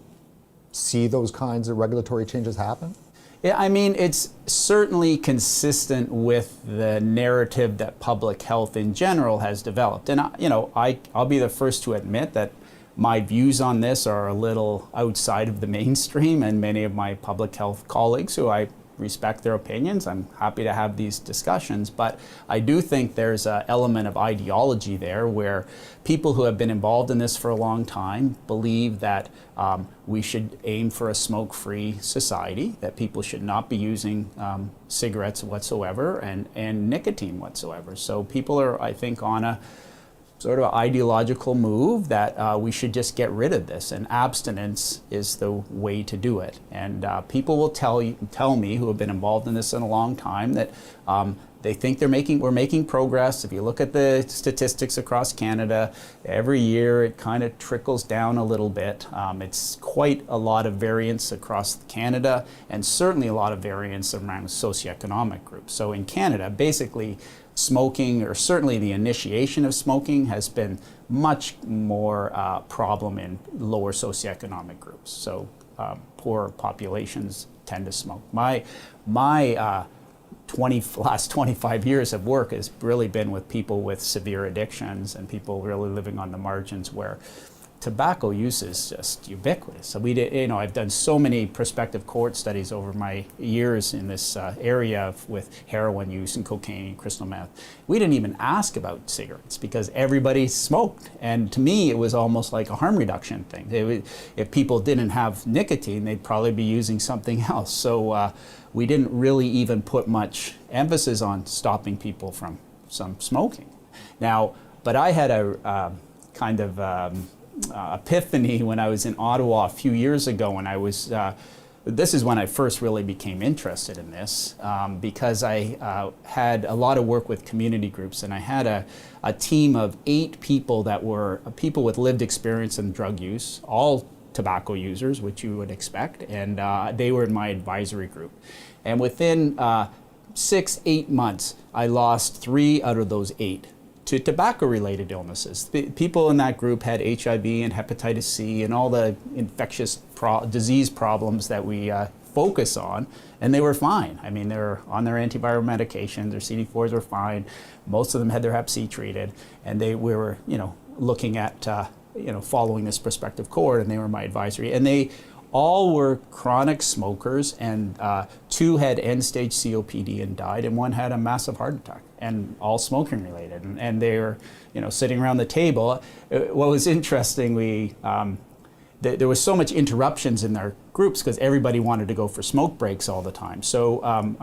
see those kinds of regulatory changes happen? Yeah, I mean, it's certainly consistent with the narrative that public health in general has developed. And, I'll be the first to admit that my views on this are a little outside of the mainstream, and many of my public health colleagues, who I respect their opinions, I'm happy to have these discussions, but I do think there's an element of ideology there where people who have been involved in this for a long time believe that we should aim for a smoke-free society, that people should not be using cigarettes whatsoever and nicotine whatsoever. So people are, I think, on a sort of ideological move that we should just get rid of this, and abstinence is the way to do it. And people will tell me who have been involved in this in a long time that they think we're making progress. If you look at the statistics across Canada, every year it kind of trickles down a little bit. It's quite a lot of variance across Canada, and certainly a lot of variance around socioeconomic groups. So in Canada, basically, smoking, or certainly the initiation of smoking, has been much more problem in lower socioeconomic groups. So poor populations tend to smoke. My last 25 years of work has really been with people with severe addictions and people really living on the margins where tobacco use is just ubiquitous. So I've done so many prospective cohort studies over my years in this area with heroin use and cocaine and crystal meth. We didn't even ask about cigarettes because everybody smoked. And to me, it was almost like a harm reduction thing. If people didn't have nicotine, they'd probably be using something else. So we didn't really even put much emphasis on stopping people from some smoking. Now, but I had a kind of epiphany when I was in Ottawa a few years ago, when I was this is when I first really became interested in this, because I had a lot of work with community groups, and I had a team of 8 people that were people with lived experience in drug use, all tobacco users, which you would expect, and they were in my advisory group. And within 6-8 months, I lost 3 out of those 8 to tobacco-related illnesses. People in that group had HIV and hepatitis C and all the infectious disease problems that we focus on, and they were fine. I mean, they were on their antiviral medications, their CD4s were fine, most of them had their hep C treated, and we were looking at following this prospective cohort, and they were my advisory. And they all were chronic smokers, and 2 had end-stage COPD and died, and 1 had a massive heart attack, and all smoking related. And they were, sitting around the table. What was interesting, there was so much interruptions in their groups because everybody wanted to go for smoke breaks all the time. So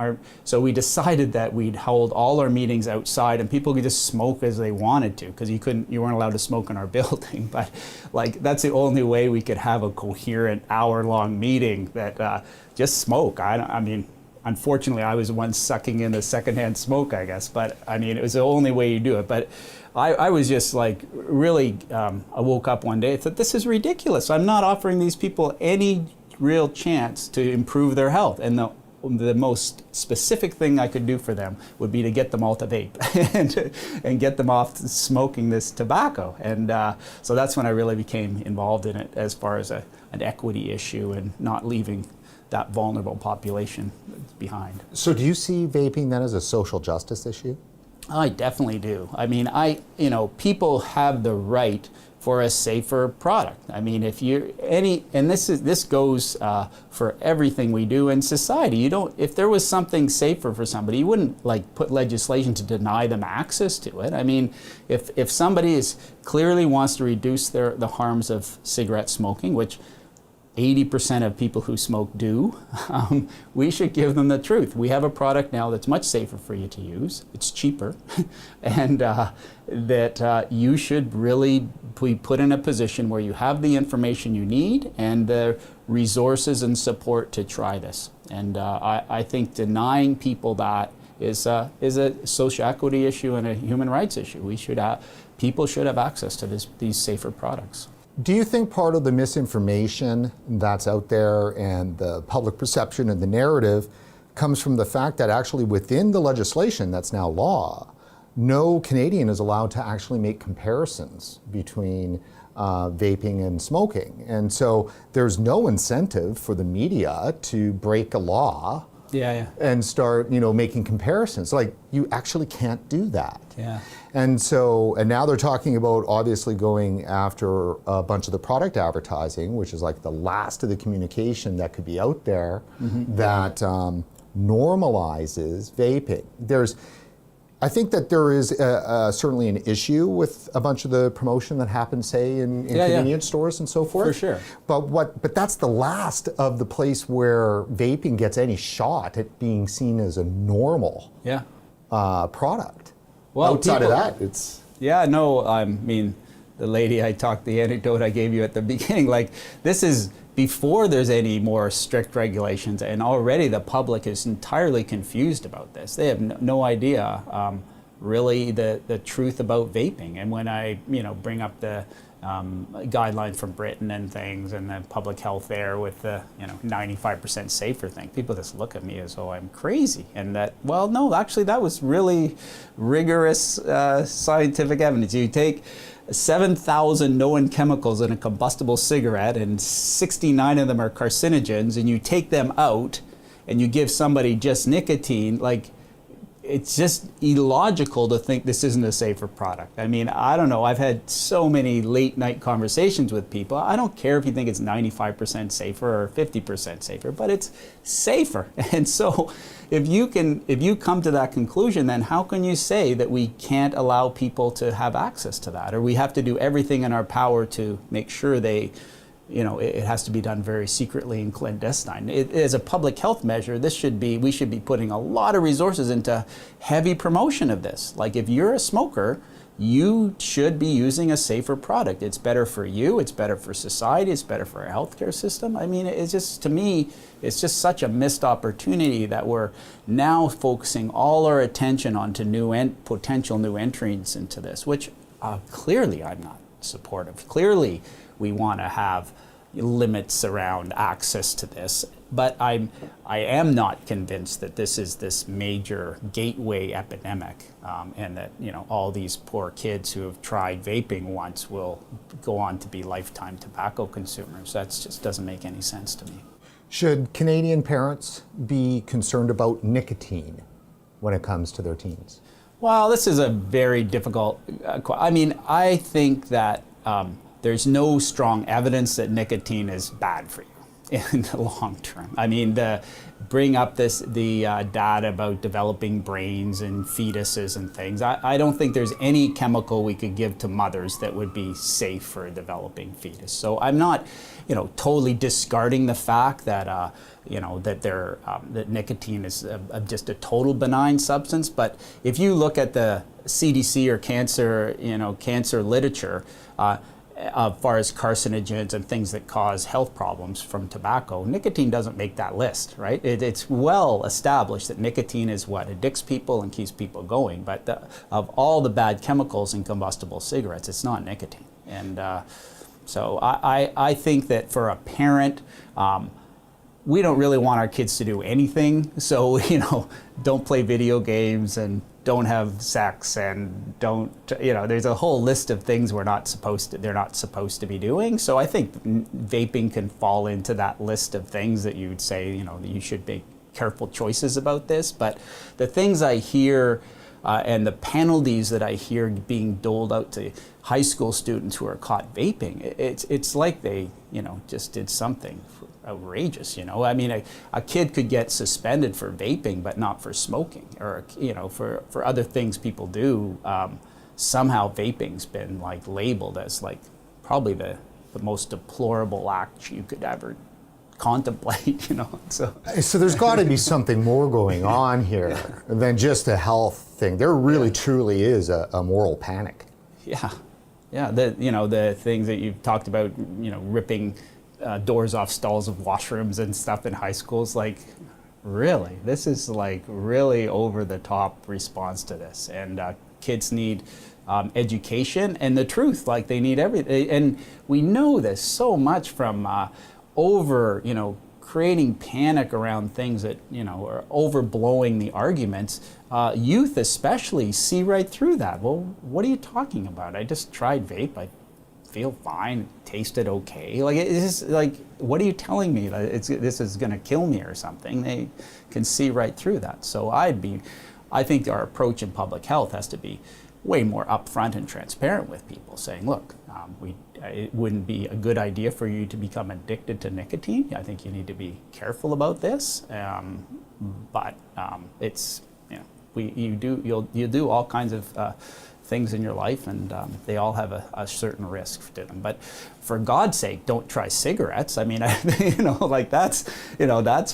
so we decided that we'd hold all our meetings outside and people could just smoke as they wanted to, because you weren't allowed to smoke in our building. But that's the only way we could have a coherent hour-long meeting, that just smoke. I mean, unfortunately, I was the one sucking in the secondhand smoke, I guess. But I mean, it was the only way you do it. But I was just really, I woke up one day and thought, this is ridiculous. I'm not offering these people any real chance to improve their health. And the most specific thing I could do for them would be to get them all to vape and get them off smoking this tobacco. And so that's when I really became involved in it as far as an equity issue and not leaving that vulnerable population behind. So do you see vaping then as a social justice issue? I definitely do. I mean, people have the right for a safer product. I mean, if this goes for everything we do in society. If there was something safer for somebody, you wouldn't put legislation to deny them access to it. I mean, if somebody clearly wants to reduce the harms of cigarette smoking, which 80% of people who smoke do, we should give them the truth. We have a product now that's much safer for you to use. It's cheaper. And that you should really be put in a position where you have the information you need and the resources and support to try this. And I think denying people that is a social equity issue and a human rights issue. People should have access to these safer products. Do you think part of the misinformation that's out there and the public perception and the narrative comes from the fact that actually within the legislation that's now law, no Canadian is allowed to actually make comparisons between vaping and smoking? And so there's no incentive for the media to break a law and start, making comparisons. You actually can't do that. Yeah. And now they're talking about obviously going after a bunch of the product advertising, which is the last of the communication that could be out there that normalizes vaping. I think that there is certainly an issue with a bunch of the promotion that happens, say, in convenience stores and so forth. For sure. But that's the last of the place where vaping gets any shot at being seen as a normal product. Well, outside of that, it's... Yeah, no, I mean, the anecdote I gave you at the beginning, this is before there's any more strict regulations, and already the public is entirely confused about this. They have no idea really the truth about vaping. And when I bring up the guideline from Britain and things and the public health there with the 95% safer thing, people just look at me as though I'm crazy. And that, well, no, actually that was really rigorous scientific evidence. You take 7,000 known chemicals in a combustible cigarette, and 69 of them are carcinogens, and you take them out and you give somebody just nicotine, it's just illogical to think this isn't a safer product. I mean, I don't know. I've had so many late night conversations with people. I don't care if you think it's 95% safer or 50% safer, but it's safer. And so if you come to that conclusion, then how can you say that we can't allow people to have access to that? Or we have to do everything in our power to make sure it has to be done very secretly and clandestine. As a public health measure, we should be putting a lot of resources into heavy promotion of this. If you're a smoker, you should be using a safer product. It's better for you, it's better for society, it's better for our healthcare system. I mean, to me, it's just such a missed opportunity that we're now focusing all our attention onto potential new entrants into this, which clearly I'm not supportive. Clearly, we want to have limits around access to this, but I am not convinced that this is this major gateway epidemic, and that all these poor kids who have tried vaping once will go on to be lifetime tobacco consumers. That just doesn't make any sense to me. Should Canadian parents be concerned about nicotine when it comes to their teens? Well, this is a very difficult. I think that. There's no strong evidence that nicotine is bad for you. in the long term. I mean, bring up the data about developing brains and fetuses and things. I don't think there's any chemical we could give to mothers that would be safe for a developing fetus. So I'm not, totally discarding the fact that that nicotine is just a total benign substance. But if you look at the CDC or cancer literature, as far as carcinogens and things that cause health problems from tobacco, nicotine doesn't make that list, right? It's well established that nicotine is what addicts people and keeps people going. But of all the bad chemicals in combustible cigarettes, it's not nicotine. And so I think that for a parent, we don't really want our kids to do anything. So, don't play video games and don't have sex and don't, there's a whole list of things they're not supposed to be doing. So I think vaping can fall into that list of things that you would say, that you should make careful choices about this. But the things I hear and the penalties that I hear being doled out to high school students who are caught vaping, it's like they, just did something outrageous. I mean, a kid could get suspended for vaping, but not for smoking, or for other things people do. Somehow vaping's been labeled as probably the most deplorable act you could ever contemplate. So there's got to be something more going on here than just a health thing. There really truly is a moral panic. Yeah, the things that you've talked about, ripping doors off stalls of washrooms and stuff in high schools, really, this is really over the top response to this. And kids need education and the truth, they need everything. And we know this so much from creating panic around things that, are overblowing the arguments. Youth especially see right through that. Well, what are you talking about? I just tried vape. I feel fine, tasted okay. It's just what are you telling me? This is going to kill me or something? They can see right through that. So I think our approach in public health has to be way more upfront and transparent with people, saying, look, it wouldn't be a good idea for you to become addicted to nicotine. I think you need to be careful about this. But it's, you'll do all kinds of things in your life, and they all have a certain risk to them. But for God's sake, don't try cigarettes. I mean, that's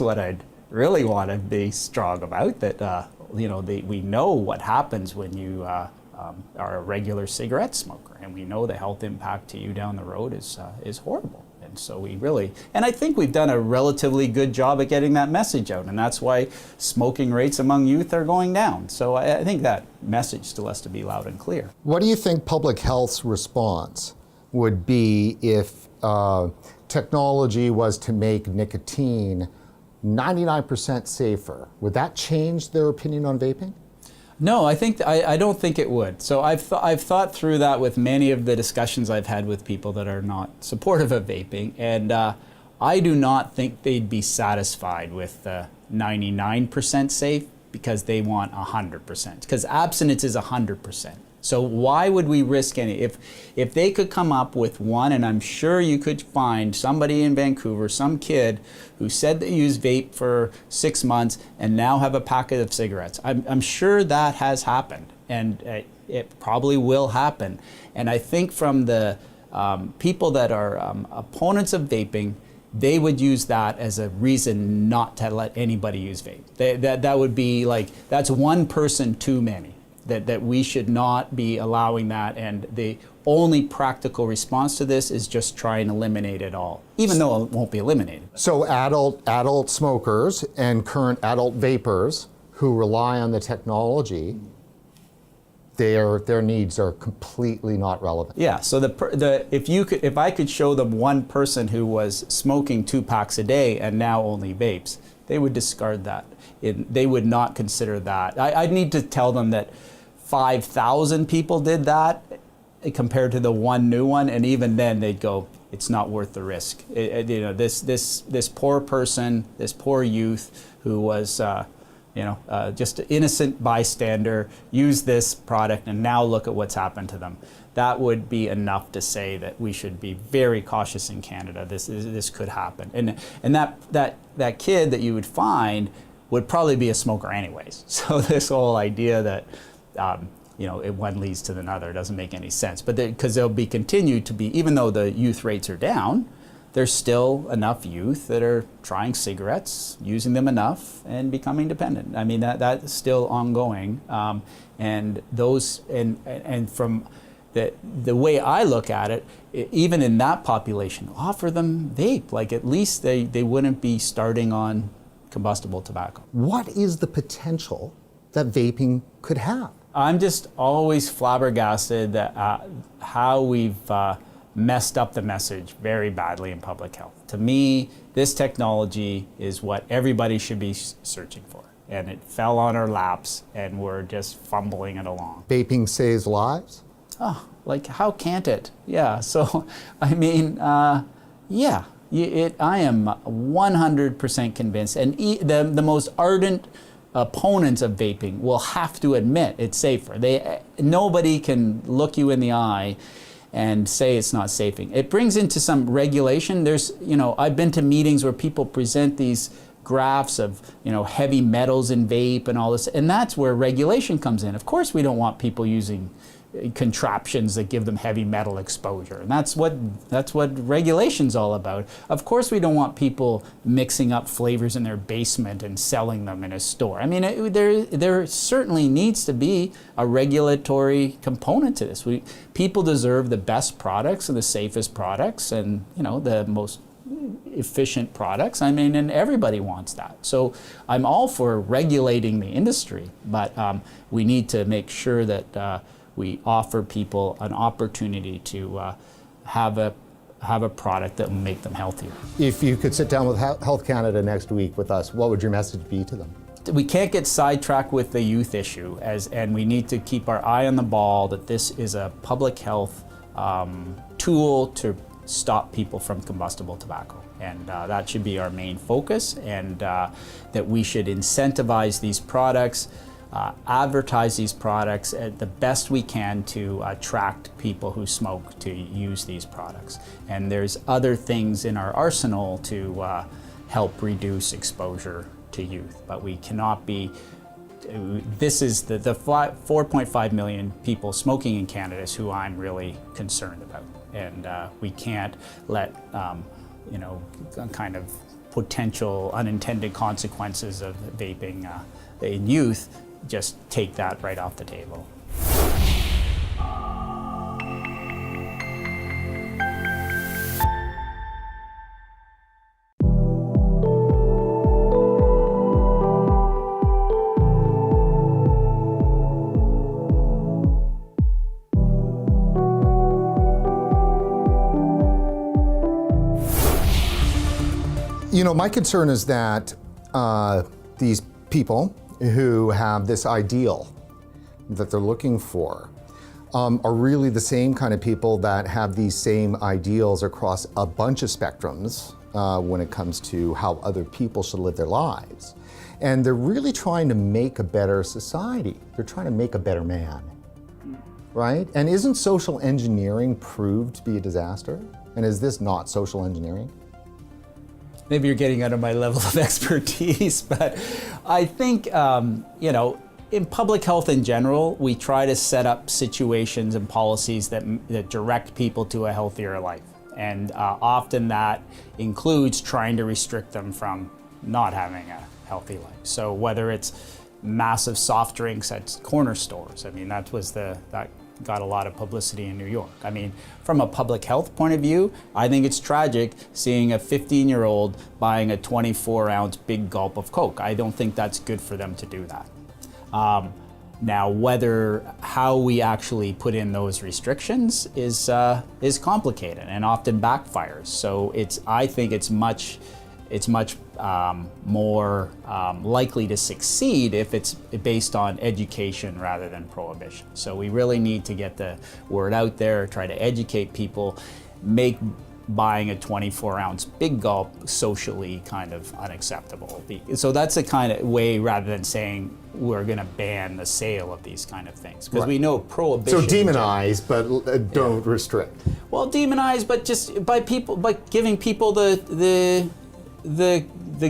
what I'd really want to be strong about. That we know what happens when you are a regular cigarette smoker, and we know the health impact to you down the road is horrible. And so and I think we've done a relatively good job at getting that message out, and that's why smoking rates among youth are going down. So I think that message still has to be loud and clear. What do you think public health's response would be if technology was to make nicotine 99% safer? Would that change their opinion on vaping? No, I don't think it would. So I've thought through that with many of the discussions I've had with people that are not supportive of vaping, and I do not think they'd be satisfied with 99% safe, because they want 100%. Because abstinence is 100%. So why would we risk any? If they could come up with one, and I'm sure you could find somebody in Vancouver, some kid who said they used vape for 6 months and now have a packet of cigarettes. I'm sure that has happened, and it probably will happen. And I think from the people that are opponents of vaping, they would use that as a reason not to let anybody use vape. That would be that's one person too many. That we should not be allowing that, and the only practical response to this is just try and eliminate it all, even though it won't be eliminated. So adult smokers and current adult vapers who rely on the technology, their needs are completely not relevant. Yeah. So if I could show them one person who was smoking 2 packs a day and now only vapes, they would discard that. They would not consider that. I'd need to tell them that 5,000 people did that compared to the one new one, and even then they'd go, it's not worth the risk. This poor person, this poor youth who was just an innocent bystander, use this product and now look at what's happened to them. That would be enough to say that we should be very cautious in Canada. This could happen. And that kid that you would find would probably be a smoker anyways. So this whole idea that one leads to another doesn't make any sense. But because there'll be continued to be, even though the youth rates are down, there's still enough youth that are trying cigarettes, using them enough, and becoming dependent. I mean, that's still ongoing. And from the way I look at it, even in that population, offer them vape. Like, at least they wouldn't be starting on combustible tobacco. What is the potential that vaping could have? I'm just always flabbergasted that how we've messed up the message very badly in public health. To me, this technology is what everybody should be searching for. And it fell on our laps, and we're just fumbling it along. Vaping saves lives? Oh, like, how can't it? Yeah, so, I mean, yeah, I am 100% convinced. And the most ardent opponents of vaping will have to admit it's safer. Nobody can look you in the eye and say it's not safe. It brings into some regulation. I've been to meetings where people present these graphs of, heavy metals in vape and all this, and that's where regulation comes in. Of course, we don't want people using contraptions that give them heavy metal exposure, and that's what regulation's all about. Of course, we don't want people mixing up flavors in their basement and selling them in a store. I mean, there certainly needs to be a regulatory component to this. People deserve the best products and the safest products, and the most efficient products. I mean, and everybody wants that. So I'm all for regulating the industry, but we need to make sure that we offer people an opportunity to have a product that will make them healthier. If you could sit down with Health Canada next week with us, what would your message be to them? We can't get sidetracked with the youth issue, and we need to keep our eye on the ball that this is a public health tool to stop people from combustible tobacco. And that should be our main focus, and that we should incentivize these products, advertise these products the best we can to attract people who smoke to use these products. And there's other things in our arsenal to help reduce exposure to youth, but we cannot be. This is the 4.5 million people smoking in Canada is who I'm really concerned about, and we can't let kind of potential unintended consequences of vaping in youth just take that right off the table. My concern is that these people who have this ideal that they're looking for are really the same kind of people that have these same ideals across a bunch of spectrums when it comes to how other people should live their lives. And they're really trying to make a better society. They're trying to make a better man, right? And isn't social engineering proved to be a disaster? And is this not social engineering? Maybe you're getting out of my level of expertise, but I think, in public health in general, we try to set up situations and policies that direct people to a healthier life. And often that includes trying to restrict them from not having a healthy life. So whether it's massive soft drinks at corner stores, I mean, that got a lot of publicity in New York. I mean, from a public health point of view, I think it's tragic seeing a 15-year-old buying a 24-ounce big gulp of Coke. I don't think that's good for them to do that. Now, how we actually put in those restrictions is complicated and often backfires. So I think it's much more likely to succeed if it's based on education rather than prohibition. So we really need to get the word out there, try to educate people, make buying a 24-ounce Big Gulp socially kind of unacceptable. So that's a kind of way, rather than saying we're going to ban the sale of these kind of things, because we know prohibition. So demonize, but don't restrict. Well, demonize, but just by giving people the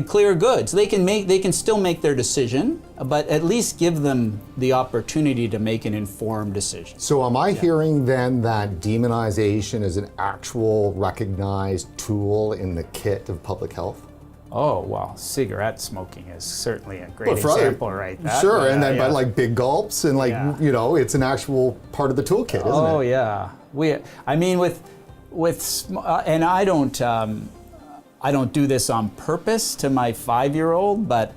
clear goods. They can still make their decision, but at least give them the opportunity to make an informed decision. So am I hearing then that demonization is an actual recognized tool in the kit of public health? Oh, well, cigarette smoking is certainly a great example, right? Sure, and then by like Big Gulps and like, you know, it's an actual part of the toolkit, isn't it? Oh, yeah. I mean, and I don't do this on purpose to my 5-year-old, but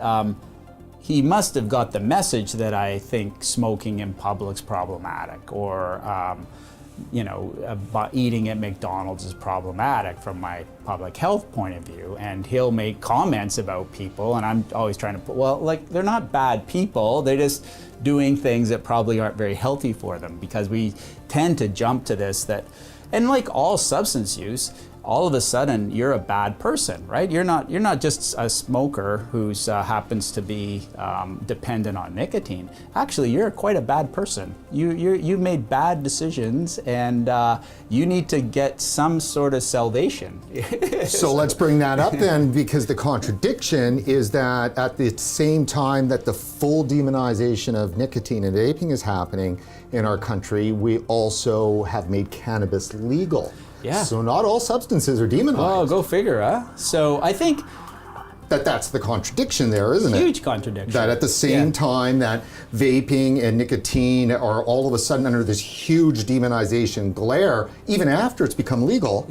he must have got the message that I think smoking in public's problematic, or eating at McDonald's is problematic from my public health point of view. And he'll make comments about people, and I'm always trying to put, well, like, they're not bad people, they're just doing things that probably aren't very healthy for them, because we tend to jump to this and like all substance use, all of a sudden you're a bad person, right? You're not just a smoker who's happens to be dependent on nicotine. Actually, you're quite a bad person. You've made bad decisions, and you need to get some sort of salvation. So let's bring that up then, because the contradiction is that at the same time that the full demonization of nicotine and vaping is happening in our country, we also have made cannabis legal. Yeah. So not all substances are demonized. Oh, go figure, huh? So I think that's the contradiction there, isn't it? Huge contradiction. That at the same time that vaping and nicotine are all of a sudden under this huge demonization glare, even after it's become legal,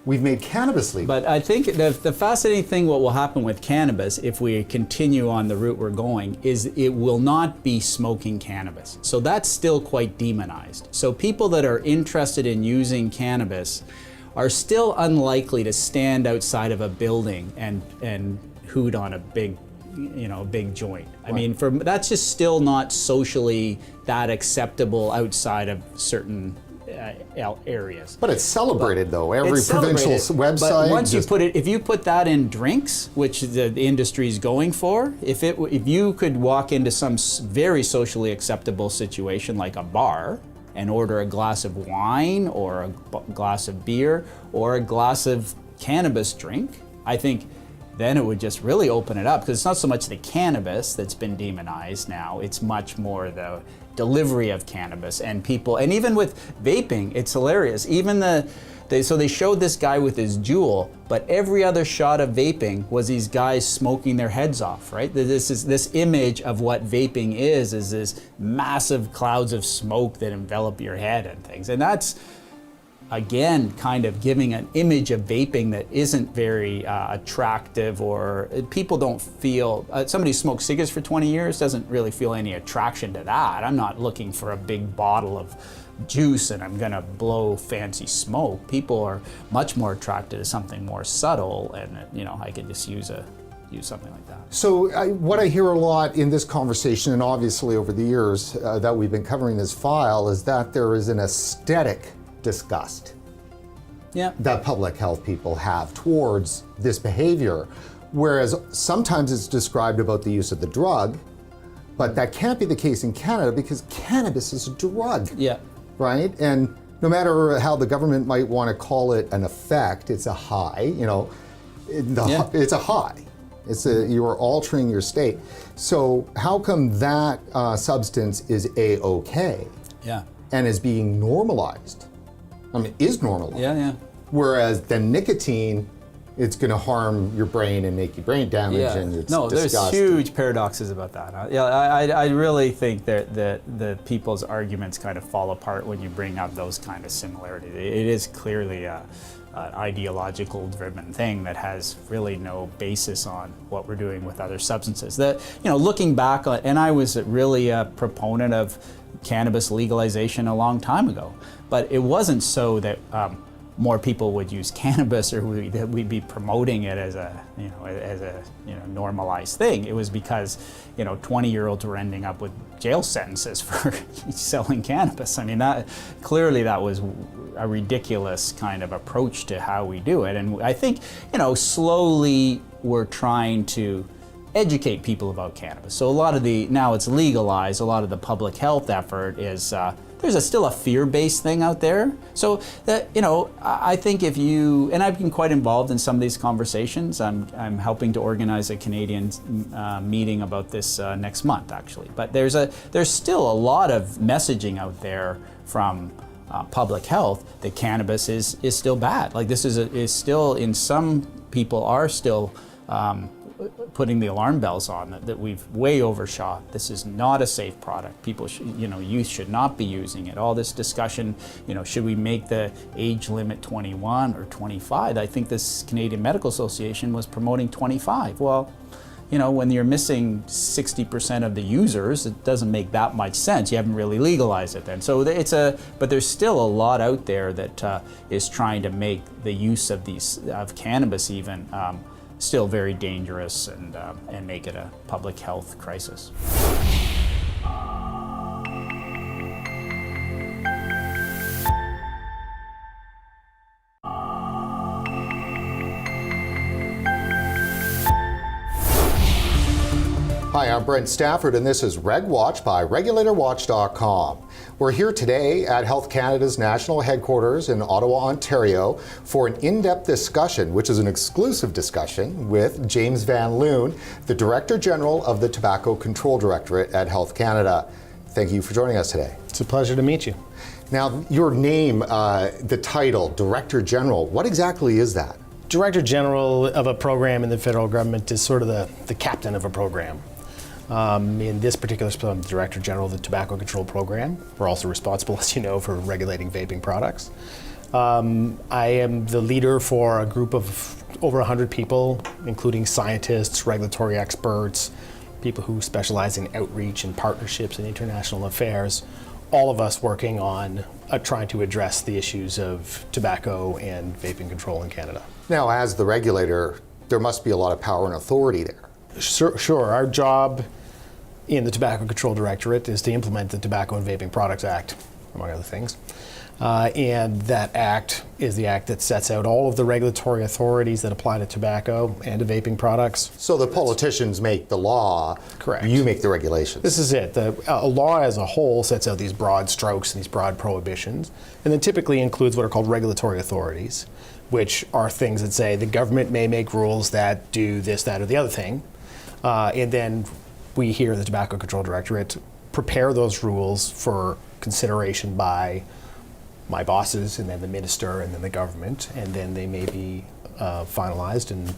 we've made cannabis legal. But I think the fascinating thing, what will happen with cannabis if we continue on the route we're going, is it will not be smoking cannabis. So that's still quite demonized. So people that are interested in using cannabis are still unlikely to stand outside of a building and hoot on a big joint. I mean, that's just still not socially that acceptable outside of certain areas. But it's celebrated though. Every provincial website. But once if you put that in drinks, which the industry is going for, if you could walk into some very socially acceptable situation like a bar and order a glass of wine or a glass of beer or a glass of cannabis drink, I think then it would just really open it up, because it's not so much the cannabis that's been demonized now, it's much more the delivery of cannabis. And people, and even with vaping, it's hilarious. Even so they showed this guy with his Juul, but every other shot of vaping was these guys smoking their heads off, right? This image of what vaping is this massive clouds of smoke that envelop your head and things. And that's, again, kind of giving an image of vaping that isn't very attractive, or people don't feel, somebody who smokes cigarettes for 20 years doesn't really feel any attraction to that. I'm not looking for a big bottle of juice and I'm gonna blow fancy smoke. People are much more attracted to something more subtle, and I could just use something like that. So what I hear a lot in this conversation, and obviously over the years that we've been covering this file, is that there is an aesthetic disgust that public health people have towards this behavior, whereas sometimes it's described about the use of the drug, but that can't be the case in Canada because cannabis is a drug, right? And no matter how the government might want to call it an effect, it's a high, it's a high. You are altering your state. So how come that substance is A-okay and is being normalized? I mean, is normalized. Whereas the nicotine, it's going to harm your brain and make you brain damage, and it's disgusting. There's huge paradoxes about that. I really think that the people's arguments kind of fall apart when you bring up those kind of similarities. It is clearly an ideological driven thing that has really no basis on what we're doing with other substances. Looking back on, and I was really a proponent of cannabis legalization a long time ago, but it wasn't so that more people would use cannabis, or that we'd be promoting it as a normalized thing. It was because 20-year-olds were ending up with jail sentences for selling cannabis. I mean, that was a ridiculous kind of approach to how we do it. And I think slowly we're trying to educate people about cannabis. So now it's legalized, a lot of the public health effort is there's still a fear-based thing out there. So that, I think and I've been quite involved in some of these conversations. I'm helping to organize a Canadian meeting about this next month, actually. But there's still a lot of messaging out there from public health that cannabis is still bad. Like this is still, in some people are still putting the alarm bells on that we've way overshot. This is not a safe product. People youth should not be using it. All this discussion, should we make the age limit 21 or 25? I think this Canadian Medical Association was promoting 25. Well, when you're missing 60% of the users, it doesn't make that much sense. You haven't really legalized it then. So but there's still a lot out there that is trying to make the use of cannabis even still very dangerous and make it a public health crisis. Hi, I'm Brent Stafford, and this is RegWatch by regulatorwatch.com. We're here today at Health Canada's national headquarters in Ottawa, Ontario, for an in-depth discussion, which is an exclusive discussion, with James Van Loon, the Director General of the Tobacco Control Directorate at Health Canada. Thank you for joining us today. It's a pleasure to meet you. Now, your name, the title, Director General, what exactly is that? Director General of a program in the federal government is sort of the captain of a program. In this particular spot, I'm the Director General of the Tobacco Control Program. We're also responsible, as you know, for regulating vaping products. I am the leader for a group of over 100 people, including scientists, regulatory experts, people who specialize in outreach and partnerships and international affairs, all of us working on trying to address the issues of tobacco and vaping control in Canada. Now, as the regulator, there must be a lot of power and authority there. Sure. Our job in the Tobacco Control Directorate is to implement the Tobacco and Vaping Products Act, among other things. And that act is the act that sets out all of the regulatory authorities that apply to tobacco and to vaping products. So the politicians make the law. Correct. You make the regulations. This is it. A law as a whole sets out these broad strokes and these broad prohibitions, and then typically includes what are called regulatory authorities, which are things that say the government may make rules that do this, that, or the other thing. And then we here at the Tobacco Control Directorate prepare those rules for consideration by my bosses and then the minister and then the government, and then they may be finalized and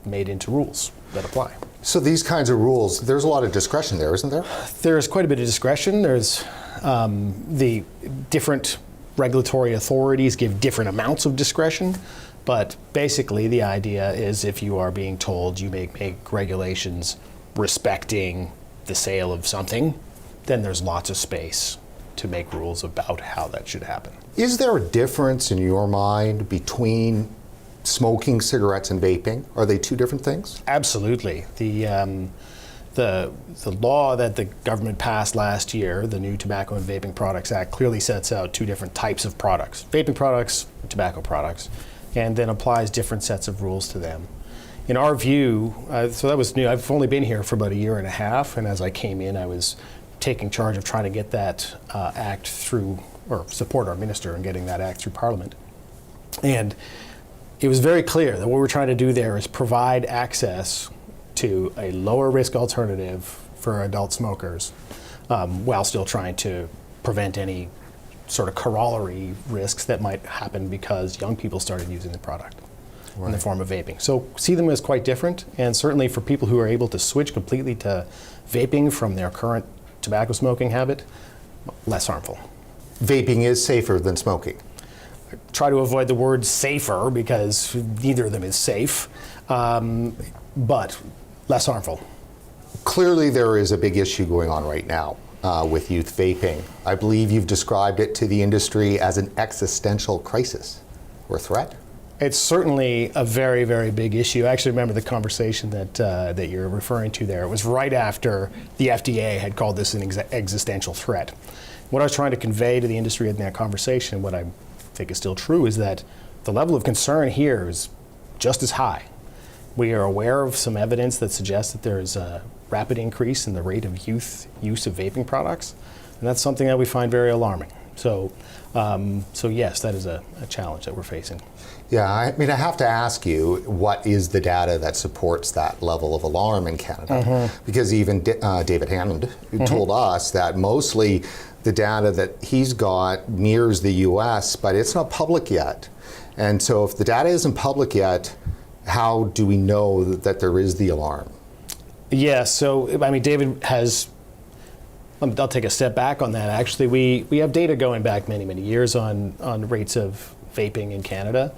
made into rules that apply. So these kinds of rules, there's a lot of discretion there, isn't there? There's quite a bit of discretion. There's the different regulatory authorities give different amounts of discretion. But basically, the idea is if you are being told you make regulations respecting the sale of something, then there's lots of space to make rules about how that should happen. Is there a difference in your mind between smoking cigarettes and vaping? Are they two different things? Absolutely. The law that the government passed last year, the new Tobacco and Vaping Products Act, clearly sets out two different types of products: vaping products, tobacco products, and then applies different sets of rules to them. In our view, so that was new. I've only been here for about a year and a half, and as I came in, I was taking charge of trying to get that act through, or support our minister in getting that act through Parliament. And it was very clear that what we're trying to do there is provide access to a lower risk alternative for adult smokers, while still trying to prevent any sort of corollary risks that might happen because young people started using the product in the form of vaping. So see them as quite different, and certainly for people who are able to switch completely to vaping from their current tobacco smoking habit, less harmful. Vaping is safer than smoking. I try to avoid the word safer because neither of them is safe, but less harmful. Clearly there is a big issue going on right now with youth vaping. I believe you've described it to the industry as an existential crisis. or threat? It's certainly a very, very big issue. I actually remember the conversation that you're referring to there. It was right after the FDA had called this an existential threat. What I was trying to convey to the industry in that conversation, what I think is still true, is that the level of concern here is just as high. We are aware of some evidence that suggests that there is a rapid increase in the rate of youth use of vaping products, and that's something that we find very alarming. So yes, that is a challenge that we're facing. Yeah, I mean, I have to ask you, what is the data that supports that level of alarm in Canada? Because even David Hammond told us that mostly the data that he's got mirrors the US, but it's not public yet. And so if the data isn't public how do we know that there is the alarm? Yeah, so I mean, David has, I'll take a step back on that. Actually, we have data going back many, many years on rates of vaping in Canada.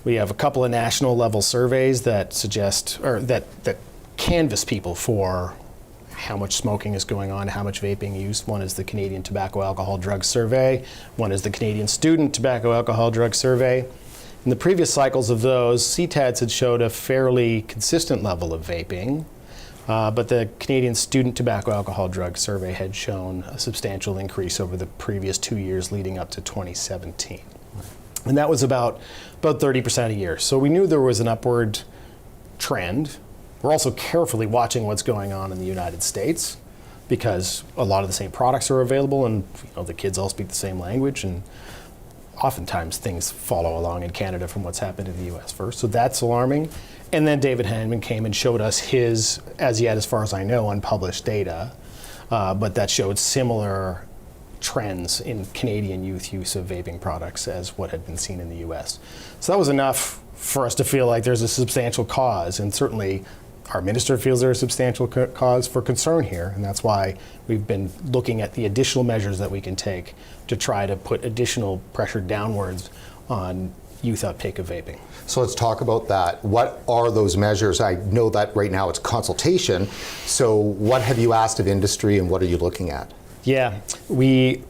We have a couple of national level surveys that suggest, or that canvass people for how much smoking is going on, how much vaping use. One is the Canadian Tobacco Alcohol Drug Survey. One is the Canadian Student Tobacco Alcohol Drug Survey. In the previous cycles of those, CTADs had showed a fairly consistent level of vaping, but the Canadian Student Tobacco Alcohol Drug Survey had shown a substantial increase over the previous 2 years leading up to 2017. And that was about 30% a year. So we knew there was an upward trend. We're also carefully watching what's going on in the United States because a lot of the same products are available and the kids all speak the same language, and oftentimes things follow along in Canada from what's happened in the US first. So that's alarming. And then David Hammond came and showed us his, as yet as far as I know, unpublished data, but that showed similar trends in Canadian youth use of vaping products as what had been seen in the US. So that was enough for us to feel like there's a substantial cause, and certainly our minister feels there's a substantial cause for concern here, and that's why we've been looking at the additional measures that we can take to try to put additional pressure downwards on youth uptake of vaping. So let's talk about that. What are those measures? I know that right now it's consultation, so what have you asked of industry and what are you looking at? Yeah,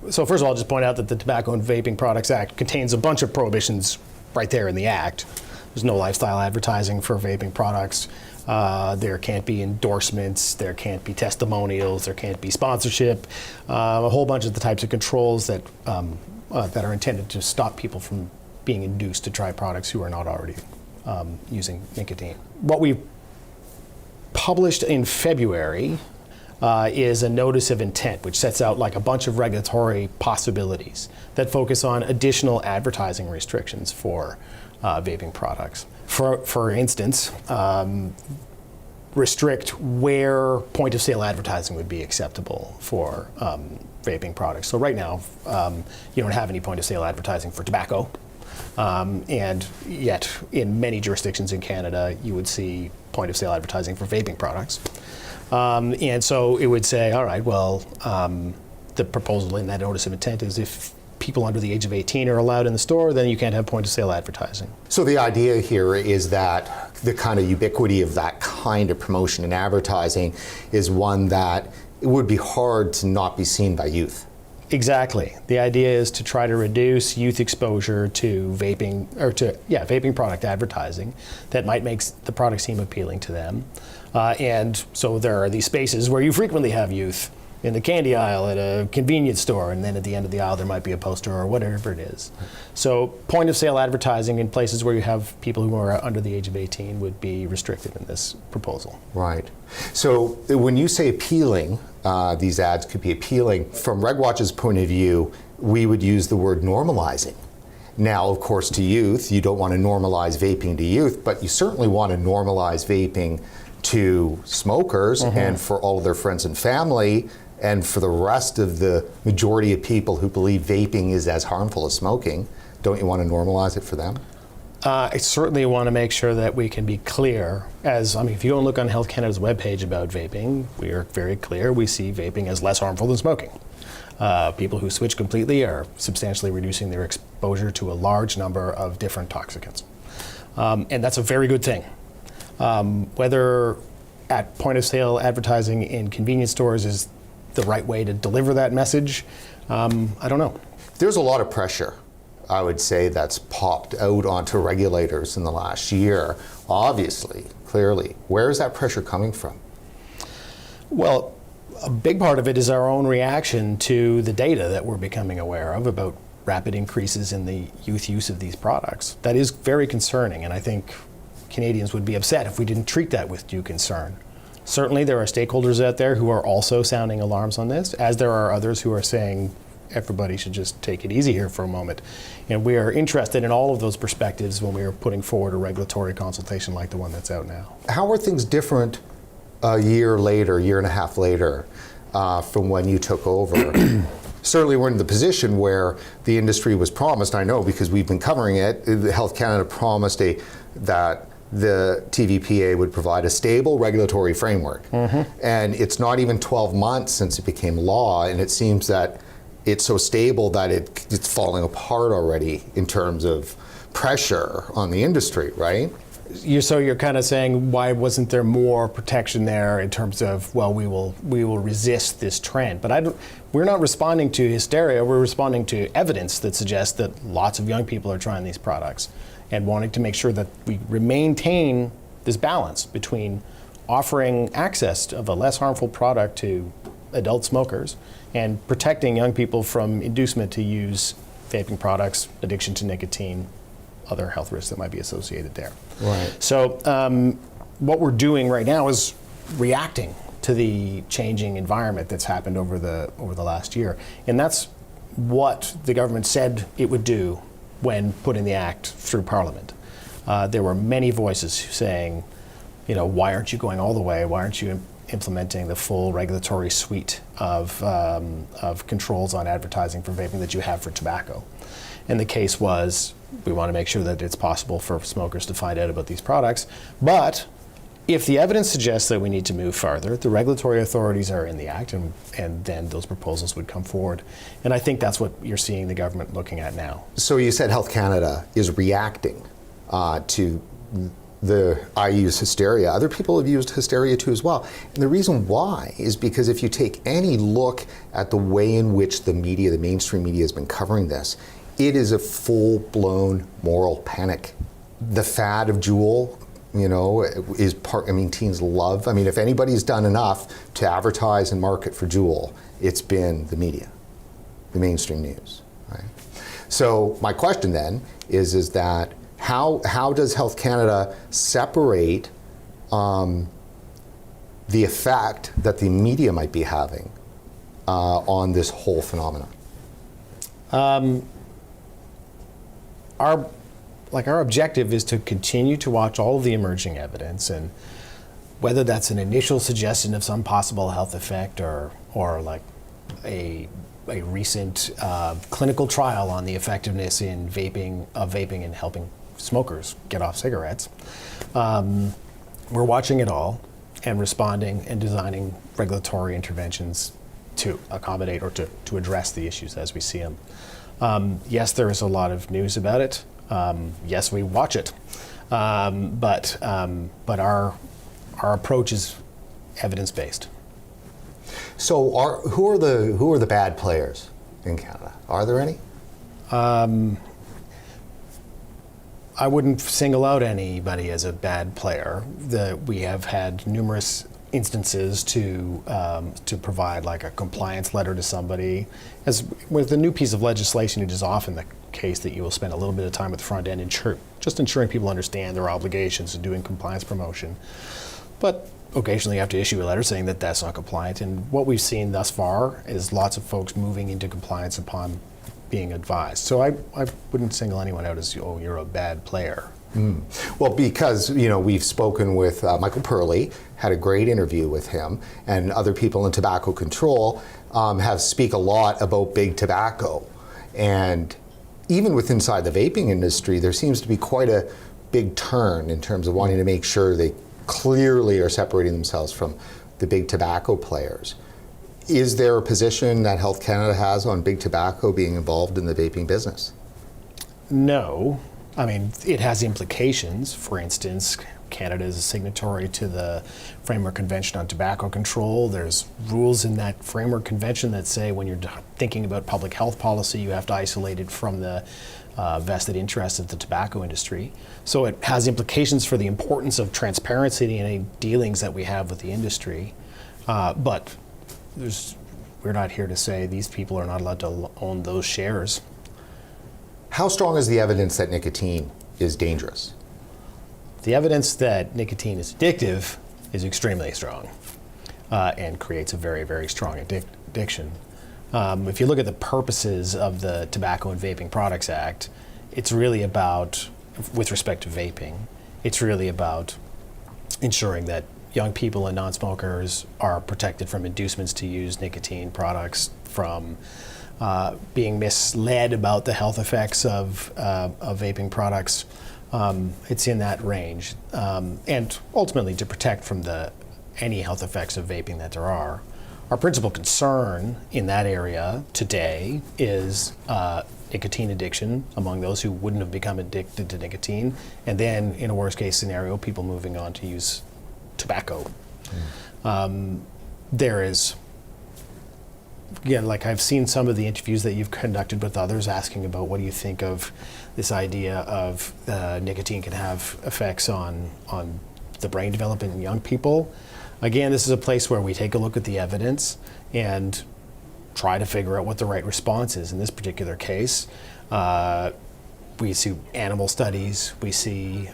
so first of all, I'll just point out that the Tobacco and Vaping Products Act contains a bunch of prohibitions right there in the Act. There's no lifestyle advertising for vaping products. There can't be endorsements, there can't be testimonials, there can't be sponsorship, a whole bunch of the types of controls that are intended to stop people from being induced to try products who are not already using nicotine. What we published in February is a notice of intent, which sets out like a bunch of regulatory possibilities that focus on additional advertising restrictions for vaping products. For instance, restrict where point-of-sale advertising would be acceptable for vaping products. So right now, you don't have any point-of-sale advertising for tobacco, and yet in many jurisdictions in Canada, you would see point-of-sale advertising for vaping products. And so it would say, all right, well, the proposal in that notice of intent is if people under the age of 18 are allowed in the store, then you can't have point-of-sale advertising. So the idea here is that the kind of ubiquity of that kind of promotion and advertising is one that it would be hard to not be seen by youth. Exactly. The idea is to try to reduce youth exposure to vaping, or to vaping product advertising that might make the product seem appealing to them. And so there are these spaces where you frequently have youth in the candy aisle at a convenience store, and then at the end of the aisle there might be a poster or whatever it is. So point of sale advertising in places where you have people who are under the age of 18 would be restricted in this proposal. Right. So when you say appealing, these ads could be appealing. From RegWatch's point of view, we would use the word normalizing. Now, of course, to youth, you don't want to normalize vaping to youth, but you certainly want to normalize vaping to smokers and for all of their friends and family, and for the rest of the majority of people who believe vaping is as harmful as smoking. Don't you want to normalize it for them? I certainly want to make sure that we can be clear. If you go and look on Health Canada's webpage about vaping, we are very clear. We see vaping as less harmful than smoking. People who switch completely are substantially reducing their exposure to a large number of different toxicants. And that's a very good thing. Whether at point of sale advertising in convenience stores is the right way to deliver that message, I don't know. There's a lot of pressure I would say, that's popped out onto regulators in the last year. Obviously, clearly, where is that pressure coming from? Well, a big part of it is our own reaction to the data that we're becoming aware of about rapid increases in the youth use of these products. That is very concerning, and I think Canadians would be upset if we didn't treat that with due concern. Certainly there are stakeholders out there who are also sounding alarms on this, as there are others who are saying everybody should just take it easy here for a moment. And we are interested in all of those perspectives when we are putting forward a regulatory consultation like the one that's out now. How are things different a year later, year and a half later, from when you took over? Certainly we're in the position where the industry was promised, I know because we've been covering it, Health Canada promised that the TVPA would provide a stable regulatory framework. And it's not even 12 months since it became law, and it seems that it's so stable that it's falling apart already in terms of pressure on the industry, right? So you're kind of saying, why wasn't there more protection there in terms of, well, we will resist this trend? But we're not responding to hysteria. We're responding to evidence that suggests that lots of young people are trying these products and wanting to make sure that we maintain this balance between offering access of a less harmful product to adult smokers and protecting young people from inducement to use vaping products, addiction to nicotine, other health risks that might be associated there. Right. So what we're doing right now is reacting to the changing environment that's happened over the last year, and that's what the government said it would do when putting the act through Parliament. There were many voices saying, why aren't you going all the way? Why aren't you implementing the full regulatory suite of controls on advertising for vaping that you have for tobacco? And the case was, we want to make sure that it's possible for smokers to find out about these products. But if the evidence suggests that we need to move farther, the regulatory authorities are in the act, and then those proposals would come forward. And I think that's what you're seeing the government looking at now. So you said Health Canada is reacting to I use hysteria. Other people have used hysteria too as well. And the reason why is because if you take any look at the way in which the mainstream media has been covering this, it is a full-blown moral panic. The fad of Juul, is teens love. If anybody's done enough to advertise and market for Juul, it's been the media, the mainstream news, right? So my question then is that how does Health Canada separate the effect that the media might be having on this whole phenomenon? Our objective is to continue to watch all of the emerging evidence, and whether that's an initial suggestion of some possible health effect or like a recent clinical trial on the effectiveness in vaping and helping smokers get off cigarettes. We're watching it all and responding and designing regulatory interventions to accommodate or to address the issues as we see them. Yes, there is a lot of news about it. Yes, we watch it, but our approach is evidence-based. So, who are the bad players in Canada? Are there any? I wouldn't single out anybody as a bad player. We have had numerous instances to provide like a compliance letter to somebody. As with the new piece of legislation, it is often the case that you will spend a little bit of time at the front end ensuring people understand their obligations and doing compliance promotion. But occasionally you have to issue a letter saying that that's not compliant. And what we've seen thus far is lots of folks moving into compliance upon being advised. So I wouldn't single anyone out as, oh, you're a bad player. Well, because we've spoken with Michael Purley, had a great interview with him, and other people in tobacco control speak a lot about big tobacco. And even inside the vaping industry, there seems to be quite a big turn in terms of wanting to make sure they clearly are separating themselves from the big tobacco players. Is there a position that Health Canada has on big tobacco being involved in the vaping business? No. It has implications. For instance, Canada is a signatory to the Framework Convention on Tobacco Control. There's rules in that Framework Convention that say when you're thinking about public health policy, you have to isolate it from the vested interests of the tobacco industry. So it has implications for the importance of transparency in any dealings that we have with the industry. But we're not here to say these people are not allowed to own those shares. How strong is the evidence that nicotine is dangerous? The evidence that nicotine is addictive is extremely strong and creates a very, very strong addiction. If you look at the purposes of the Tobacco and Vaping Products Act, it's really about, with respect to vaping, it's really about ensuring that young people and non-smokers are protected from inducements to use nicotine products, from being misled about the health effects of vaping products. It's in that range. And ultimately to protect from any health effects of vaping that there are. Our principal concern in that area today is nicotine addiction among those who wouldn't have become addicted to nicotine, and then in a worst case scenario, people moving on to use tobacco. There is, again, like I've seen some of the interviews that you've conducted with others asking about what do you think of this idea of nicotine can have effects on the brain development in young people. Again, this is a place where we take a look at the evidence and try to figure out what the right response is. In this particular case, we see animal studies, we see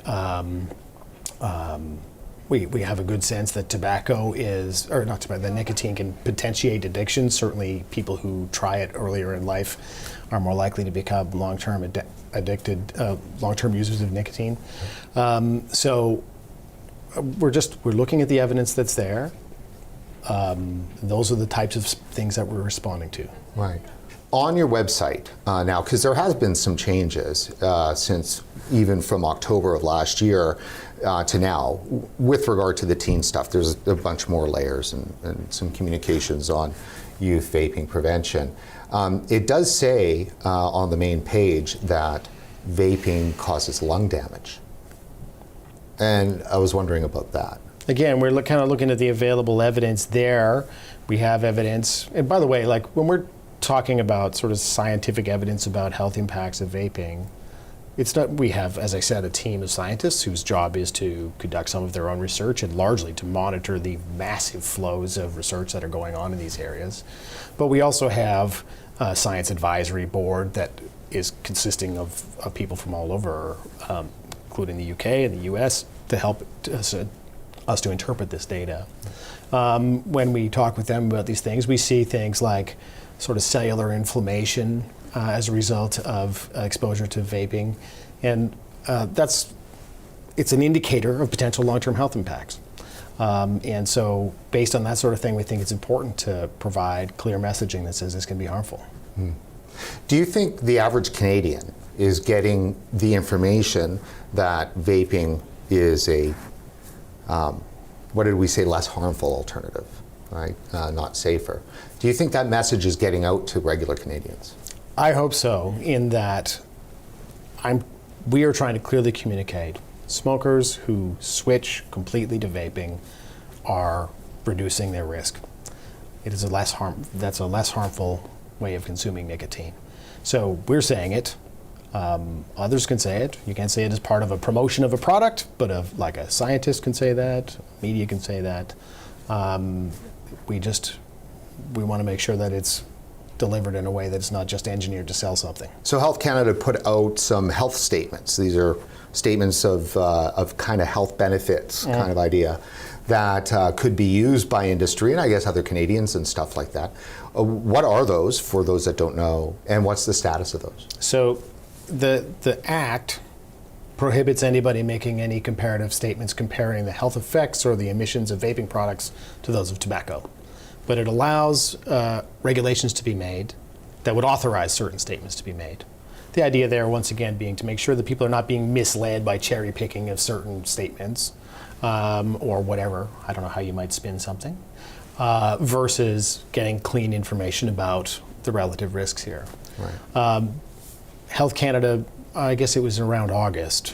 we have a good sense that that nicotine can potentiate addiction. Certainly people who try it earlier in life are more likely to become long-term long-term users of nicotine. So we're looking at the evidence that's there. Those are the types of things that we're responding to. Right. On your website now, because there has been some changes since even from October of last year to now, with regard to the teen stuff, there's a bunch more layers and some communications on youth vaping prevention. It does say on the main page that vaping causes lung damage. And I was wondering about that. Again, we're kind of looking at the available evidence there. We have evidence, and by the way, like when we're talking about sort of scientific evidence about health impacts of vaping, it's not, we have, as I said, a team of scientists whose job is to conduct some of their own research and largely to monitor the massive flows of research that are going on in these areas. But we also have a science advisory board that is consisting of people from all over, including the UK and the US, to help us to interpret this data. When we talk with them about these things, we see things like sort of cellular inflammation as a result of exposure to vaping, and it's an indicator of potential long-term health impacts. And so based on that sort of thing, we think it's important to provide clear messaging that says this can be harmful. Do you think the average Canadian is getting the information that vaping is a, what did we say, less harmful alternative, right? Not safer. Do you think that message is getting out to regular Canadians? I hope so, in that we are trying to clearly communicate smokers who switch completely to vaping are reducing their risk. It is that's a less harmful way of consuming nicotine. So we're saying it. Others can say it. You can't say it as part of a promotion of a product, but like a scientist can say that, media can say that. We want to make sure that it's delivered in a way that's not just engineered to sell something. So Health Canada put out some health statements. These are statements of kind of health benefits kind of idea that could be used by industry and I guess other Canadians and stuff like that. What are those for those that don't know, and what's the status of those? So the Act prohibits anybody making any comparative statements comparing the health effects or the emissions of vaping products to those of tobacco. But it allows regulations to be made that would authorize certain statements to be made. The idea there, once again, being to make sure that people are not being misled by cherry picking of certain statements or whatever, I don't know how you might spin something, versus getting clean information about the relative risks here. Right. Health Canada, I guess it was around August,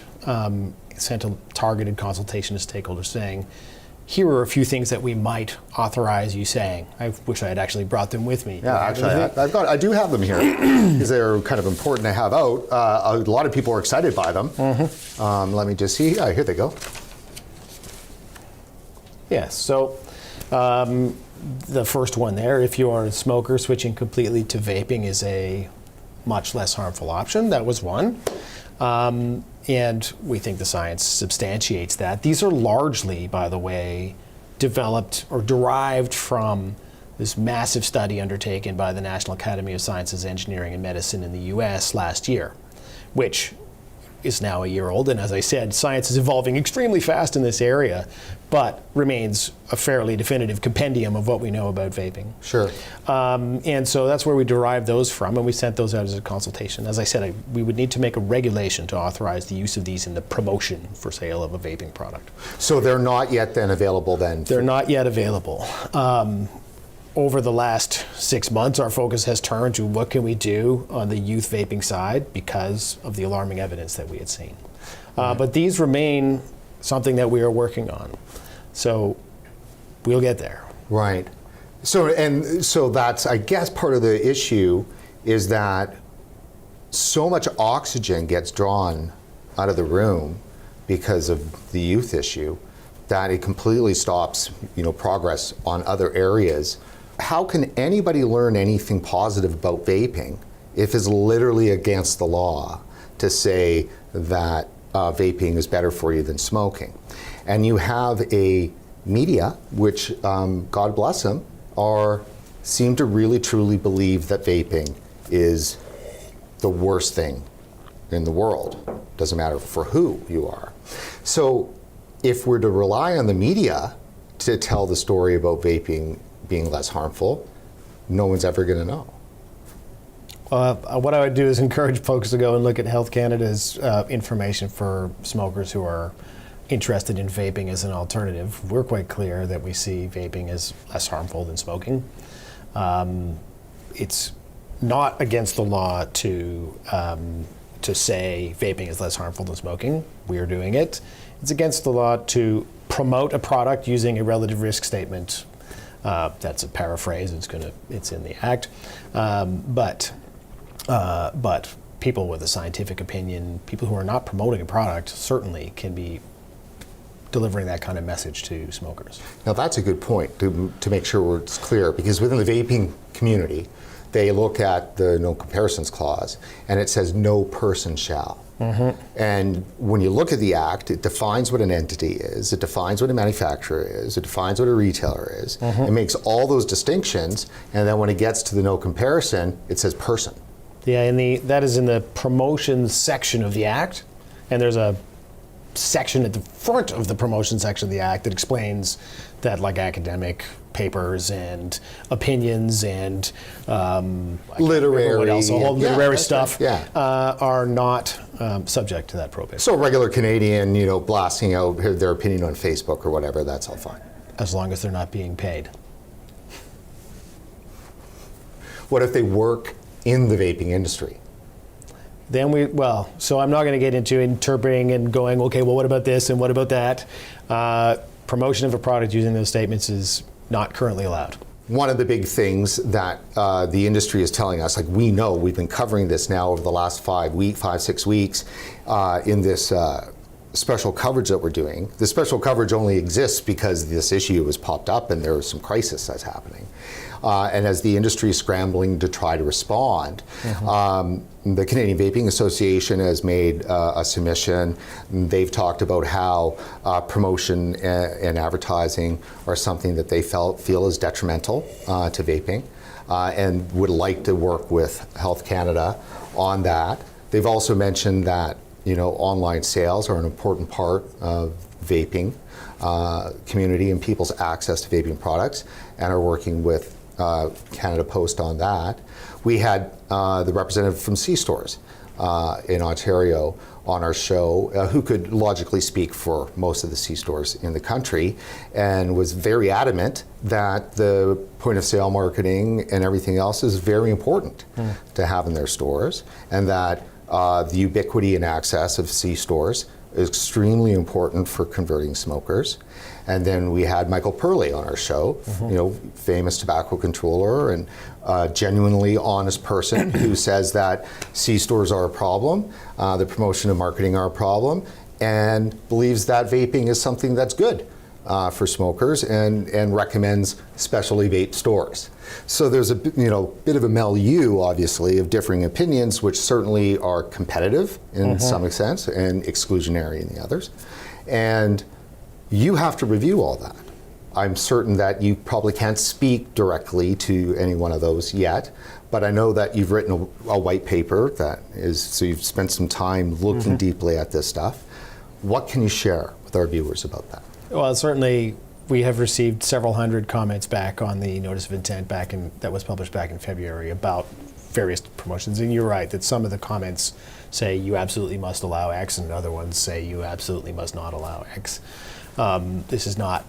sent a targeted consultation to stakeholders saying, here are a few things that we might authorize you saying. I wish I had actually brought them with me. Yeah, actually, I do have them here because they're kind of important to have out. A lot of people are excited by them. Let me just see. Here they go. Yes, so the first one there, if you are a smoker, switching completely to vaping is a much less harmful option. That was one. And we think the science substantiates that. These are largely, by the way, developed or derived from this massive study undertaken by the National Academy of Sciences, Engineering, and Medicine in the US last year, which is now a year old. And as I said, science is evolving extremely fast in this area, but remains a fairly definitive compendium of what we know about vaping. Sure. And so that's where we derived those from, and we sent those out as a consultation. As I said, we would need to make a regulation to authorize the use of these in the promotion for sale of a vaping product. So they're not yet then available then? They're not yet available. Over the last 6 months, our focus has turned to what can we do on the youth vaping side because of the alarming evidence that we had seen. But these remain something that we are working on. So we'll get there. Right. So that's, I guess, part of the issue is that so much oxygen gets drawn out of the room because of the youth issue that it completely stops, progress on other areas. How can anybody learn anything positive about vaping if it's literally against the law to say that vaping is better for you than smoking? And you have a media, which, God bless them, seem to really truly believe that vaping is the worst thing in the world. Doesn't matter for who you are. So if we're to rely on the media to tell the story about vaping being less harmful, no one's ever going to know. What I would do is encourage folks to go and look at Health Canada's information for smokers who are interested in vaping as an alternative. We're quite clear that we see vaping as less harmful than smoking. It's not against the law to say vaping is less harmful than smoking. We are doing it. It's against the law to promote a product using a relative risk statement. That's a paraphrase. It's in the Act. But people with a scientific opinion, people who are not promoting a product, certainly can be delivering that kind of message to smokers. Now that's a good point to make sure it's clear, because within the vaping community, they look at the no comparisons clause and it says no person shall. And when you look at the Act, it defines what an entity is, it defines what a manufacturer is, it defines what a retailer is, it makes all those distinctions, and then when it gets to the no comparison, it says person. Yeah, and that is in the promotions section of the Act, and there's a section at the front of the promotion section of the Act that explains that, like, academic papers and opinions and literary stuff are not subject to that prohibition. So regular Canadian, blasting out their opinion on Facebook or whatever, that's all fine. As long as they're not being paid. What if they work in the vaping industry? Then so I'm not going to get into interpreting and going, okay, well, what about this and what about that? Promotion of a product using those statements is not currently allowed. One of the big things that the industry is telling us, like we know, we've been covering this now over the last 5-6 weeks in this special coverage that we're doing. The special coverage only exists because this issue has popped up and there is some crisis that's happening. And as the industry is scrambling to try to respond, the Canadian Vaping Association has made a submission. They've talked about how promotion and advertising are something that they feel is detrimental to vaping and would like to work with Health Canada on that. They've also mentioned that online sales are an important part of vaping community and people's access to vaping products, and are working with Canada Post on that. We had the representative from C-Stores in Ontario on our show who could logically speak for most of the C-Stores in the country, and was very adamant that the point of sale marketing and everything else is very important to have in their stores, and that the ubiquity and access of C-Stores extremely important for converting smokers. And then we had Michael Purley on our show, famous tobacco controller and genuinely honest person who says that C-stores are a problem, the promotion and marketing are a problem, and believes that vaping is something that's good for smokers and recommends specialty vape stores. So there's a bit of a milieu, obviously, of differing opinions, which certainly are competitive in some extent and exclusionary in the others. And you have to review all that. I'm certain that you probably can't speak directly to any one of those yet, but I know that you've written a white paper so you've spent some time looking deeply at this stuff. What can you share with our viewers about that? Well, certainly we have received several hundred comments back on the notice of intent that was published back in February about various promotions. And you're right that some of the comments say you absolutely must allow X and other ones say you absolutely must not allow X. This is not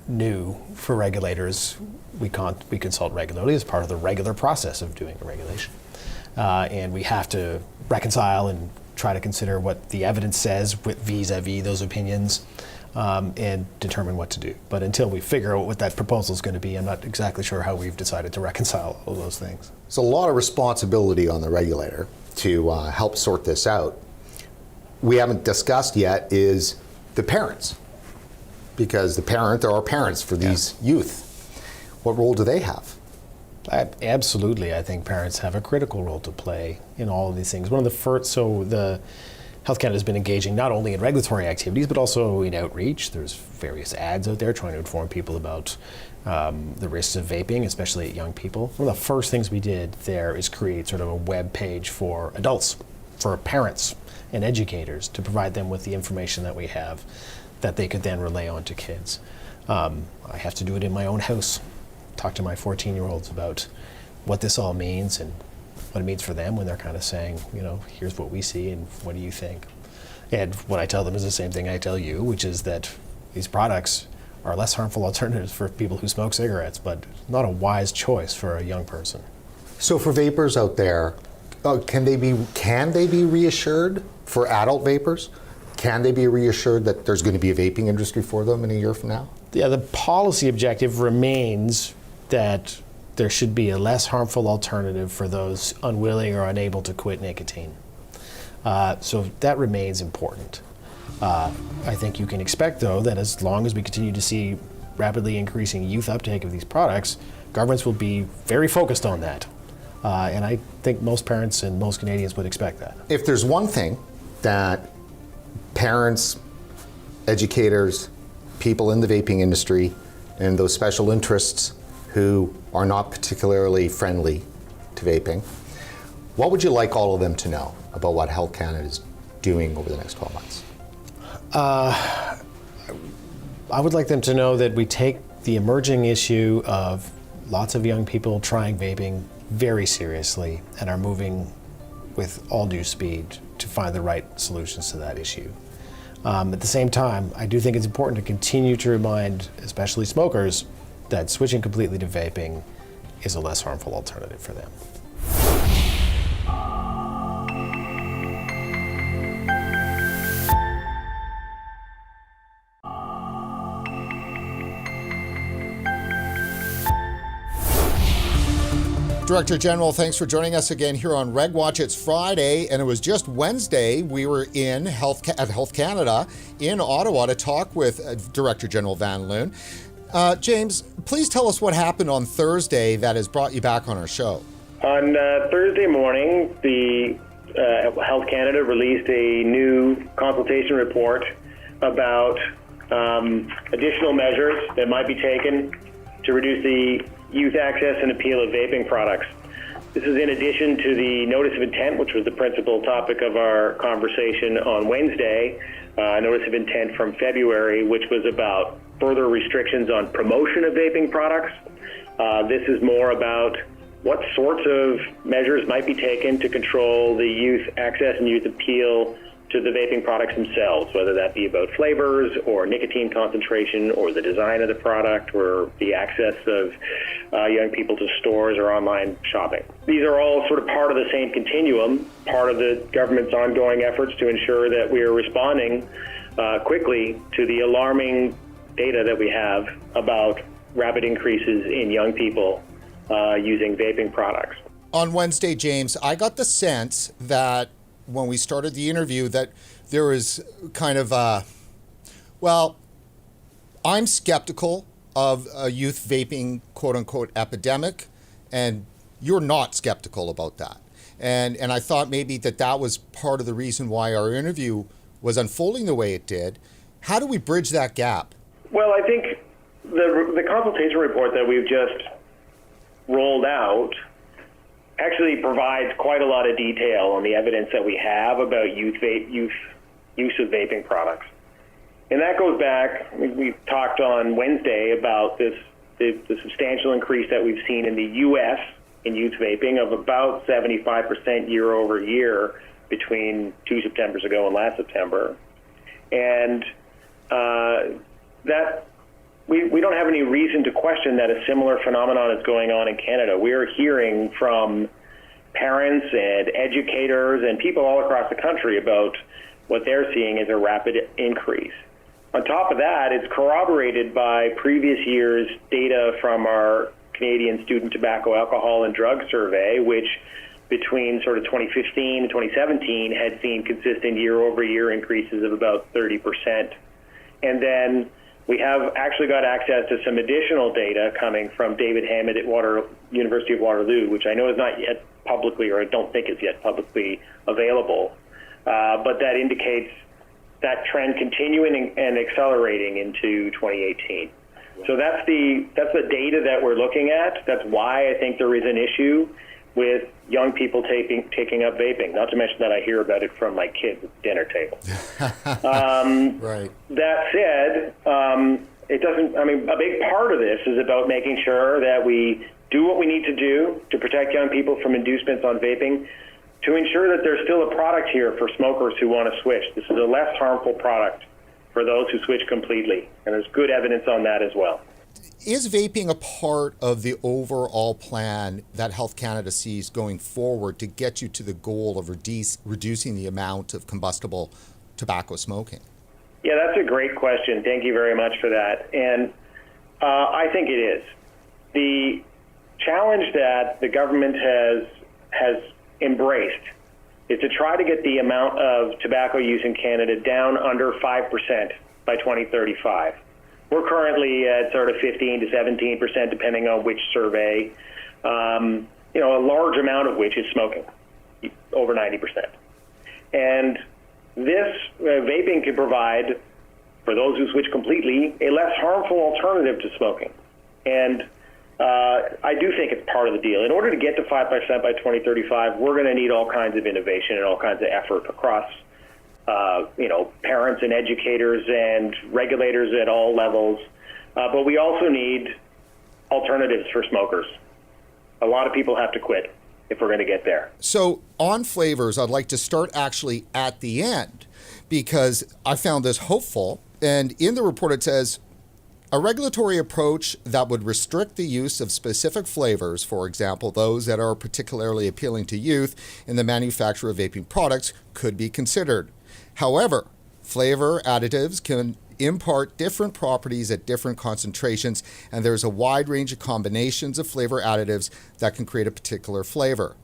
new for regulators. We consult regularly as part of the regular process of doing a regulation. And we have to reconcile and try to consider what the evidence says vis-a-vis those opinions. And determine what to do. But until we figure out what that proposal is going to be, I'm not exactly sure how we've decided to reconcile all those things. There's a lot of responsibility on the regulator to help sort this out. We haven't discussed yet is the parents, because there are parents for these youth. What role do they have? Absolutely, I think parents have a critical role to play in all of these things. One of the first, Health Canada has been engaging not only in regulatory activities, but also in outreach. There's various ads out there trying to inform people about the risks of vaping, especially at young people. One of the first things we did there is create sort of a web page for adults, for parents and educators, to provide them with the information that we have that they could then relay on to kids. I have to do it in my own house, talk to my 14-year-olds about what this all means and what it means for them when they're kind of saying, here's what we see and what do you think? And what I tell them is the same thing I tell you, which is that these products are less harmful alternatives for people who smoke cigarettes, but not a wise choice for a young person. So for vapors out there, can they be reassured for adult vapors? Can they be reassured that there's going to be a vaping industry for them in a year from now? Yeah, the policy objective remains that there should be a less harmful alternative for those unwilling or unable to quit nicotine. So that remains important. I think you can expect, though, that as long as we continue to see rapidly increasing youth uptake of these products, governments will be very focused on that. And I think most parents and most Canadians would expect that. If there's one thing that parents, educators, people in the vaping industry, and those special interests who are not particularly friendly to vaping, what would you like all of them to know about what Health Canada is doing over the next 12 months? I would like them to know that we take the emerging issue of lots of young people trying vaping very seriously and are moving with all due speed to find the right solutions to that issue. At the same time, I do think it's important to continue to remind, especially smokers, that switching completely to vaping is a less harmful alternative for them. Director General, thanks for joining us again here on RegWatch. It's Friday, and it was just Wednesday we were at Health Canada in Ottawa to talk with Director General Van Loon. James, please tell us what happened on Thursday that has brought you back on our show. On Thursday morning, the Health Canada released a new consultation report about additional measures that might be taken to reduce the youth access and appeal of vaping products. This is in addition to the notice of intent, which was the principal topic of our conversation on Wednesday, notice of intent from February, which was about further restrictions on promotion of vaping products. This is more about what sorts of measures might be taken to control the youth access and youth appeal to the vaping products themselves, whether that be about flavors or nicotine concentration or the design of the product or the access of young people to stores or online shopping. These are all sort of part of the same continuum, part of the government's ongoing efforts to ensure that we are responding quickly to the alarming data that we have about rapid increases in young people using vaping products. On Wednesday, James, I got the sense that when we started the interview that there was kind of I'm skeptical of a youth vaping quote-unquote epidemic, and you're not skeptical about that. And I thought maybe that was part of the reason why our interview was unfolding the way it did. How do we bridge that gap? Well, I think the consultation report that we've just rolled out actually provides quite a lot of detail on the evidence that we have about youth use of vaping products. And that goes back, we talked on Wednesday about the substantial increase that we've seen in the U.S. in youth vaping of about 75% year over year between 2 Septembers ago and last September. And that we don't have any reason to question that a similar phenomenon is going on in Canada. We're hearing from parents and educators and people all across the country about what they're seeing as a rapid increase. On top of that, it's corroborated by previous years' data from our Canadian Student Tobacco, Alcohol and Drug Survey, which between sort of 2015 and 2017 had seen consistent year-over-year increases of about 30%. And then we have actually got access to some additional data coming from David Hammett at University of Waterloo, which I know is not yet publicly, or I don't think is yet publicly available, but that indicates that trend continuing and accelerating into 2018. So that's the data that we're looking at. That's why I think there is an issue with young people taking up vaping, not to mention that I hear about it from my kids at the dinner table. Right. That said, a big part of this is about making sure that we do what we need to do to protect young people from inducements on vaping, to ensure that there's still a product here for smokers who want to switch. This is a less harmful product for those who switch completely, and there's good evidence on that as well. Is vaping a part of the overall plan that Health Canada sees going forward to get you to the goal of reducing the amount of combustible tobacco smoking? Yeah, that's a great question. Thank you very much for that. And I think it is. The challenge that the government has embraced is to try to get the amount of tobacco use in Canada down under 5% by 2035. We're currently at sort of 15 to 17%, depending on which survey, a large amount of which is smoking, over 90%. And this vaping can provide, for those who switch completely, a less harmful alternative to smoking. And I do think it's part of the deal. In order to get to 5% by 2035, we're going to need all kinds of innovation and all kinds of effort across parents and educators and regulators at all levels. But we also need alternatives for smokers. A lot of people have to quit if we're going to get there. So on flavors, I'd like to start actually at the end, because I found this hopeful. And in the report, it says, a regulatory approach that would restrict the use of specific flavors, for example, those that are particularly appealing to youth in the manufacture of vaping products, could be considered. However, flavor additives can impart different properties at different concentrations, and there's a wide range of combinations of flavor additives that can create a particular flavor.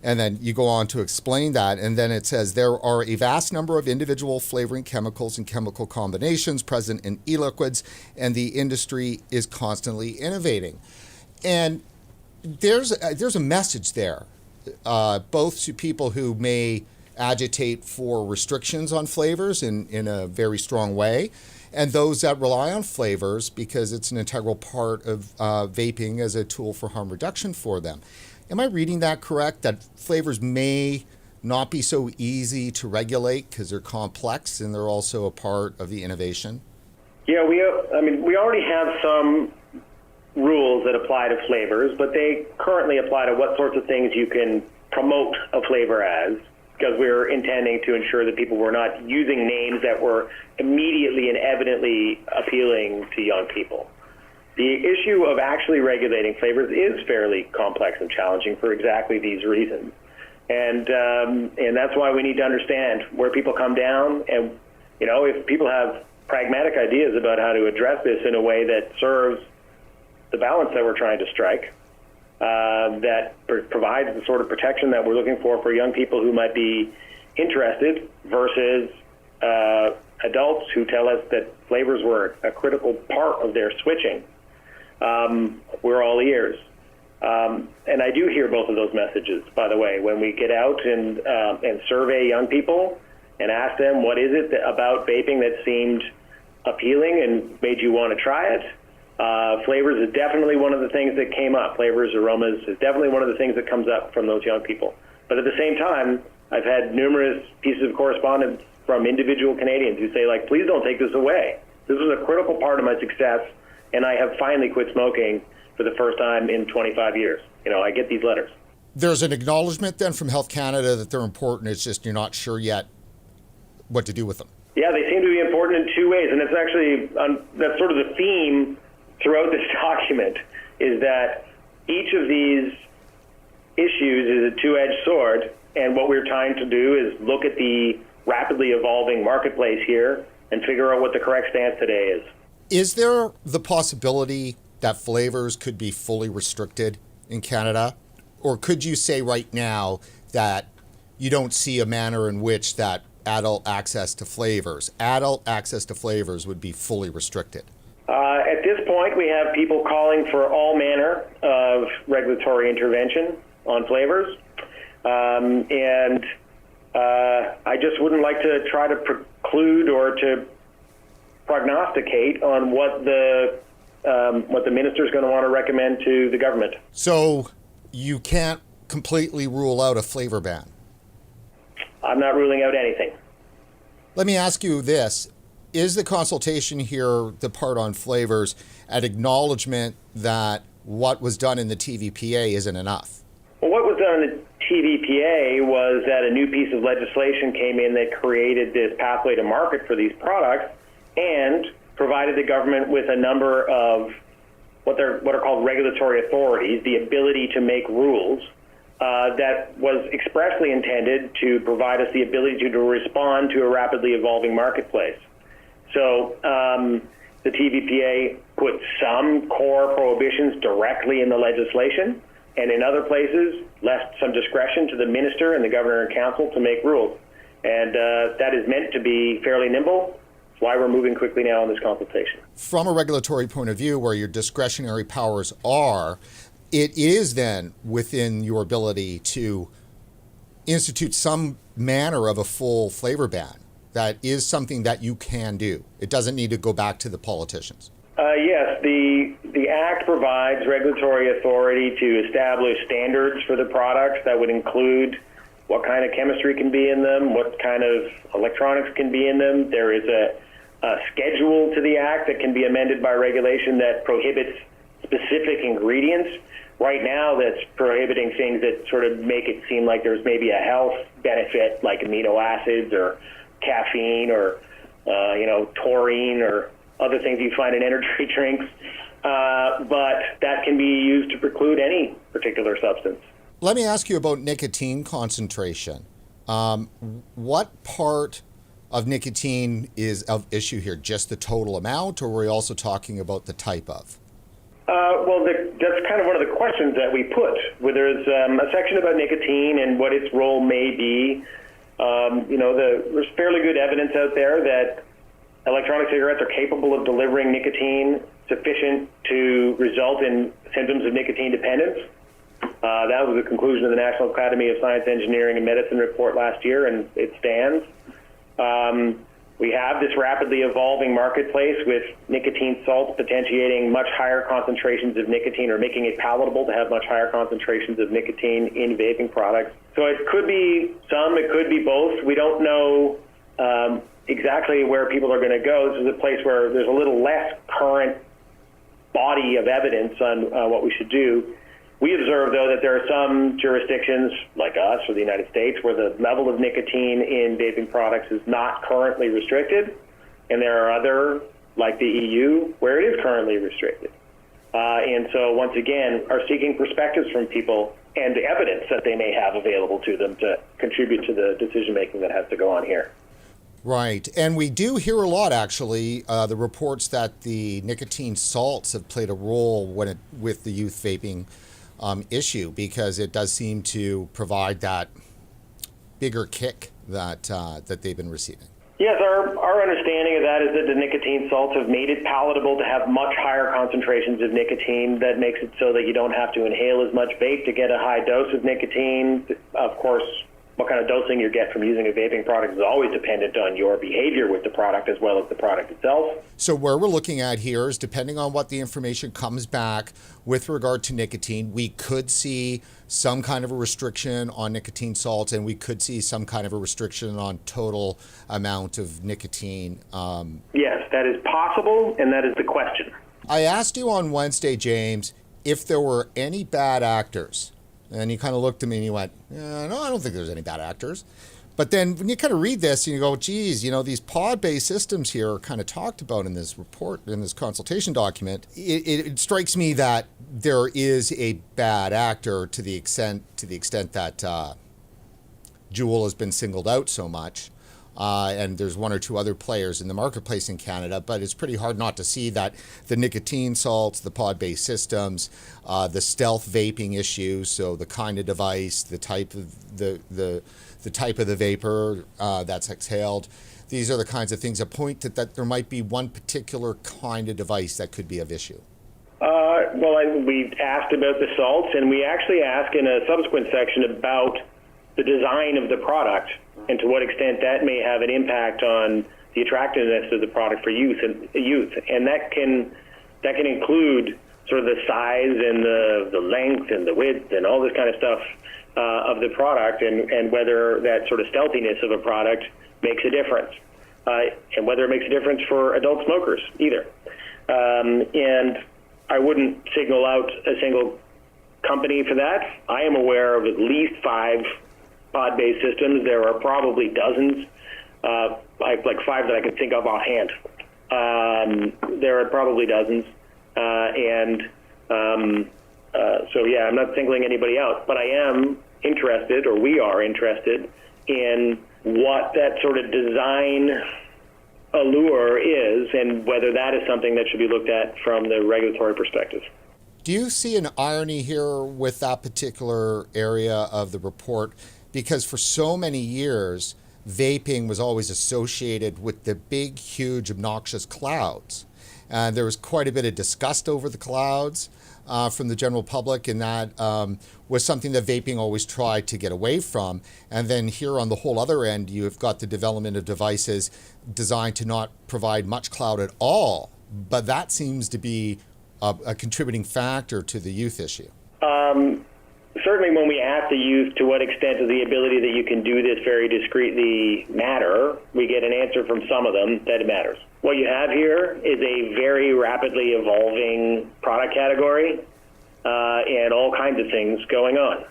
And then you go on to explain that, and then it says there are a vast number of individual flavoring chemicals and chemical combinations present in e-liquids, and the industry is constantly innovating. And there's a message there, both to people who may agitate for restrictions on flavors in a very strong way, and those that rely on flavors because it's an integral part of vaping as a tool for harm reduction for them. Am I reading that correct, that flavors may not be so easy to regulate because they're complex and they're also a part of the innovation? Yeah, we already have some rules that apply to flavors, but they currently apply to what sorts of things you can promote a flavor as. because we were intending to ensure that people were not using names that were immediately and evidently appealing to young people. The issue of actually regulating flavors is fairly complex and challenging for exactly these reasons. And that's why we need to understand where people come down. And, you know, if people have pragmatic ideas about how to address this in a way that serves the balance that we're trying to strike, that provides the sort of protection that we're looking for young people who might be interested versus adults who tell us that flavors were a critical part of their switching, we're all ears. And I do hear both of those messages, by the way, when we get out and survey young people and ask them what is it about vaping that seemed appealing and made you want to try it. Flavors is definitely one of the things that came up. Flavors, aromas is definitely one of the things that comes up from those young people. But at the same time, I've had numerous pieces of correspondence from individual Canadians who say, like, please don't take this away. This was a critical part of my success, and I have finally quit smoking for the first time in 25 years. You know, I get these letters. There's an acknowledgement then from Health Canada that they're important. It's just you're not sure yet what to do with them. Yeah, they seem to be important in two ways, and it's actually that's sort of the theme throughout this document, is that each of these issues is a two-edged sword, and what we're trying to do is look at the rapidly evolving marketplace here and figure out what the correct stance today is. Is there the possibility that flavors could be fully restricted in Canada? Or could you say right now that you don't see a manner in which that adult access to flavors would be fully restricted? At this point, we have people calling for all manner of regulatory intervention on flavors. And I just wouldn't like to try to preclude or to prognosticate on what the minister is going to want to recommend to the government. So you can't completely rule out a flavor ban? I'm not ruling out anything. Let me ask you this. Is the consultation here, the part on flavors, an acknowledgement that what was done in the TVPA isn't enough? Well, what was done in the TVPA was that a new piece of legislation came in that created this pathway to market for these products and provided the government with a number of what are called regulatory authorities, the ability to make rules that was expressly intended to provide us the ability to respond to a rapidly evolving marketplace. So the TVPA put some core prohibitions directly in the legislation, and in other places left some discretion to the minister and the governor and council to make rules. And that is meant to be fairly nimble. That's why we're moving quickly now on this consultation. From a regulatory point of view, where your discretionary powers are, it is then within your ability to institute some manner of a full flavor ban. That is something that you can do. It doesn't need to go back to the politicians. Yes, the Act provides regulatory authority to establish standards for the products that would include what kind of chemistry can be in them, what kind of electronics can be in them. There is a schedule to the Act that can be amended by regulation that prohibits specific ingredients. Right now, that's prohibiting things that sort of make it seem like there's maybe a health benefit, like amino acids or caffeine or taurine or other things you find in energy drinks. But that can be used to preclude any particular substance. Let me ask you about nicotine concentration. What part of nicotine is of issue here? Just the total amount, or are we also talking about the type of? Well, that's kind of one of the questions that we put, where there's a section about nicotine and what its role may be. There's fairly good evidence out there that electronic cigarettes are capable of delivering nicotine sufficient to result in symptoms of nicotine dependence. That was the conclusion of the National Academy of Science, Engineering, and Medicine report last year, and it stands. We have this rapidly evolving marketplace with nicotine salts potentiating much higher concentrations of nicotine, or making it palatable to have much higher concentrations of nicotine in vaping products. So it could be some, it could be both. We don't know exactly where people are going to go. This is a place where there's a little less current body of evidence on what we should do. We observe, though, that there are some jurisdictions, like us or the United States, where the level of nicotine in vaping products is not currently restricted, and there are other, like the EU, where it is currently restricted. And so, once again, are seeking perspectives from people and the evidence that they may have available to them to contribute to the decision-making that has to go on here. Right. And we do hear a lot, actually, the reports that the nicotine salts have played a role with the youth vaping issue, because it does seem to provide that bigger kick that they've been receiving. Yes, our understanding of that is that the nicotine salts have made it palatable to have much higher concentrations of nicotine. That makes it so that you don't have to inhale as much vape to get a high dose of nicotine. Of course, what kind of dosing you get from using a vaping product is always dependent on your behavior with the product as well as the product itself. So where we're looking at here is, depending on what the information comes back with regard to nicotine, we could see some kind of a restriction on nicotine salts, and we could see some kind of a restriction on total amount of nicotine. Yes, that is possible, and that is the question. I asked you on Wednesday, James, if there were any bad actors. And you kind of looked at me and you went, no, I don't think there's any bad actors. But then when you kind of read this and you go, geez, these pod-based systems here are kind of talked about in this report, in this consultation document. It strikes me that there is a bad actor to the extent that Juul has been singled out so much. And there's one or two other players in the marketplace in Canada, but it's pretty hard not to see that the nicotine salts, the pod-based systems, the stealth vaping issue, so the kind of device, the type of the type of the vapor that's exhaled. These are the kinds of things that point to that there might be one particular kind of device that could be of issue. We asked about the salts, and we actually asked in a subsequent section about the design of the product and to what extent that may have an impact on the attractiveness of the product for youth, and that can include sort of the size and the length and the width and all this kind of stuff of the product, and whether that sort of stealthiness of a product makes a difference, and whether it makes a difference for adult smokers either. And I wouldn't single out a single company for that. I am aware of at least 5 pod-based systems. There are probably dozens, like 5 that I can think of offhand. There are probably dozens, so yeah, I'm not singling anybody out, but I am interested, or we are interested, in what that sort of design allure is, and whether that is something that should be looked at from the regulatory perspective. Do you see an irony here with that particular area of the report? Because for so many years, vaping was always associated with the big, huge, obnoxious clouds. And there was quite a bit of disgust over the clouds from the general public, and that was something that vaping always tried to get away from. And then here on the whole other end, you've got the development of devices designed to not provide much cloud at all. But that seems to be a contributing factor to the youth issue. Certainly when we ask the youth to what extent does the ability that you can do this very discreetly matter, we get an answer from some of them that it matters. What you have here is a very rapidly evolving product category and all kinds of things going on.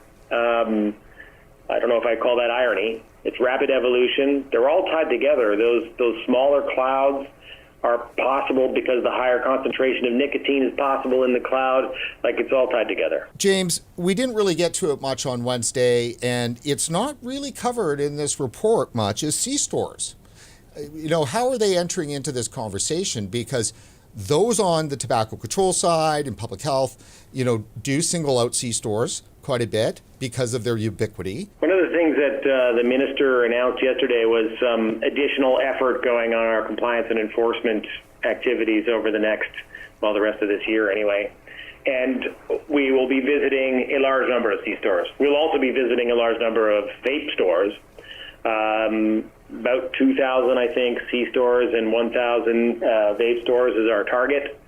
I don't know if I call that irony. It's rapid evolution. They're all tied together. Those smaller clouds are possible because the higher concentration of nicotine is possible in the cloud. Like, it's all tied together. James, we didn't really get to it much on Wednesday, and it's not really covered in this report much, is C-stores. How are they entering into this conversation? Because those on the tobacco control side and public health, do single out C-stores quite a bit because of their ubiquity. One of the things that the minister announced yesterday was some additional effort going on our compliance and enforcement activities over the rest of this year anyway. And we will be visiting a large number of C-stores. We'll also be visiting a large number of vape stores. About 2,000, I think, C-stores and 1,000 vape stores is our target.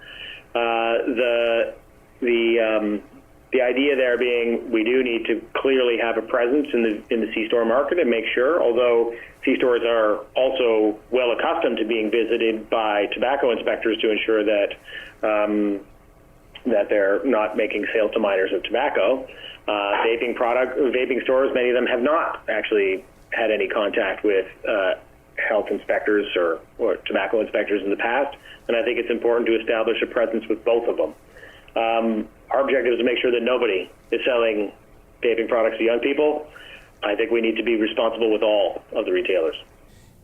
The idea there being we do need to clearly have a presence in the C-store market and make sure, although C-stores are also well accustomed to being visited by tobacco inspectors to ensure that that they're not making sales to minors of tobacco. Vaping stores, many of them have not actually had any contact with health inspectors or tobacco inspectors in the past, and I think it's important to establish a presence with both of them. Our objective is to make sure that nobody is selling vaping products to young people. I think we need to be responsible with all of the retailers.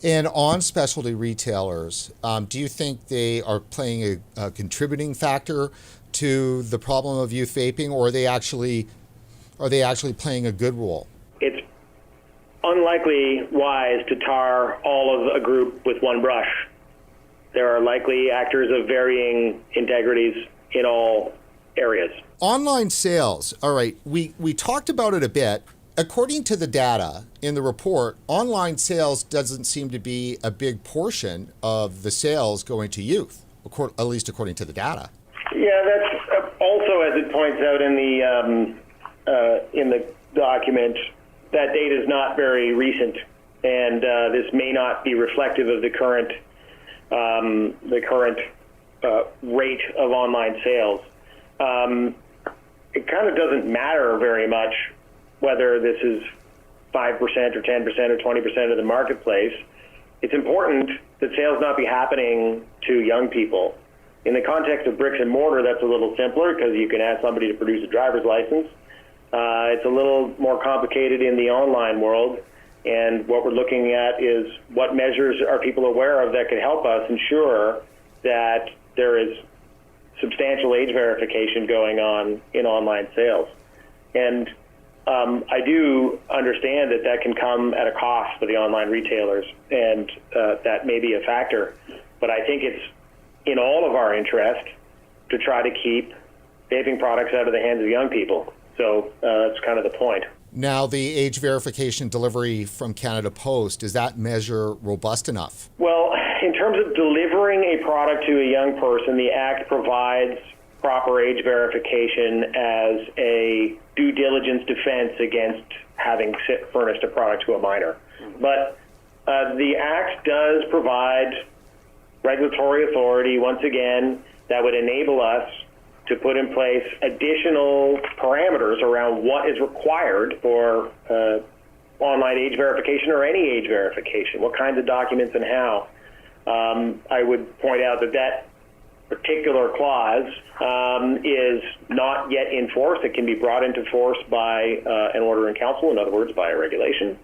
And on specialty retailers, do you think they are playing a contributing factor to the problem of youth vaping, or are they actually playing a good role? It's unlikely wise to tar all of a group with one brush. There are likely actors of varying integrities in all areas. Online sales. All right, we talked about it a bit. According to the data in the report, online sales doesn't seem to be a big portion of the sales going to youth, at least according to the data. Yeah, that's also, as it points out in the document, that data is not very recent, and this may not be reflective of the current rate of online sales. It kind of doesn't matter very much whether this is 5% or 10% or 20% of the marketplace. It's important that sales not be happening to young people. In the context of bricks and mortar, that's a little simpler because you can ask somebody to produce a driver's license. It's a little more complicated in the online world, and what we're looking at is what measures are people aware of that could help us ensure that there is substantial age verification going on in online sales. And I do understand that can come at a cost for the online retailers, and that may be a factor. But I think it's in all of our interest to try to keep vaping products out of the hands of young people. So that's kind of the point. Now, the age verification delivery from Canada Post, is that measure robust enough? Well, in terms of delivering a product to a young person, the Act provides proper age verification as a due diligence defense against having furnished a product to a minor. But the Act does provide regulatory authority, once again, that would enable us to put in place additional parameters around what is required for online age verification or any age verification, what kinds of documents and how. I would point out that particular clause is not yet enforced. It can be brought into force by an order in council, in other words, by a regulation.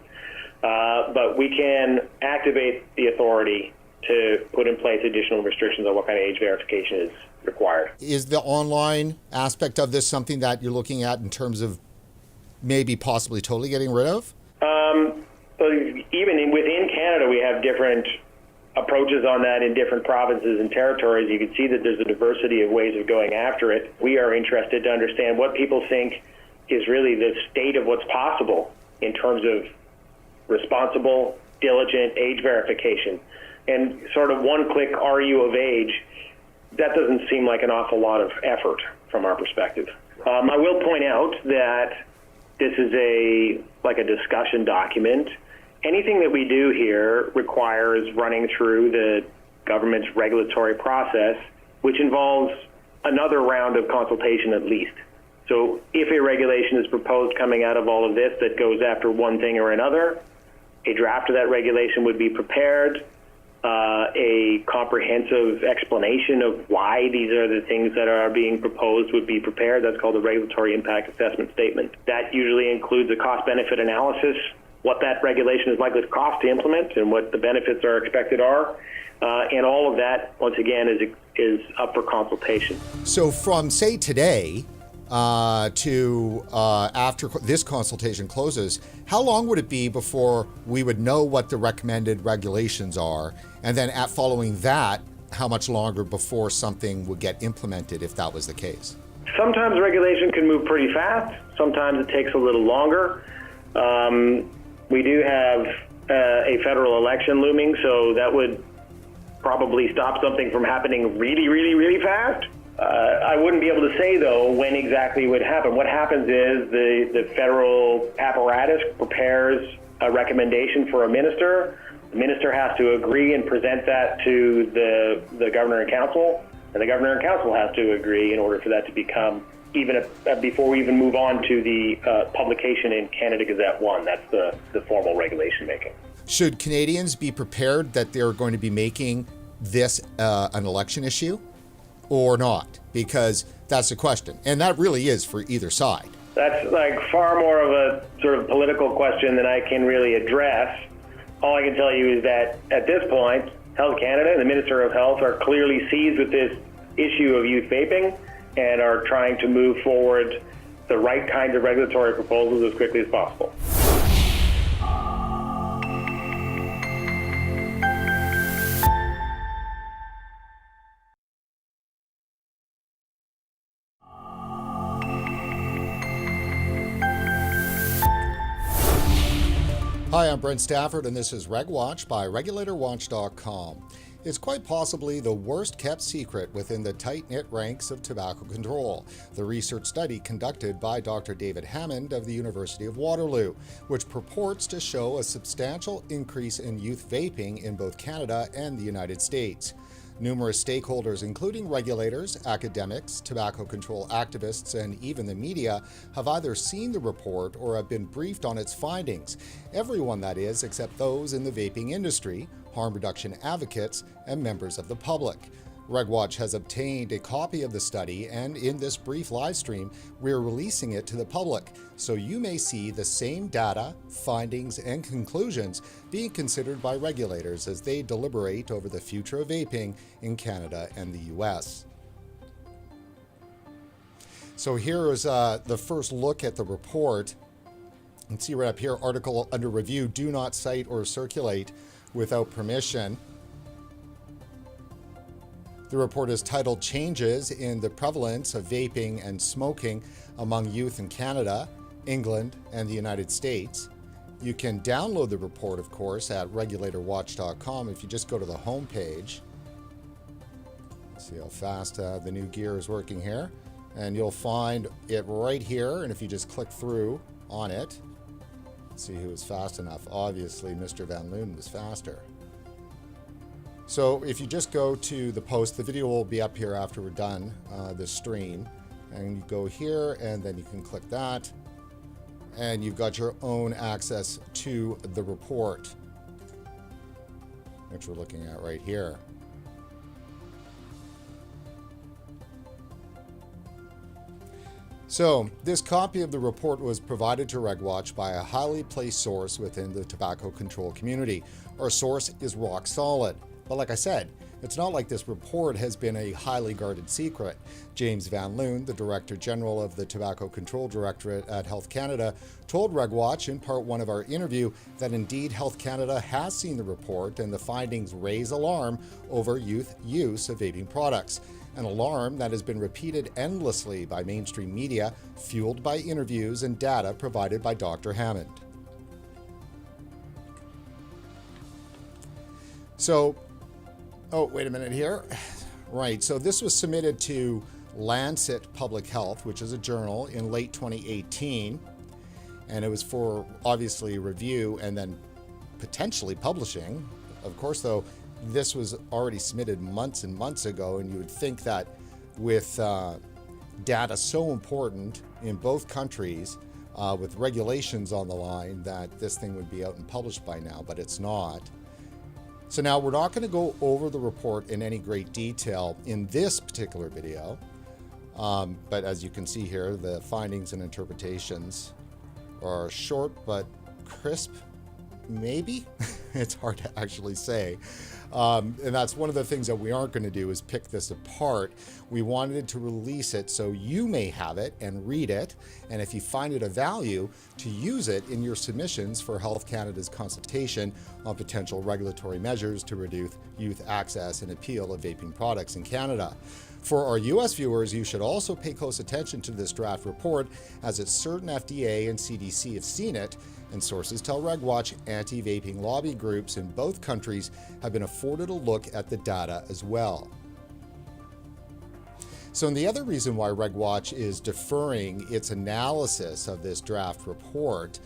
But we can activate the authority to put in place additional restrictions on what kind of age verification is required. Is the online aspect of this something that you're looking at in terms of maybe possibly totally getting rid of? Even within Canada, we have different approaches on that in different provinces and territories. You can see that there's a diversity of ways of going after it. We are interested to understand what people think is really the state of what's possible in terms of responsible, diligent age verification. And sort of one-click are you of age, that doesn't seem like an awful lot of effort from our perspective. I will point out that this is a discussion document. Anything that we do here requires running through the government's regulatory process, which involves another round of consultation at least. So if a regulation is proposed coming out of all of this that goes after one thing or another, a draft of that regulation would be prepared. A comprehensive explanation of why these are the things that are being proposed would be prepared. That's called a regulatory impact assessment statement. That usually includes a cost-benefit analysis, what that regulation is likely to cost to implement and what the benefits are expected are. And all of that, once again, is up for consultation. So from, say, today to after this consultation closes, how long would it be before we would know what the recommended regulations are? And then following that, how much longer before something would get implemented if that was the case? Sometimes regulation can move pretty fast. Sometimes it takes a little longer. We do have a federal election looming, so that would probably stop something from happening really, really, really fast. I wouldn't be able to say, though, when exactly it would happen. What happens is the federal apparatus prepares a recommendation for a minister. The minister has to agree and present that to the governor and council. and the Governor and Council has to agree in order for that to become before we even move on to the publication in Canada Gazette 1. That's the formal regulation making. Should Canadians be prepared that they're going to be making this an election issue or not? Because that's the question. And that really is for either side. That's like far more of a sort of political question than I can really address. All I can tell you is that at this point, Health Canada and the Minister of Health are clearly seized with this issue of youth vaping and are trying to move forward the right kinds of regulatory proposals as quickly as possible. Hi, I'm Brent Stafford, and this is RegWatch by regulatorwatch.com. It's quite possibly the worst kept secret within the tight-knit ranks of tobacco control, the research study conducted by Dr. David Hammond of the University of Waterloo, which purports to show a substantial increase in youth vaping in both Canada and the United States. Numerous stakeholders, including regulators, academics, tobacco control activists, and even the media, have either seen the report or have been briefed on its findings. Everyone, that is, except those in the vaping industry, harm reduction advocates, and members of the public. RegWatch has obtained a copy of the study, and in this brief live stream, we're releasing it to the public, so you may see the same data, findings, and conclusions being considered by regulators as they deliberate over the future of vaping in Canada and the US. So here is the first look at the report. You can see right up here, article under review, do not cite or circulate without permission. The report is titled Changes in the Prevalence of Vaping and Smoking Among Youth in Canada, England, and the United States. You can download the report, of course, at regulatorwatch.com if you just go to the home page. See how fast the new gear is working here. And you'll find it right here, and if you just click through on it, see who was fast enough. Obviously, Mr. Van Loon was faster. So if you just go to the post, the video will be up here after we're done the stream, and you go here and then you can click that and you've got your own access to the report, which we're looking at right here. So this copy of the report was provided to RegWatch by a highly placed source within the tobacco control community. Our source is rock solid. But like I said, it's not like this report has been a highly guarded secret. James Van Loon, the Director General of the Tobacco Control Directorate at Health Canada, told RegWatch in part 1 of our interview that indeed Health Canada has seen the report and the findings raise alarm over youth use of vaping products. An alarm that has been repeated endlessly by mainstream media, fueled by interviews and data provided by Dr. Hammond. So, oh, wait a minute here. Right, so this was submitted to Lancet Public Health, which is a journal, in late 2018. And it was for, obviously, review and then potentially publishing. Of course, though, this was already submitted months and months ago, and you would think that with data so important in both countries, with regulations on the line, that this thing would be out and published by now, but it's not. So now we're not going to go over the report in any great detail in this particular video, but as you can see here, the findings and interpretations are short but crisp, maybe? It's hard to actually say. And that's one of the things that we aren't going to do is pick this apart. We wanted to release it so you may have it and read it, and if you find it of value, to use it in your submissions for Health Canada's consultation on potential regulatory measures to reduce youth access and appeal of vaping products in Canada. For our US viewers, you should also pay close attention to this draft report, as it's certain FDA and CDC have seen it, and sources tell RegWatch anti-vaping lobby groups in both countries have been afforded a look at the data as well. So, and the other reason why RegWatch is deferring its analysis of this draft report,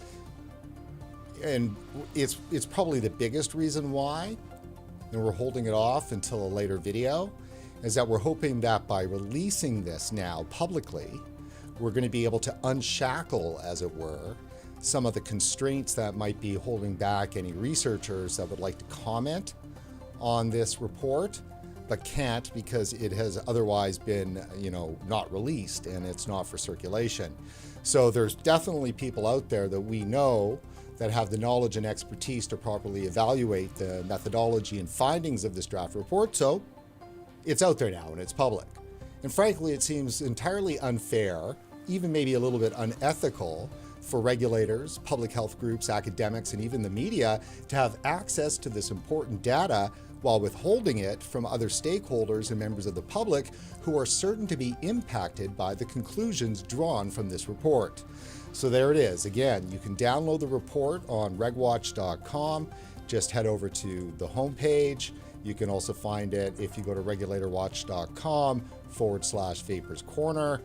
and it's probably the biggest reason why, and we're holding it off until a later video, is that we're hoping that by releasing this now publicly, we're going to be able to unshackle, as it were, some of the constraints that might be holding back any researchers that would like to comment on this report, but can't because it has otherwise been, not released and it's not for circulation. So there's definitely people out there that we know that have the knowledge and expertise to properly evaluate the methodology and findings of this draft report. So it's out there now and it's public. And frankly, it seems entirely unfair, even maybe a little bit unethical, for regulators, public health groups, academics, and even the media to have access to this important data while withholding it from other stakeholders and members of the public who are certain to be impacted by the conclusions drawn from this report. So there it is. Again, you can download the report on regwatch.com. Just head over to the homepage. You can also find it if you go to regulatorwatch.com/Vapers Corner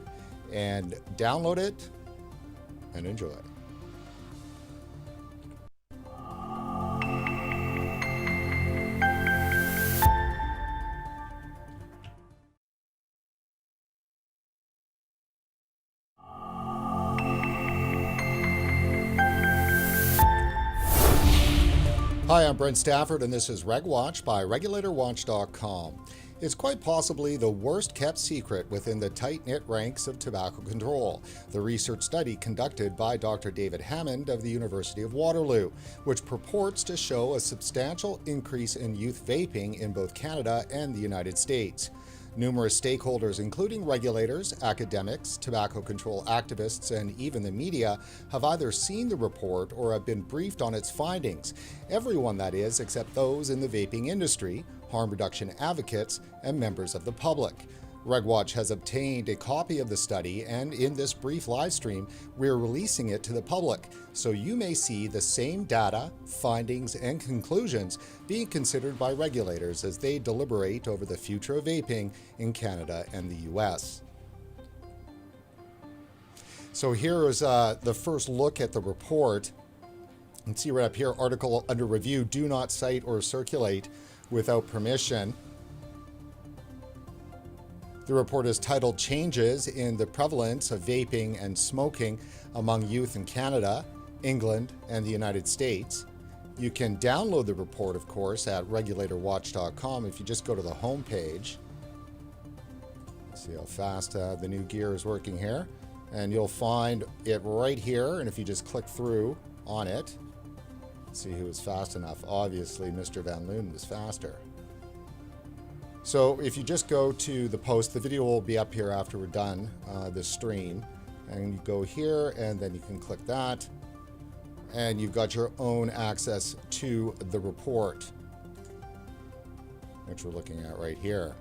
and download it and enjoy. Hi, I'm Brent Stafford, and this is RegWatch by regulatorwatch.com. It's quite possibly the worst kept secret within the tight-knit ranks of tobacco control, the research study conducted by Dr. David Hammond of the University of Waterloo, which purports to show a substantial increase in youth vaping in both Canada and the United States. Numerous stakeholders, including regulators, academics, tobacco control activists, and even the media, have either seen the report or have been briefed on its findings. Everyone, that is, except those in the vaping industry, harm reduction advocates, and members of the public. RegWatch has obtained a copy of the study, and in this brief live stream, we're releasing it to the public, so you may see the same data, findings, and conclusions being considered by regulators as they deliberate over the future of vaping in Canada and the US. So here is the first look at the report. You can see right up here, article under review, do not cite or circulate without permission. The report is titled Changes in the Prevalence of Vaping and Smoking Among Youth in Canada, England, and the United States. You can download the report, of course, at regulatorwatch.com if you just go to the home page. See how fast the new gear is working here. And you'll find it right here, and if you just click through on it, see who was fast enough. Obviously, Mr. Van Loon was faster. So if you just go to the post, the video will be up here after we're done this stream, and you go here and then you can click that and you've got your own access to the report, which we're looking at right here.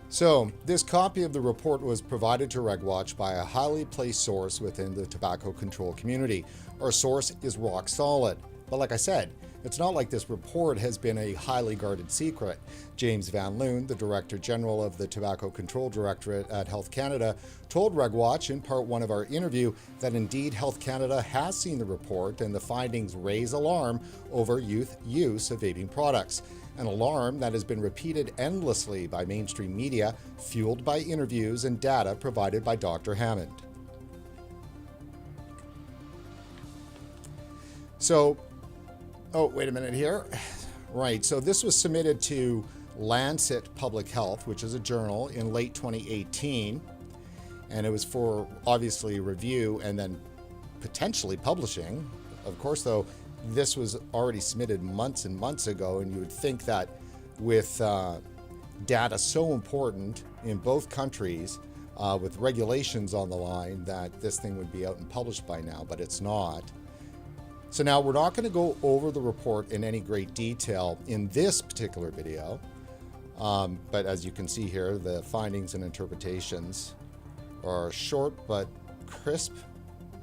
So this copy of the report was provided to RegWatch by a highly placed source within the tobacco control community. Our source is rock solid, but like I said, it's not like this report has been a highly guarded secret. James Van Loon, the Director General of the Tobacco Control Directorate at Health Canada, told RegWatch in part one of our interview that indeed Health Canada has seen the report and the findings raise alarm over youth use of vaping products. An alarm that has been repeated endlessly by mainstream media, fueled by interviews and data provided by Dr. Hammond. So, oh, wait a minute here. Right, so this was submitted to Lancet Public Health, which is a journal, in late 2018. And it was for, obviously, review and then potentially publishing. Of course, though, this was already submitted months and months ago, and you would think that with data so important in both countries, with regulations on the line, that this thing would be out and published by now, but it's not. So now we're not going to go over the report in any great detail in this particular video, but as you can see here, the findings and interpretations are short but crisp,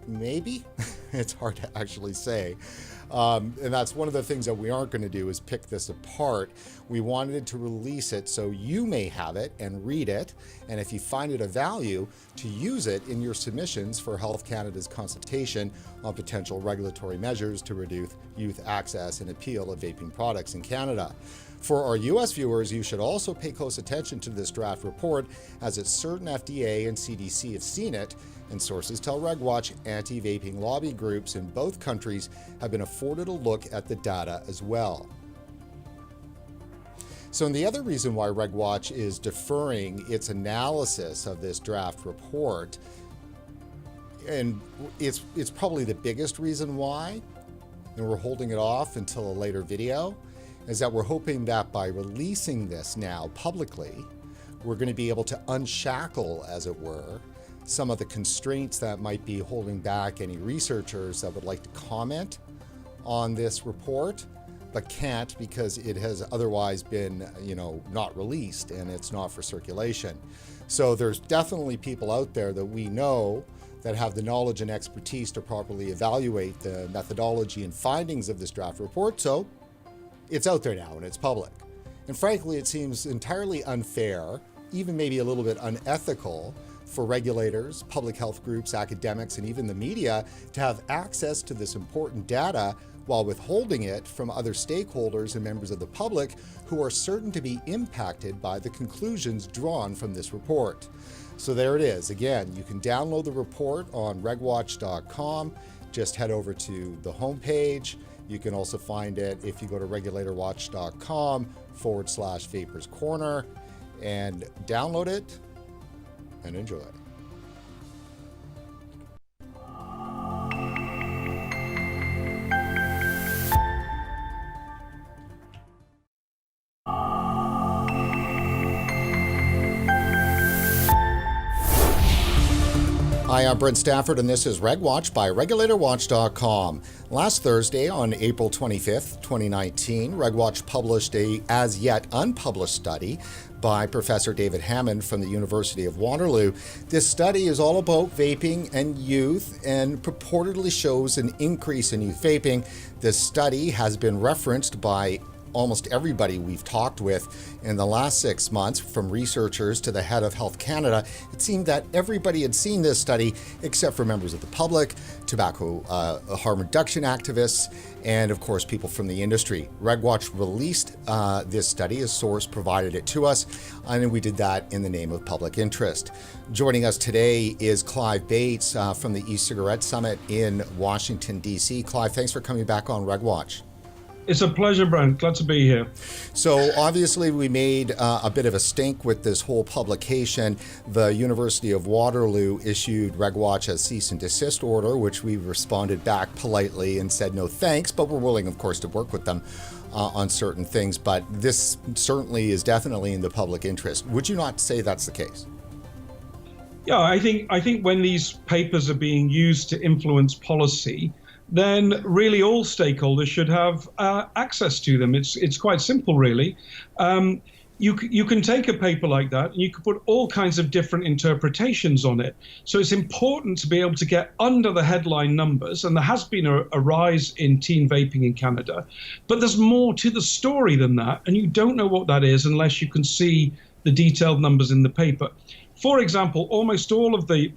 maybe? It's hard to actually say. And that's one of the things that we aren't going to do is pick this apart. We wanted to release it so you may have it and read it, and if you find it of value, to use it in your submissions for Health Canada's consultation on potential regulatory measures to reduce youth access and appeal of vaping products in Canada. For our US viewers, you should also pay close attention to this draft report, as it's certain FDA and CDC have seen it, and sources tell RegWatch anti-vaping lobby groups in both countries have been afforded a look at the data as well. So, and the other reason why RegWatch is deferring its analysis of this draft report, and it's probably the biggest reason why, and we're holding it off until a later video, is that we're hoping that by releasing this now publicly, we're going to be able to unshackle, as it were, some of the constraints that might be holding back any researchers that would like to comment on this report, but can't because it has otherwise been, not released and it's not for circulation. So there's definitely people out there that we know that have the knowledge and expertise to properly evaluate the methodology and findings of this draft report. So it's out there now and it's public. And frankly, it seems entirely unfair, even maybe a little bit unethical, for regulators, public health groups, academics, and even the media to have access to this important data while withholding it from other stakeholders and members of the public who are certain to be impacted by the conclusions drawn from this report. So there it is. Again, you can download the report on regwatch.com. Just head over to the homepage. You can also find it if you go to regulatorwatch.com/Vapers Corner and download it and enjoy it. Hi, I'm Brent Stafford, and this is RegWatch by regulatorwatch.com. Last Thursday, on April 25th, 2019, RegWatch published a as-yet unpublished study by Professor David Hammond from the University of Waterloo. This study is all about vaping and youth and purportedly shows an increase in youth vaping. This study has been referenced by almost everybody we've talked with in the last 6 months, from researchers to the head of Health Canada. It seemed that everybody had seen this study except for members of the public, tobacco harm reduction activists, and of course people from the industry. RegWatch released this study, a source provided it to us, and we did that in the name of public interest. Joining us today is Clive Bates from the E-Cigarette Summit in Washington, D.C. Clive, thanks for coming back on RegWatch. It's a pleasure, Brent. Glad to be here. So obviously we made a bit of a stink with this whole publication. The University of Waterloo issued RegWatch a cease and desist order, which we responded back politely and said no thanks, but we're willing, of course, to work with them on certain things. But this certainly is definitely in the public interest. Would you not say that's the case? Yeah, I think when these papers are being used to influence policy, then really all stakeholders should have access to them. It's quite simple, really. You can take a paper like that and you can put all kinds of different interpretations on it. So it's important to be able to get under the headline numbers, and there has been a rise in teen vaping in Canada, but there's more to the story than that, and you don't know what that is unless you can see the detailed numbers in the paper. For example, almost all of the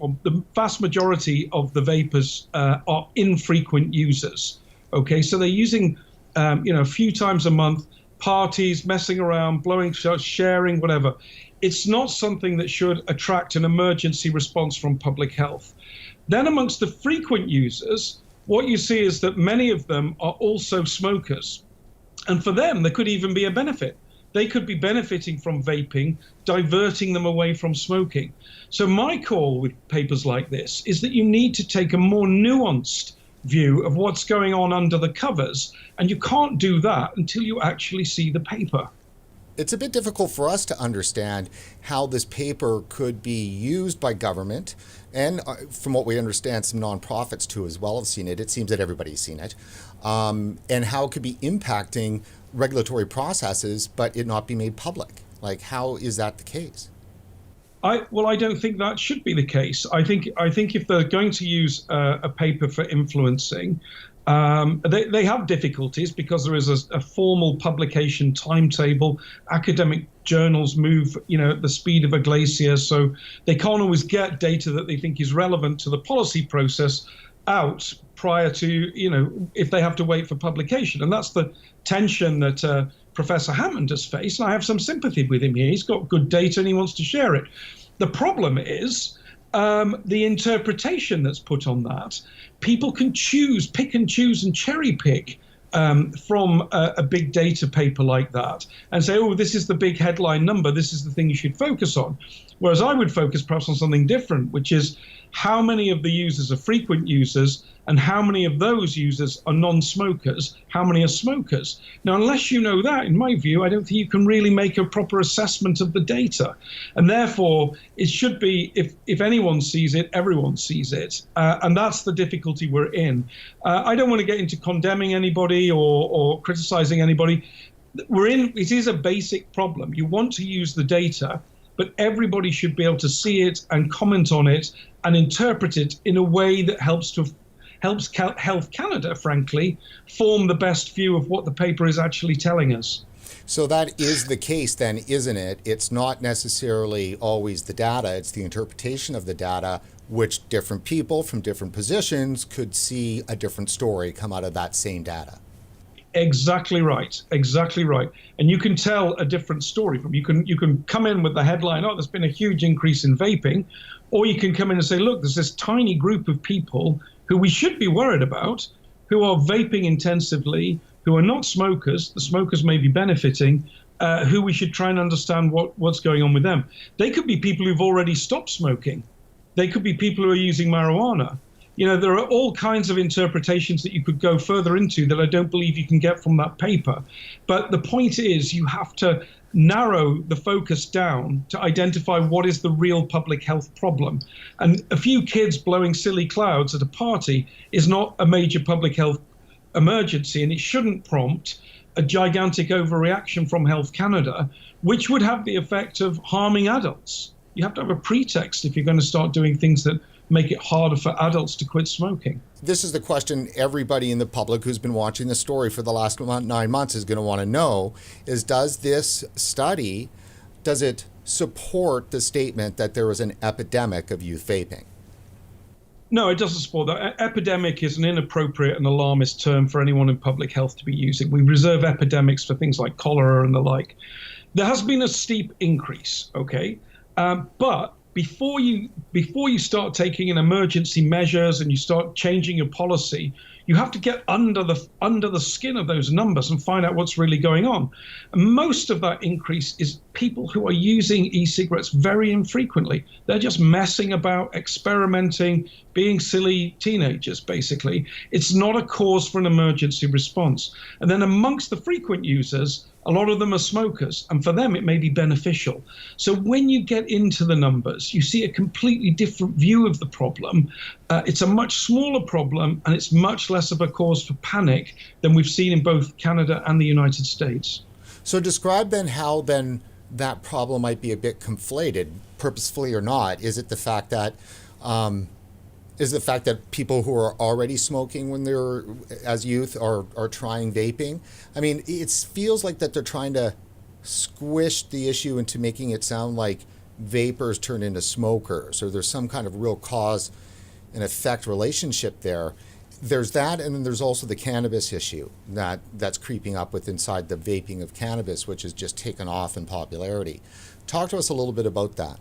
vast majority of the vapers are infrequent users. Okay, so they're using, a few times a month, parties, messing around, blowing, sharing, whatever. It's not something that should attract an emergency response from public health. Then amongst the frequent users, what you see is that many of them are also smokers. And for them, there could even be a benefit. They could be benefiting from vaping, diverting them away from smoking. So my call with papers like this is that you need to take a more nuanced view of what's going on under the covers, and you can't do that until you actually see the paper. It's a bit difficult for us to understand how this paper could be used by government, and from what we understand, some nonprofits too as well have seen it. It seems that everybody's seen it, and how it could be impacting regulatory processes, but it not be made public. Like, how is that the case? I don't think that should be the case. I think if they're going to use a paper for influencing, they have difficulties because there is a formal publication timetable. Academic journals move, at the speed of a glacier, so they can't always get data that they think is relevant to the policy process out prior to, if they have to wait for publication. And that's the tension that Professor Hammond has faced, and I have some sympathy with him here. He's got good data and he wants to share it. The problem is the interpretation that's put on that. People can pick and choose and cherry pick from a big data paper like that and say, oh, this is the big headline number, this is the thing you should focus on. Whereas I would focus perhaps on something different, which is how many of the users are frequent users and how many of those users are non-smokers, how many are smokers. Now, unless you know that, in my view, I don't think you can really make a proper assessment of the data. And therefore, it should be, if anyone sees it, everyone sees it. And that's the difficulty we're in. I don't want to get into condemning anybody or criticizing anybody. It is a basic problem. You want to use the data, but everybody should be able to see it and comment on it and interpret it in a way that helps Health Canada, frankly, form the best view of what the paper is actually telling us. So that is the case then, isn't it? It's not necessarily always the data, it's the interpretation of the data, which different people from different positions could see a different story come out of that same data. Exactly right. Exactly right. And you can tell a different story from. You can come in with the headline, oh, there's been a huge increase in vaping, or you can come in and say, look, there's this tiny group of people who we should be worried about, who are vaping intensively, who are not smokers. The smokers may be benefiting, who we should try and understand what's going on with them. They could be people who've already stopped smoking. They could be people who are using marijuana. You know, there are all kinds of interpretations that you could go further into that I don't believe you can get from that paper. But the point is, you have to narrow the focus down to identify what is the real public health problem. And a few kids blowing silly clouds at a party is not a major public health emergency, and it shouldn't prompt a gigantic overreaction from Health Canada, which would have the effect of harming adults. You have to have a pretext if you're going to start doing things that make it harder for adults to quit smoking. This is the question everybody in the public who's been watching the story for the last 9 months is going to want to know, is does this study, does it support the statement that there is an epidemic of youth vaping? No, it doesn't support that. Epidemic is an inappropriate and alarmist term for anyone in public health to be using. We reserve epidemics for things like cholera and the like. There has been a steep increase, okay? But before you start taking in emergency measures and you start changing your policy, you have to get under the skin of those numbers and find out what's really going on. And most of that increase is people who are using e-cigarettes very infrequently. They're just messing about, experimenting, being silly teenagers, basically. It's not a cause for an emergency response. And then amongst the frequent users, a lot of them are smokers, and for them it may be beneficial. So when you get into the numbers, you see a completely different view of the problem. It's a much smaller problem, and it's much less of a cause for panic than we've seen in both Canada and the United States. So describe then how then that problem might be a bit conflated, purposefully or not. Is it the fact that people who are already smoking when they're as youth are trying vaping? I mean, it feels like that they're trying to squish the issue into making it sound like vapors turn into smokers, or there's some kind of real cause and effect relationship there. There's that, and then there's also the cannabis issue that's creeping up with inside the vaping of cannabis, which has just taken off in popularity. Talk to us a little bit about that.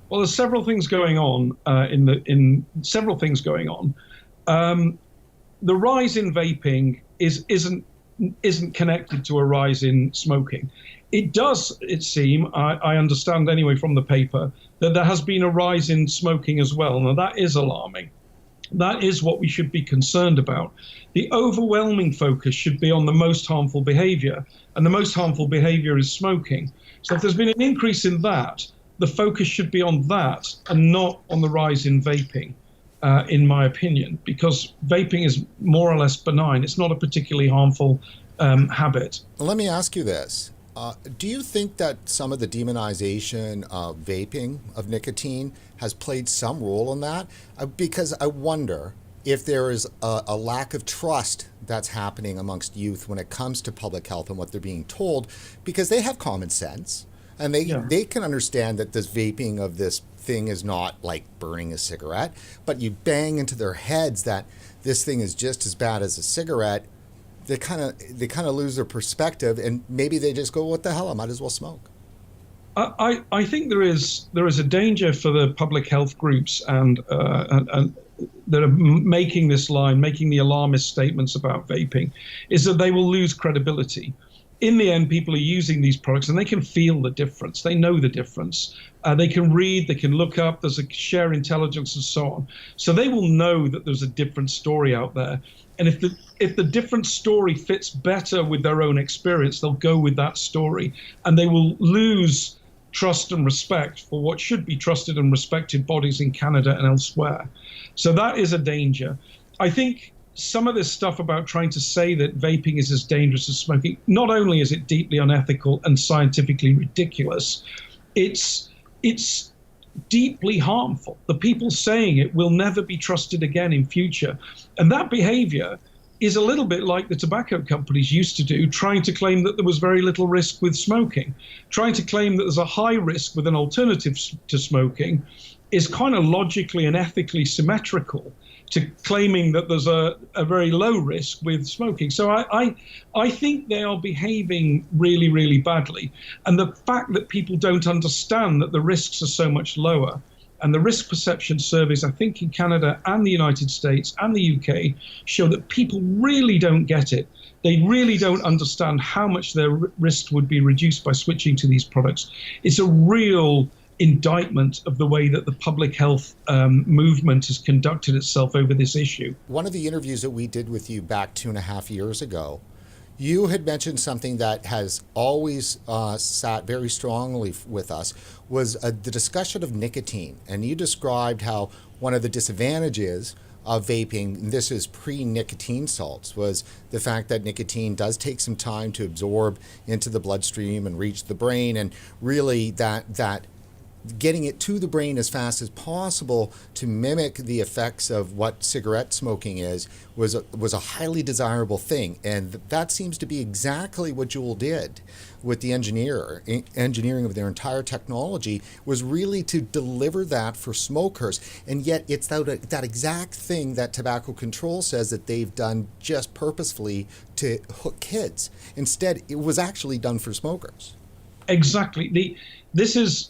Well, there's several things going on. The rise in vaping isn't connected to a rise in smoking. It seem, I understand anyway from the paper, that there has been a rise in smoking as well. Now that is alarming. That is what we should be concerned about. The overwhelming focus should be on the most harmful behavior, and the most harmful behavior is smoking. So if there's been an increase in that, the focus should be on that and not on the rise in vaping, in my opinion, because vaping is more or less benign. It's not a particularly harmful habit. Let me ask you this. Do you think that some of the demonization of vaping, of nicotine, has played some role in that? Because I wonder if there is a lack of trust that's happening amongst youth when it comes to public health and what they're being told, because they have common sense. And they can understand that this vaping of this thing is not like burning a cigarette, but you bang into their heads that this thing is just as bad as a cigarette. they kind of lose their perspective, and maybe they just go, what the hell, I might as well smoke. I think there is a danger for the public health groups and that are making this line, making the alarmist statements about vaping, is that they will lose credibility. In the end, people are using these products and they can feel the difference. They know the difference. They can read, they can look up, there's a share intelligence and so on. So they will know that there's a different story out there. And if the different story fits better with their own experience, they'll go with that story. And they will lose trust and respect for what should be trusted and respected bodies in Canada and elsewhere. So that is a danger. I think some of this stuff about trying to say that vaping is as dangerous as smoking, not only is it deeply unethical and scientifically ridiculous, it's deeply harmful. The people saying it will never be trusted again in future. And that behavior is a little bit like the tobacco companies used to do, trying to claim that there was very little risk with smoking. Trying to claim that there's a high risk with an alternative to smoking is kind of logically and ethically symmetrical to claiming that there's a very low risk with smoking. So I think they are behaving really, really badly. And the fact that people don't understand that the risks are so much lower, and the risk perception surveys, I think in Canada and the United States and the UK, show that people really don't get it. They really don't understand how much their risk would be reduced by switching to these products. It's a real indictment of the way that the public health movement has conducted itself over this issue. One of the interviews that we did with you back 2.5 years ago, you had mentioned something that has always sat very strongly with us, was the discussion of nicotine. And you described how one of the disadvantages of vaping, and this is pre-nicotine salts, was the fact that nicotine does take some time to absorb into the bloodstream and reach the brain, and really that getting it to the brain as fast as possible to mimic the effects of what cigarette smoking was a highly desirable thing. And that seems to be exactly what Juul did with the engineering of their entire technology, was really to deliver that for smokers. And yet it's that exact thing that tobacco control says that they've done just purposefully to hook kids. Instead, it was actually done for smokers. Exactly. This is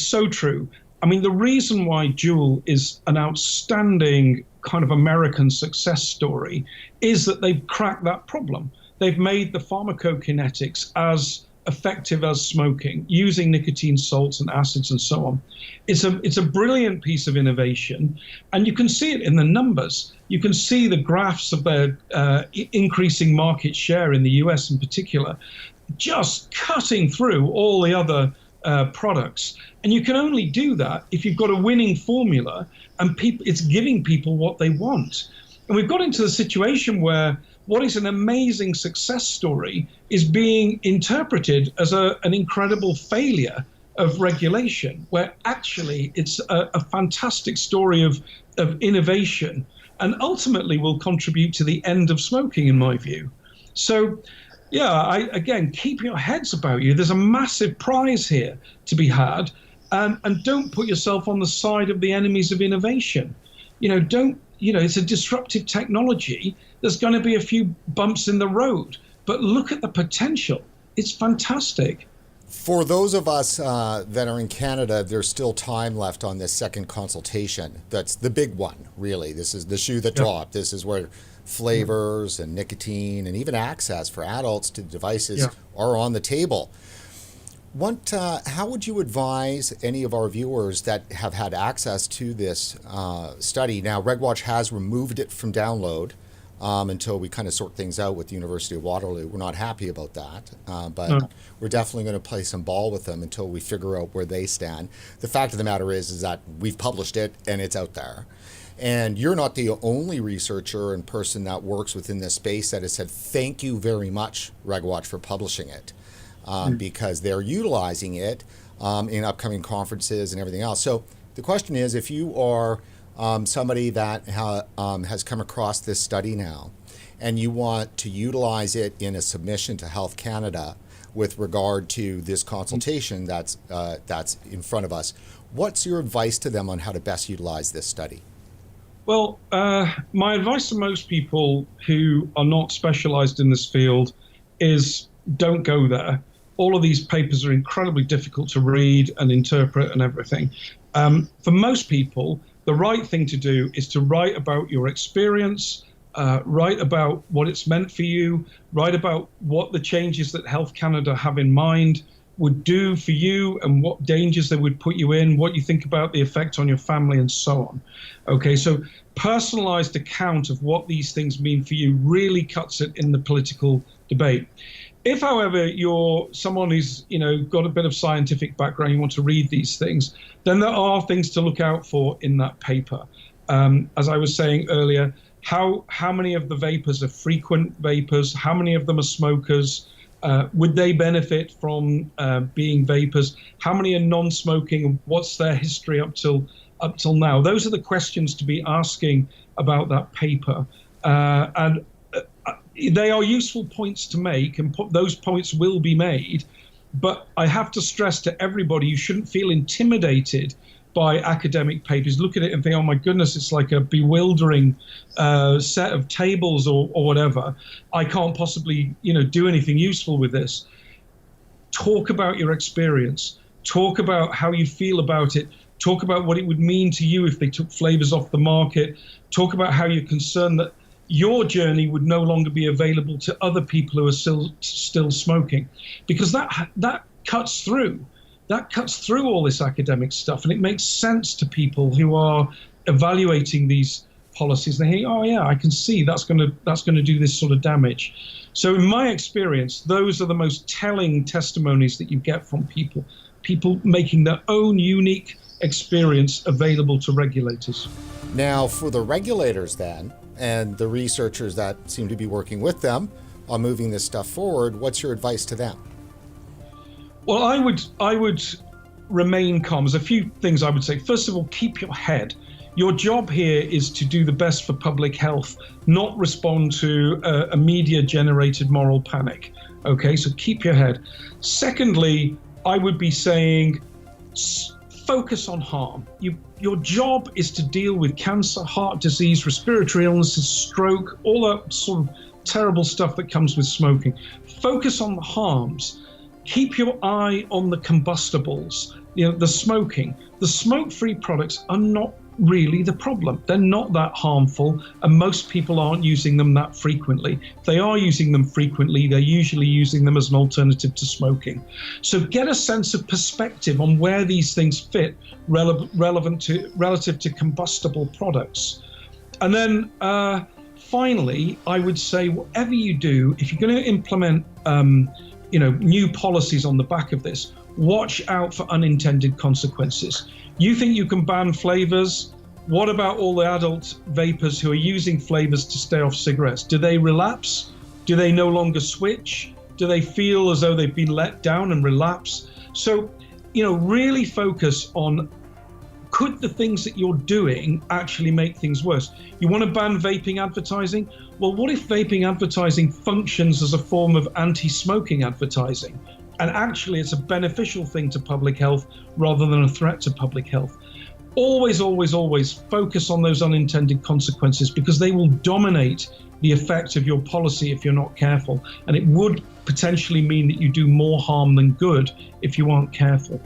so true. I mean, the reason why Juul is an outstanding kind of American success story is that they've cracked that problem. They've made the pharmacokinetics as effective as smoking, using nicotine salts and acids and so on. It's a brilliant piece of innovation, and you can see it in the numbers. You can see the graphs of their increasing market share in the US in particular, just cutting through all the other products. And you can only do that if you've got a winning formula and it's giving people what they want. And we've got into the situation where what is an amazing success story is being interpreted as an incredible failure of regulation, where actually it's a fantastic story of innovation and ultimately will contribute to the end of smoking, in my view. So yeah, again, keep your heads about you. There's a massive prize here to be had, and don't put yourself on the side of the enemies of innovation. It's a disruptive technology. There's going to be a few bumps in the road, but look at the potential. It's fantastic. For those of us that are in Canada, there's still time left on this second consultation. That's the big one, really. This is the shoe that dropped. This is where flavors and nicotine and even access for adults to devices are on the table. How would you advise any of our viewers that have had access to this study? Now, RegWatch has removed it from download until we kind of sort things out with the University of Waterloo. We're not happy about that, but we're definitely going to play some ball with them until we figure out where they stand. The fact of the matter is that we've published it and it's out there. And you're not the only researcher and person that works within this space that has said, thank you very much, RegWatch, for publishing it, because they're utilizing it in upcoming conferences and everything else. So the question is, if you are somebody that has come across this study now, and you want to utilize it in a submission to Health Canada with regard to this consultation that's in front of us, what's your advice to them on how to best utilize this study? Well, my advice to most people who are not specialized in this field is don't go there. All of these papers are incredibly difficult to read and interpret and everything. For most people, the right thing to do is to write about your experience, write about what it's meant for you, write about what the changes that Health Canada have in mind would do for you and what dangers they would put you in, what you think about the effect on your family and so on. Okay, so personalized account of what these things mean for you really cuts it in the political debate. If, however, you're someone who's got a bit of scientific background, you want to read these things, then there are things to look out for in that paper. As I was saying earlier, how many of the vapors are frequent vapors? How many of them are smokers? Would they benefit from being vapors? How many are non-smoking? What's their history up till now? Those are the questions to be asking about that paper. And they are useful points to make, and those points will be made. But I have to stress to everybody, you shouldn't feel intimidated by academic papers. Look at it and think, oh my goodness, it's like a bewildering set of tables or whatever. I can't possibly do anything useful with this. Talk about your experience. Talk about how you feel about it. Talk about what it would mean to you if they took flavors off the market. Talk about how you're concerned that your journey would no longer be available to other people who are still smoking, because that cuts through. That cuts through all this academic stuff, and it makes sense to people who are evaluating these policies. They think, oh yeah, I can see that's going to do this sort of damage. So in my experience, those are the most telling testimonies that you get from people making their own unique experience available to regulators. Now, for the regulators then, and the researchers that seem to be working with them on moving this stuff forward, what's your advice to them? Well, I would remain calm. There's a few things I would say. First of all, keep your head. Your job here is to do the best for public health, not respond to a media-generated moral panic. Okay, so keep your head. Secondly, I would be saying focus on harm. Your job is to deal with cancer, heart disease, respiratory illnesses, stroke, all that sort of terrible stuff that comes with smoking. Focus on the harms. Keep your eye on the combustibles, the smoking. The smoke-free products are not really the problem. They're not that harmful, and most people aren't using them that frequently. If they are using them frequently, they're usually using them as an alternative to smoking. So get a sense of perspective on where these things fit relative to combustible products. And then finally, I would say whatever you do, if you're going to implement new policies on the back of this, watch out for unintended consequences. You think you can ban flavors? What about all the adult vapors who are using flavors to stay off cigarettes? Do they relapse? Do they no longer switch? Do they feel as though they've been let down and relapse? So, really focus on, could the things that you're doing actually make things worse? You want to ban vaping advertising? Well, what if vaping advertising functions as a form of anti-smoking advertising? And actually, it's a beneficial thing to public health rather than a threat to public health. Always, always, always focus on those unintended consequences, because they will dominate the effect of your policy if you're not careful. And it would potentially mean that you do more harm than good if you aren't careful.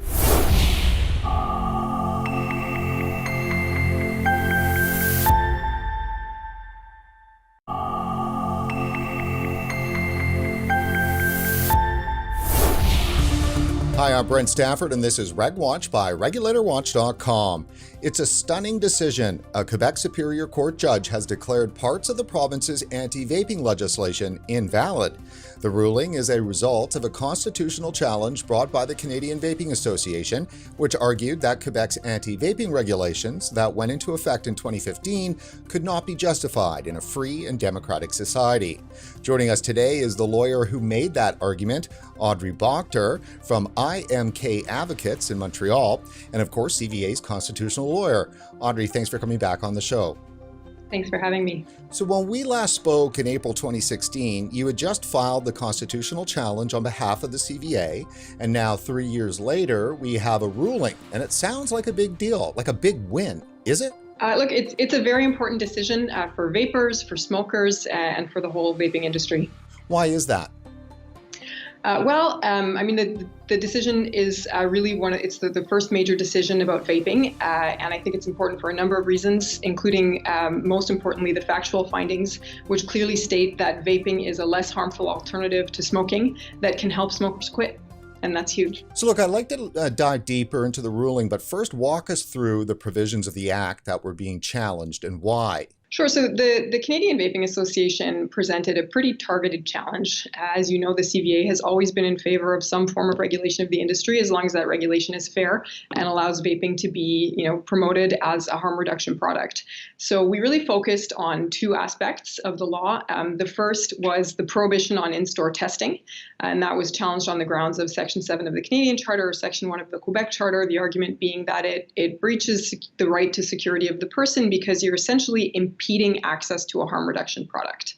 Hi, I'm Brent Stafford, and this is RegWatch by regulatorwatch.com. It's a stunning decision. A Quebec Superior Court judge has declared parts of the province's anti-vaping legislation invalid. The ruling is a result of a constitutional challenge brought by the Canadian Vaping Association, which argued that Quebec's anti-vaping regulations that went into effect in 2015 could not be justified in a free and democratic society. Joining us today is the lawyer who made that argument, Audrey Bochter from IMK Advocates in Montreal, and of course CVA's constitutional lawyer. Audrey, thanks for coming back on the show. Thanks for having me. So when we last spoke in April 2016, you had just filed the constitutional challenge on behalf of the CVA, and now 3 years later, we have a ruling, and it sounds like a big deal, like a big win. Is it? Look, it's a very important decision for vapers, for smokers, and for the whole vaping industry. Why is that? I mean, the decision is really it's the first major decision about vaping, and I think it's important for a number of reasons, including most importantly the factual findings, which clearly state that vaping is a less harmful alternative to smoking that can help smokers quit. And that's huge. So look, I'd like to dive deeper into the ruling, but first walk us through the provisions of the Act that were being challenged and why. Sure. So the Canadian Vaping Association presented a pretty targeted challenge. As you know, the CVA has always been in favor of some form of regulation of the industry, as long as that regulation is fair and allows vaping to be, promoted as a harm reduction product. So we really focused on two aspects of the law. The first was the prohibition on in-store testing, and that was challenged on the grounds of Section 7 of the Canadian Charter or Section 1 of the Quebec Charter, the argument being that it breaches the right to security of the person because you're essentially impeding access to a harm reduction product.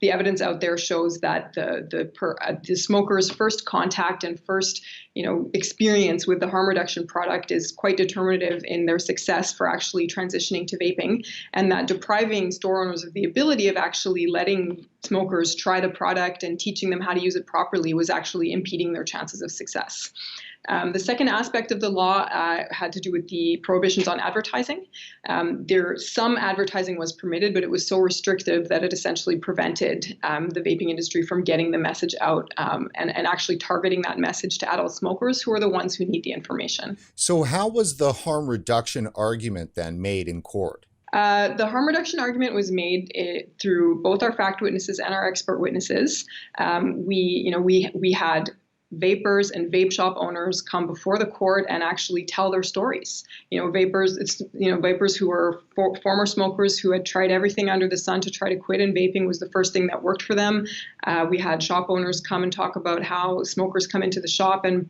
The evidence out there shows that the smoker's first contact and first experience with the harm reduction product is quite determinative in their success for actually transitioning to vaping, and that depriving store owners of the ability of actually letting smokers try the product and teaching them how to use it properly was actually impeding their chances of success. The second aspect of the law had to do with the prohibitions on advertising. Some advertising was permitted, but it was so restrictive that it essentially prevented the vaping industry from getting the message out and actually targeting that message to adult smokers who are the ones who need the information. So how was the harm reduction argument then made in court? The harm reduction argument was made through both our fact witnesses and our expert witnesses. We had vapers and vape shop owners come before the court and actually tell their stories. Vapers who were former smokers who had tried everything under the sun to try to quit, and vaping was the first thing that worked for them. We had shop owners come and talk about how smokers come into the shop and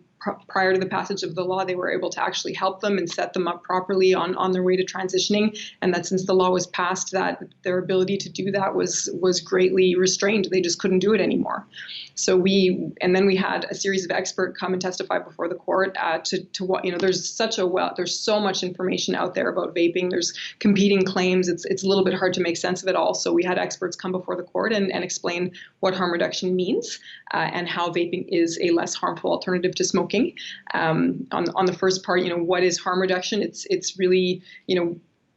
prior to the passage of the law, they were able to actually help them and set them up properly on their way to transitioning. And that since the law was passed, that their ability to do that was greatly restrained. They just couldn't do it anymore. So then we had a series of experts come and testify before the court to what, there's so much information out there about vaping. There's competing claims. It's a little bit hard to make sense of it all. So we had experts come before the court and explain what harm reduction means and how vaping is a less harmful alternative to smoking. On the first part, what is harm reduction? It's really,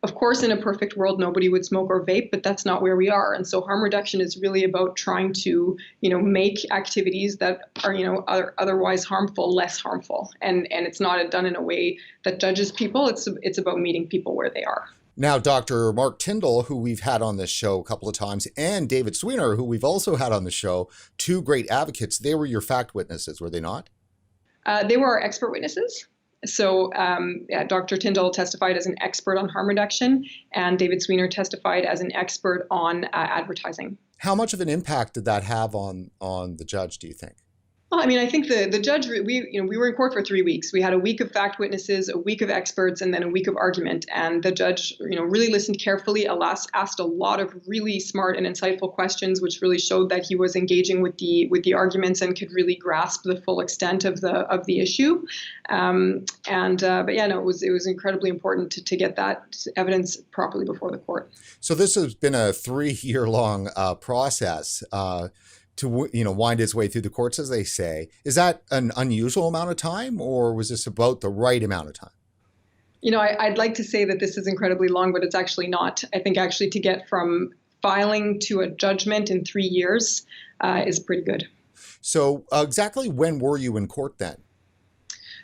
of course, in a perfect world, nobody would smoke or vape, but that's not where we are. And so harm reduction is really about trying to, make activities that are otherwise harmful less harmful. And it's not done in a way that judges people. It's about meeting people where they are. Now, Dr. Mark Tyndall, who we've had on this show a couple of times, and David Sweener, who we've also had on the show, two great advocates, they were your fact witnesses, were they not? They were our expert witnesses. So Dr. Tyndall testified as an expert on harm reduction, and David Sweener testified as an expert on advertising. How much of an impact did that have on the judge, do you think? Well, I mean, I think the judge, we were in court for 3 weeks. We had a week of fact witnesses, a week of experts, and then a week of argument. And the judge, really listened carefully, asked a lot of really smart and insightful questions, which really showed that he was engaging with the arguments and could really grasp the full extent of the issue. It was incredibly important to get that evidence properly before the court. So this has been a 3-year-long process. To wind its way through the courts, as they say. Is that an unusual amount of time, or was this about the right amount of time? I'd like to say that this is incredibly long, but it's actually not. I think actually to get from filing to a judgment in 3 years is pretty good. So exactly when were you in court then?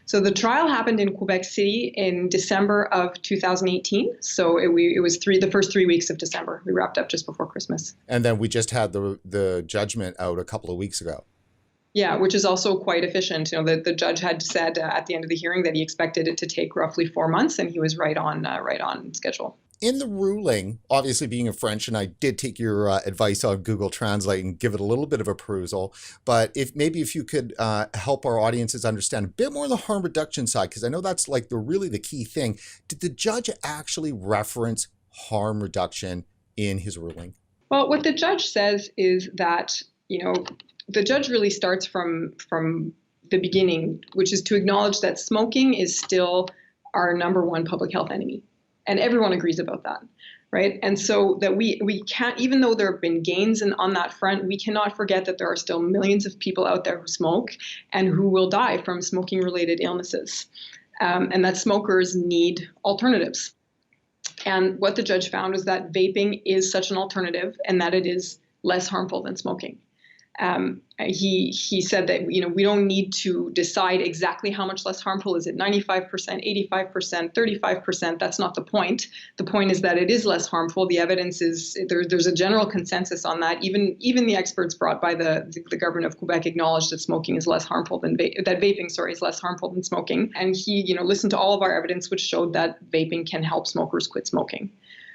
So the trial happened in Quebec City in December of 2018. So it was the first 3 weeks of December. We wrapped up just before Christmas. And then we just had the judgment out a couple of weeks ago. Yeah, which is also quite efficient. The judge had said at the end of the hearing that he expected it to take roughly 4 months, and he was right on schedule. In the ruling, obviously being in French, and I did take your advice on Google Translate and give it a little bit of a perusal, but if you could help our audiences understand a bit more on the harm reduction side, because I know that's like the key thing. Did the judge actually reference harm reduction in his ruling? Well, what the judge says is that, the judge really starts from the beginning, which is to acknowledge that smoking is still our number one public health enemy. And everyone agrees about that, right? And so that we can't, even though there have been gains on that front, we cannot forget that there are still millions of people out there who smoke and who will die from smoking-related illnesses, and that smokers need alternatives. And what the judge found was that vaping is such an alternative and that it is less harmful than smoking. He said that, we don't need to decide exactly how much less harmful. Is it 95%, 85%, 35%? That's not the point. The point is that it is less harmful. The evidence is there's a general consensus on that. Even the experts brought by the government of Quebec acknowledged that smoking is less harmful than vaping is less harmful than smoking. And he listened to all of our evidence, which showed that vaping can help smokers quit smoking.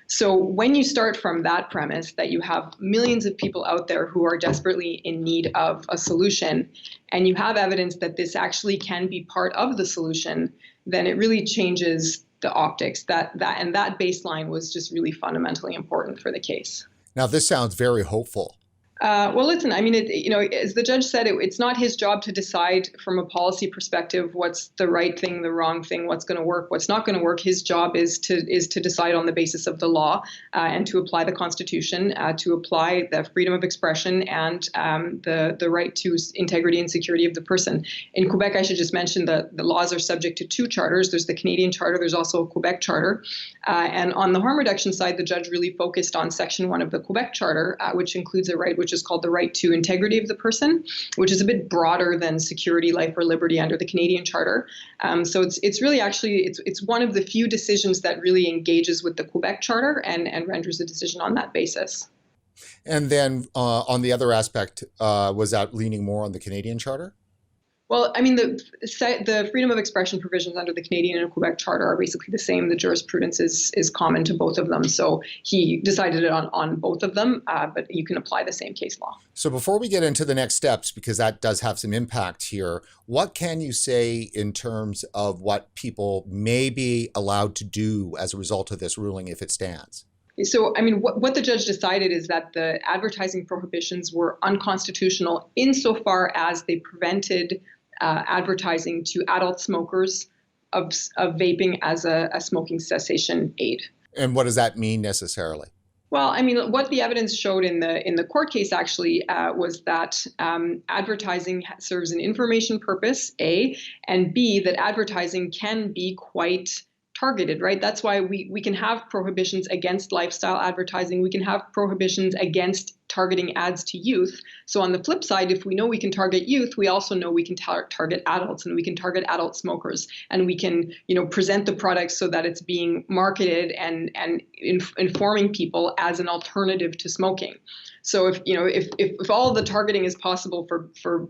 So when you start from that premise that you have millions of people out there who are desperately in need of a solution, and you have evidence that this actually can be part of the solution, then it really changes the optics. That baseline was just really fundamentally important for the case. Now, this sounds very hopeful. Well, listen, I mean, as the judge said, it's not his job to decide from a policy perspective what's the right thing, the wrong thing, what's going to work, what's not going to work. His job is to decide on the basis of the law and to apply the Constitution, to apply the freedom of expression and the right to integrity and security of the person. In Quebec, I should just mention that the laws are subject to two charters. There's the Canadian Charter, there's also a Quebec Charter. And on the harm reduction side, the judge really focused on Section 1 of the Quebec Charter, which includes a right which is called the right to integrity of the person, which is a bit broader than security, life, or liberty under the Canadian Charter. So it's really it's one of the few decisions that really engages with the Quebec Charter and renders a decision on that basis. And then on the other aspect, was that leaning more on the Canadian Charter? Well, I mean, the freedom of expression provisions under the Canadian and Quebec Charter are basically the same. The jurisprudence is common to both of them. So he decided it on both of them, but you can apply the same case law. So before we get into the next steps, because that does have some impact here, what can you say in terms of what people may be allowed to do as a result of this ruling if it stands? So, I mean, what the judge decided is that the advertising prohibitions were unconstitutional insofar as they prevented advertising to adult smokers of vaping as a smoking cessation aid. And what does that mean necessarily? Well, I mean, what the evidence showed in the court case actually was that advertising serves an information purpose, A, and B, that advertising can be quite targeted, right? That's why we can have prohibitions against lifestyle advertising. We can have prohibitions against targeting ads to youth. So on the flip side, if we know we can target youth, we also know we can target adults and we can target adult smokers, and we can, present the product so that it's being marketed and informing people as an alternative to smoking. So if all of the targeting is possible for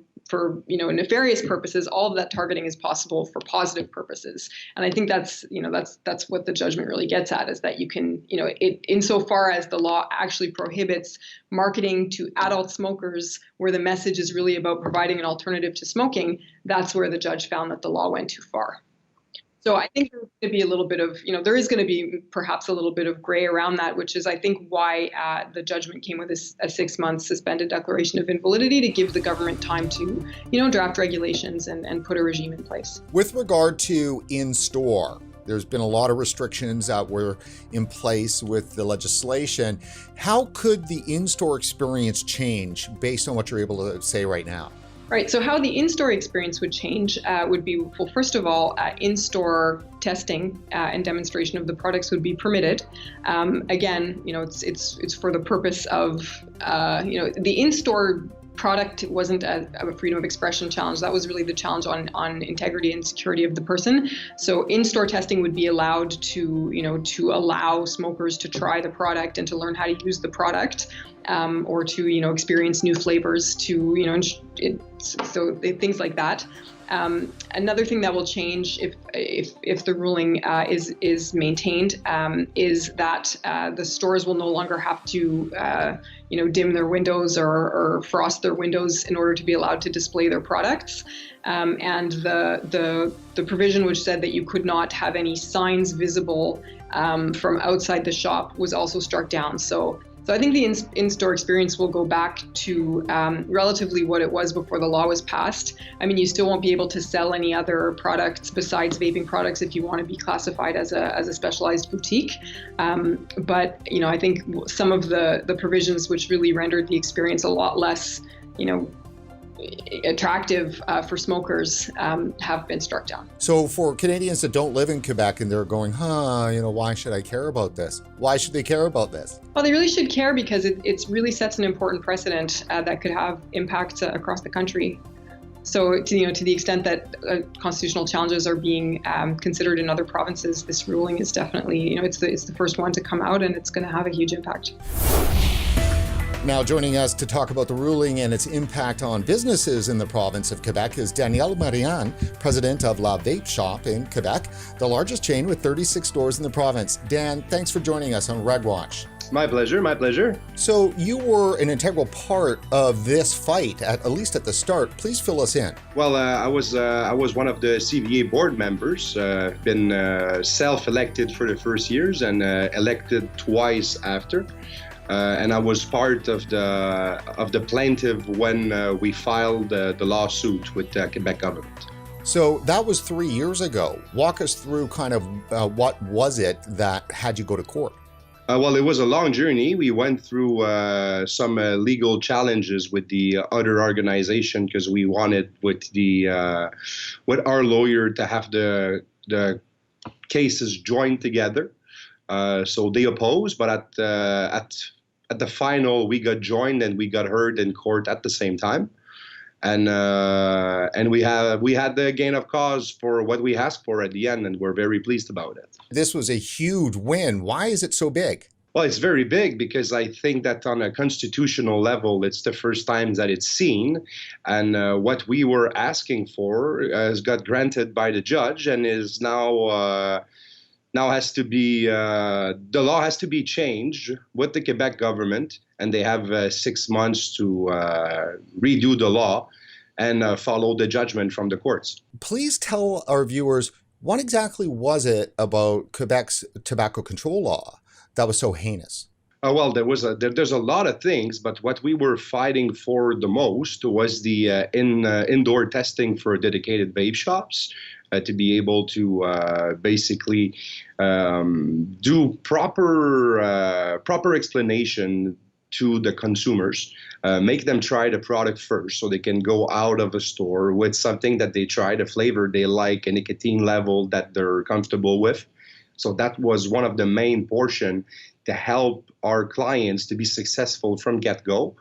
nefarious purposes, all of that targeting is possible for positive purposes. And I think that's what the judgment really gets at, is that you can, insofar as the law actually prohibits marketing to adult smokers where the message is really about providing an alternative to smoking, that's where the judge found that the law went too far. So I think there's going to be a little bit of, there is going to be perhaps a little bit of gray around that, which is, I think, why the judgment came with a 6-month suspended declaration of invalidity to give the government time to, draft regulations and put a regime in place. With regard to in-store, there's been a lot of restrictions that were in place with the legislation. How could the in-store experience change based on what you're able to say right now? Right. So how the in-store experience would change would be, well, first of all, in-store testing and demonstration of the products would be permitted. Again, it's for the purpose of, the in-store product wasn't a freedom of expression challenge. That was really the challenge on integrity and security of the person. So in-store testing would be allowed to allow smokers to try the product and to learn how to use the product. Or to experience new flavors, so things like that. Another thing that will change if the ruling is maintained is that the stores will no longer have to dim their windows or frost their windows in order to be allowed to display their products. And the provision which said that you could not have any signs visible from outside the shop was also struck down. So So I think the in-store experience will go back to relatively what it was before the law was passed. I mean, you still won't be able to sell any other products besides vaping products if you want to be classified as a specialized boutique. But, I think some of the provisions which really rendered the experience a lot less, attractive for smokers have been struck down. So for Canadians that don't live in Quebec and they're going, why should I care about this? Why should they care about this? Well, they really should care because it really sets an important precedent that could have impact across the country. So to the extent that constitutional challenges are being considered in other provinces, this ruling is definitely, it's the first one to come out, and it's going to have a huge impact. Now joining us to talk about the ruling and its impact on businesses in the province of Quebec is Danielle Marianne, president of La Vape Shop in Quebec, the largest chain with 36 stores in the province. Dan, thanks for joining us on RegWatch. My pleasure. So you were an integral part of this fight, at least at the start. Please fill us in. Well, I was one of the CVA board members. Been self-elected for the first years and elected twice after. And I was part of the plaintiff when we filed the lawsuit with the Quebec government. So that was 3 years ago. Walk us through kind of what was it that had you go to court? Well, it was a long journey. We went through some legal challenges with the other organization because we wanted with our lawyer to have the cases joined together. So they opposed, but at the final, we got joined and we got heard in court at the same time, and we had the gain of cause for what we asked for at the end, and we're very pleased about it. This was a huge win. Why is it so big? Well, it's very big because I think that on a constitutional level, it's the first time that it's seen, and what we were asking for has got granted by the judge and is now has to be the law has to be changed with the Quebec government, and they have 6 months to redo the law and follow the judgment from the courts. Please tell our viewers, what exactly was it about Quebec's tobacco control law that was so heinous? Well, there's a lot of things, but what we were fighting for the most was the indoor testing for dedicated vape shops. To be able to basically do proper explanation to the consumers, make them try the product first so they can go out of a store with something that they try, the flavor they like, a nicotine level that they're comfortable with. So that was one of the main portion to help our clients to be successful from get-go.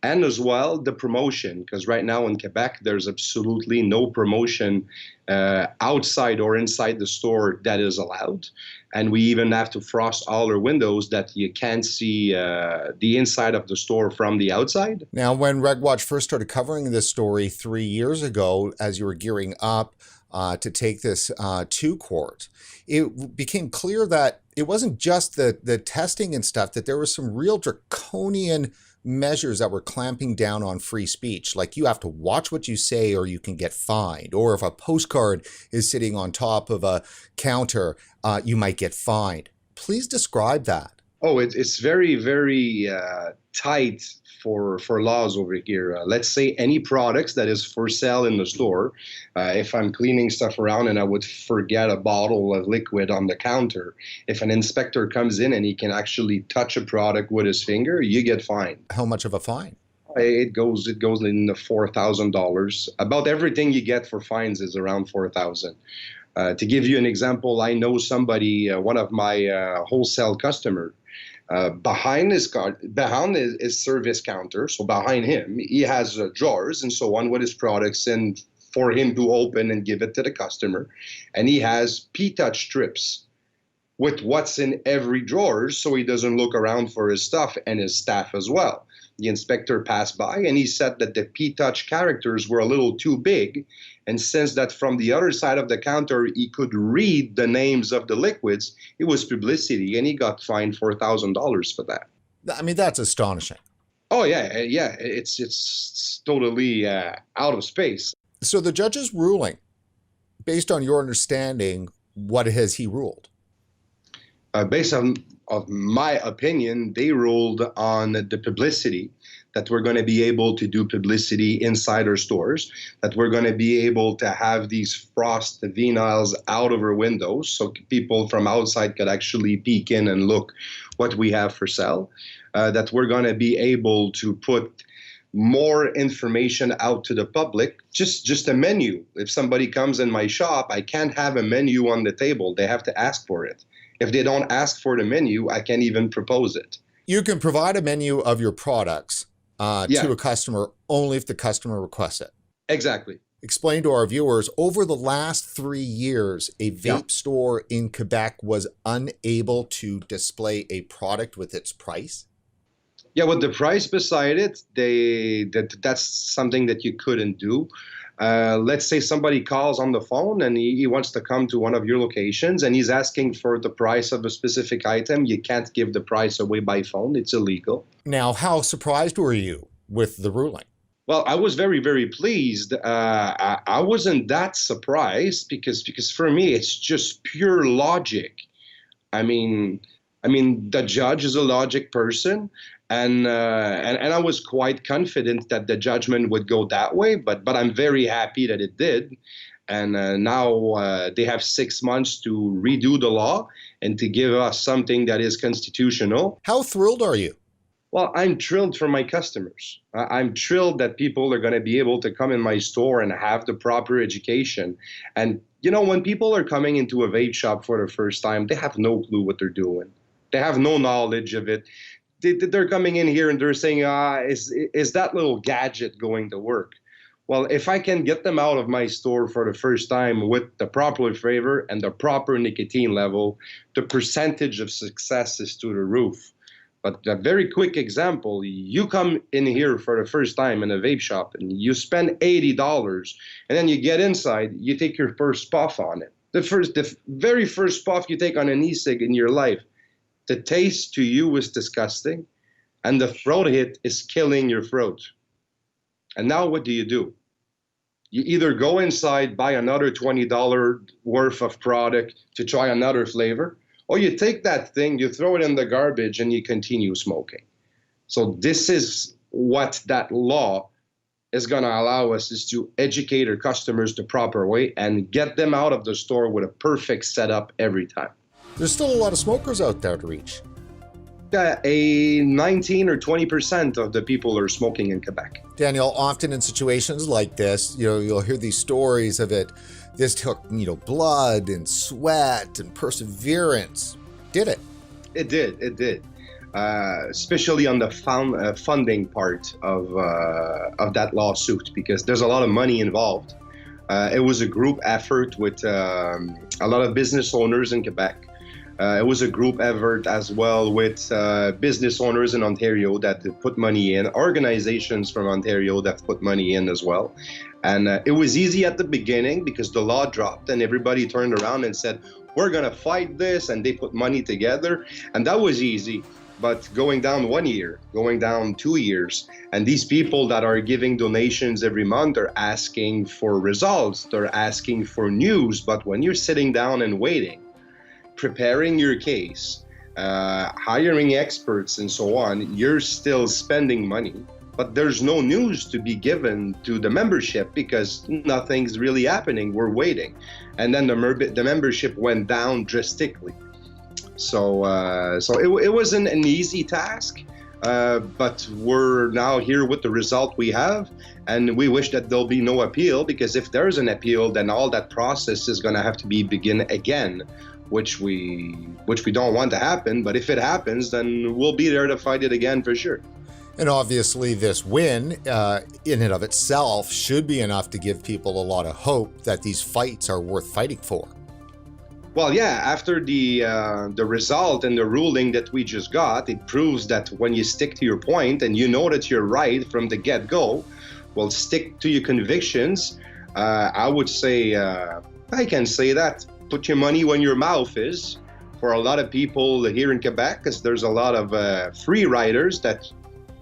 And as well, the promotion, because right now in Quebec, there's absolutely no promotion outside or inside the store that is allowed. And we even have to frost all our windows that you can't see the inside of the store from the outside. Now, when RegWatch first started covering this story 3 years ago, as you were gearing up to take this to court, it became clear that it wasn't just the testing and stuff, that there was some real draconian measures that were clamping down on free speech. Like you have to watch what you say or you can get fined. Or if a postcard is sitting on top of a counter, you might get fined. Please describe that. Oh, it's very, very tight for laws over here. Let's say any products that is for sale in the store. If I'm cleaning stuff around and I would forget a bottle of liquid on the counter, if an inspector comes in and he can actually touch a product with his finger, you get fined. How much of a fine? It goes in the $4,000. About everything you get for fines is around $4,000. To give you an example, I know somebody, one of my wholesale customers, behind his service counter, so behind him, he has drawers and so on with his products and for him to open and give it to the customer. And he has P-touch strips with what's in every drawer so he doesn't look around for his stuff and his staff as well. The inspector passed by and he said that the P-touch characters were a little too big. And since that from the other side of the counter, he could read the names of the liquids, it was publicity, and he got fined $4,000 for that. I mean, that's astonishing. Oh, yeah. It's totally out of space. So the judge's ruling, based on your understanding, what has he ruled? Based on of my opinion, they ruled on the publicity, that we're going to be able to do publicity inside our stores, that we're going to be able to have these frost vinyls out of our windows so people from outside could actually peek in and look what we have for sale, that we're going to be able to put more information out to the public, just a menu. If somebody comes in my shop, I can't have a menu on the table. They have to ask for it. If they don't ask for the menu, I can't even propose it. You can provide a menu of your products to a customer only if the customer requests it. Exactly. Explain to our viewers, over the last 3 years, a vape store in Quebec was unable to display a product with its price? Yeah, with the price beside it, that's something that you couldn't do. Let's say somebody calls on the phone and he wants to come to one of your locations and he's asking for the price of a specific item. You can't give the price away by phone. It's illegal. Now, how surprised were you with the ruling? Well, I was very, very pleased. I wasn't that surprised because for me, it's just pure logic. I mean, the judge is a logic person. And I was quite confident that the judgment would go that way, but I'm very happy that it did. And now they have 6 months to redo the law and to give us something that is constitutional. How thrilled are you? Well, I'm thrilled for my customers. I'm thrilled that people are going to be able to come in my store and have the proper education. And, you know, when people are coming into a vape shop for the first time, they have no clue what they're doing. They have no knowledge of it. They're coming in here and they're saying, is that little gadget going to work? Well, if I can get them out of my store for the first time with the proper flavor and the proper nicotine level, the percentage of success is to the roof. But a very quick example, you come in here for the first time in a vape shop and you spend $80 and then you get inside, you take your first puff on it. The very first puff you take on an e-cig in your life, the taste to you is disgusting, and the throat hit is killing your throat. And now what do? You either go inside, buy another $20 worth of product to try another flavor, or you take that thing, you throw it in the garbage, and you continue smoking. So this is what that law is going to allow us, is to educate our customers the proper way and get them out of the store with a perfect setup every time. There's still a lot of smokers out there to reach. A 19 or 20% of the people are smoking in Quebec. Daniel, often in situations like this, you'll hear these stories of it. This took, blood and sweat and perseverance. Did it? It did. Especially on the funding part of that lawsuit, because there's a lot of money involved. It was a group effort with a lot of business owners in Quebec. It was a group effort as well with business owners in Ontario that put money in, organizations from Ontario that put money in as well. And it was easy at the beginning because the law dropped and everybody turned around and said, we're going to fight this, and they put money together. And that was easy. But going down 1 year, going down 2 years, and these people that are giving donations every month are asking for results, they're asking for news. But when you're sitting down and waiting, preparing your case, hiring experts and so on, you're still spending money, but there's no news to be given to the membership because nothing's really happening. We're waiting. And then the membership went down drastically. So it wasn't an easy task, but we're now here with the result we have, and we wish that there'll be no appeal, because if there's an appeal, then all that process is going to have to begin again, which we don't want to happen. But if it happens, then we'll be there to fight it again for sure. And obviously this win in and of itself should be enough to give people a lot of hope that these fights are worth fighting for. Well, yeah, after the result and the ruling that we just got, it proves that when you stick to your point and you know that you're right from the get-go, well, stick to your convictions. I would say, I can say that, put your money where your mouth is for a lot of people here in Quebec, because there's a lot of free riders that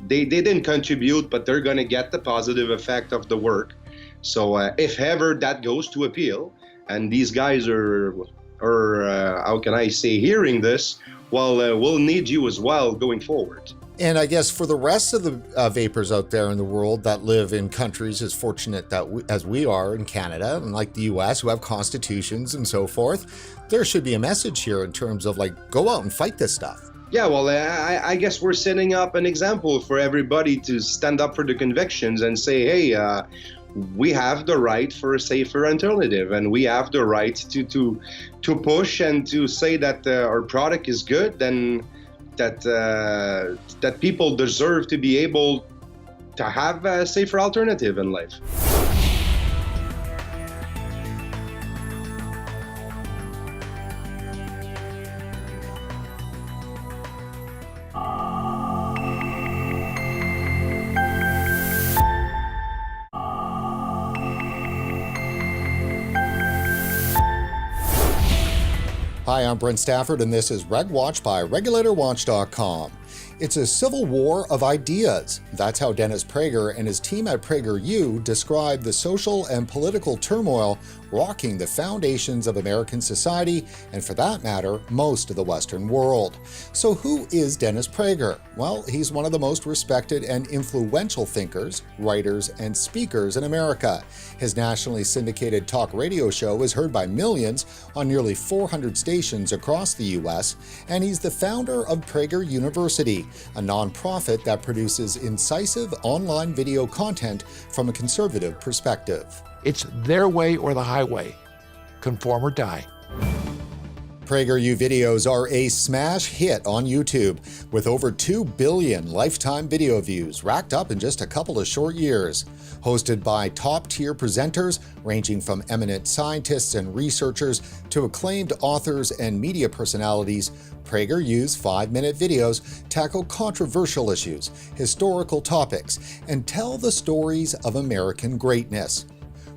they didn't contribute, but they're going to get the positive effect of the work. So if ever that goes to appeal, and these guys are how can I say, hearing this, well, we'll need you as well going forward. And I guess for the rest of the vapors out there in the world that live in countries as fortunate as we are in Canada and like the US, who have constitutions and so forth, there should be a message here in terms of like, go out and fight this stuff. Yeah, well, I guess we're setting up an example for everybody to stand up for the convictions and say, hey, we have the right for a safer alternative, and we have the right to push and to say that our product is good, and that people deserve to be able to have a safer alternative in life. Hi, I'm Brent Stafford, and this is RegWatch by regulatorwatch.com. It's a civil war of ideas. That's how Dennis Prager and his team at PragerU describe the social and political turmoil rocking the foundations of American society, and for that matter, most of the Western world. So who is Dennis Prager? Well, he's one of the most respected and influential thinkers, writers, and speakers in America. His nationally syndicated talk radio show is heard by millions on nearly 400 stations across the U.S., and he's the founder of Prager University, a nonprofit that produces incisive online video content from a conservative perspective. It's their way or the highway. Conform or die. PragerU videos are a smash hit on YouTube, with over 2 billion lifetime video views racked up in just a couple of short years. Hosted by top-tier presenters ranging from eminent scientists and researchers to acclaimed authors and media personalities, PragerU's 5-minute videos tackle controversial issues, historical topics, and tell the stories of American greatness.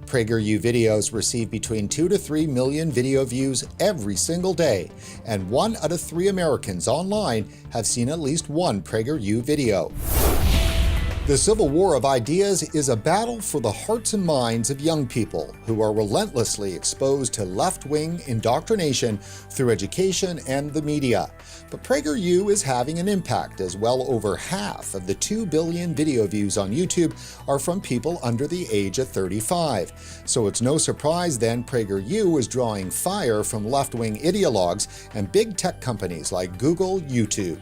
PragerU videos receive between 2 to 3 million video views every single day, and 1 out of 3 Americans online have seen at least one PragerU video. The civil war of ideas is a battle for the hearts and minds of young people who are relentlessly exposed to left-wing indoctrination through education and the media. But PragerU is having an impact, as well over half of the 2 billion video views on YouTube are from people under the age of 35. So it's no surprise then PragerU is drawing fire from left-wing ideologues and big tech companies like Google, YouTube.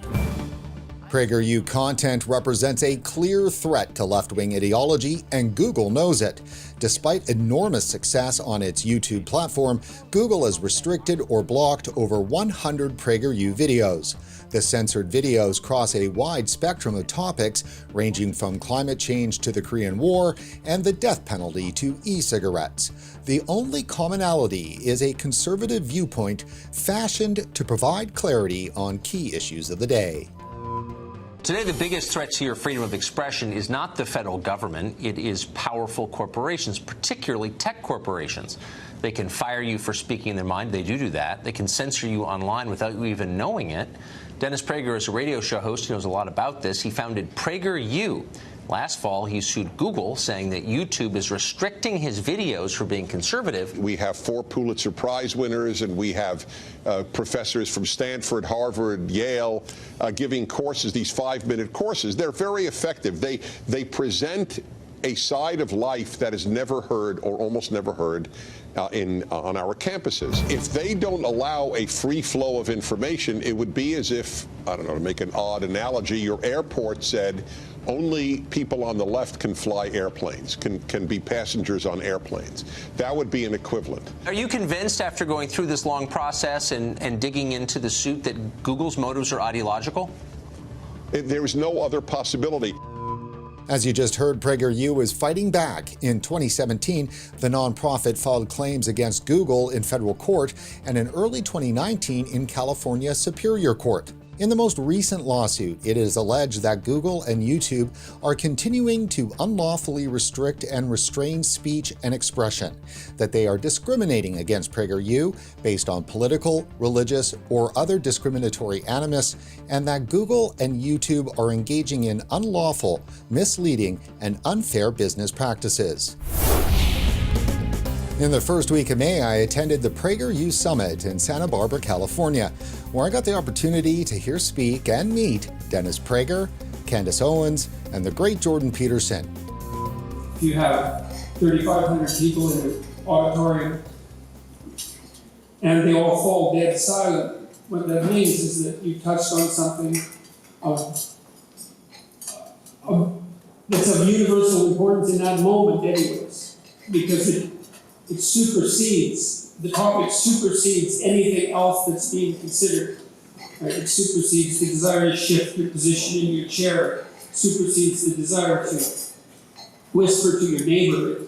PragerU content represents a clear threat to left-wing ideology, and Google knows it. Despite enormous success on its YouTube platform, Google has restricted or blocked over 100 PragerU videos. The censored videos cross a wide spectrum of topics, ranging from climate change to the Korean War and the death penalty to e-cigarettes. The only commonality is a conservative viewpoint fashioned to provide clarity on key issues of the day. Today, the biggest threat to your freedom of expression is not the federal government. It is powerful corporations, particularly tech corporations. They can fire you for speaking their mind. They do that. They can censor you online without you even knowing it. Dennis Prager is a radio show host. He knows a lot about this. He founded PragerU. Last fall, he sued Google, saying that YouTube is restricting his videos for being conservative. We have 4 Pulitzer Prize winners, and we have professors from Stanford, Harvard, Yale, giving courses, these 5-minute courses. They're very effective. They present a side of life that is never heard or almost never heard on our campuses. If they don't allow a free flow of information, it would be as if, I don't know, to make an odd analogy, your airport said only people on the left can fly airplanes, can be passengers on airplanes. That would be an equivalent. Are you convinced, after going through this long process and digging into the suit, that Google's motives are ideological? There is no other possibility. As you just heard, PragerU is fighting back. In 2017, the nonprofit filed claims against Google in federal court, and in early 2019 in California Superior Court. In the most recent lawsuit, it is alleged that Google and YouTube are continuing to unlawfully restrict and restrain speech and expression, that they are discriminating against PragerU based on political, religious, or other discriminatory animus, and that Google and YouTube are engaging in unlawful, misleading, and unfair business practices. In the first week of May, I attended the PragerU Summit in Santa Barbara, California, where I got the opportunity to hear speak and meet Dennis Prager, Candace Owens, and the great Jordan Peterson. If you have 3,500 people in an auditorium and they all fall dead silent, what that means is that you touched on something that's of universal importance in that moment anyways, because it supersedes, the topic supersedes anything else that's being considered. Right? It supersedes the desire to shift your position in your chair, supersedes the desire to whisper to your neighbor.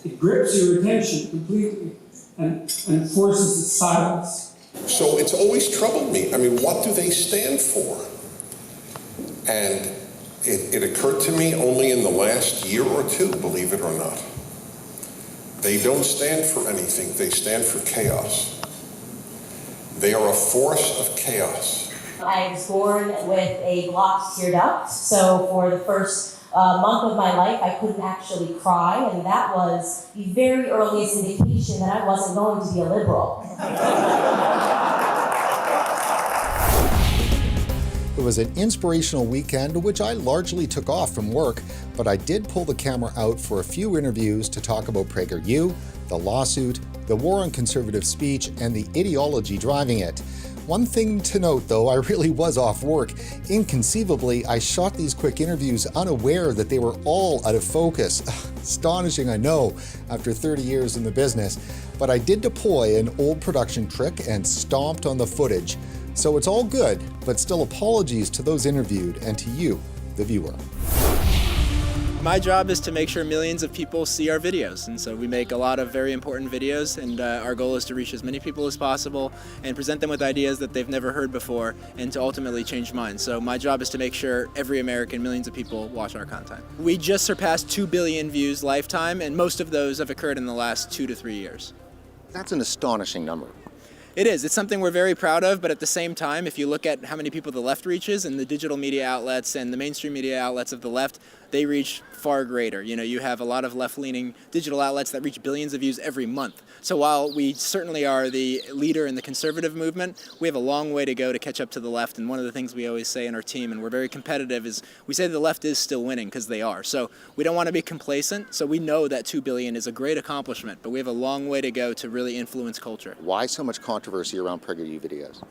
It grips your attention completely and forces the silence. So it's always troubled me. I mean, what do they stand for? And it occurred to me only in the last year or two, believe it or not. They don't stand for anything. They stand for chaos. They are a force of chaos. I was born with a blocked tear duct, so for the first month of my life, I couldn't actually cry, and that was the very earliest indication that I wasn't going to be a liberal. It was an inspirational weekend, which I largely took off from work, but I did pull the camera out for a few interviews to talk about PragerU, the lawsuit, the war on conservative speech, and the ideology driving it. One thing to note, though, I really was off work. Inconceivably, I shot these quick interviews unaware that they were all out of focus. Astonishing, I know, after 30 years in the business. But I did deploy an old production trick and stomped on the footage. So it's all good, but still apologies to those interviewed and to you, the viewer. My job is to make sure millions of people see our videos, and so we make a lot of very important videos, and our goal is to reach as many people as possible and present them with ideas that they've never heard before and to ultimately change minds. So my job is to make sure every American, millions of people, watch our content. We just surpassed 2 billion views lifetime, and most of those have occurred in the last 2 to 3 years. That's an astonishing number. It is. It's something we're very proud of, but at the same time, if you look at how many people the left reaches and the digital media outlets and the mainstream media outlets of the left, they reach far greater. You know, you have a lot of left-leaning digital outlets that reach billions of views every month. So while we certainly are the leader in the conservative movement, we have a long way to go to catch up to the left. And one of the things we always say in our team, and we're very competitive, is we say the left is still winning because they are. So we don't want to be complacent. So we know that 2 billion is a great accomplishment, but we have a long way to go to really influence culture. Why so much controversy around PragerU videos?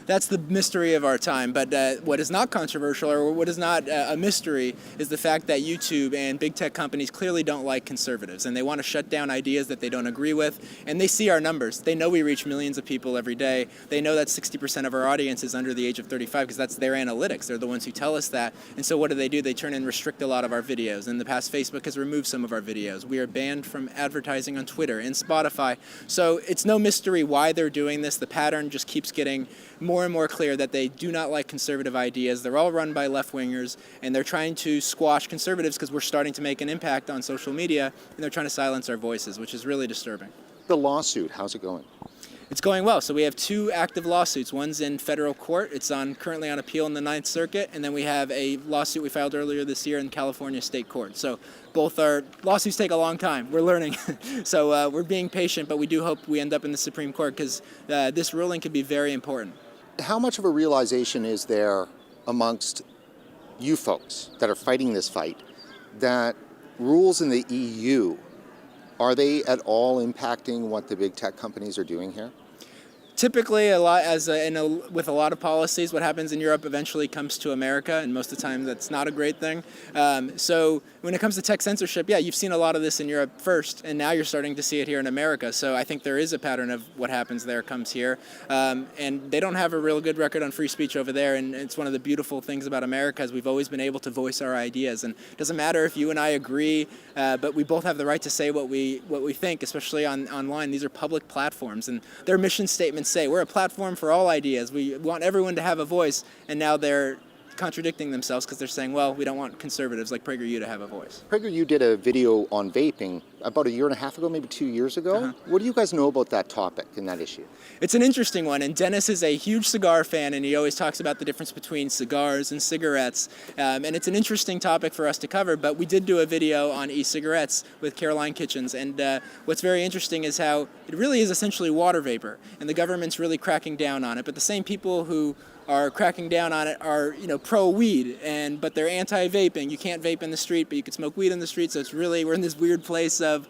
That's the mystery of our time, but what is not controversial or what is not a mystery is the fact that YouTube and big tech companies clearly don't like conservatives, and they want to shut down ideas that they don't agree with, and they see our numbers. They know we reach millions of people every day. They know that 60% of our audience is under the age of 35 because that's their analytics. They're the ones who tell us that, and so what do? They turn and restrict a lot of our videos. In the past, Facebook has removed some of our videos. We are banned from advertising on Twitter and Spotify, so it's no mystery why they're doing this. The pattern just keeps getting more and more clear that they do not like conservative ideas. They're all run by left-wingers, and they're trying to squash conservatives because we're starting to make an impact on social media, and they're trying to silence our voices, which is really disturbing. The lawsuit, how's it going? It's going well. So we have 2 active lawsuits. One's in federal court. It's currently on appeal in the 9th Circuit, and then we have a lawsuit we filed earlier this year in California State Court. So both our lawsuits take a long time. We're learning. So we're being patient, but we do hope we end up in the Supreme Court because this ruling could be very important. How much of a realization is there amongst you folks that are fighting this fight that rules in the EU, are they at all impacting what the big tech companies are doing here? Typically, with a lot of policies, what happens in Europe eventually comes to America, and most of the time that's not a great thing. So when it comes to tech censorship, yeah, you've seen a lot of this in Europe first, and now you're starting to see it here in America. So I think there is a pattern of what happens there comes here. And they don't have a real good record on free speech over there, and it's one of the beautiful things about America is we've always been able to voice our ideas. And it doesn't matter if you and I agree, but we both have the right to say what we think, especially online. These are public platforms, and their mission statements say we're a platform for all ideas. We want everyone to have a voice, and now they're contradicting themselves because they're saying, well, we don't want conservatives like PragerU to have a voice. PragerU did a video on vaping about a year and a half ago, maybe 2 years ago. What do you guys know about that topic and that issue? It's an interesting one, and Dennis is a huge cigar fan, and he always talks about the difference between cigars and cigarettes, and it's an interesting topic for us to cover, but we did do a video on e-cigarettes with Caroline Kitchens, and what's very interesting is how it really is essentially water vapor, and the government's really cracking down on it, but the same people who are cracking down on it are, pro-weed, but they're anti-vaping. You can't vape in the street, but you can smoke weed in the street, so it's really, we're in this weird place of,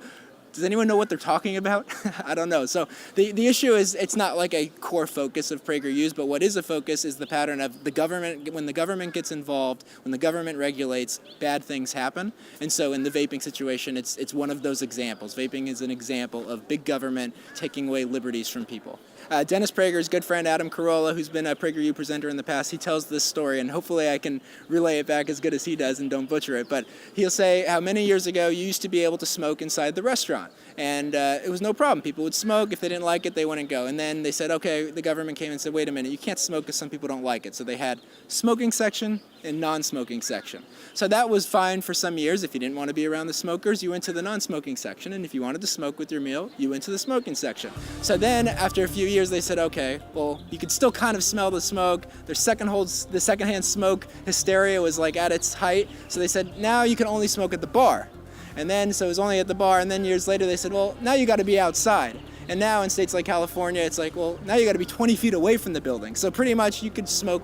does anyone know what they're talking about? I don't know. So the issue is, it's not like a core focus of PragerU's, but what is a focus is the pattern of the government. When the government gets involved, when the government regulates, bad things happen. And so in the vaping situation, it's one of those examples. Vaping is an example of big government taking away liberties from people. Dennis Prager's good friend Adam Carolla, who's been a PragerU presenter in the past, he tells this story, and hopefully I can relay it back as good as he does and don't butcher it. But he'll say how many years ago you used to be able to smoke inside the restaurant. And it was no problem. People would smoke. If they didn't like it, they wouldn't go. And then they said, okay, the government came and said, wait a minute, you can't smoke because some people don't like it. So they had smoking section and non-smoking section. So that was fine for some years. If you didn't want to be around the smokers, you went to the non-smoking section. And if you wanted to smoke with your meal, you went to the smoking section. So then after a few years, they said, okay, well, you could still kind of smell the smoke. The secondhand smoke hysteria was like at its height. So they said, now you can only smoke at the bar. And then, so it was only at the bar, and then years later they said, well, now you got to be outside. And now in states like California, it's like, well, now you got to be 20 feet away from the building. So pretty much you could smoke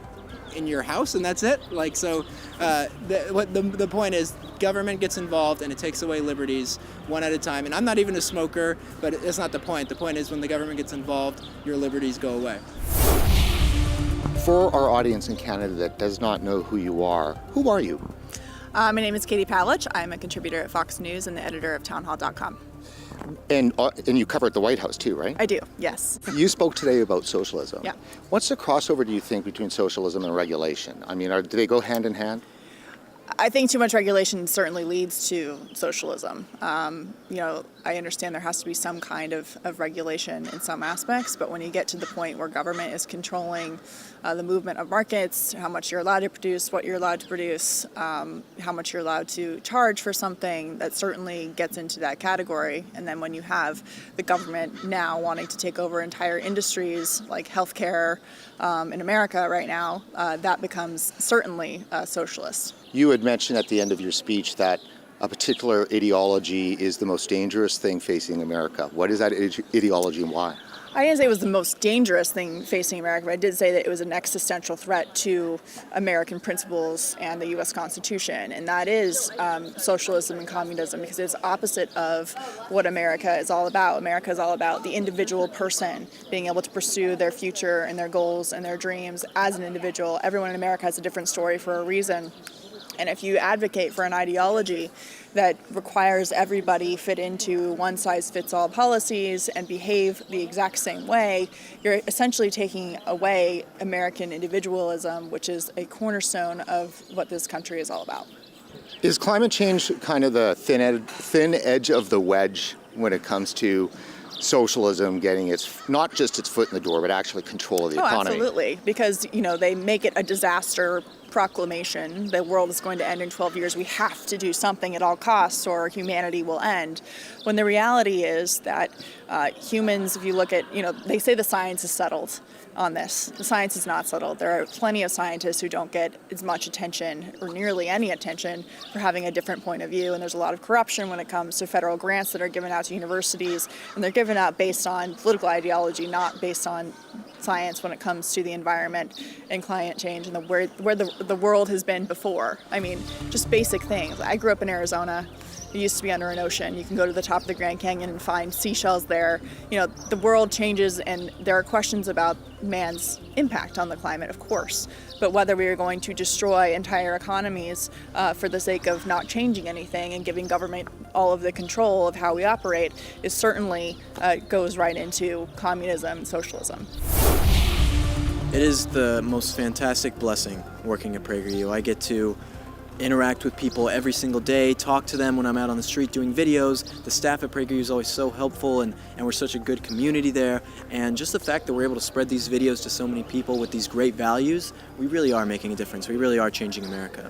in your house and that's it. Like, so the point is, government gets involved and it takes away liberties one at a time. And I'm not even a smoker, but that's not the point. The point is when the government gets involved, your liberties go away. For our audience in Canada that does not know who you are you? My name is Katie Pavlich. I'm a contributor at Fox News and the editor of townhall.com. And you cover at the White House too, right? I do, yes. You spoke today about socialism. Yeah. What's the crossover, do you think, between socialism and regulation? I mean, do they go hand in hand? I think too much regulation certainly leads to socialism. I understand there has to be some kind of regulation in some aspects, but when you get to the point where government is controlling the movement of markets, how much you're allowed to produce, what you're allowed to produce, how much you're allowed to charge for something, that certainly gets into that category. And then when you have the government now wanting to take over entire industries like healthcare in America right now, that becomes certainly socialist. You had mentioned at the end of your speech that a particular ideology is the most dangerous thing facing America. What is that ideology and why? I didn't say it was the most dangerous thing facing America, but I did say that it was an existential threat to American principles and the U.S. Constitution, and that is socialism and communism, because it's opposite of what America is all about. America is all about the individual person being able to pursue their future and their goals and their dreams as an individual. Everyone in America has a different story for a reason. And if you advocate for an ideology that requires everybody fit into one-size-fits-all policies and behave the exact same way, you're essentially taking away American individualism, which is a cornerstone of what this country is all about. Is climate change kind of the thin edge of the wedge when it comes to socialism getting not just its foot in the door, but actually control of the economy? Absolutely, because they make it a disaster proclamation. The world is going to end in 12 years. We have to do something at all costs or humanity will end. When the reality is that humans, if you look at, they say the science is settled on this. The science is not settled. There are plenty of scientists who don't get as much attention or nearly any attention for having a different point of view. And there's a lot of corruption when it comes to federal grants that are given out to universities. And they're given out based on political ideology, not based on science when it comes to the environment and climate change and where the world has been before. I mean, just basic things. I grew up in Arizona. It used to be under an ocean. You can go to the top of the Grand Canyon and find seashells there. The world changes and there are questions about man's impact on the climate, of course. But whether we are going to destroy entire economies for the sake of not changing anything and giving government all of the control of how we operate is certainly goes right into communism and socialism. It is the most fantastic blessing working at PragerU. I get to interact with people every single day, talk to them when I'm out on the street doing videos. The staff at PragerU is always so helpful and we're such a good community there. And just the fact that we're able to spread these videos to so many people with these great values, we really are making a difference. We really are changing America.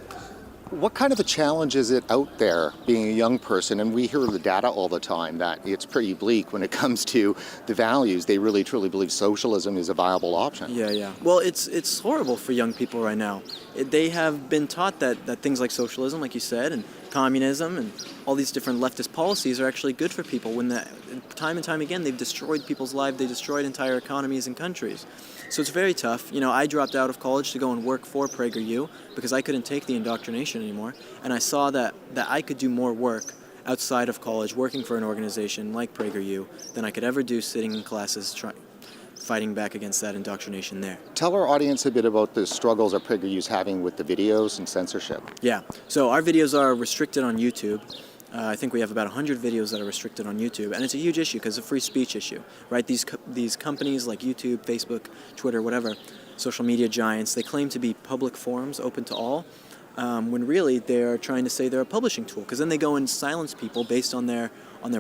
What kind of a challenge is it out there being a young person? And we hear the data all the time that it's pretty bleak when it comes to the values. They really truly believe socialism is a viable option. Yeah. Well, it's horrible for young people right now. They have been taught that things like socialism, like you said, and communism and all these different leftist policies are actually good for people when time and time again they've destroyed people's lives, they destroyed entire economies and countries. So it's very tough. I dropped out of college to go and work for PragerU because I couldn't take the indoctrination anymore, and I saw that I could do more work outside of college working for an organization like PragerU than I could ever do sitting in classes fighting back against that indoctrination there. Tell our audience a bit about the struggles that PragerU's having with the videos and censorship. Yeah, so our videos are restricted on YouTube. I think we have about 100 videos that are restricted on YouTube, and it's a huge issue because it's a free speech issue, right? These companies like YouTube, Facebook, Twitter, whatever, social media giants, they claim to be public forums open to all, when really they're trying to say they're a publishing tool, because then they go and silence people based on their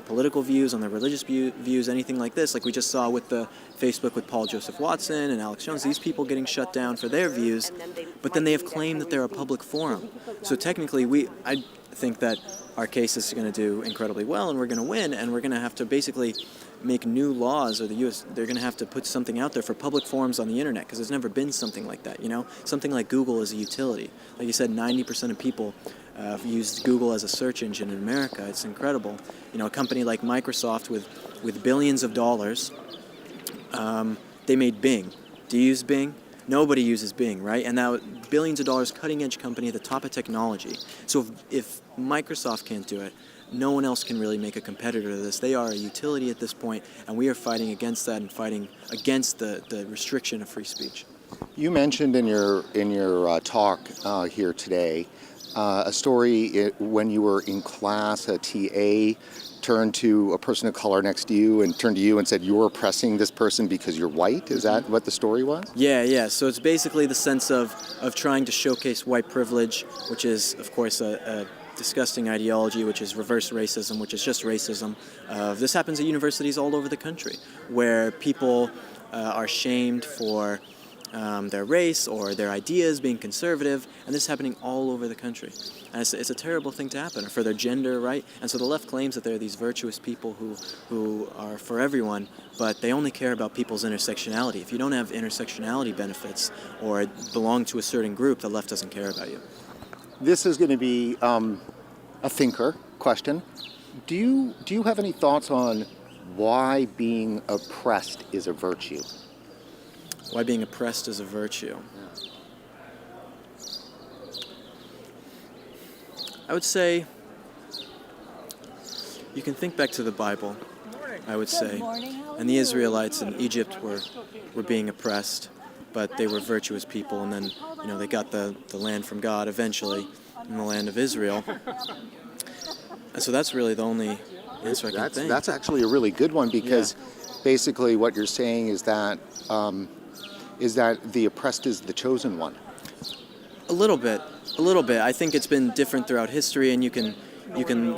political views, on their religious views, anything like this, like we just saw with the Facebook with Paul Joseph Watson and Alex Jones, these people getting shut down for their views, but then they have claimed that they're a public forum. So technically, I think that our case is going to do incredibly well and we're going to win, and we're going to have to basically make new laws, or the U.S., they're going to have to put something out there for public forums on the internet, because there's never been something like that, Something like Google is a utility. Like you said, 90% of people have used Google as a search engine in America. It's incredible. A company like Microsoft with billions of dollars, they made Bing. Do you use Bing? Nobody uses Bing, right? And now billions of dollars, cutting-edge company at the top of technology. So if Microsoft can't do it, no one else can really make a competitor to this. They are a utility at this point, and we are fighting against that and fighting against the restriction of free speech. You mentioned in your talk here today a story when you were in class, a TA turned to a person of color next to you and turned to you and said, "You're oppressing this person because you're white." Is that what the story was? Yeah. So it's basically the sense of trying to showcase white privilege, which is, of course, a disgusting ideology, which is reverse racism, which is just racism. This happens at universities all over the country, where people are shamed for their race or their ideas, being conservative, and this is happening all over the country. And it's a terrible thing to happen, or for their gender, right? And so the left claims that they're these virtuous people who are for everyone, but they only care about people's intersectionality. If you don't have intersectionality benefits or belong to a certain group, the left doesn't care about you. This is going to be a thinker question. Do you have any thoughts on why being oppressed is a virtue? Why being oppressed is a virtue? I would say you can think back to the Bible, I would say. And the Israelites in Egypt were being oppressed, but they were virtuous people, and then they got the land from God eventually in the land of Israel. And so that's really the only answer I can think. That's actually a really good one, because basically what you're saying is that the oppressed is the chosen one. A little bit. I think it's been different throughout history, and you can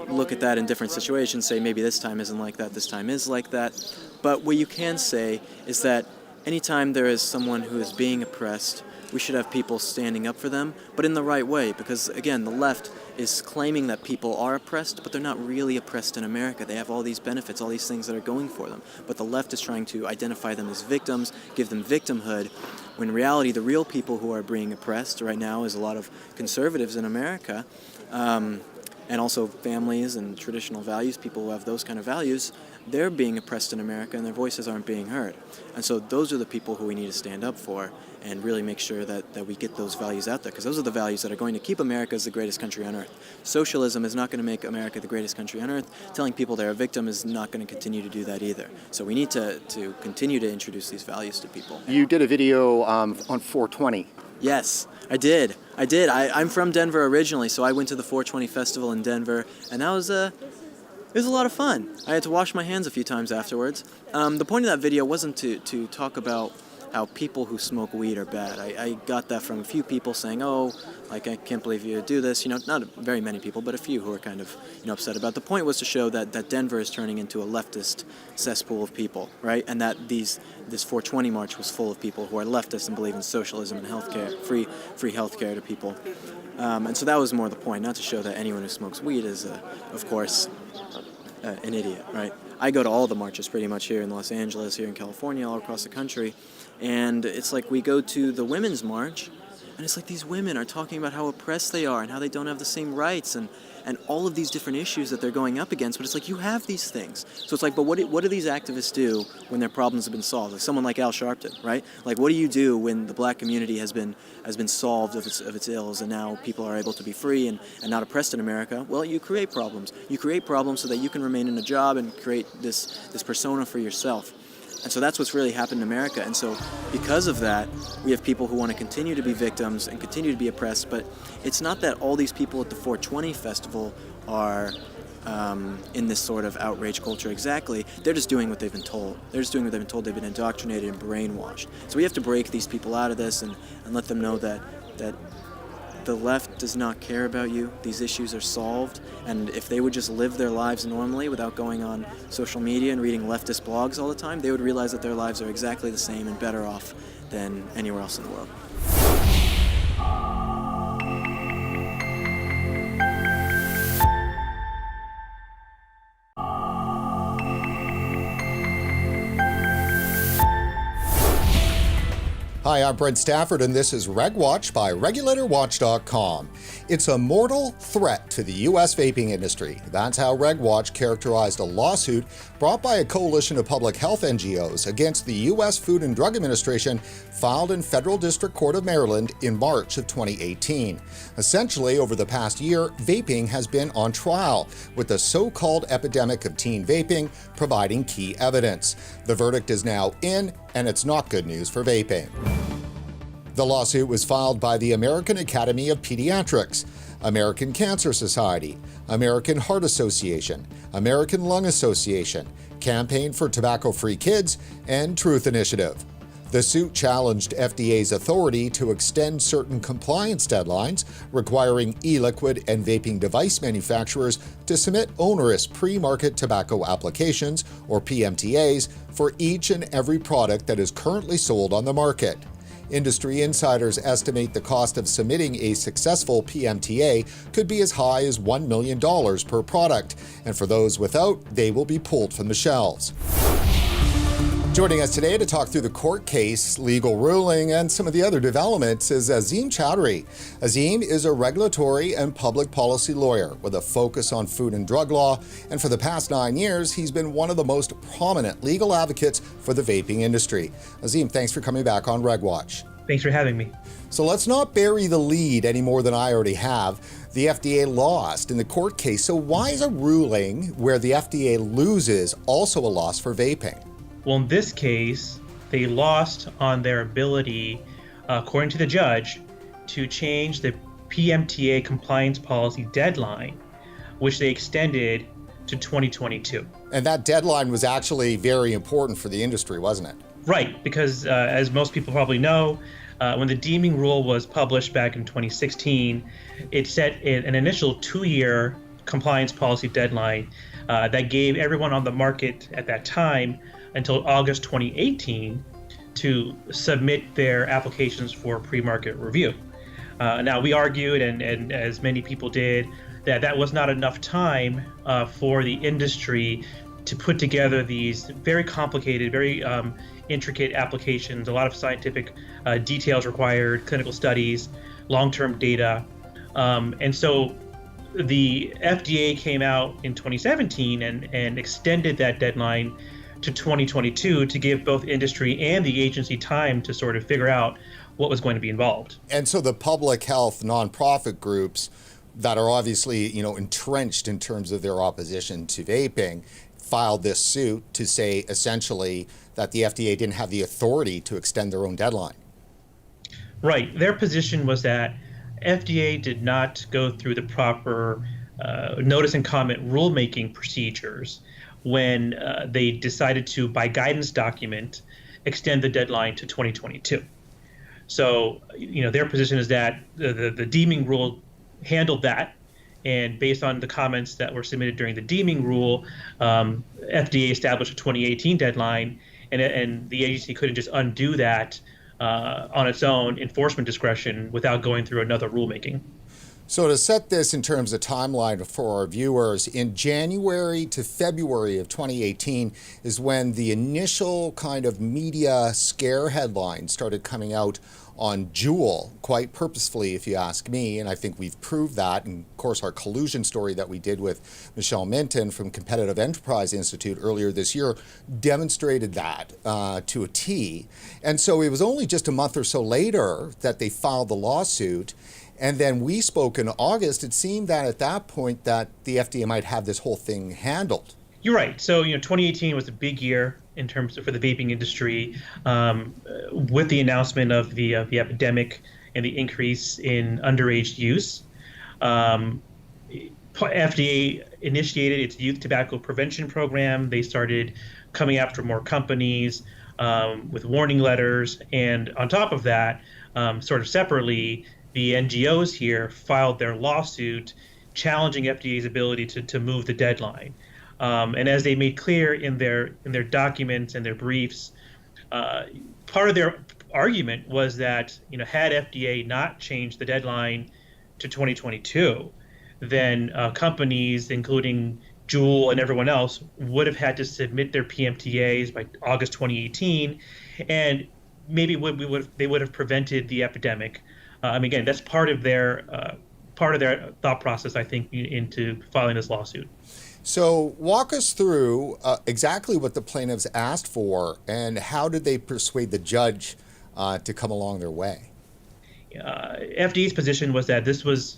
look at that in different situations, say maybe this time isn't like that, this time is like that. But what you can say is that anytime there is someone who is being oppressed, we should have people standing up for them, but in the right way, because again, the left is claiming that people are oppressed, but they're not really oppressed in America. They have all these benefits, all these things that are going for them, but the left is trying to identify them as victims, give them victimhood, when in reality the real people who are being oppressed right now is a lot of conservatives in America, and also families and traditional values, people who have those kind of values. They're being oppressed in America and their voices aren't being heard. And so those are the people who we need to stand up for and really make sure that we get those values out there, because those are the values that are going to keep America as the greatest country on earth. Socialism is not going to make America the greatest country on earth. Telling people they're a victim is not going to continue to do that either. So we need to continue to introduce these values to people. You did a video on 420. Yes, I did. I'm from Denver originally, so I went to the 420 festival in Denver, and that was it was a lot of fun. I had to wash my hands a few times afterwards. The point of that video wasn't to talk about how people who smoke weed are bad. I got that from a few people saying, oh, like, I can't believe you do this. Not very many people, but a few who are kind of upset about it. The point was to show that Denver is turning into a leftist cesspool of people, right? And that this 420 march was full of people who are leftists and believe in socialism and healthcare, free healthcare to people. And so that was more the point, not to show that anyone who smokes weed is, of course, an idiot, right? I go to all the marches pretty much here in Los Angeles, here in California, all across the country, and it's like we go to the women's march, and it's like these women are talking about how oppressed they are and how they don't have the same rights and all of these different issues that they're going up against, but it's like, you have these things. So it's like, but what do these activists do when their problems have been solved? Like someone like Al Sharpton, right? Like, what do you do when the black community has been solved of its ills, and now people are able to be free and not oppressed in America? Well, you create problems. You create problems so that you can remain in a job and create this persona for yourself. And so that's what's really happened in America. And so because of that, we have people who want to continue to be victims and continue to be oppressed. But it's not that all these people at the 420 festival are in this sort of outrage culture exactly. They're just doing what they've been told. They're just doing what they've been told. They've been indoctrinated and brainwashed. So we have to break these people out of this and let them know that the left does not care about you. These issues are solved, and if they would just live their lives normally without going on social media and reading leftist blogs all the time, they would realize that their lives are exactly the same and better off than anywhere else in the world. Hi, I'm Brent Stafford, and this is RegWatch by regulatorwatch.com. It's a mortal threat to the U.S. vaping industry. That's how RegWatch characterized a lawsuit brought by a coalition of public health NGOs against the U.S. Food and Drug Administration, filed in Federal District Court of Maryland in March of 2018. Essentially, over the past year, vaping has been on trial, with the so-called epidemic of teen vaping providing key evidence. The verdict is now in, and it's not good news for vaping. The lawsuit was filed by the American Academy of Pediatrics, American Cancer Society, American Heart Association, American Lung Association, Campaign for Tobacco-Free Kids, and Truth Initiative. The suit challenged FDA's authority to extend certain compliance deadlines, requiring e-liquid and vaping device manufacturers to submit onerous pre-market tobacco applications, or PMTAs, for each and every product that is currently sold on the market. Industry insiders estimate the cost of submitting a successful PMTA could be as high as $1 million per product, and for those without, they will be pulled from the shelves. Joining us today to talk through the court case, legal ruling, and some of the other developments is Azim Chowdhury. Azim is a regulatory and public policy lawyer with a focus on food and drug law, and for the past 9 years, he's been one of the most prominent legal advocates for the vaping industry. Azim, thanks for coming back on RegWatch. Thanks for having me. So let's not bury the lead any more than I already have. The FDA lost in the court case, so why is a ruling where the FDA loses also a loss for vaping? Well, in this case, they lost on their ability, according to the judge, to change the PMTA compliance policy deadline, which they extended to 2022. And that deadline was actually very important for the industry, wasn't it? Right, because as most people probably know, when the deeming rule was published back in 2016, it set an initial 2-year compliance policy deadline that gave everyone on the market at that time until August 2018 to submit their applications for pre-market review. Now, we argued, and as many people did, that was not enough time for the industry to put together these very complicated, very intricate applications, a lot of scientific details required, clinical studies, long-term data. And so the FDA came out in 2017 and extended that deadline to 2022 to give both industry and the agency time to sort of figure out what was going to be involved. And so the public health nonprofit groups that are obviously, entrenched in terms of their opposition to vaping filed this suit to say essentially that the FDA didn't have the authority to extend their own deadline. Right. Their position was that FDA did not go through the proper notice and comment rulemaking procedures when they decided to, by guidance document, extend the deadline to 2022. So, their position is that the deeming rule handled that, and based on the comments that were submitted during the deeming rule, FDA established a 2018 deadline, and the agency couldn't just undo that on its own enforcement discretion without going through another rulemaking. So to set this in terms of timeline for our viewers, in January to February of 2018 is when the initial kind of media scare headlines started coming out on Juul, quite purposefully, if you ask me, and I think we've proved that. And of course, our collusion story that we did with Michelle Minton from Competitive Enterprise Institute earlier this year demonstrated that to a T. And so it was only just a month or so later that they filed the lawsuit. And then we spoke in August. It seemed that at that point that the FDA might have this whole thing handled. You're right. So, 2018 was a big year in terms of for the vaping industry, with the announcement of the epidemic and the increase in underage use. FDA initiated its youth tobacco prevention program. They started coming after more companies with warning letters. And on top of that, sort of separately, the NGOs here filed their lawsuit challenging FDA's ability to move the deadline. And as they made clear in their documents and their briefs, part of their argument was that had FDA not changed the deadline to 2022, then companies, including Juul and everyone else, would have had to submit their PMTAs by August 2018, and maybe they would have prevented the epidemic. Again, that's part of their thought process, I think, into filing this lawsuit. So walk us through exactly what the plaintiffs asked for and how did they persuade the judge to come along their way? FDA's position was that this was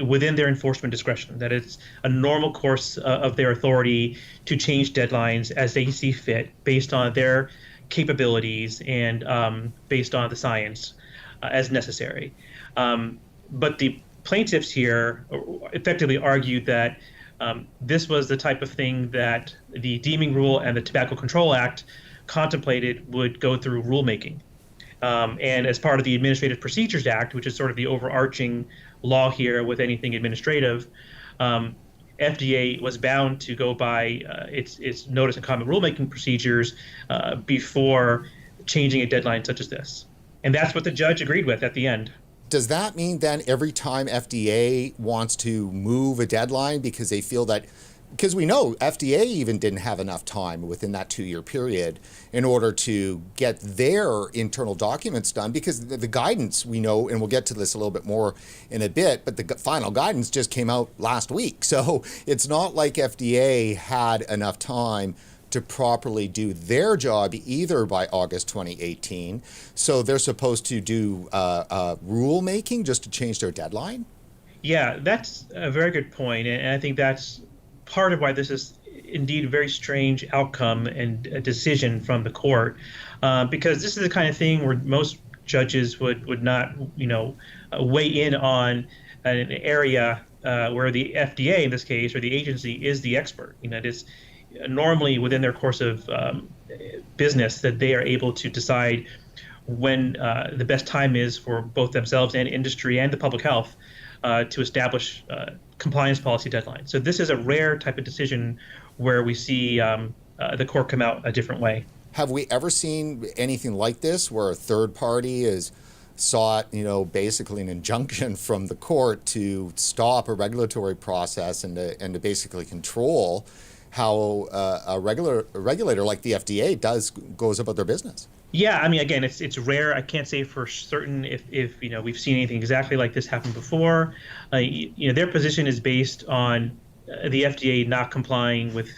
within their enforcement discretion, that it's a normal course of their authority to change deadlines as they see fit based on their capabilities and based on the science as necessary. But the plaintiffs here effectively argued that this was the type of thing that the deeming rule and the Tobacco Control Act contemplated would go through rulemaking. And as part of the Administrative Procedures Act, which is sort of the overarching law here with anything administrative, FDA was bound to go by its notice and comment rulemaking procedures before changing a deadline such as this. And that's what the judge agreed with at the end. Does that mean then every time FDA wants to move a deadline because they feel that, because we know FDA even didn't have enough time within that 2-year period in order to get their internal documents done, because the guidance we know, and we'll get to this a little bit more in a bit, but the final guidance just came out last week. So it's not like FDA had enough time to properly do their job either by August 2018. So they're supposed to do rulemaking just to change their deadline? Yeah, that's a very good point. And I think that's part of why this is indeed a very strange outcome and a decision from the court, because this is the kind of thing where most judges would not, weigh in on an area where the FDA in this case, or the agency, is the expert. It is normally within their course of business that they are able to decide when the best time is for both themselves and industry and the public health to establish compliance policy deadlines. So this is a rare type of decision where we see the court come out a different way. Have we ever seen anything like this where a third party has sought, basically an injunction from the court to stop a regulatory process and to basically control how a regulator like the FDA goes about their business? Yeah, again, it's rare. I can't say for certain if we've seen anything exactly like this happen before. Their position is based on the FDA not complying with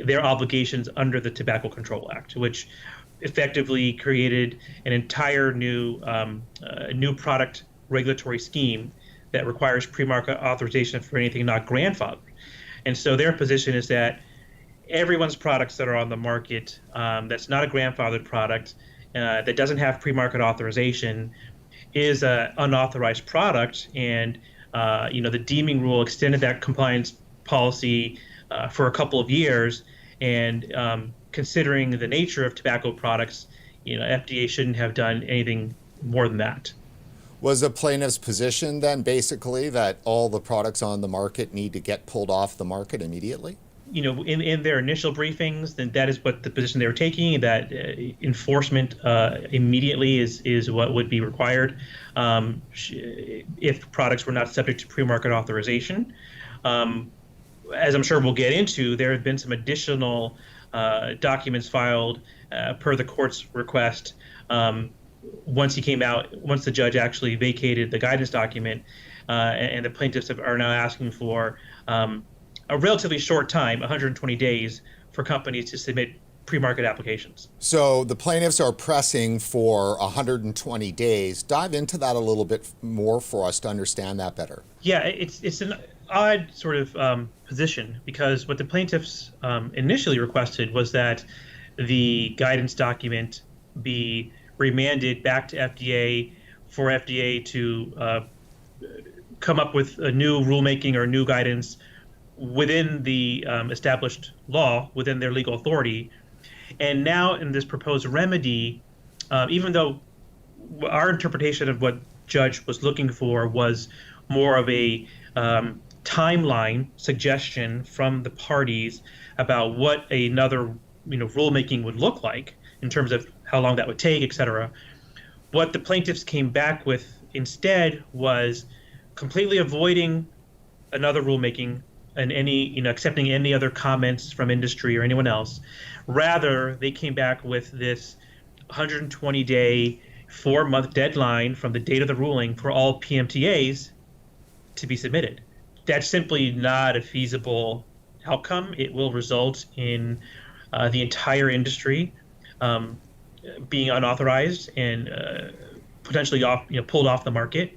their obligations under the Tobacco Control Act, which effectively created an entire new product regulatory scheme that requires pre-market authorization for anything not grandfathered. And so their position is that everyone's products that are on the market that's not a grandfathered product, that doesn't have pre-market authorization, is an unauthorized product. And the deeming rule extended that compliance policy for a couple of years, and considering the nature of tobacco products, FDA shouldn't have done anything more than that. Was the plaintiff's position then basically that all the products on the market need to get pulled off the market immediately? In their initial briefings, then that is what the position they were taking, that enforcement immediately is what would be required if products were not subject to pre-market authorization. As I'm sure we'll get into, there have been some additional documents filed per the court's request once the judge actually vacated the guidance document, and the plaintiffs are now asking for a relatively short time, 120 days, for companies to submit pre-market applications. So the plaintiffs are pressing for 120 days. Dive into that a little bit more for us to understand that better. Yeah, it's an odd sort of position, because what the plaintiffs initially requested was that the guidance document be remanded back to FDA for FDA to come up with a new rulemaking or new guidance within the established law, within their legal authority. And now in this proposed remedy, even though our interpretation of what judge was looking for was more of a timeline suggestion from the parties about what another rulemaking would look like in terms of how long that would take, et cetera. What the plaintiffs came back with instead was completely avoiding another rulemaking and accepting any other comments from industry or anyone else. Rather, they came back with this 120-day, 4-month deadline from the date of the ruling for all PMTAs to be submitted. That's simply not a feasible outcome. It will result in the entire industry being unauthorized and potentially pulled off the market.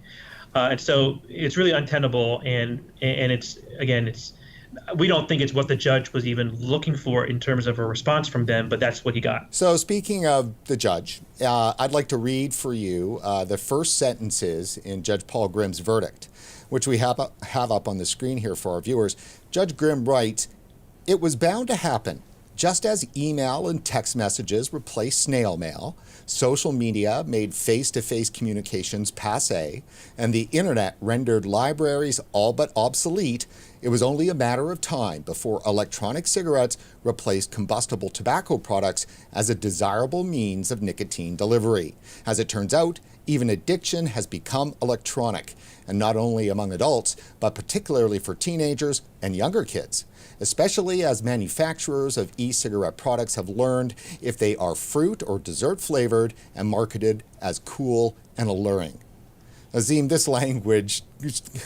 And so it's really untenable, and it's we don't think it's what the judge was even looking for in terms of a response from them, but that's what he got. So speaking of the judge, I'd like to read for you the first sentences in Judge Paul Grimm's verdict, which we have up on the screen here for our viewers. Judge Grimm writes, "It was bound to happen. Just as email and text messages replaced snail mail, social media made face-to-face communications passé, and the internet rendered libraries all but obsolete, it was only a matter of time before electronic cigarettes replaced combustible tobacco products as a desirable means of nicotine delivery. As it turns out, even addiction has become electronic, and not only among adults, but particularly for teenagers and younger kids, especially as manufacturers of e-cigarette products have learned if they are fruit or dessert flavored and marketed as cool and alluring." Azim, this language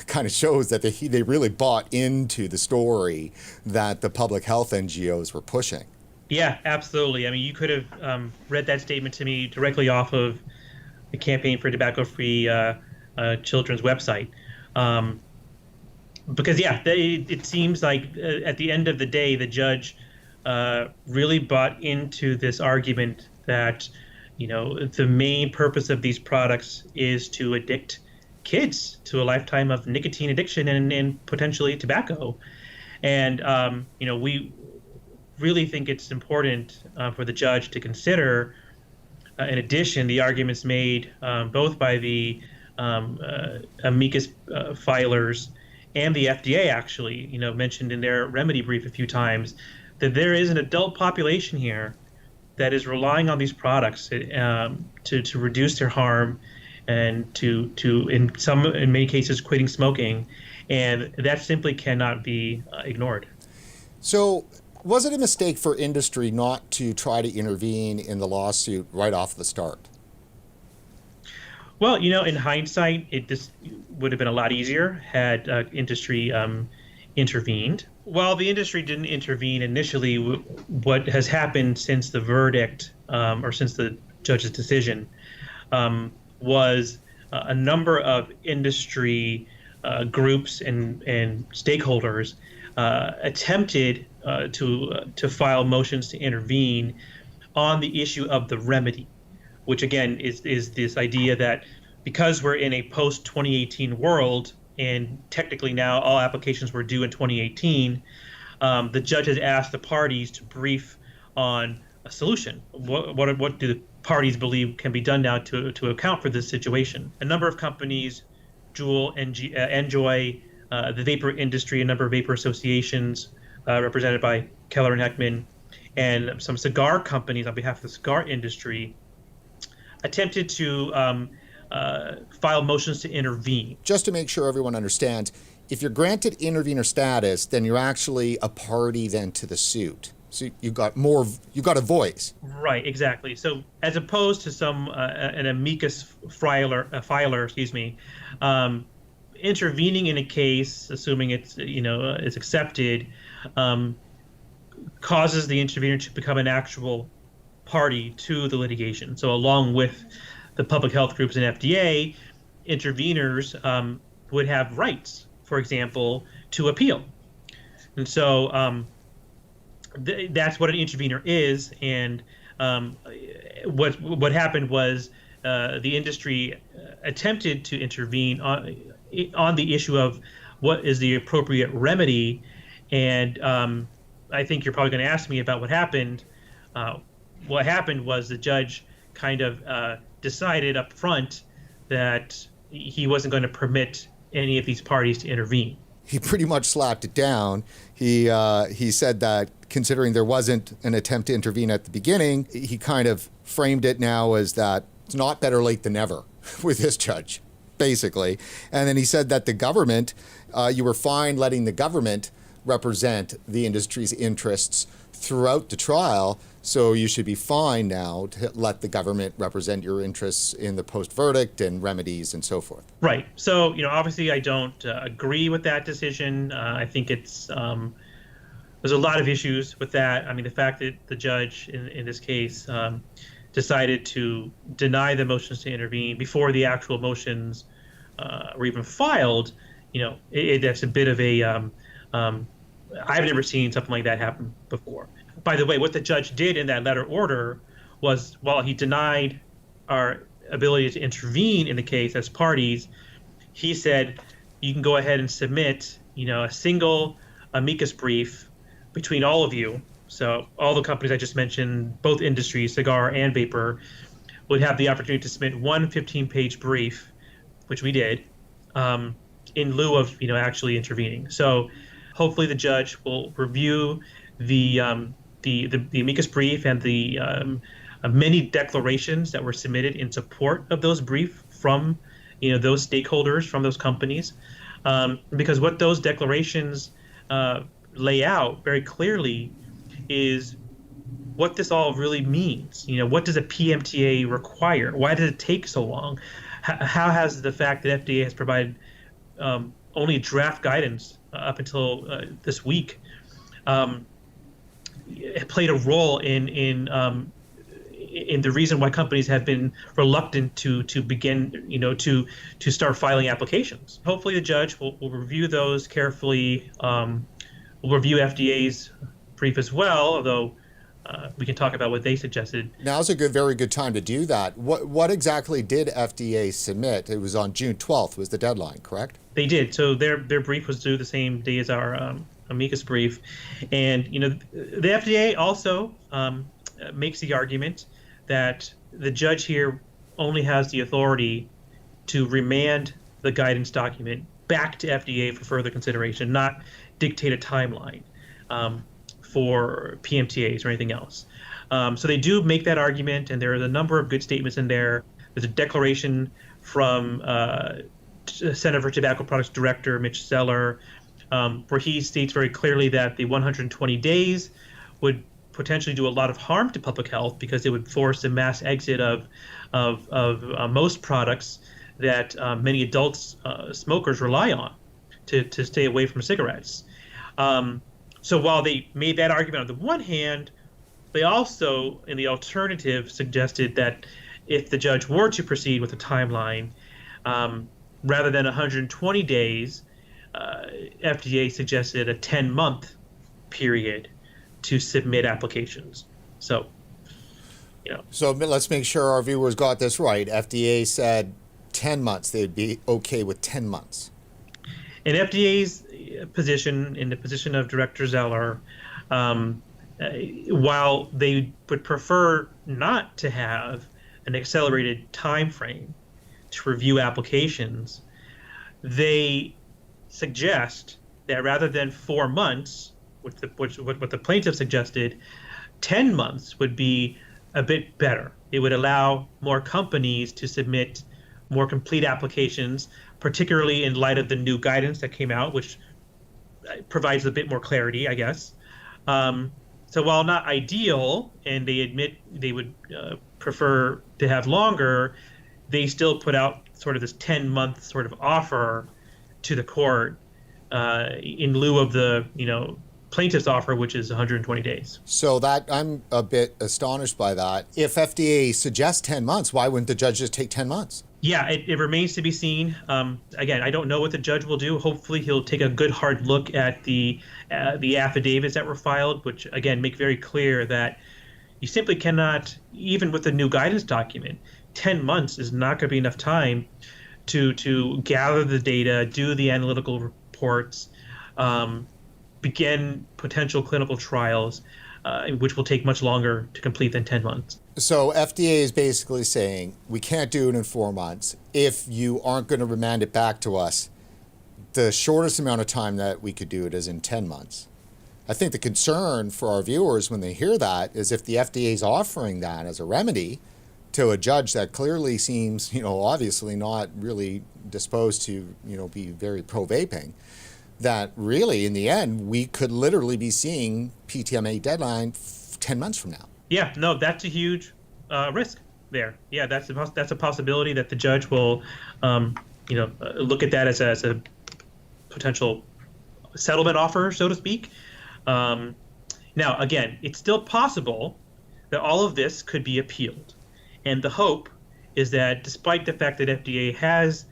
kind of shows that they really bought into the story that the public health NGOs were pushing. Yeah, absolutely. I mean, you could have read that statement to me directly off of the Campaign for Tobacco-Free Children's website. Because, it seems like at the end of the day, the judge really bought into this argument that, the main purpose of these products is to addict kids to a lifetime of nicotine addiction and potentially tobacco. And, we really think it's important for the judge to consider, in addition, the arguments made both by the amicus filers and the FDA actually, mentioned in their remedy brief a few times, that there is an adult population here that is relying on these products to reduce their harm and to in many cases quitting smoking, and that simply cannot be ignored. So was it a mistake for industry not to try to intervene in the lawsuit right off the start? Well, in hindsight, this would have been a lot easier had industry intervened. While the industry didn't intervene initially, what has happened since the verdict or since the judge's decision was a number of industry groups and stakeholders attempted to file motions to intervene on the issue of the remedy, which again is this idea that because we're in a post-2018 world, and technically now all applications were due in 2018, the judge has asked the parties to brief on a solution. What do the parties believe can be done now to account for this situation? A number of companies, Juul, Enjoy, the vapor industry, a number of vapor associations represented by Keller and Heckman, and some cigar companies on behalf of the cigar industry attempted to file motions to intervene. Just to make sure everyone understands, if you're granted intervener status, then you're actually a party then to the suit. So you got a voice. Right, exactly. So as opposed to an amicus filer, intervening in a case, assuming it's is accepted, causes the intervener to become an actual party to the litigation. So along with the public health groups and FDA, interveners would have rights, for example, to appeal. And so that's what an intervener is. And what happened was the industry attempted to intervene on the issue of what is the appropriate remedy. And I think you're probably going to ask me about what happened. What happened was the judge kind of decided up front that he wasn't going to permit any of these parties to intervene. He pretty much slapped it down. He said that considering there wasn't an attempt to intervene at the beginning, he kind of framed it now as that it's not better late than never with this judge, basically. And then he said that the government, you were fine letting the government represent the industry's interests throughout the trial, so you should be fine now to let the government represent your interests in the post-verdict and remedies and so forth. Right. So, obviously I don't agree with that decision. I think it's there's a lot of issues with that. I mean, the fact that the judge in this case decided to deny the motions to intervene before the actual motions were even filed, that's a bit of a I've never seen something like that happen before. By the way, what the judge did in that letter order was, while he denied our ability to intervene in the case as parties, he said you can go ahead and submit, a single amicus brief between all of you. So all the companies I just mentioned, both industries, cigar and vapor, would have the opportunity to submit one 15-page brief, which we did, in lieu of actually intervening. So hopefully the judge will review the amicus brief and the many declarations that were submitted in support of those briefs from those stakeholders, from those companies, because what those declarations lay out very clearly is what this all really means. What does a PMTA require? Why did it take so long? How has the fact that FDA has provided only draft guidance up until this week played a role in the reason why companies have been reluctant to begin, to start filing applications. Hopefully the judge will review those carefully. We'll review FDA's brief as well, although we can talk about what they suggested. Now's a very good time to do that. What exactly did FDA submit? It was on June 12th was the deadline, correct? They did. So their brief was due the same day as our amicus brief. And, the FDA also makes the argument that the judge here only has the authority to remand the guidance document back to FDA for further consideration, not dictate a timeline for PMTAs or anything else. So they do make that argument, and there are a number of good statements in there. There's a declaration from Center for Tobacco Products Director Mitch Zeller, where he states very clearly that the 120 days would potentially do a lot of harm to public health because it would force a mass exit of most products that many adults smokers rely on to stay away from cigarettes. So while they made that argument on the one hand, they also, in the alternative, suggested that if the judge were to proceed with a timeline, rather than 120 days, FDA suggested a 10-month period to submit applications. So, So let's make sure our viewers got this right. FDA said 10 months. They'd be okay with 10 months. In FDA's position, in the position of Director Zeller, while they would prefer not to have an accelerated time frame to review applications, they suggest that rather than 4 months, what the plaintiff suggested, 10 months would be a bit better. It would allow more companies to submit more complete applications, particularly in light of the new guidance that came out, which provides a bit more clarity, I guess. So while not ideal, and they admit they would prefer to have longer, they still put out sort of this 10-month sort of offer to the court in lieu of the plaintiff's offer, which is 120 days. So that I'm a bit astonished by that. If FDA suggests 10 months, why wouldn't the judge just take 10 months? Yeah, it remains to be seen. Again, I don't know what the judge will do. Hopefully, he'll take a good hard look at the affidavits that were filed, which again make very clear that you simply cannot, even with the new guidance document, 10 months is not going to be enough time to gather the data, do the analytical reports, begin potential clinical trials, which will take much longer to complete than 10 months. So FDA is basically saying we can't do it in 4 months. If you aren't going to remand it back to us, the shortest amount of time that we could do it is in 10 months. I think the concern for our viewers when they hear that is if the FDA is offering that as a remedy to a judge that clearly seems, obviously not really disposed to, be very pro-vaping, that really, in the end, we could literally be seeing PTMA deadline 10 months from now. Yeah, no, that's a huge risk there. Yeah, that's a possibility that the judge will, look at that as a potential settlement offer, so to speak. Now, again, it's still possible that all of this could be appealed. And the hope is that despite the fact that FDA has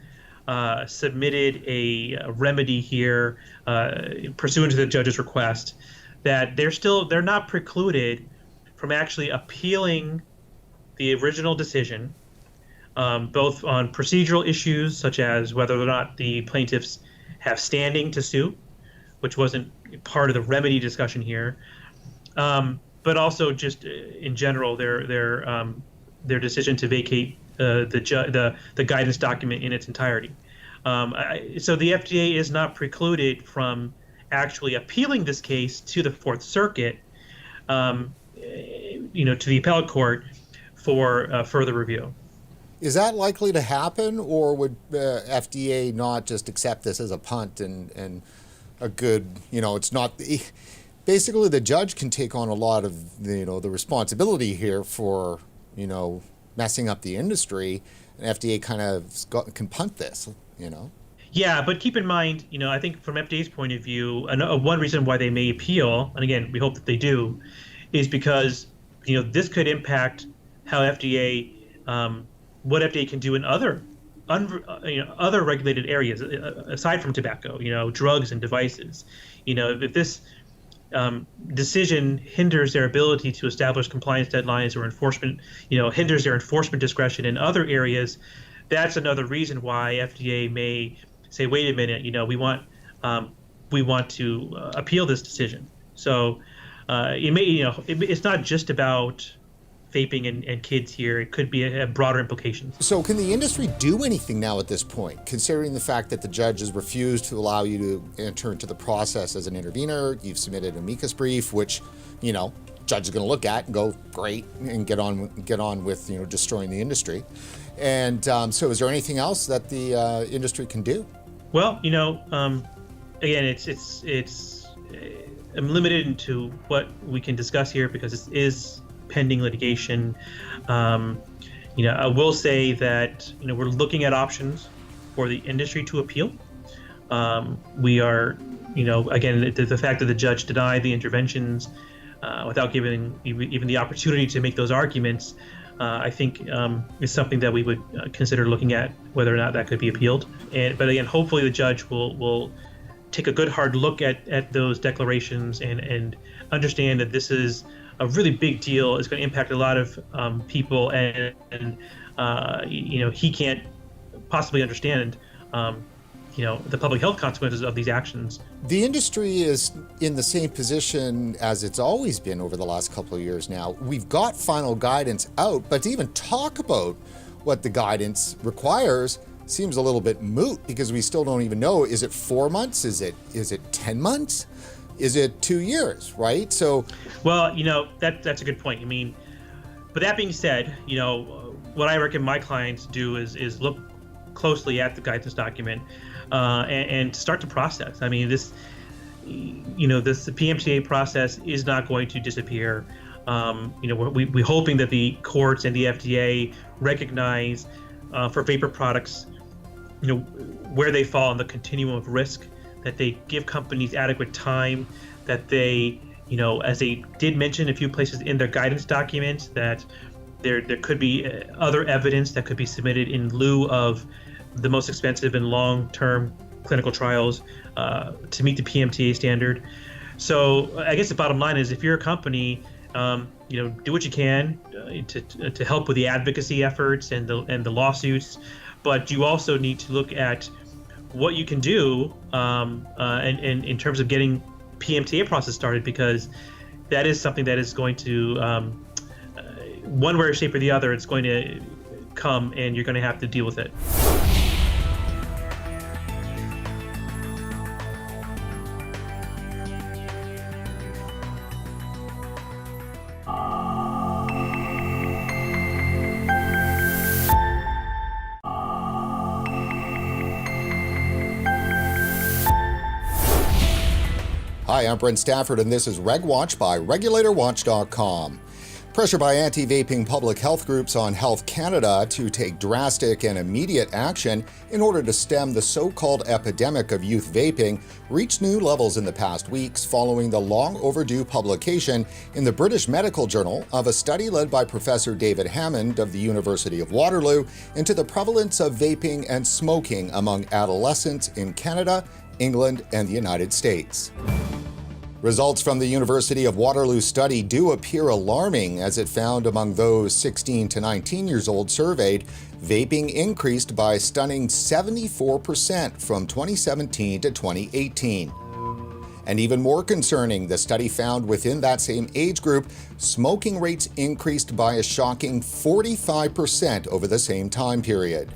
submitted a remedy here pursuant to the judge's request, that they're not precluded from actually appealing the original decision, both on procedural issues such as whether or not the plaintiffs have standing to sue, which wasn't part of the remedy discussion here, but also just in general their decision to vacate the guidance document in its entirety. So the FDA is not precluded from actually appealing this case to the Fourth Circuit, to the appellate court for further review. Is that likely to happen, or would FDA not just accept this as a punt and a good, it's not, basically the judge can take on a lot of, the responsibility here for, messing up the industry, and FDA kind of can punt this, Yeah, but keep in mind, I think from FDA's point of view, one reason why they may appeal, and again, we hope that they do, is because, this could impact how FDA, what FDA can do in other regulated areas aside from tobacco, drugs and devices. If this decision hinders their ability to establish compliance deadlines or enforcement, hinders their enforcement discretion in other areas, that's another reason why FDA may say, wait a minute, we want to appeal this decision. So it may, it's not just about vaping and kids here. It could be a broader implications. So can the industry do anything now at this point, considering the fact that the judge has refused to allow you to enter into the process as an intervener? You've submitted an amicus brief, which, judge is going to look at and go, great, and get on with, destroying the industry. And so is there anything else that the industry can do? Well, again, I'm limited into what we can discuss here because it is pending litigation. I will say that we're looking at options for the industry to appeal. We are, again, the fact that the judge denied the interventions without giving even the opportunity to make those arguments, I think is something that we would consider looking at whether or not that could be appealed. But again, hopefully the judge will take a good hard look at those declarations and understand that this is a really big deal. It's going to impact a lot of people, and he can't possibly understand the public health consequences of these actions. The industry is in the same position as it's always been over the last couple of years now. We've got final guidance out, but to even talk about what the guidance requires seems a little bit moot because we still don't even know. Is it 4 months? Is it 10 months? Is it 2 years, right? So, well, that's a good point. But that being said, what I recommend my clients do is look closely at the guidance document and start the process. This PMTA process is not going to disappear. We're hoping that the courts and the FDA recognize for vapor products, where they fall on the continuum of risk, that they give companies adequate time, that they, as they did mention a few places in their guidance documents, that there could be other evidence that could be submitted in lieu of the most expensive and long-term clinical trials to meet the PMTA standard. So I guess the bottom line is, if you're a company, do what you can to help with the advocacy efforts and the lawsuits, but you also need to look at what you can do and in terms of getting PMTA process started, because that is something that is going to, one way or shape or the other, it's going to come and you're going to have to deal with it. Hi, I'm Brent Stafford, and this is RegWatch by regulatorwatch.com. Pressure by anti-vaping public health groups on Health Canada to take drastic and immediate action in order to stem the so-called epidemic of youth vaping reached new levels in the past weeks following the long overdue publication in the British Medical Journal of a study led by Professor David Hammond of the University of Waterloo into the prevalence of vaping and smoking among adolescents in Canada, England, and the United States. Results from the University of Waterloo study do appear alarming, as it found among those 16 to 19 years old surveyed, vaping increased by a stunning 74% from 2017 to 2018. And even more concerning, the study found within that same age group, smoking rates increased by a shocking 45% over the same time period.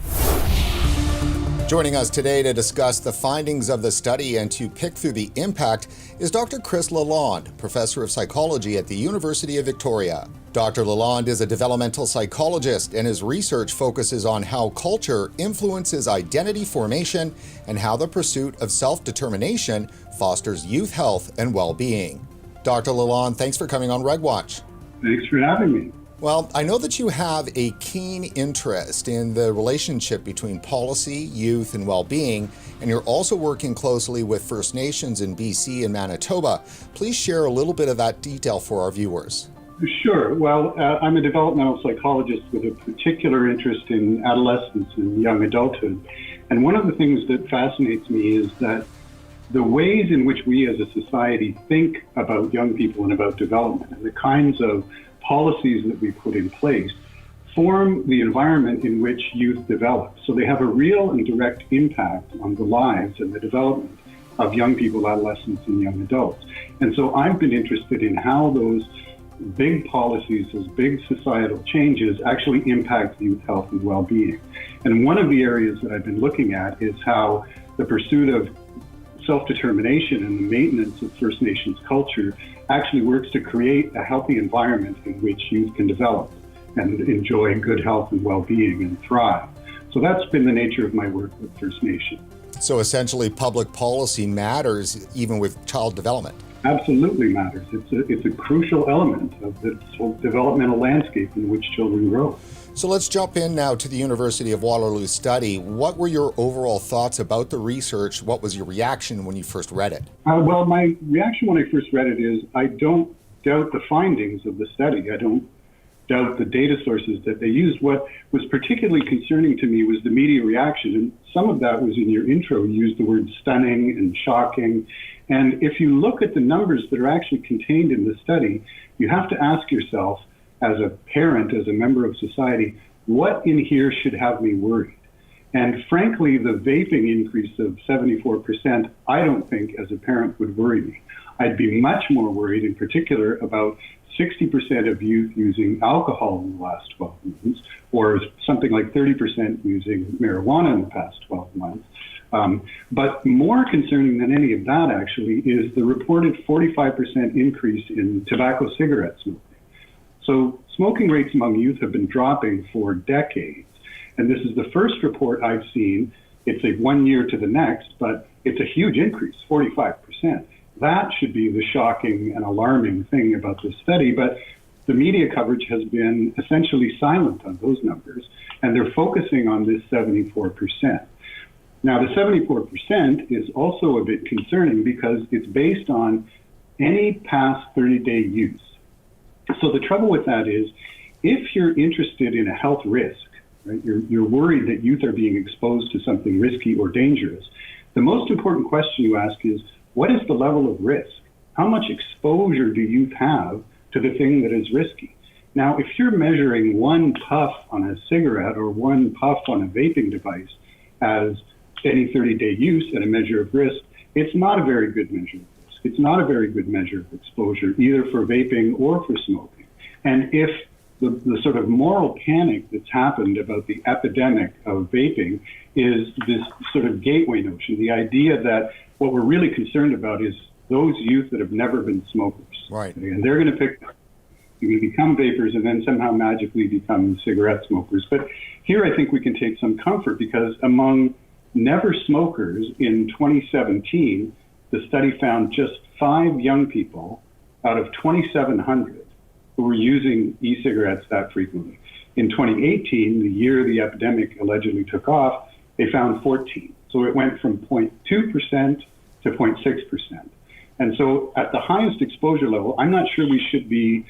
Joining us today to discuss the findings of the study and to pick through the impact is Dr. Chris Lalonde, Professor of Psychology at the University of Victoria. Dr. Lalonde is a developmental psychologist, and his research focuses on how culture influences identity formation and how the pursuit of self-determination fosters youth health and well-being. Dr. Lalonde, thanks for coming on RegWatch. Thanks for having me. Well, I know that you have a keen interest in the relationship between policy, youth, and well-being, and you're also working closely with First Nations in BC and Manitoba. Please share a little bit of that detail for our viewers. Sure. Well, I'm a developmental psychologist with a particular interest in adolescence and young adulthood. And one of the things that fascinates me is that the ways in which we as a society think about young people and about development and the kinds of policies that we put in place form the environment in which youth develop. So they have a real and direct impact on the lives and the development of young people, adolescents, and young adults. And so I've been interested in how those big policies, those big societal changes actually impact youth health and well-being. And one of the areas that I've been looking at is how the pursuit of self-determination and the maintenance of First Nations culture actually works to create a healthy environment in which youth can develop and enjoy good health and well-being and thrive. So that's been the nature of my work with First Nations. So essentially, public policy matters even with child development. Absolutely matters. It's a crucial element of the developmental landscape in which children grow. So let's jump in now to the University of Waterloo study. What were your overall thoughts about the research? What was your reaction when you first read it? Well, my reaction when I first read it is I don't doubt the findings of the study. I don't doubt the data sources that they used. What was particularly concerning to me was the media reaction. And some of that was in your intro. You used the word stunning and shocking. And if you look at the numbers that are actually contained in the study, you have to ask yourself, as a parent, as a member of society, what in here should have me worried? And frankly, the vaping increase of 74%, I don't think as a parent would worry me. I'd be much more worried in particular about 60% of youth using alcohol in the last 12 months, or something like 30% using marijuana in the past 12 months. But more concerning than any of that, actually, is the reported 45% increase in tobacco cigarette smoking. So smoking rates among youth have been dropping for decades. And this is the first report I've seen. It's a 1 year to the next, but it's a huge increase, 45%. That should be the shocking and alarming thing about this study, but the media coverage has been essentially silent on those numbers, and they're focusing on this 74%. Now, the 74% is also a bit concerning because it's based on any past 30-day use. So the trouble with that is, if you're interested in a health risk, right, you're worried that youth are being exposed to something risky or dangerous, the most important question you ask is, what is the level of risk? How much exposure do youth have to the thing that is risky? Now, if you're measuring one puff on a cigarette or one puff on a vaping device as any 30-day use and a measure of risk, it's not a very good measure of risk. It's not a very good measure of exposure, either for vaping or for smoking. And if the sort of moral panic that's happened about the epidemic of vaping is this sort of gateway notion, the idea that what we're really concerned about is those youth that have never been smokers. Right. And they're going to become vapors and then somehow magically become cigarette smokers. But here I think we can take some comfort because among never smokers in 2017, the study found just 5 young people out of 2,700 who were using e-cigarettes that frequently. In 2018, the year the epidemic allegedly took off, they found 14. So it went from 0.2% to 0.6%. And so at the highest exposure level, I'm not sure we should be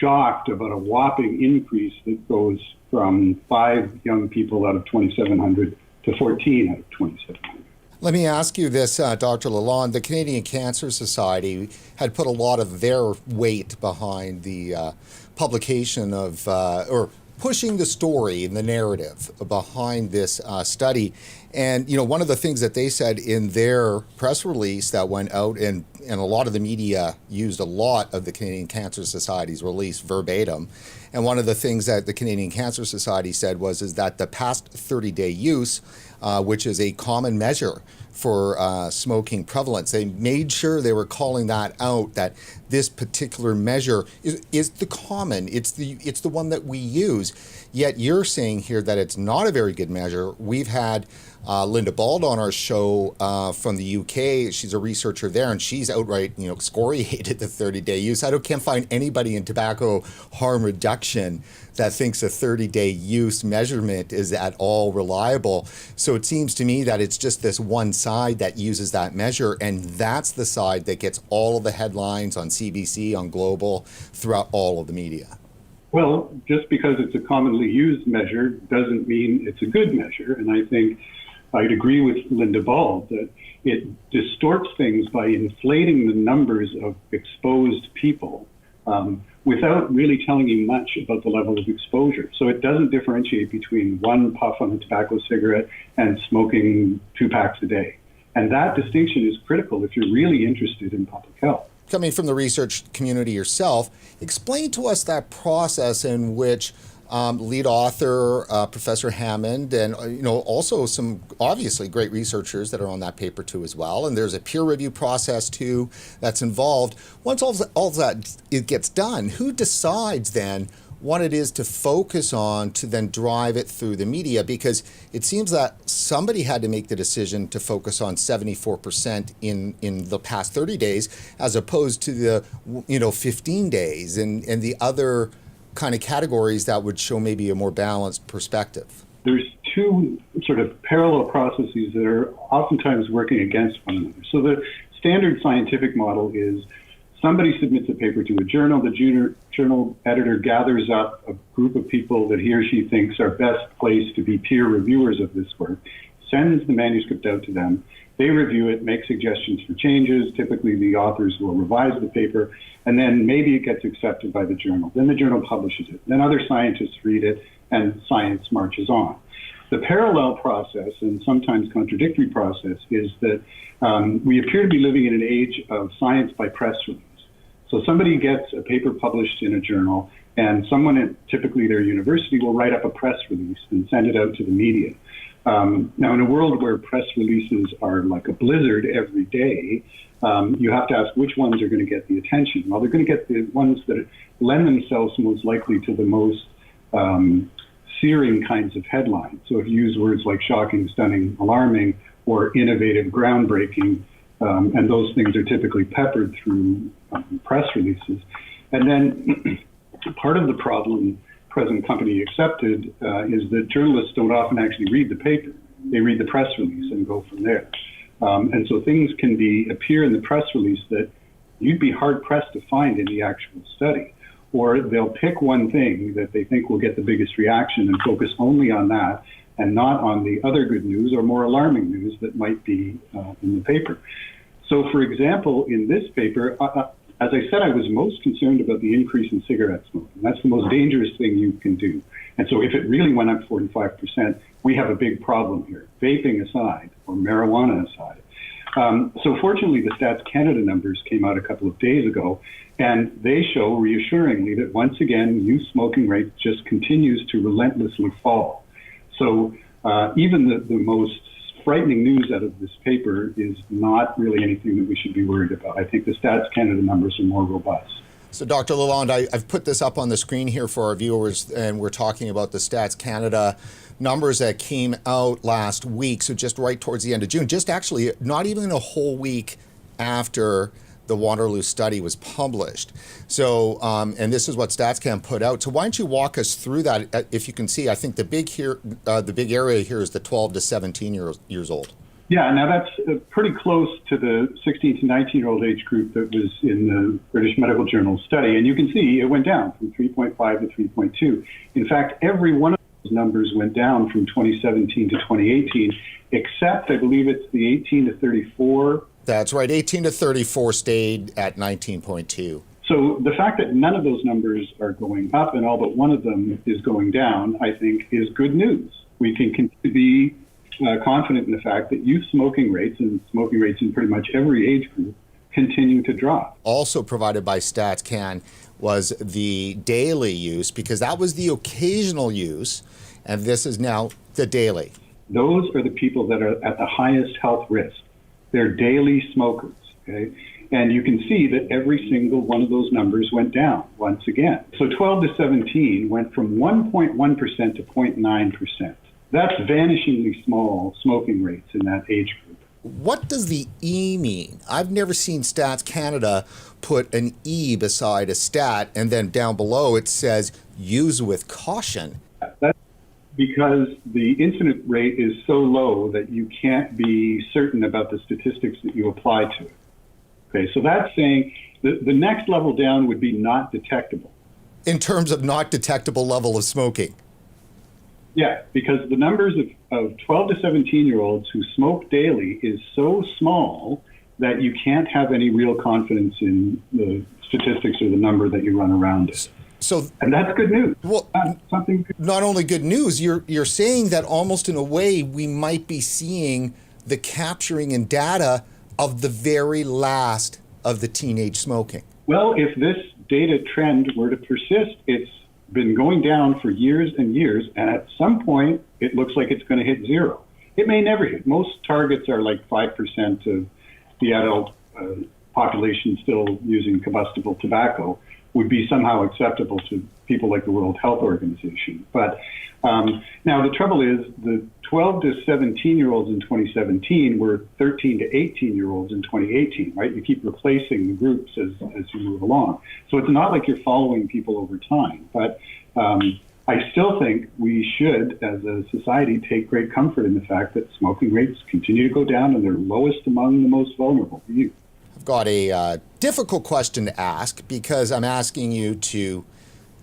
shocked about a whopping increase that goes from 5 young people out of 2,700 to 14 out of 2,700. Let me ask you this, Dr. Lalonde. The Canadian Cancer Society had put a lot of their weight behind the publication of, or pushing the story and the narrative behind this study. And, you know, one of the things that they said in their press release that went out, and a lot of the media used a lot of the Canadian Cancer Society's release verbatim. And one of the things that the Canadian Cancer Society said is that the past 30-day use, which is a common measure for smoking prevalence, they made sure they were calling that out, that this particular measure is the common, it's the one that we use. Yet you're saying here that it's not a very good measure. We've had Linda Bald on our show from the UK. She's a researcher there, and she's outright, excoriated the 30-day use. Can't find anybody in tobacco harm reduction that thinks a 30-day use measurement is at all reliable. So it seems to me that it's just this one side that uses that measure, and that's the side that gets all of the headlines on CBC, on Global, throughout all of the media. Well, just because it's a commonly used measure doesn't mean it's a good measure. And I think I'd agree with Linda Bald that it distorts things by inflating the numbers of exposed people without really telling you much about the level of exposure. So it doesn't differentiate between one puff on a tobacco cigarette and smoking 2 packs a day. And that distinction is critical if you're really interested in public health. Coming from the research community yourself, explain to us that process in which lead author Professor Hammond and also some obviously great researchers that are on that paper too as well, and there's a peer review process too that's involved. Once all that it gets done, who decides then what it is to focus on to then drive it through the media? Because it seems that somebody had to make the decision to focus on 74% in the past 30 days as opposed to the 15 days and the other kind of categories that would show maybe a more balanced perspective. There's 2 sort of parallel processes that are oftentimes working against one another. So the standard scientific model is somebody submits a paper to a journal, the journal editor gathers up a group of people that he or she thinks are best placed to be peer reviewers of this work, sends the manuscript out to them, they review it, make suggestions for changes, typically the authors will revise the paper, and then maybe it gets accepted by the journal. Then the journal publishes it. Then other scientists read it, and science marches on. The parallel process, and sometimes contradictory process, is that we appear to be living in an age of science by press release. So somebody gets a paper published in a journal, and someone at typically their university will write up a press release and send it out to the media. Now, in a world where press releases are like a blizzard every day, you have to ask which ones are going to get the attention. Well, they're going to get the ones that lend themselves most likely to the most searing kinds of headlines. So if you use words like shocking, stunning, alarming, or innovative, groundbreaking, and those things are typically peppered through press releases. And then part of the problem, present company accepted, is that journalists don't often actually read the paper. They read the press release and go from there. And so things can appear in the press release that you'd be hard pressed to find in the actual study. Or they'll pick one thing that they think will get the biggest reaction and focus only on that and not on the other good news or more alarming news that might be in the paper. So, for example, in this paper, as I said, I was most concerned about the increase in cigarette smoking. That's the most dangerous thing you can do. And so if it really went up 45%, we have a big problem here, vaping aside or marijuana aside. So fortunately, the Stats Canada numbers came out a couple of days ago, and they show reassuringly that once again, youth smoking rate just continues to relentlessly fall. So even the most frightening news out of this paper is not really anything that we should be worried about. I think the Stats Canada numbers are more robust. So, Dr. Lalonde, I've put this up on the screen here for our viewers, and we're talking about the Stats Canada numbers that came out last week, so just right towards the end of June, just actually not even a whole week after the Waterloo study was published. So, and this is what StatsCan put out. So why don't you walk us through that? If you can see, I think the big area here is the 12 to 17 years old. Yeah, now that's pretty close to the 16 to 19-year-old age group that was in the British Medical Journal study. And you can see it went down from 3.5 to 3.2. In fact, every one of those numbers went down from 2017 to 2018, except I believe it's the 18 to 34. That's right, 18 to 34 stayed at 19.2. So the fact that none of those numbers are going up and all but one of them is going down, I think, is good news. We can continue to be confident in the fact that youth smoking rates, and smoking rates in pretty much every age group, continue to drop. Also provided by StatsCan was the daily use, because that was the occasional use, and this is now the daily. Those are the people that are at the highest health risk. They're daily smokers, okay? And you can see that every single one of those numbers went down once again. So 12 to 17 went from 1.1% to 0.9%. That's vanishingly small smoking rates in that age group. What does the E mean? I've never seen Stats Canada put an E beside a stat, and then down below it says use with caution. That's because the incident rate is so low that you can't be certain about the statistics that you apply to it. Okay, so that's saying the next level down would be not detectable. In terms of not detectable level of smoking? Yeah, because the numbers of 12 to 17-year-olds who smoke daily is so small that you can't have any real confidence in the statistics or the number that you run around it. And that's good news. Well, not only good news, you're saying that almost in a way we might be seeing the capturing in data of the very last of the teenage smoking. Well, if this data trend were to persist, it's been going down for years and years, and at some point it looks like it's going to hit zero. It may never hit. Most targets are like 5% of the adult population still using combustible tobacco would be somehow acceptable to people like the World Health Organization. But now the trouble is the 12 to 17-year-olds in 2017 were 13 to 18-year-olds in 2018, right? You keep replacing the groups as you move along. So it's not like you're following people over time. But I still think we should, as a society, take great comfort in the fact that smoking rates continue to go down and they're lowest among the most vulnerable for youth. I've got a difficult question to ask, because I'm asking you to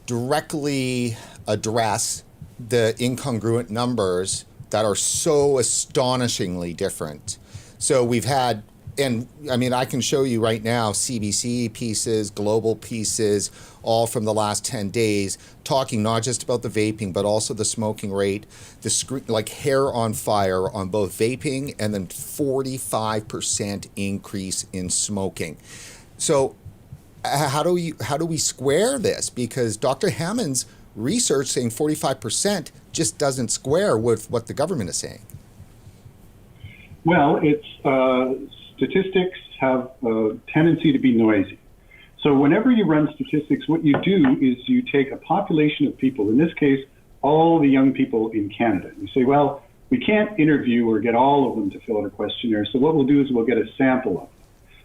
directly address the incongruent numbers that are so astonishingly different. So we've had and I mean, I can show you right now CBC pieces, global pieces, all from the last 10 days, talking not just about the vaping, but also the smoking rate, like hair on fire on both vaping, and then 45% increase in smoking. So how do we square this? Because Dr. Hammond's research saying 45% just doesn't square with what the government is saying. Well, it's statistics have a tendency to be noisy. So whenever you run statistics, what you do is you take a population of people, in this case, all the young people in Canada. You say, well, we can't interview or get all of them to fill out a questionnaire, so what we'll do is we'll get a sample of them.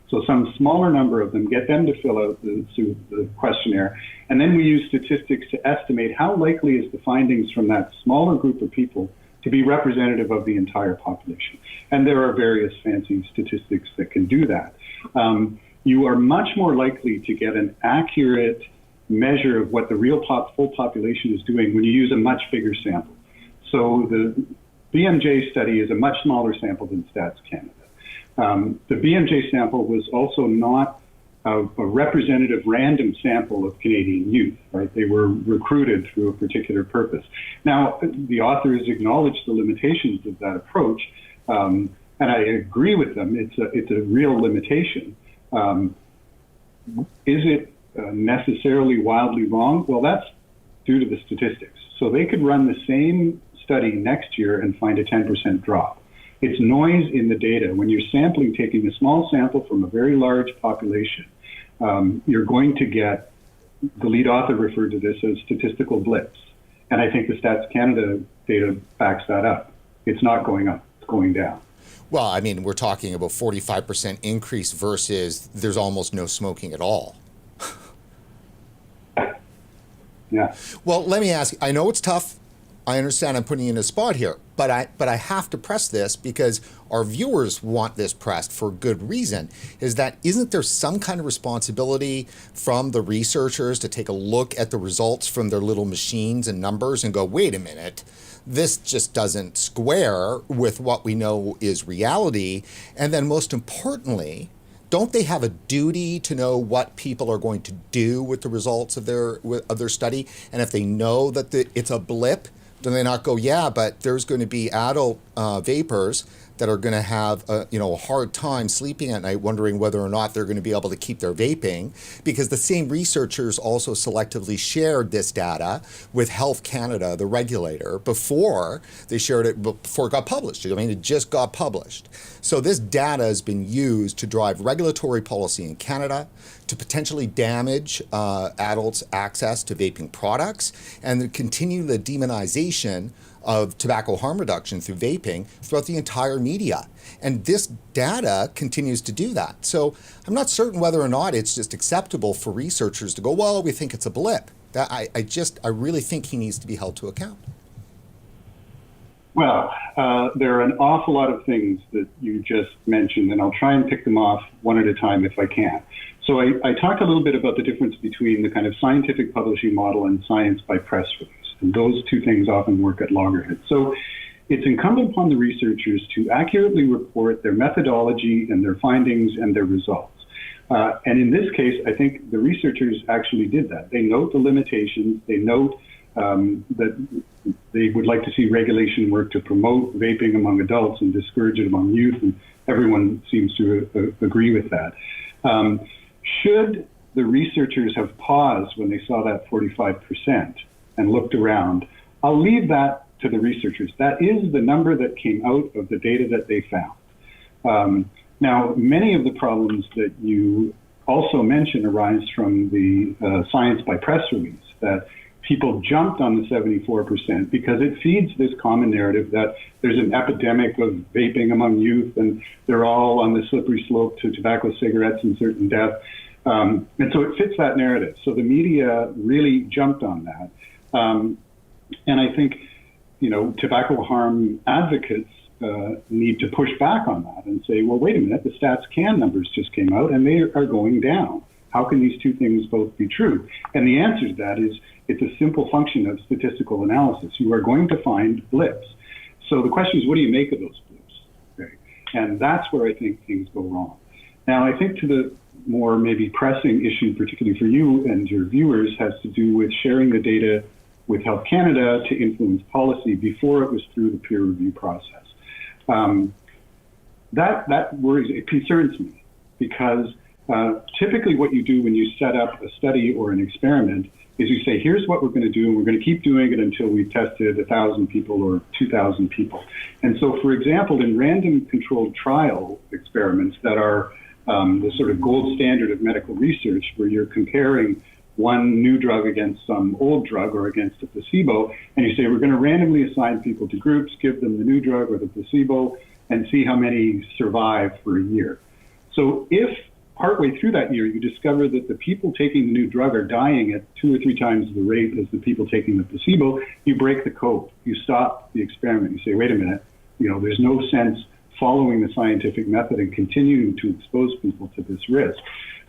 So some smaller number of them, get them to fill out the questionnaire, and then we use statistics to estimate how likely is the findings from that smaller group of people to be representative of the entire population. And there are various fancy statistics that can do that. You are much more likely to get an accurate measure of what the real full population is doing when you use a much bigger sample. So the BMJ study is a much smaller sample than Stats Canada. The BMJ sample was also not a representative random sample of Canadian youth, right? They were recruited through a particular purpose. Now, the authors acknowledged the limitations of that approach, and I agree with them. It's a real limitation. Is it necessarily wildly wrong? Well, that's due to the statistics. So they could run the same study next year and find a 10% drop. It's noise in the data. When you're sampling, taking a small sample from a very large population, you're going to get, the lead author referred to this as statistical blips. And I think the Stats Canada data backs that up. It's not going up, it's going down. Well, I mean, we're talking about 45% increase versus there's almost no smoking at all. Yeah. Well, let me ask, I know it's tough. I understand I'm putting you in a spot here, but I have to press this because our viewers want this pressed for good reason, isn't there some kind of responsibility from the researchers to take a look at the results from their little machines and numbers and go, wait a minute, this just doesn't square with what we know is reality? And then most importantly, don't they have a duty to know what people are going to do with the results of their study? And if they know that it's a blip, do they not go, yeah, but there's going to be adult vapors that are going to have a hard time sleeping at night, wondering whether or not they're going to be able to keep their vaping, because the same researchers also selectively shared this data with Health Canada, the regulator, before they shared it, before it got published. I mean, it just got published. So this data has been used to drive regulatory policy in Canada, to potentially damage adults' access to vaping products, and to continue the demonization of tobacco harm reduction through vaping throughout the entire media. And this data continues to do that. So I'm not certain whether or not it's just acceptable for researchers to go, well, we think it's a blip. I really think he needs to be held to account. Well, there are an awful lot of things that you just mentioned, and I'll try and pick them off one at a time if I can. So I talked a little bit about the difference between the kind of scientific publishing model and science by press release. And those two things often work at loggerheads. So it's incumbent upon the researchers to accurately report their methodology and their findings and their results. And in this case, I think the researchers actually did that. They note the limitations. They note that they would like to see regulation work to promote vaping among adults and discourage it among youth, and everyone seems to agree with that. Should the researchers have paused when they saw that 45% and looked around, I'll leave that to the researchers. That is the number that came out of the data that they found. Now, many of the problems that you also mentioned arise from the science by press release, that people jumped on the 74% because it feeds this common narrative that there's an epidemic of vaping among youth and they're all on the slippery slope to tobacco, cigarettes, and certain death. And so it fits that narrative. So the media really jumped on that. And I think, tobacco harm advocates need to push back on that and say, well, wait a minute, the Stats Can numbers just came out and they are going down. How can these two things both be true? And the answer to that is it's a simple function of statistical analysis. You are going to find blips. So the question is, what do you make of those blips? Okay. And that's where I think things go wrong. Now, I think to the more maybe pressing issue, particularly for you and your viewers, has to do with sharing the data with Health Canada to influence policy before it was through the peer review process. That worries, it concerns me, because typically what you do when you set up a study or an experiment is you say, here's what we're going to do, and we're going to keep doing it until we've tested 1,000 people or 2,000 people. And so, for example, in random controlled trial experiments that are the sort of gold standard of medical research, where you're comparing one new drug against some old drug or against a placebo, and you say, we're going to randomly assign people to groups, give them the new drug or the placebo, and see how many survive for a year. So if partway through that year you discover that the people taking the new drug are dying at 2 or 3 times the rate as the people taking the placebo, you break the code. You stop the experiment. You say, wait a minute, there's no sense following the scientific method and continuing to expose people to this risk.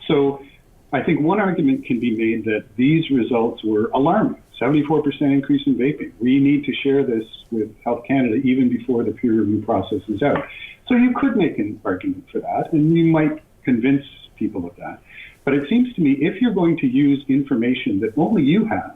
So I think one argument can be made that these results were alarming. 74% increase in vaping. We need to share this with Health Canada even before the peer review process is out. So you could make an argument for that, and you might convince people of that. But it seems to me, if you're going to use information that only you have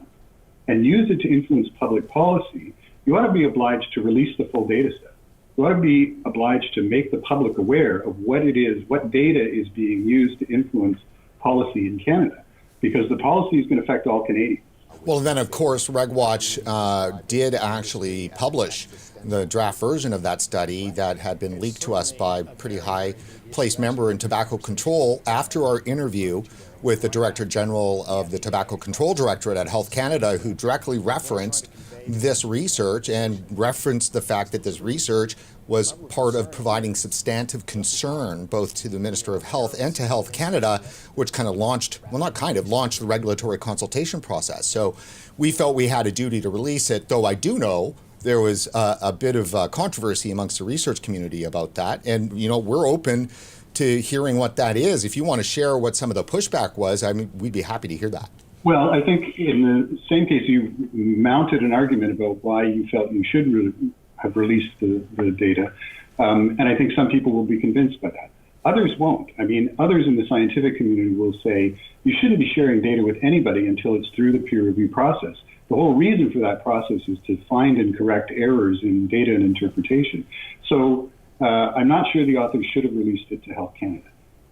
and use it to influence public policy, you ought to be obliged to release the full data set. You ought to be obliged to make the public aware of what it is, what data is being used to influence policy in Canada, because the policy is going to affect all Canadians. Well, then, of course, RegWatch did actually publish the draft version of that study that had been leaked to us by a pretty high-placed member in tobacco control after our interview with the Director General of the Tobacco Control Directorate at Health Canada, who directly referenced this research and referenced the fact that this research was part of providing substantive concern both to the Minister of Health and to Health Canada, which kind of launched the regulatory consultation process. So we felt we had a duty to release it, though I do know there was a bit of controversy amongst the research community about that. And, we're open to hearing what that is. If you want to share what some of the pushback was, we'd be happy to hear that. Well, I think in the same case, you mounted an argument about why you felt you should have released the data. And I think some people will be convinced by that. Others won't. Others in the scientific community will say, you shouldn't be sharing data with anybody until it's through the peer review process. The whole reason for that process is to find and correct errors in data and interpretation. So I'm not sure the authors should have released it to Health Canada.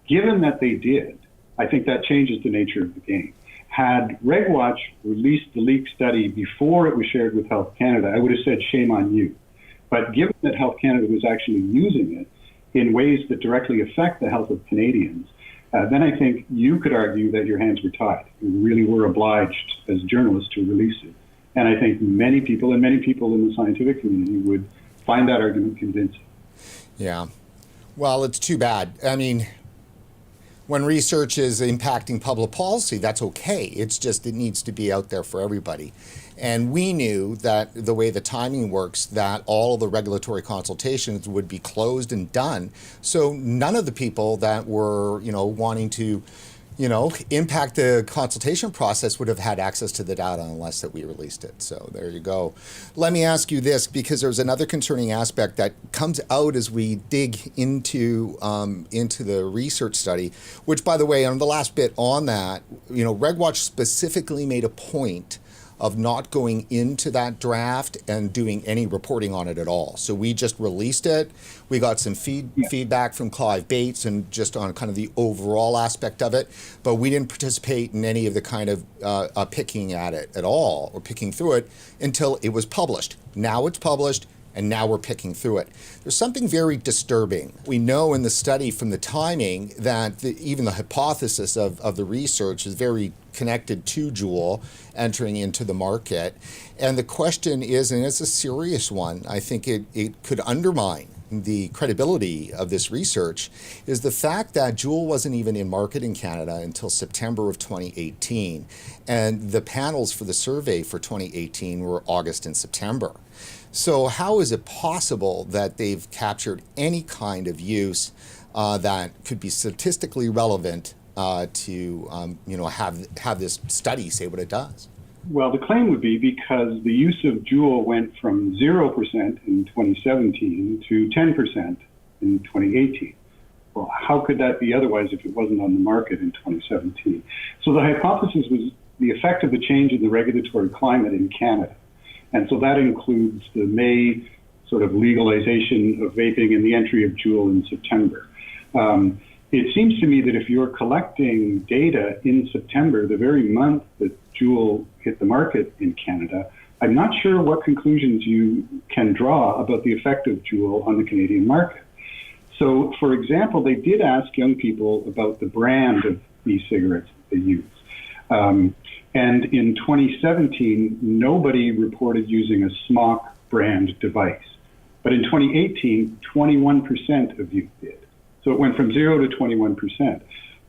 Given that they did, I think that changes the nature of the game. Had RegWatch released the leaked study before it was shared with Health Canada, I would have said, shame on you. But given that Health Canada was actually using it in ways that directly affect the health of Canadians, then I think you could argue that your hands were tied. You really were obliged as journalists to release it. And I think many people in the scientific community would find that argument convincing. Yeah. Well, it's too bad. When research is impacting public policy, that's okay. It's just it needs to be out there for everybody. And we knew that the way the timing works, that all of the regulatory consultations would be closed and done. So none of the people that were, wanting to, impact the consultation process would have had access to the data unless that we released it. So there you go. Let me ask you this, because there's another concerning aspect that comes out as we dig into the research study, which, by the way, on the last bit on that, RegWatch specifically made a point of not going into that draft and doing any reporting on it at all. So we just released it. We got some feedback from Clive Bates and just on kind of the overall aspect of it, but we didn't participate in any of the kind of picking at it at all or picking through it until it was published. Now it's published, and now we're picking through it. There's something very disturbing. We know in the study from the timing that even the hypothesis of the research is very connected to Juul entering into the market. And the question is, and it's a serious one, I think it could undermine the credibility of this research, is the fact that Juul wasn't even in market in Canada until September of 2018. And the panels for the survey for 2018 were August and September. So how is it possible that they've captured any kind of use that could be statistically relevant to have this study say what it does? Well, the claim would be because the use of Juul went from 0% in 2017 to 10% in 2018. Well, how could that be otherwise if it wasn't on the market in 2017? So the hypothesis was the effect of the change in the regulatory climate in Canada. And so that includes the May sort of legalization of vaping and the entry of Juul in September. It seems to me that if you're collecting data in September, the very month that Juul hit the market in Canada, I'm not sure what conclusions you can draw about the effect of Juul on the Canadian market. So, for example, they did ask young people about the brand of e-cigarettes that they use. And in 2017, nobody reported using a Smock brand device. But in 2018, 21% of youth did. So it went from 0 to 21%.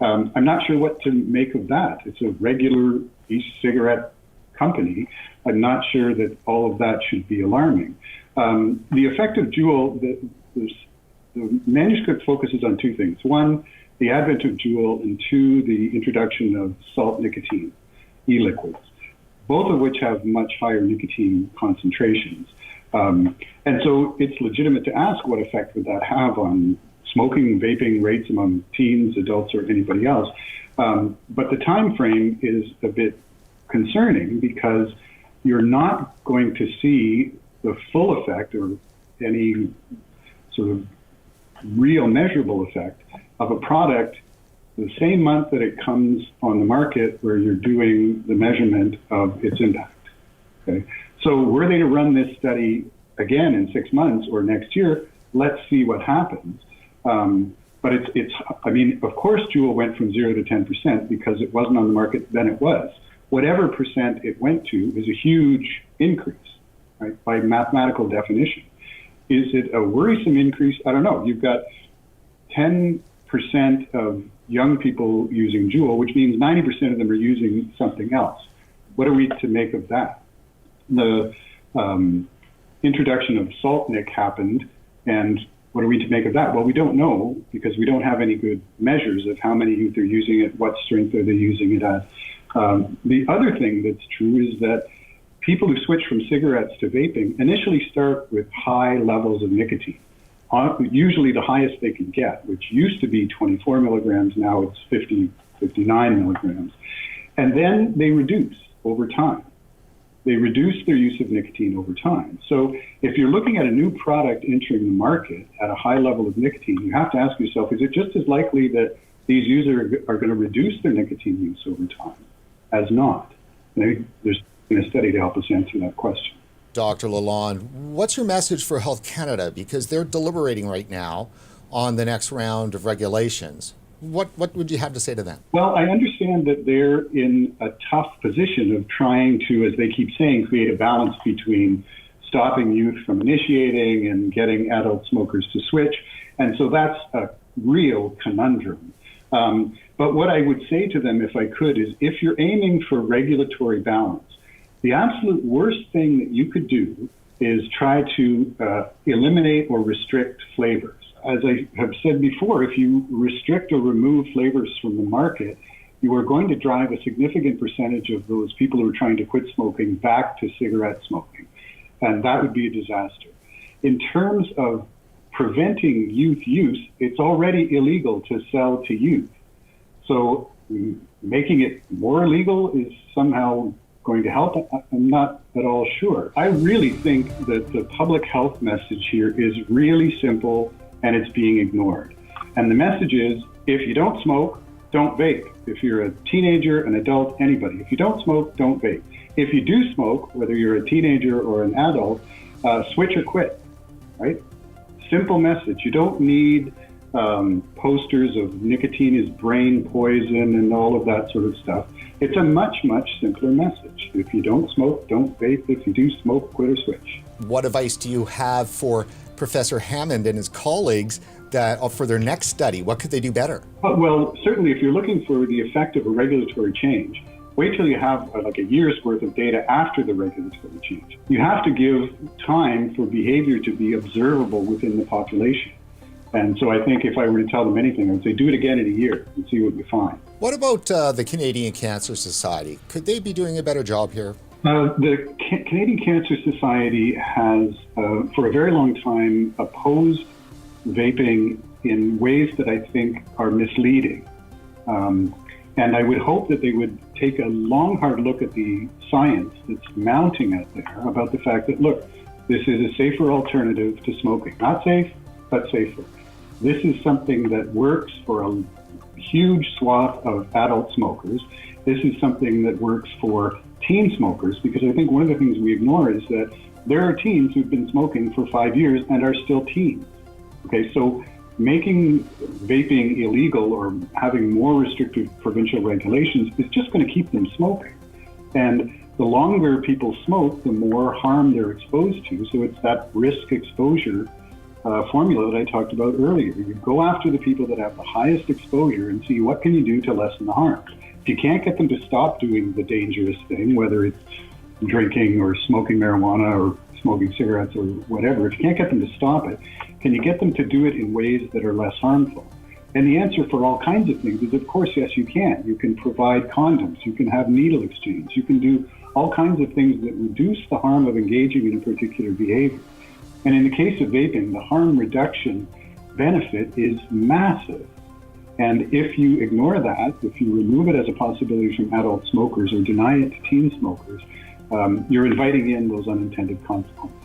I'm not sure what to make of that. It's a regular e-cigarette company. I'm not sure that all of that should be alarming. The effect of Juul, the manuscript focuses on two things. One, the advent of Juul, and two, the introduction of salt nicotine, e-liquids, both of which have much higher nicotine concentrations. And so it's legitimate to ask what effect would that have on smoking, vaping rates among teens, adults, or anybody else. But the time frame is a bit concerning because you're not going to see the full effect or any sort of real measurable effect of a product the same month that it comes on the market where you're doing the measurement of its impact. Okay? So were they to run this study again in 6 months or next year, let's see what happens. But I mean, of course, Juul went from 0 to 10% because it wasn't on the market, then it was. Whatever percent it went to is a huge increase, right, by mathematical definition. Is it a worrisome increase? I don't know. You've got 10% of young people using Juul, which means 90% of them are using something else. What are we to make of that? The introduction of salt nic happened, and what are we to make of that? Well, we don't know because we don't have any good measures of how many youth are using it, what strength are they using it at. The other thing that's true is that people who switch from cigarettes to vaping initially start with high levels of nicotine, usually the highest they can get, which used to be 24 milligrams, now it's 50, 59 milligrams. And then they reduce over time. They reduce their use of nicotine over time. So if you're looking at a new product entering the market at a high level of nicotine, you have to ask yourself, is it just as likely that these users are going to reduce their nicotine use over time as not? And there's been a study to help us answer that question. Dr. Lalonde, what's your message for Health Canada? Because they're deliberating right now on the next round of regulations. What would you have to say to them? Well, I understand that they're in a tough position of trying to, as they keep saying, create a balance between stopping youth from initiating and getting adult smokers to switch. And so that's a real conundrum. But what I would say to them, if I could, is if you're aiming for regulatory balance, the absolute worst thing that you could do is try to eliminate or restrict flavors. As I have said before, if you restrict or remove flavors from the market, you are going to drive a significant percentage of those people who are trying to quit smoking back to cigarette smoking. And that would be a disaster. In terms of preventing youth use, it's already illegal to sell to youth. So making it more illegal is somehow going to help? I'm not at all sure. I really think that the public health message here is really simple and it's being ignored. And the message is, if you don't smoke, don't vape. If you're a teenager, an adult, anybody, if you don't smoke, don't vape. If you do smoke, whether you're a teenager or an adult, switch or quit, right? Simple message. You don't need posters of nicotine is brain poison and all of that sort of stuff. It's a much, much simpler message. If you don't smoke, don't vape. If you do smoke, quit or switch. What advice do you have for Professor Hammond and his colleagues that for their next study? What could they do better? Well, certainly if you're looking for the effect of a regulatory change, wait till you have like a year's worth of data after the regulatory change. You have to give time for behavior to be observable within the population. And so I think if I were to tell them anything, I would say do it again in a year and see what you find. What about the Canadian Cancer Society? Could they be doing a better job here? The Canadian Cancer Society has, for a very long time, opposed vaping in ways that I think are misleading. And I would hope that they would take a long, hard look at the science that's mounting out there about the fact that, look, this is a safer alternative to smoking. Not safe, but safer. This is something that works for a huge swath of adult smokers. This is something that works for teen smokers, because I think one of the things we ignore is that there are teens who've been smoking for 5 years and are still teens. Okay, so making vaping illegal or having more restrictive provincial regulations is just going to keep them smoking. And the longer people smoke, the more harm they're exposed to. So it's that risk exposure formula that I talked about earlier. You go after the people that have the highest exposure and see what can you do to lessen the harm. If you can't get them to stop doing the dangerous thing, whether it's drinking or smoking marijuana or smoking cigarettes or whatever, if you can't get them to stop it, can you get them to do it in ways that are less harmful? And the answer for all kinds of things is, of course, yes, you can. You can provide condoms. You can have needle exchange. You can do all kinds of things that reduce the harm of engaging in a particular behavior. And in the case of vaping, the harm reduction benefit is massive. And if you ignore that, if you remove it as a possibility from adult smokers or deny it to teen smokers, you're inviting in those unintended consequences.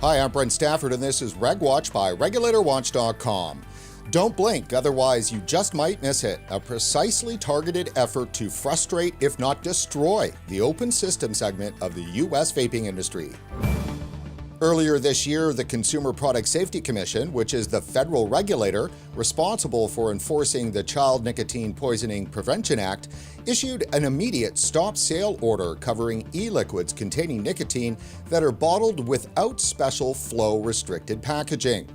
Hi, I'm Brent Stafford, and this is RegWatch by regulatorwatch.com. Don't blink, otherwise you just might miss it. A precisely targeted effort to frustrate, if not destroy, the open system segment of the U.S. vaping industry. Earlier this year, the Consumer Product Safety Commission, which is the federal regulator responsible for enforcing the Child Nicotine Poisoning Prevention Act, issued an immediate stop sale order covering e-liquids containing nicotine that are bottled without special flow-restricted packaging.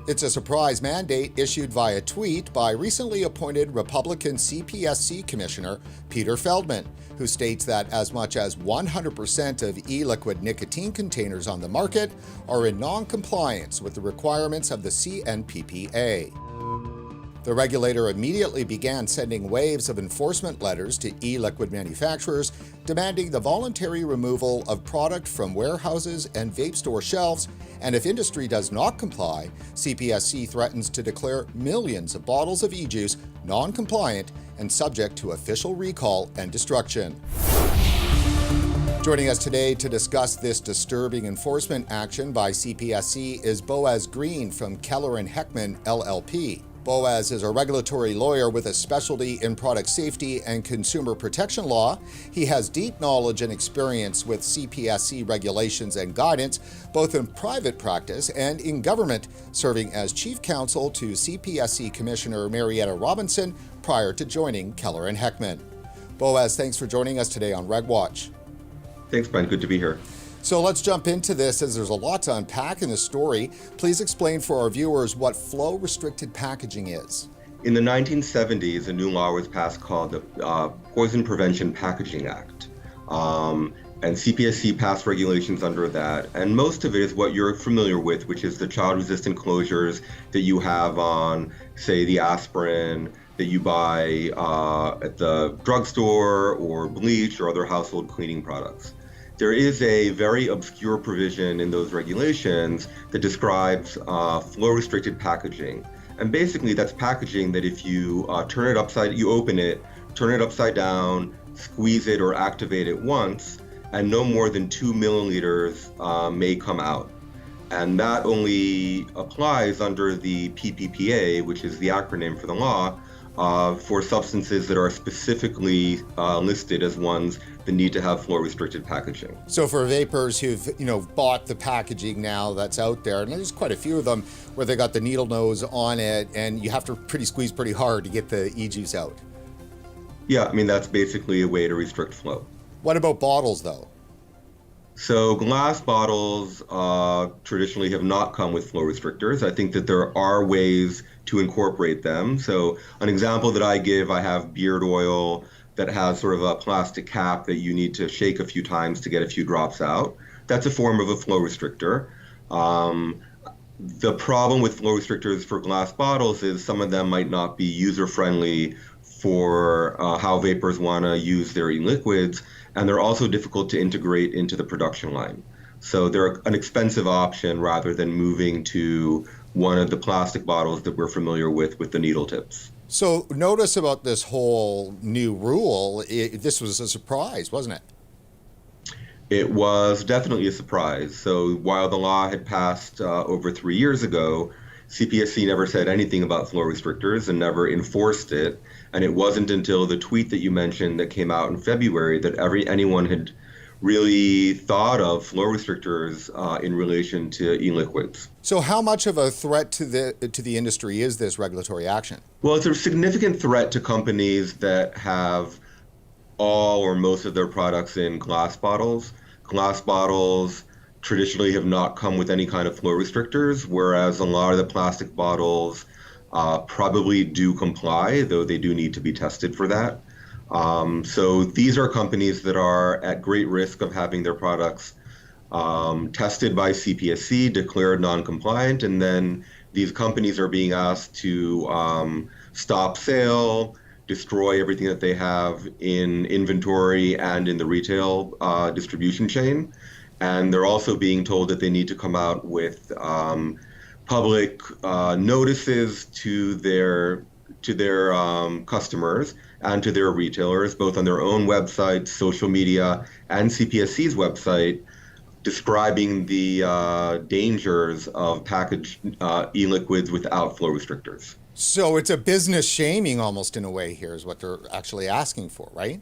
It's a surprise mandate issued via tweet by recently appointed Republican CPSC Commissioner Peter Feldman, who states that as much as 100% of e-liquid nicotine containers on the market are in non-compliance with the requirements of the CNPPA. The regulator immediately began sending waves of enforcement letters to e-liquid manufacturers demanding the voluntary removal of product from warehouses and vape store shelves, and if industry does not comply, CPSC threatens to declare millions of bottles of e-juice non-compliant and subject to official recall and destruction. Joining us today to discuss this disturbing enforcement action by CPSC is Boaz Green from Keller & Heckman LLP. Boaz is a regulatory lawyer with a specialty in product safety and consumer protection law. He has deep knowledge and experience with CPSC regulations and guidance, both in private practice and in government, serving as chief counsel to CPSC Commissioner Marietta Robinson prior to joining Keller & Heckman. Boaz, thanks for joining us today on RegWatch. Thanks, Brian. Good to be here. So let's jump into this, as there's a lot to unpack in the story. Please explain for our viewers what flow-restricted packaging is. In the 1970s, a new law was passed called the Poison Prevention Packaging Act. And CPSC passed regulations under that. And most of it is what you're familiar with, which is the child-resistant closures that you have on, say, the aspirin that you buy at the drugstore, or bleach or other household cleaning products. There is a very obscure provision in those regulations that describes flow-restricted packaging. And basically that's packaging that if you you open it, turn it upside down, squeeze it or activate it once, and no more than 2 milliliters may come out. And that only applies under the PPPA, which is the acronym for the law, for substances that are specifically listed as ones that need to have flow-restricted packaging. So for vapors who've bought the packaging now that's out there, and there's quite a few of them where they got the needle nose on it, and you have to squeeze pretty hard to get the e-juice out. Yeah, I mean, that's basically a way to restrict flow. What about bottles, though? So glass bottles traditionally have not come with flow restrictors. I think that there are ways to incorporate them. So an example that I give, I have beard oil that has sort of a plastic cap that you need to shake a few times to get a few drops out. That's a form of a flow restrictor. The problem with flow restrictors for glass bottles is some of them might not be user-friendly for how vapors want to use their e-liquids, and they're also difficult to integrate into the production line. So they're an expensive option rather than moving to one of the plastic bottles that we're familiar with the needle tips. So notice about this whole new rule, this was a surprise, wasn't it? It was definitely a surprise. So while the law had passed over 3 years ago, CPSC never said anything about flow restrictors and never enforced it. And it wasn't until the tweet that you mentioned that came out in February that anyone had really thought of flow restrictors in relation to e-liquids. So how much of a threat to the industry is this regulatory action? Well, it's a significant threat to companies that have all or most of their products in glass bottles. Glass bottles traditionally have not come with any kind of flow restrictors, whereas a lot of the plastic bottles probably do comply, though they do need to be tested for that. So these are companies that are at great risk of having their products tested by CPSC, declared non-compliant, and then these companies are being asked to stop sale, destroy everything that they have in inventory and in the retail distribution chain. And they're also being told that they need to come out with public notices to their customers and to their retailers, both on their own website, social media, and CPSC's website, describing the dangers of packaged e-liquids without flow restrictors. So it's a business shaming almost in a way here is what they're actually asking for, right?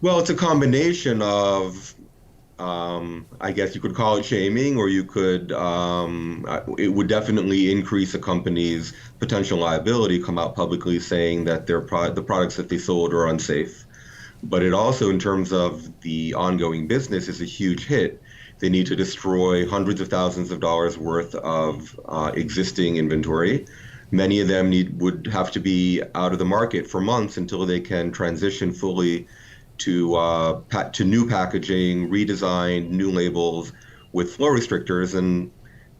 Well, it's a combination of, I guess you could call it shaming, or you could, it would definitely increase a company's potential liability, come out publicly saying that the products that they sold are unsafe. But it also, in terms of the ongoing business, is a huge hit. They need to destroy hundreds of thousands of dollars worth of existing inventory. Many of them would have to be out of the market for months until they can transition fully to new packaging, redesigned, new labels with flow restrictors. And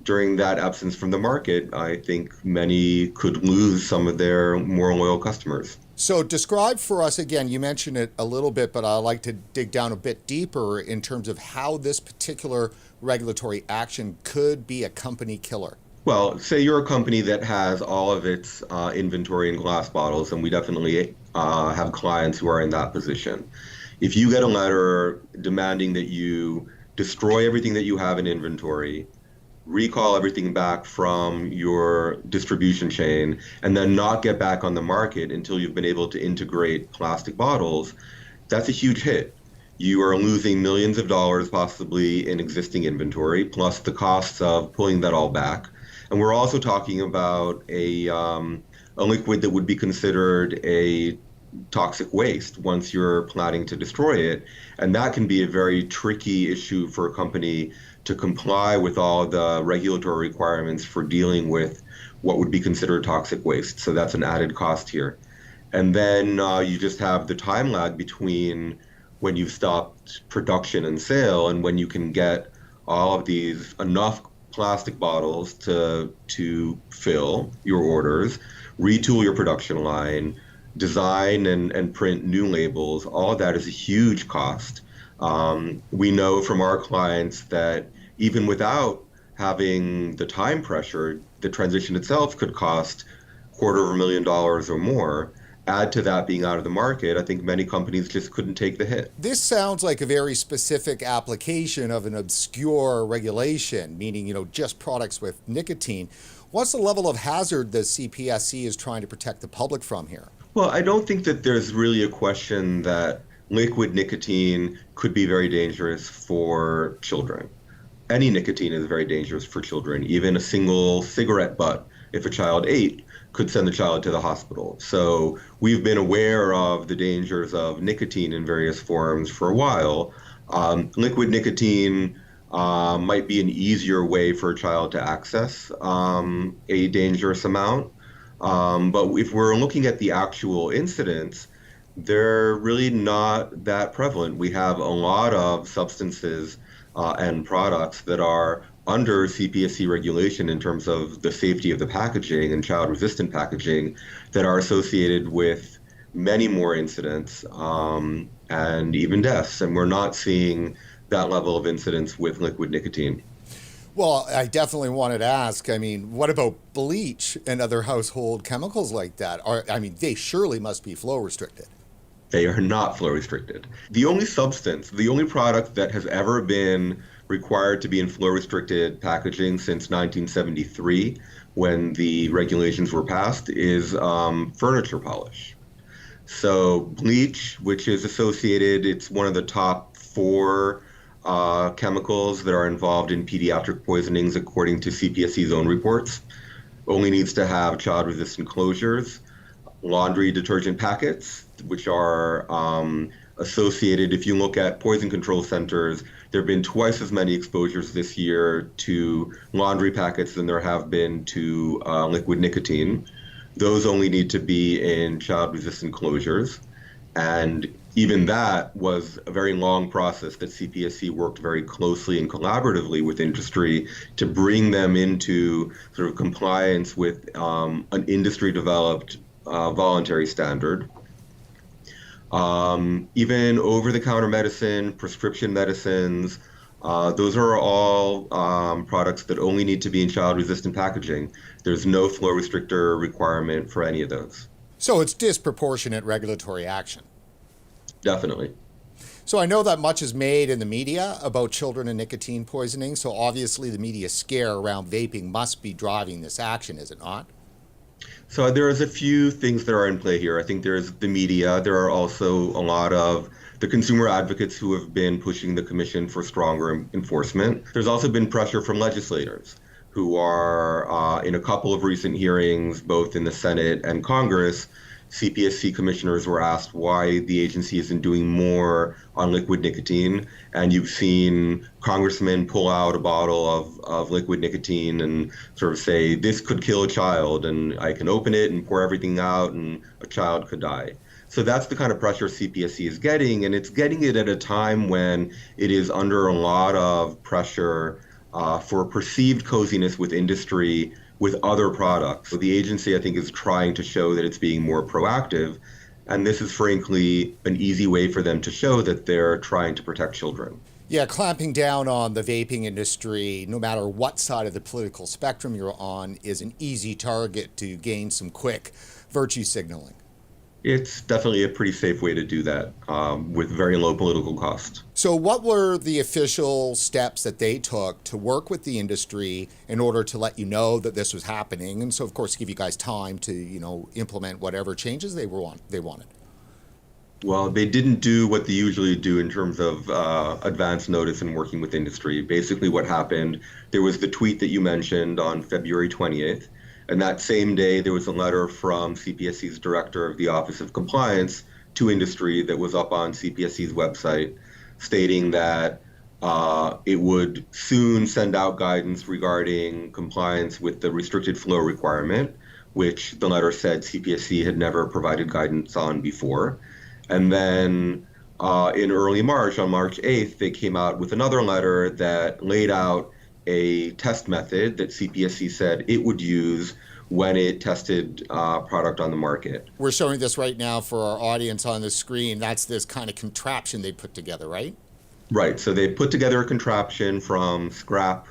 during that absence from the market, I think many could lose some of their more loyal customers. So describe for us again, you mentioned it a little bit, but I'd like to dig down a bit deeper in terms of how this particular regulatory action could be a company killer. Well, say you're a company that has all of its inventory in glass bottles, and we definitely have clients who are in that position. If you get a letter demanding that you destroy everything that you have in inventory, recall everything back from your distribution chain, and then not get back on the market until you've been able to integrate plastic bottles, that's a huge hit. You are losing millions of dollars possibly in existing inventory, plus the costs of pulling that all back. And we're also talking about a liquid that would be considered a toxic waste once you're planning to destroy it. And that can be a very tricky issue for a company to comply with all the regulatory requirements for dealing with what would be considered toxic waste. So that's an added cost here. And then you just have the time lag between when you've stopped production and sale and when you can get all of these enough plastic bottles to fill your orders, retool your production line, design and print new labels. All of that is a huge cost. We know from our clients that even without having the time pressure, the transition itself could cost $250,000 or more. Add to that being out of the market, I think many companies just couldn't take the hit. This sounds like a very specific application of an obscure regulation, meaning, just products with nicotine. What's the level of hazard the CPSC is trying to protect the public from here? Well, I don't think that there's really a question that liquid nicotine could be very dangerous for children. Any nicotine is very dangerous for children. Even a single cigarette butt, if a child ate, could send the child to the hospital. So we've been aware of the dangers of nicotine in various forms for a while. Liquid nicotine might be an easier way for a child to access a dangerous amount. But if we're looking at the actual incidents, they're really not that prevalent. We have a lot of substances and products that are under CPSC regulation in terms of the safety of the packaging and child-resistant packaging that are associated with many more incidents and even deaths. And we're not seeing that level of incidence with liquid nicotine. Well, I definitely wanted to ask, I mean, what about bleach and other household chemicals like that? They surely must be flow restricted. They are not flow restricted. The only substance, the only product that has ever been required to be in flow restricted packaging since 1973, when the regulations were passed, is furniture polish. So bleach, which is associated, it's one of the top 4 chemicals that are involved in pediatric poisonings according to CPSC's own reports, only needs to have child-resistant closures. Laundry detergent packets, which are associated, if you look at poison control centers, there have been twice as many exposures this year to laundry packets than there have been to liquid nicotine. Those only need to be in child-resistant closures. And even that was a very long process that CPSC worked very closely and collaboratively with industry to bring them into sort of compliance with an industry-developed voluntary standard. Even over-the-counter medicine, prescription medicines, those are all products that only need to be in child-resistant packaging. There's no flow restrictor requirement for any of those. So it's disproportionate regulatory action. Definitely. So I know that much is made in the media about children and nicotine poisoning, so obviously the media scare around vaping must be driving this action, is it not? So there's a few things that are in play here. I think there's the media. There are also a lot of the consumer advocates who have been pushing the commission for stronger enforcement. There's also been pressure from legislators who are in a couple of recent hearings, both in the Senate and Congress. CPSC commissioners were asked why the agency isn't doing more on liquid nicotine. And you've seen congressmen pull out a bottle of liquid nicotine and sort of say, this could kill a child, and I can open it and pour everything out and a child could die. So that's the kind of pressure CPSC is getting, and it's getting it at a time when it is under a lot of pressure for perceived coziness with industry with other products. So the agency, I think, is trying to show that it's being more proactive. And this is frankly an easy way for them to show that they're trying to protect children. Yeah, clamping down on the vaping industry, no matter what side of the political spectrum you're on, is an easy target to gain some quick virtue signaling. It's definitely a pretty safe way to do that with very low political cost. So what were the official steps that they took to work with the industry in order to let you know that this was happening? And so, of course, give you guys time to, implement whatever changes they wanted. Well, they didn't do what they usually do in terms of advance notice and working with industry. Basically what happened, there was the tweet that you mentioned on February 20th. And that same day, there was a letter from CPSC's director of the Office of Compliance to industry that was up on CPSC's website, stating that it would soon send out guidance regarding compliance with the restricted flow requirement, which the letter said CPSC had never provided guidance on before. And then in early March, on March 8th, they came out with another letter that laid out a test method that CPSC said it would use when it tested product on the market. We're showing this right now for our audience on the screen. That's this kind of contraption they put together, right? Right. So they put together a contraption from scrap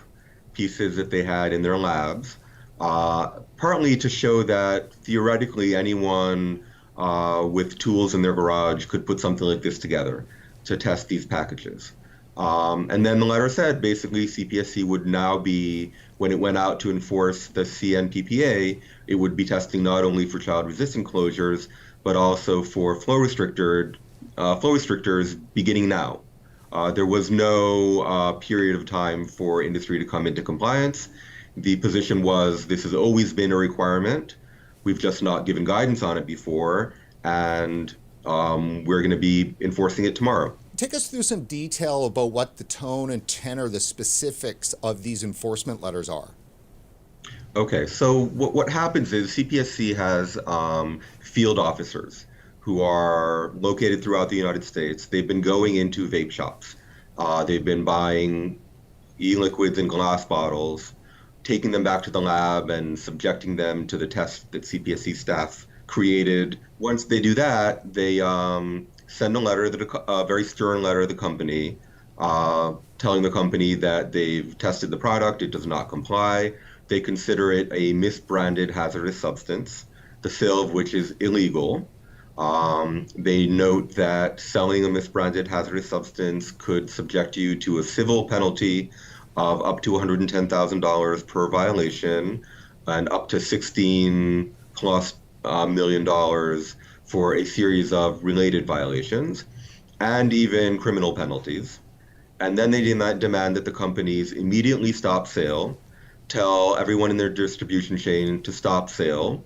pieces that they had in their labs, partly to show that theoretically anyone with tools in their garage could put something like this together to test these packages. And then the letter said basically CPSC would now be, when it went out to enforce the CNPPA, it would be testing not only for child-resistant closures, but also for flow restrictors beginning now. There was no period of time for industry to come into compliance. The position was this has always been a requirement. We've just not given guidance on it before, and we're going to be enforcing it tomorrow. Take us through some detail about what the tone and tenor, the specifics of these enforcement letters are. Okay, so what happens is CPSC has field officers who are located throughout the United States. They've been going into vape shops. They've been buying e-liquids in glass bottles, taking them back to the lab and subjecting them to the tests that CPSC staff created. Once they do that, they send a letter, a very stern letter to the company, telling the company that they've tested the product, it does not comply. They consider it a misbranded hazardous substance, the sale of which is illegal. They note that selling a misbranded hazardous substance could subject you to a civil penalty of up to $110,000 per violation and up to $16+ million for a series of related violations and even criminal penalties. And then they demand that the companies immediately stop sale, tell everyone in their distribution chain to stop sale,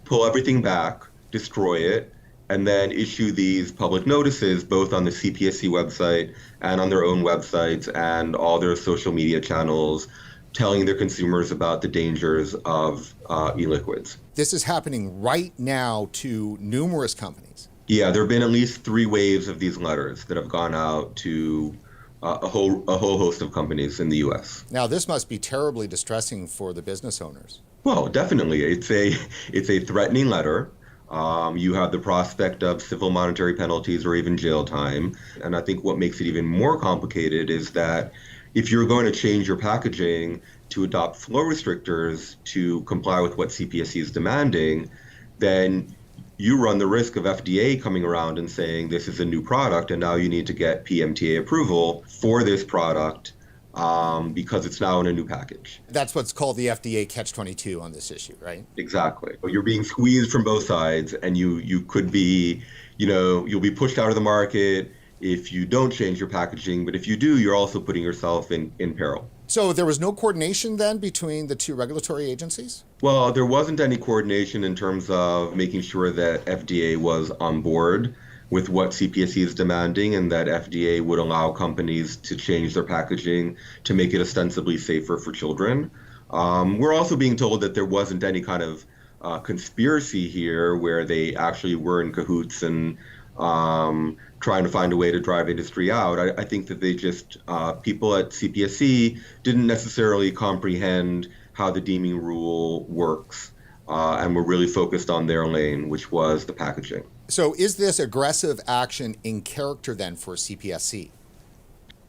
pull everything back, destroy it, and then issue these public notices both on the CPSC website and on their own websites and all their social media channels, telling their consumers about the dangers of e-liquids. This is happening right now to numerous companies. Yeah, there have been at least 3 waves of these letters that have gone out to a whole host of companies in the U.S. Now, this must be terribly distressing for the business owners. Well, definitely. It's a threatening letter. You have the prospect of civil monetary penalties or even jail time. And I think what makes it even more complicated is that if you're going to change your packaging to adopt flow restrictors to comply with what CPSC is demanding, then you run the risk of FDA coming around and saying this is a new product and now you need to get PMTA approval for this product because it's now in a new package. That's what's called the FDA catch-22 on this issue, right? Exactly. You're being squeezed from both sides, and you could be, you'll be pushed out of the market if you don't change your packaging, but if you do, you're also putting yourself in peril. So there was no coordination then between the 2 regulatory agencies? Well, there wasn't any coordination in terms of making sure that FDA was on board with what CPSC is demanding and that FDA would allow companies to change their packaging to make it ostensibly safer for children. We're also being told that there wasn't any kind of conspiracy here where they actually were in cahoots and trying to find a way to drive industry out. I think that they just, people at CPSC didn't necessarily comprehend how the deeming rule works and were really focused on their lane, which was the packaging. So is this aggressive action in character then for CPSC?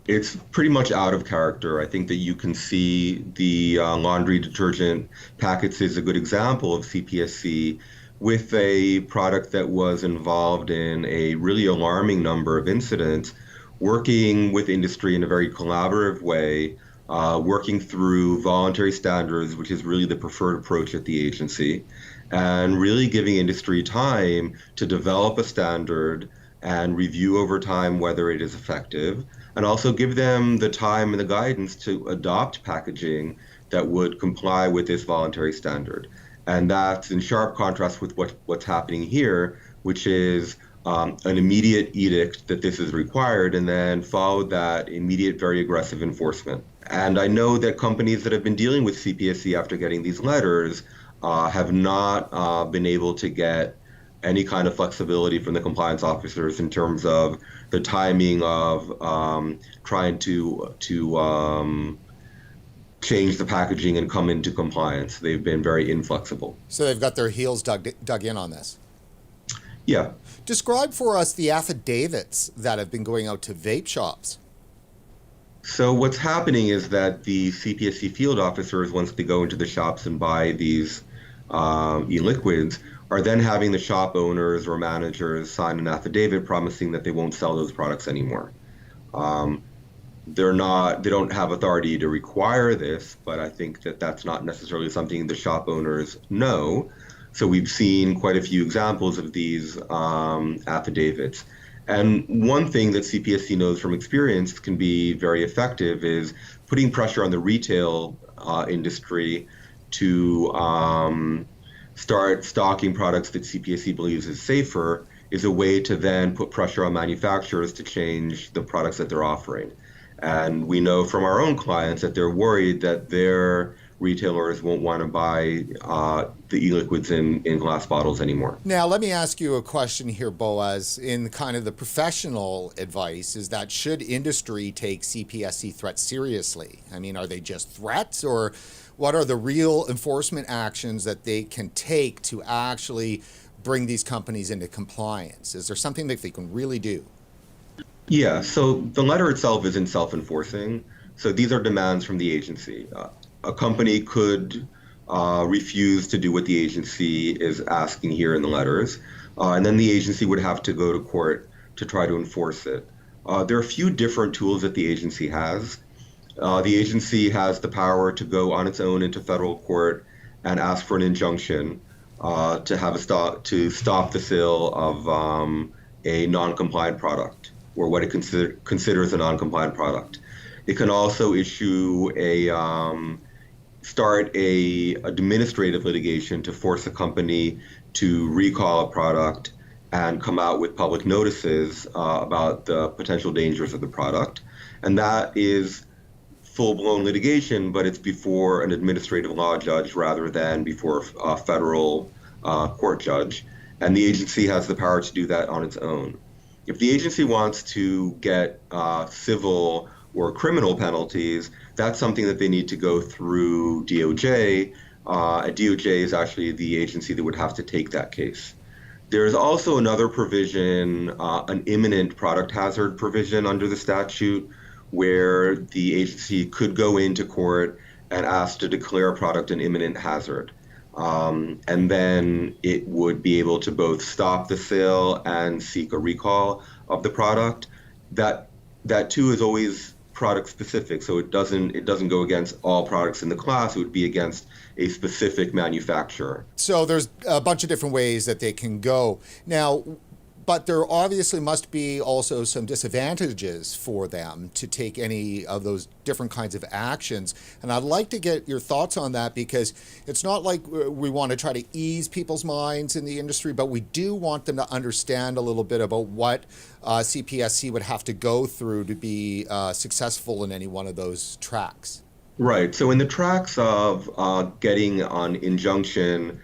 It's pretty much out of character. I think that you can see the laundry detergent packets is a good example of CPSC with a product that was involved in a really alarming number of incidents, working with industry in a very collaborative way, working through voluntary standards, which is really the preferred approach at the agency, and really giving industry time to develop a standard and review over time whether it is effective, and also give them the time and the guidance to adopt packaging that would comply with this voluntary standard. And that's in sharp contrast with what's happening here, which is an immediate edict that this is required, and then followed that immediate, very aggressive enforcement. And I know that companies that have been dealing with CPSC after getting these letters have not been able to get any kind of flexibility from the compliance officers in terms of the timing of trying to change the packaging and come into compliance. They've been very inflexible. So they've got their heels dug in on this. Yeah. Describe for us the affidavits that have been going out to vape shops. So what's happening is that the CPSC field officers, once they go into the shops and buy these e-liquids, are then having the shop owners or managers sign an affidavit promising that they won't sell those products anymore. They don't have authority to require this, but I think that that's not necessarily something the shop owners know. So we've seen quite a few examples of these affidavits. And one thing that CPSC knows from experience can be very effective is putting pressure on the retail industry to start stocking products that CPSC believes is safer is a way to then put pressure on manufacturers to change the products that they're offering. And we know from our own clients that they're worried that their retailers won't want to buy the e-liquids in glass bottles anymore. Now, let me ask you a question here, Boaz. In kind of the professional advice, is that should industry take CPSC threats seriously? I mean, are they just threats, or what are the real enforcement actions that they can take to actually bring these companies into compliance? Is there something that they can really do? Yeah, so the letter itself isn't self-enforcing. So these are demands from the agency. A company could refuse to do what the agency is asking here in the letters, and then the agency would have to go to court to try to enforce it. There are a few different tools that the agency has. The agency has the power to go on its own into federal court and ask for an injunction to stop the sale of a non-compliant product, or what it considers a non-compliant product. It can also issue start a administrative litigation to force a company to recall a product and come out with public notices about the potential dangers of the product. And that is full-blown litigation, but it's before an administrative law judge rather than before a federal court judge. And the agency has the power to do that on its own. If the agency wants to get civil or criminal penalties, that's something that they need to go through DOJ. DOJ is actually the agency that would have to take that case. There's also another provision, an imminent product hazard provision under the statute, where the agency could go into court and ask to declare a product an imminent hazard. And then it would be able to both stop the sale and seek a recall of the product. That too is always product specific, so it doesn't go against all products in the class. It would be against a specific manufacturer. So there's a bunch of different ways that they can go. Now, but there obviously must be also some disadvantages for them to take any of those different kinds of actions. And I'd like to get your thoughts on that, because it's not like we want to try to ease people's minds in the industry, but we do want them to understand a little bit about what CPSC would have to go through to be successful in any one of those tracks. Right. So in the tracks of getting an injunction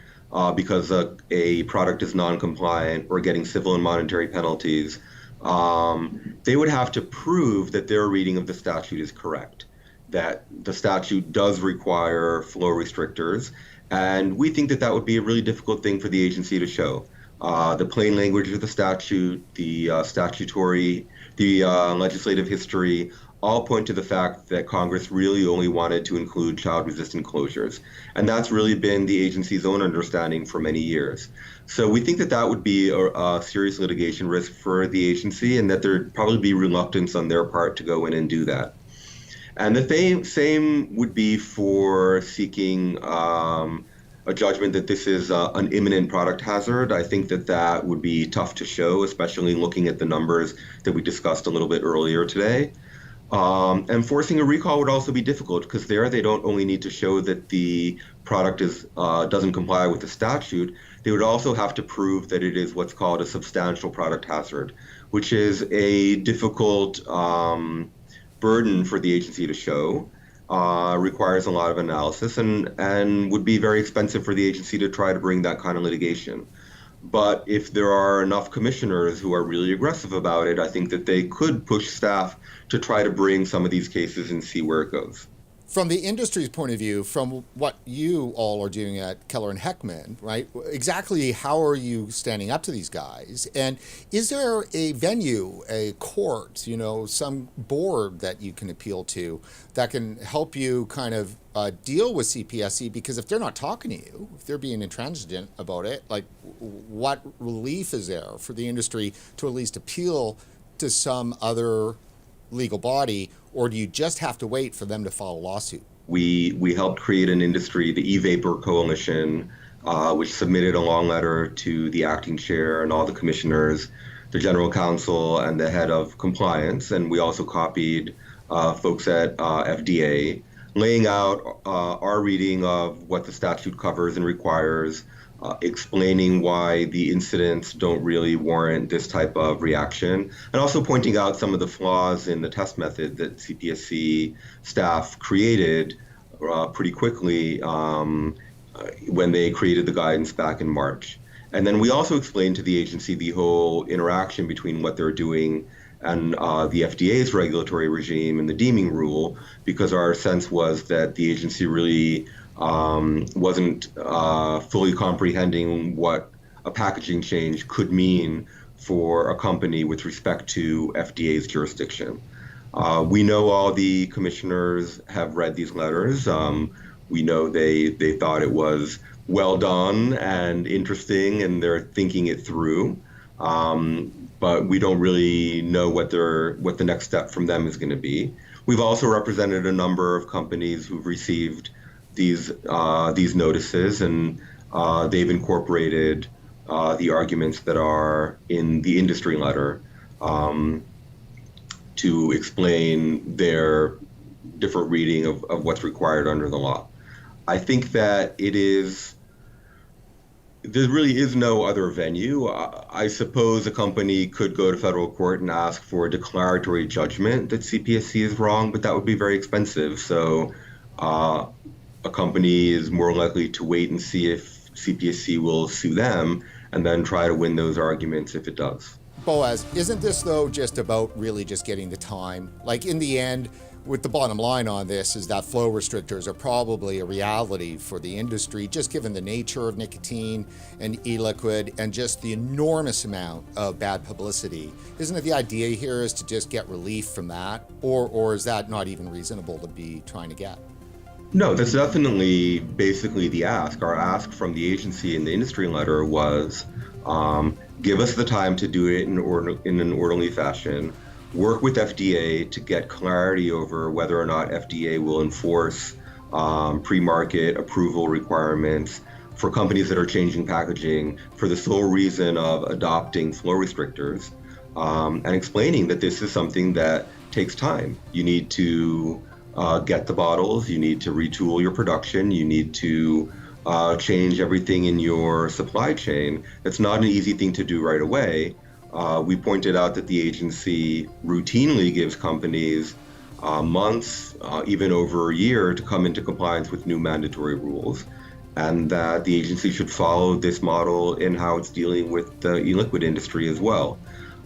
because a product is non-compliant or getting civil and monetary penalties, they would have to prove that their reading of the statute is correct, that the statute does require flow restrictors. And we think that that would be a really difficult thing for the agency to show. The plain language of the statute, the legislative history, all point to the fact that Congress really only wanted to include child-resistant closures. And that's really been the agency's own understanding for many years. So we think that that would be a serious litigation risk for the agency, and that there'd probably be reluctance on their part to go in and do that. And the same would be for seeking a judgment that this is an imminent product hazard. I think that that would be tough to show, especially looking at the numbers that we discussed a little bit earlier today. And forcing a recall would also be difficult, because they don't only need to show that the product doesn't comply with the statute. They would also have to prove that it is what's called a substantial product hazard, which is a difficult burden for the agency to show, requires a lot of analysis, and would be very expensive for the agency to try to bring that kind of litigation. But if there are enough commissioners who are really aggressive about it, I think that they could push staff to try to bring some of these cases and see where it goes. From the industry's point of view, from what you all are doing at Keller and Heckman, right? Exactly how are you standing up to these guys? And is there a venue, a court, some board that you can appeal to that can help you kind of deal with CPSC? Because if they're not talking to you, if they're being intransigent about it, like what relief is there for the industry to at least appeal to some other legal body, or do you just have to wait for them to file a lawsuit? We helped create an industry, the e-Vapor Coalition, which submitted a long letter to the acting chair and all the commissioners, the general counsel, and the head of compliance. And we also copied folks at FDA, laying out our reading of what the statute covers and requires, explaining why the incidents don't really warrant this type of reaction, and also pointing out some of the flaws in the test method that CPSC staff created pretty quickly when they created the guidance back in March. And then we also explained to the agency the whole interaction between what they're doing and the FDA's regulatory regime and the deeming rule, because our sense was that the agency really wasn't fully comprehending what a packaging change could mean for a company with respect to FDA's jurisdiction. We know all the commissioners have read these letters. We know they thought it was well done and interesting, and they're thinking it through. But we don't really know what the next step from them is going to be. We've also represented a number of companies who've received these notices, and they've incorporated the arguments that are in the industry letter to explain their different reading of what's required under the law. I think that there really is no other venue. I suppose a company could go to federal court and ask for a declaratory judgment that CPSC is wrong, but that would be very expensive. So a company is more likely to wait and see if CPSC will sue them and then try to win those arguments if it does. Boaz, isn't this though just about really just getting the time? Like in the end, with the bottom line on this is that flow restrictors are probably a reality for the industry, just given the nature of nicotine and e-liquid and just the enormous amount of bad publicity. Isn't it the idea here is to just get relief from that? Or is that not even reasonable to be trying to get? No, that's definitely basically the ask. Our ask from the agency in the industry letter was give us the time to do it in an orderly fashion. Work with FDA to get clarity over whether or not FDA will enforce pre-market approval requirements for companies that are changing packaging for the sole reason of adopting flow restrictors, and explaining that this is something that takes time. You need to get the bottles, you need to retool your production, you need to change everything in your supply chain. It's not an easy thing to do right away. We pointed out that the agency routinely gives companies months, even over a year, to come into compliance with new mandatory rules, and that the agency should follow this model in how it's dealing with the e-liquid industry as well.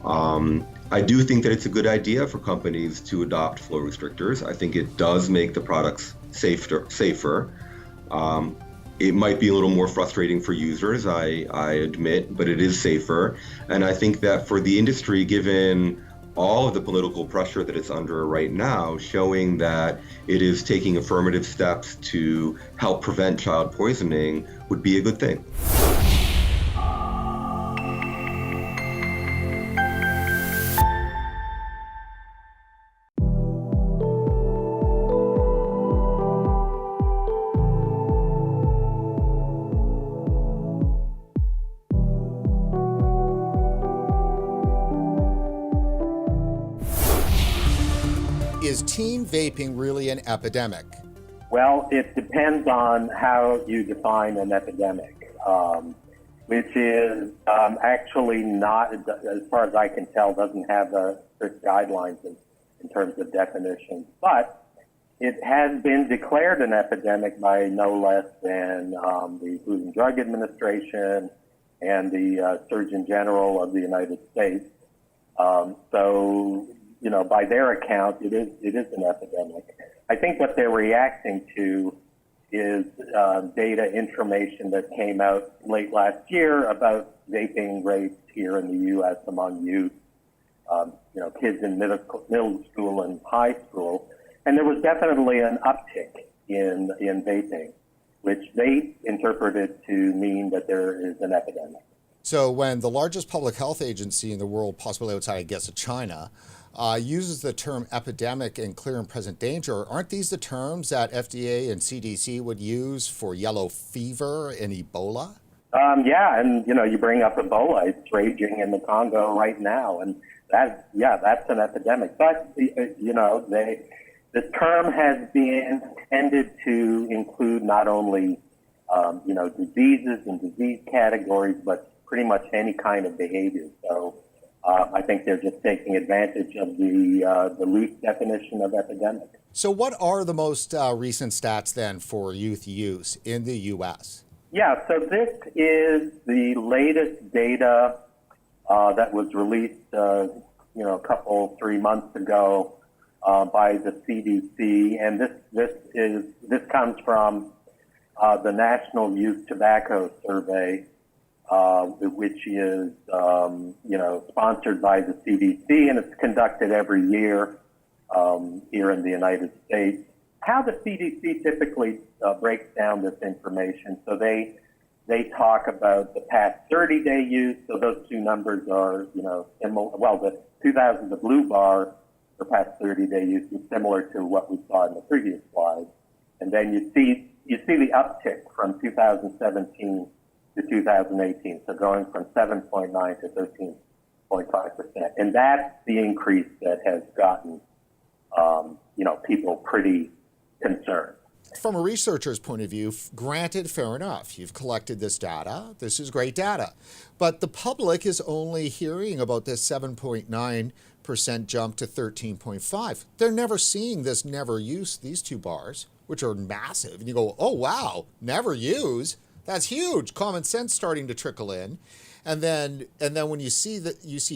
I do think that it's a good idea for companies to adopt flow restrictors. I think it does make the products safer. It might be a little more frustrating for users, I admit, but it is safer. And I think that for the industry, given all of the political pressure that it's under right now, showing that it is taking affirmative steps to help prevent child poisoning would be a good thing. Is teen vaping really an epidemic? Well, it depends on how you define an epidemic, which is actually not, as far as I can tell, doesn't have strict guidelines in terms of definition. But it has been declared an epidemic by no less than the Food and Drug Administration and the Surgeon General of the United States. So, you know, by their account, it is an epidemic. I think what they're reacting to is data information that came out late last year about vaping rates here in the U.S. among youth, you know, kids in middle school and high school. And there was definitely an uptick in vaping, which they interpreted to mean that there is an epidemic. So when the largest public health agency in the world, possibly outside, I guess, of China, uses the term epidemic and clear and present danger, aren't these the terms that FDA and CDC would use for yellow fever and Ebola? Yeah, and you know, you bring up Ebola; it's raging in the Congo right now, and that's an epidemic. But you know, the term has been intended to include not only you know, diseases and disease categories, but pretty much any kind of behavior. So I think they're just taking advantage of the loose definition of epidemic. So what are the most recent stats then for youth use in the U.S.? Yeah, so this is the latest data that was released, a couple, 3 months ago by the CDC, and this comes from the National Youth Tobacco Survey, which is sponsored by the CDC, and it's conducted every year here in the United States. How the CDC typically breaks down this information, so they talk about the past 30-day use, so those two numbers are, similar. Well, the blue bar for past 30-day use is similar to what we saw in the previous slide. And then you see the uptick from 2017 to 2018, so going from 7.9 to 13.5%. And that's the increase that has gotten, people pretty concerned. From a researcher's point of view, granted, fair enough. You've collected this data. This is great data. But the public is only hearing about this 7.9% jump to 13.5. They're never seeing this never use, these two bars, which are massive. And you go, oh, wow, never use. That's huge. Common sense starting to trickle in. And then when you see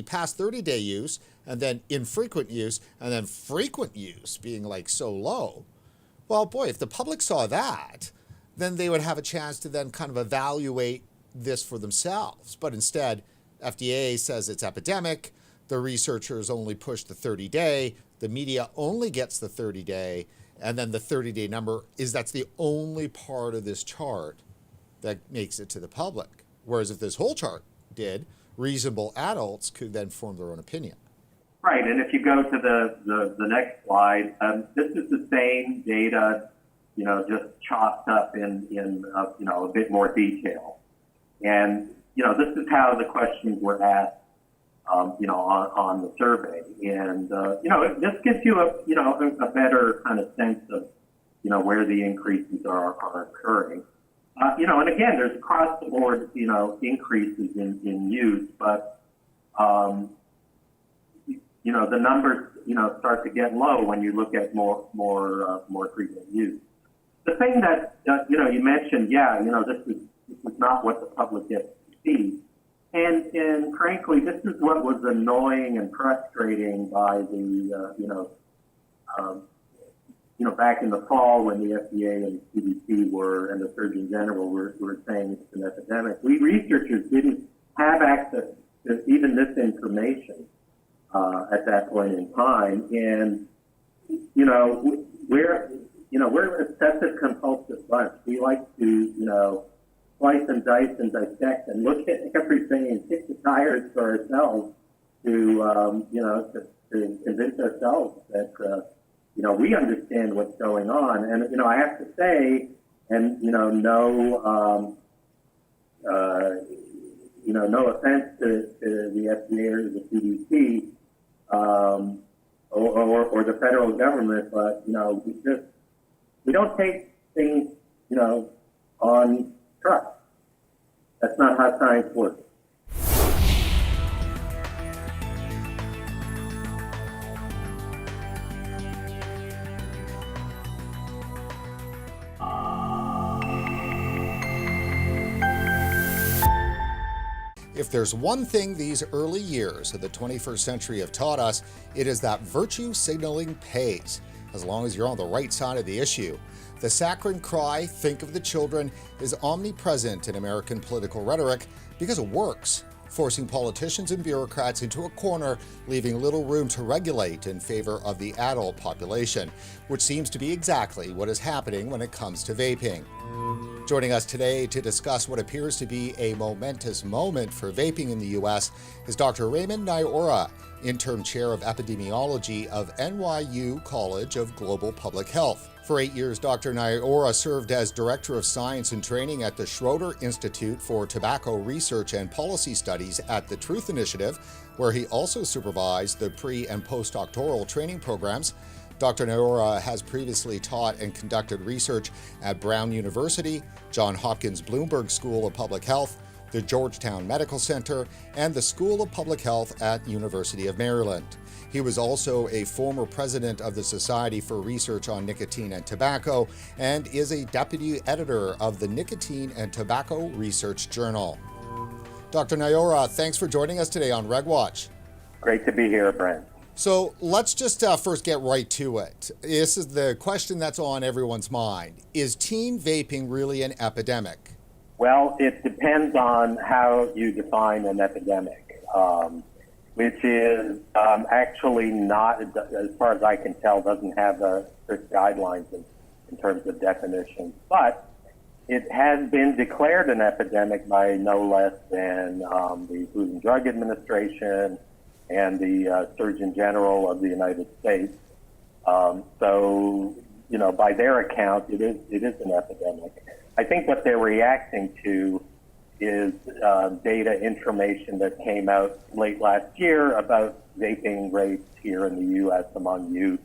past 30-day use, and then infrequent use, and then frequent use being like so low. Well, boy, if the public saw that, then they would have a chance to then kind of evaluate this for themselves. But instead, FDA says it's epidemic. The researchers only push the 30-day. The media only gets the 30-day. And then the 30-day number that's the only part of this chart that makes it to the public. Whereas if this whole chart did, reasonable adults could then form their own opinion. Right, and if you go to the next slide, this is the same data, just chopped up in a bit more detail. And, this is how the questions were asked, on the survey. And, this gives you a better kind of sense of, where the increases are occurring. And again, there's across the board, increases in use, but, the numbers, start to get low when you look at more frequent use. The thing that, you mentioned, this is not what the public gets to see. And frankly, this is what was annoying and frustrating by the, back in the fall when the FDA and CDC and the Surgeon General were saying it's an epidemic. We researchers didn't have access to even this information at that point in time. And, we're an obsessive compulsive bunch. We like to, slice and dice and dissect and look at everything and kick the tires for ourselves to convince ourselves that, we understand what's going on. And, I have to say, and, no offense to the FDA or the CDC, or the federal government, but, we don't take things, on trust. That's not how science works. If there's one thing these early years of the 21st century have taught us, it is that virtue signaling pays, as long as you're on the right side of the issue. The saccharine cry, think of the children, is omnipresent in American political rhetoric because it works, forcing politicians and bureaucrats into a corner, leaving little room to regulate in favor of the adult population, which seems to be exactly what is happening when it comes to vaping. Joining us today to discuss what appears to be a momentous moment for vaping in the U.S. is Dr. Raymond Naiora, Interim Chair of Epidemiology of NYU College of Global Public Health. For 8 years, Dr. Naiora served as Director of Science and Training at the Schroeder Institute for Tobacco Research and Policy Studies at the Truth Initiative, where he also supervised the pre- and postdoctoral training programs. Dr. Naiora has previously taught and conducted research at Brown University, Johns Hopkins Bloomberg School of Public Health, the Georgetown Medical Center, and the School of Public Health at University of Maryland. He was also a former president of the Society for Research on Nicotine and Tobacco and is a deputy editor of the Nicotine and Tobacco Research Journal. Dr. Nyora, thanks for joining us today on RegWatch. Great to be here, Brent. So let's just first get right to it. This is the question that's on everyone's mind. Is teen vaping really an epidemic? Well, it depends on how you define an epidemic, which is actually not, as far as I can tell, doesn't have the strict guidelines in terms of definitions. But it has been declared an epidemic by no less than the Food and Drug Administration and the Surgeon General of the United States. So, you know, by their account, it is an epidemic. I think what they're reacting to is data information that came out late last year about vaping rates here in the U.S. among youth,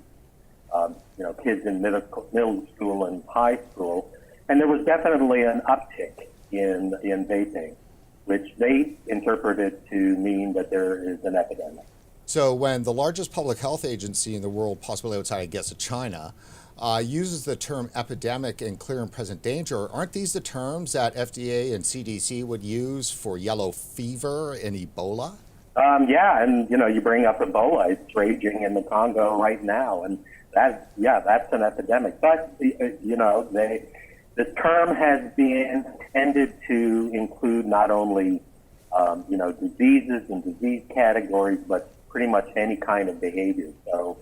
you know, kids in middle school and high school. And there was definitely an uptick in vaping, which they interpreted to mean that there is an epidemic. So when the largest public health agency in the world, possibly outside, I guess, of China, uses the term epidemic and clear and present danger, aren't these the terms that FDA and CDC would use for yellow fever and Ebola? Yeah, and, you know, you bring up Ebola. It's raging in the Congo right now, and that's an epidemic. But, you know, the term has been intended to include not only, you know, diseases and disease categories, but pretty much any kind of behavior. So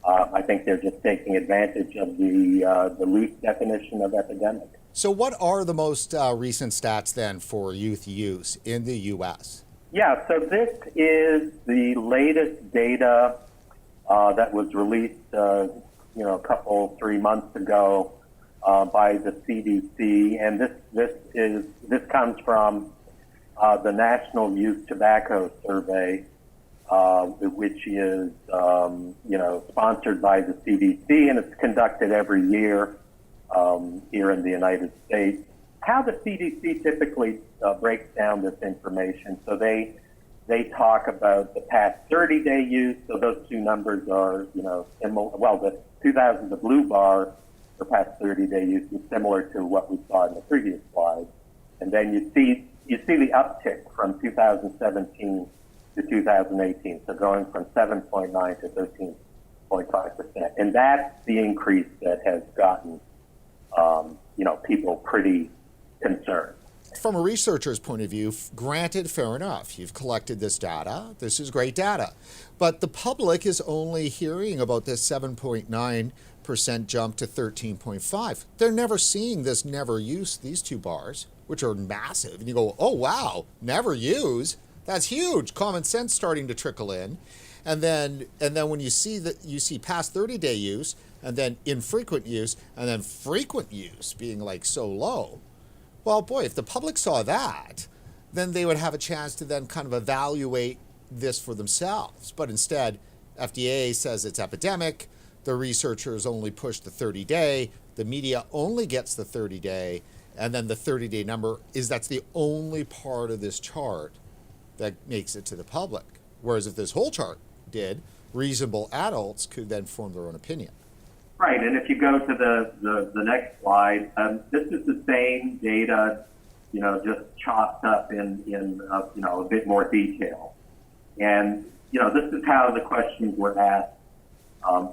I think they're just taking advantage of the loose definition of epidemic. So what are the most recent stats then for youth use in the U.S.? Yeah, so this is the latest data that was released, you know, 3 months ago by the CDC, and this comes from the National Youth Tobacco Survey, which is you know, sponsored by the CDC, and it's conducted every year here in the United States. How the CDC typically breaks down this information, so they talk about the past 30-day use. So those two numbers are, you know, similar. Well, the 2000, the blue bar for past 30-day use is similar to what we saw in the previous slide, and then you see the uptick from 2017 to 2018, so going from 7.9 to 13.5%, and that's the increase that has gotten you know, people pretty concerned. From a researcher's point of view, granted, fair enough. You've collected this data. This is great data. But the public is only hearing about this 7.9% jump to 13.5. They're never seeing this never use, these two bars, which are massive. And you go, oh, wow, never use? That's huge. Common sense starting to trickle in. And then when you see past 30-day use, and then infrequent use, and then frequent use being like so low, well, boy, if the public saw that, then they would have a chance to then kind of evaluate this for themselves. But instead, FDA says it's epidemic, the researchers only push the 30-day, the media only gets the 30-day, and then the 30-day number that's the only part of this chart that makes it to the public. Whereas if this whole chart did, reasonable adults could then form their own opinion. Right, and if you go to the next slide, this is the same data, you know, just chopped up in you know, a bit more detail. And, you know, this is how the questions were asked,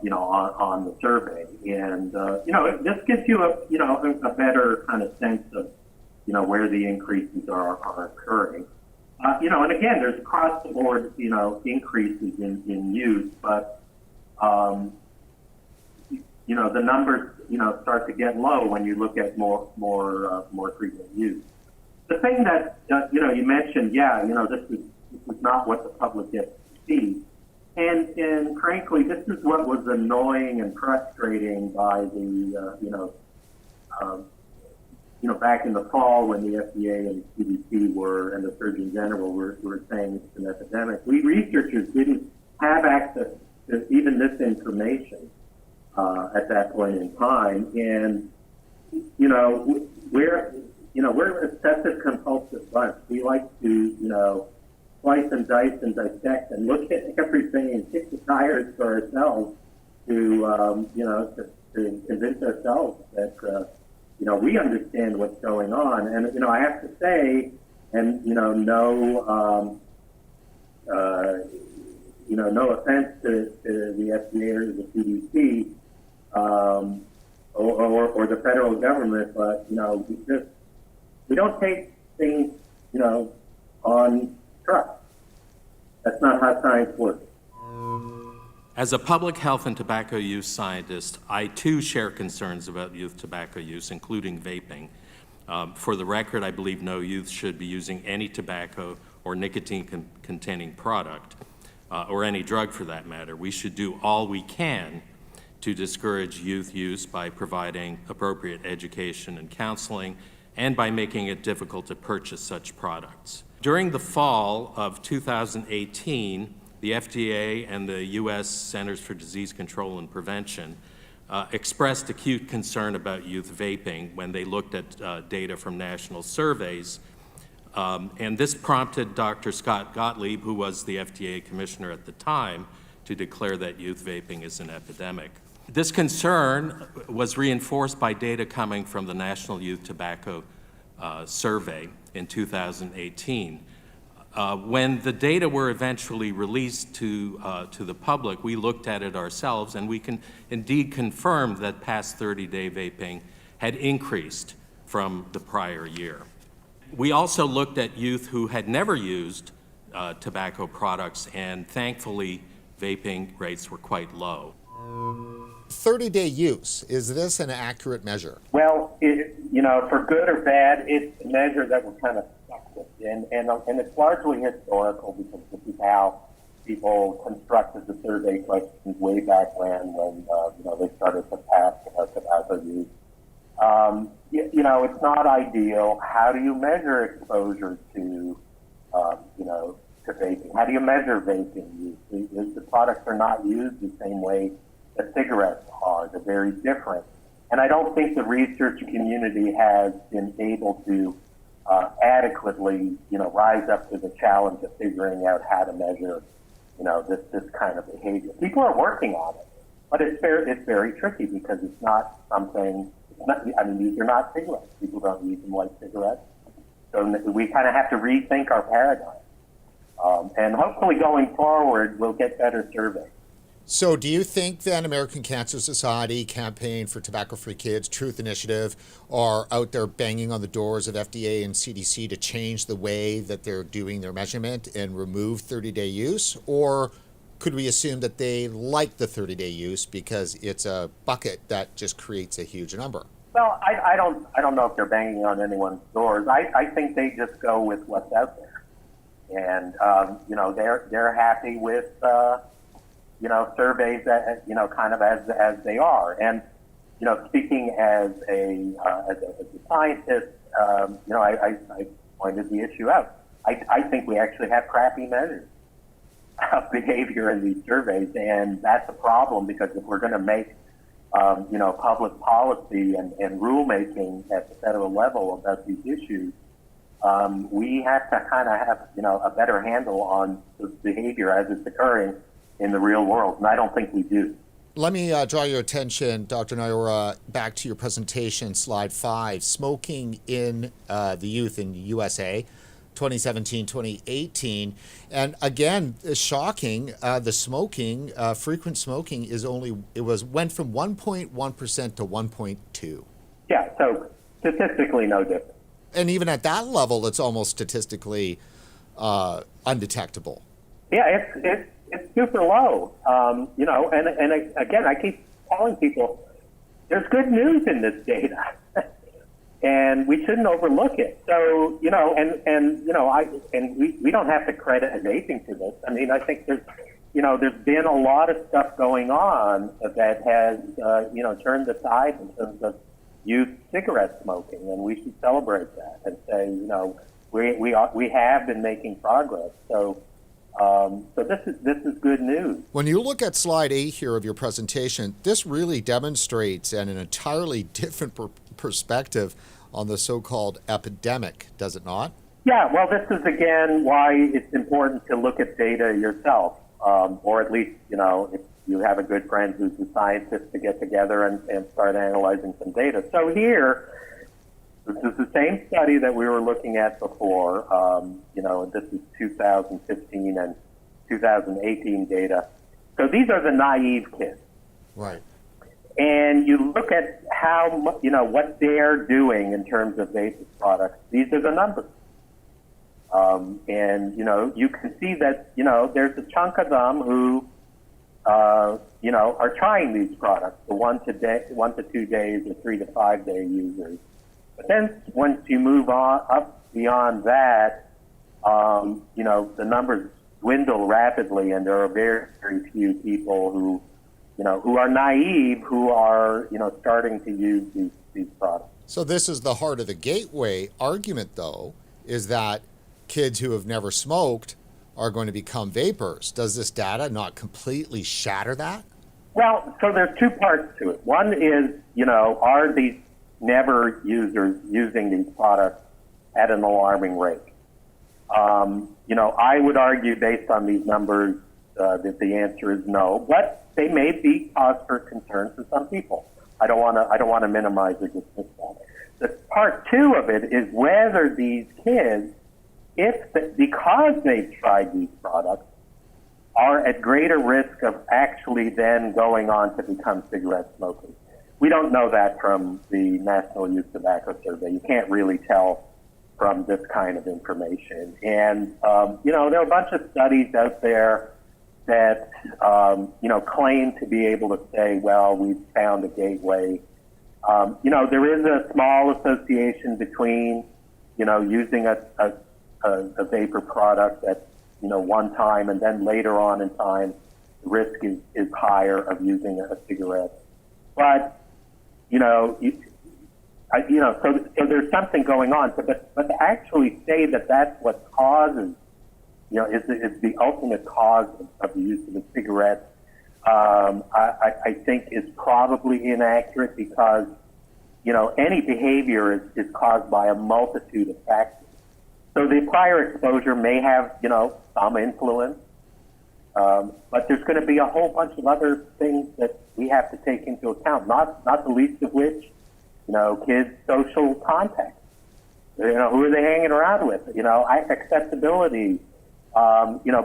you know, on the survey. And, you know, this gives you a better kind of sense of, you know, where the increases are occurring. You know, and again, there's across the board, you know, increases in use, but, you know, the numbers, you know, start to get low when you look at more frequent use. The thing that, you know, you mentioned, yeah, you know, this is not what the public gets to see. And frankly, this is what was annoying and frustrating by the, you know, back in the fall when the FDA and the CDC and the Surgeon General were saying it's an epidemic. We researchers didn't have access to even this information at that point in time. And, we're obsessive compulsive bunch. We like to, slice and dice and dissect and look at everything and kick the tires for ourselves to convince ourselves that, we understand what's going on. And, I have to say, and, no offense to the FDA or the CDC, or the federal government, but, we don't take things, on trust. That's not how science works. As a public health and tobacco use scientist, I too share concerns about youth tobacco use, including vaping. For the record, I believe no youth should be using any tobacco or nicotine-containing product, or any drug for that matter. We should do all we can to discourage youth use by providing appropriate education and counseling, and by making it difficult to purchase such products. During the fall of 2018, the FDA and the U.S. Centers for Disease Control and Prevention expressed acute concern about youth vaping when they looked at data from national surveys. And this prompted Dr. Scott Gottlieb, who was the FDA commissioner at the time, to declare that youth vaping is an epidemic. This concern was reinforced by data coming from the National Youth Tobacco Survey in 2018. When the data were eventually released to the public, we looked at it ourselves, and we can indeed confirm that past 30-day vaping had increased from the prior year. We also looked at youth who had never used tobacco products, and thankfully, vaping rates were quite low. 30-day use, is this an accurate measure? Well, for good or bad, it's a measure that we're kind of stuck with. And it's largely historical because this is how people constructed the survey questions way back when they started to pass tobacco use. It's not ideal. How do you measure exposure to vaping? How do you measure vaping use? The products are not used the same way that cigarettes are. They're very different. And I don't think the research community has been able to adequately, rise up to the challenge of figuring out how to measure, this kind of behavior. People are working on it, but it's very tricky because it's not something. These are not cigarettes. People don't use them like cigarettes. So we kind of have to rethink our paradigm. And hopefully going forward, we'll get better surveys. So do you think then American Cancer Society, Campaign for Tobacco-Free Kids, Truth Initiative are out there banging on the doors of FDA and CDC to change the way that they're doing their measurement and remove 30-day use? Or could we assume that they like the 30-day use because it's a bucket that just creates a huge number? Well, I don't know if they're banging on anyone's doors. I think they just go with what's out there. And, they're happy with, surveys that, kind of as they are. And, speaking as a scientist, I pointed the issue out. I think we actually have crappy measures of behavior in these surveys, and that's a problem because if we're going to make, public policy and rulemaking at the federal level about these issues, we have to kind of have, a better handle on the behavior as it's occurring in the real world, and I don't think we do. Let me draw your attention, Dr. Nyora, back to your presentation, slide 5, smoking in the youth in USA, 2017-2018. And again, shocking, the smoking, frequent smoking went from 1.1% to 1.2. Yeah, so statistically no different. And even at that level, it's almost statistically undetectable. Yeah, it's super low. And again, I keep telling people there's good news in this data, and we shouldn't overlook it. So we don't have to credit vaping for this. I mean, I think there's been a lot of stuff going on that has turned the tide in terms of youth cigarette smoking, and we should celebrate that and say, we have been making progress. So this is good news. When you look at slide 8 here of your presentation, this really demonstrates an entirely different perspective on the so-called epidemic, does it not? Yeah, well, this is again why it's important to look at data yourself, or at least, if you have a good friend who's a scientist, to get together and start analyzing some data. So here, this is the same study that we were looking at before. This is 2015 and 2018 data. So these are the naive kids. Right. And you look at how, what they're doing in terms of vaping products. These are the numbers. You can see that, there's a chunk of them who, are trying these products, the 1 to 2 days or 3 to 5 day users. But then once you move on up beyond that, the numbers dwindle rapidly, and there are very, very few people who are naive, who are, starting to use these products. So this is the heart of the gateway argument, though, is that kids who have never smoked are going to become vapors. Does this data not completely shatter that? Well, so there's two parts to it. One is, are these never users using these products at an alarming rate? I would argue, based on these numbers, that the answer is no, but they may be cause for concern for some people. I don't want to minimize or dismiss that. The part two of it is whether these kids, because they've tried these products, are at greater risk of actually then going on to become cigarette smokers. We don't know that from the National Youth Tobacco Survey. You can't really tell from this kind of information. And, there are a bunch of studies out there that, claim to be able to say, well, we've found a gateway. There is a small association between, using a vapor product at, one time, and then later on in time, the risk is higher of using a cigarette. But, so there's something going on. But to actually say that that's what causes, is the ultimate cause of the use of a cigarette, I think is probably inaccurate, because, any behavior is caused by a multitude of factors. So the prior exposure may have, some influence, but there's going to be a whole bunch of other things that we have to take into account, not the least of which, kids' social contact. Who are they hanging around with? Accessibility.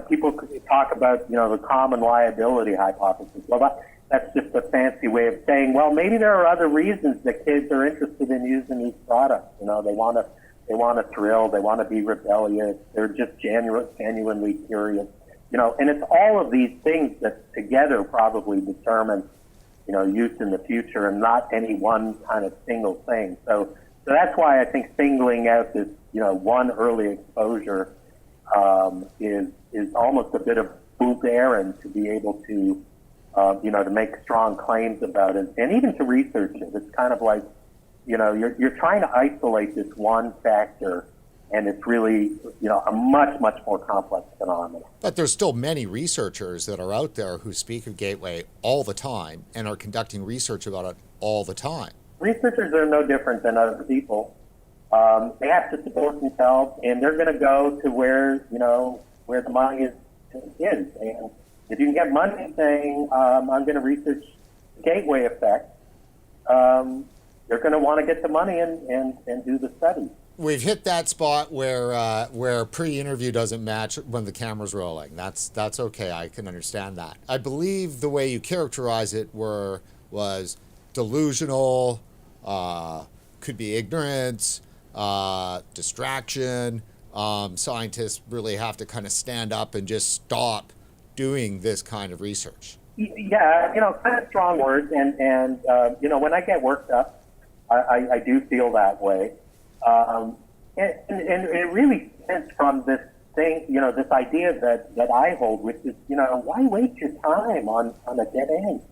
People talk about, the common liability hypothesis. Well, that's just a fancy way of saying, well, maybe there are other reasons that kids are interested in using these products. They want to thrill, they want to be rebellious, they're just genuinely curious. And it's all of these things that together probably determine, use in the future, and not any one kind of single thing. So that's why I think singling out this, one early exposure is almost a bit of fool's errand to be able to, to make strong claims about it, and even to research it. It's kind of like, you're trying to isolate this one factor, and it's really, a much, much more complex phenomenon. But there's still many researchers that are out there who speak of Gateway all the time and are conducting research about it all the time. Researchers are no different than other people. They have to support themselves, and they're going to go to where the money is. And if you can get money saying, I'm going to research the Gateway effect, you're going to want to get the money and do the study. We've hit that spot where pre-interview doesn't match when the camera's rolling. That's okay. I can understand that. I believe the way you characterize it was delusional, could be ignorance, distraction. Scientists really have to kind of stand up and just stop doing this kind of research. Yeah, kind of strong words, and when I get worked up, I do feel that way. And it really stems from this thing, this idea that I hold, which is, why waste your time on a dead end?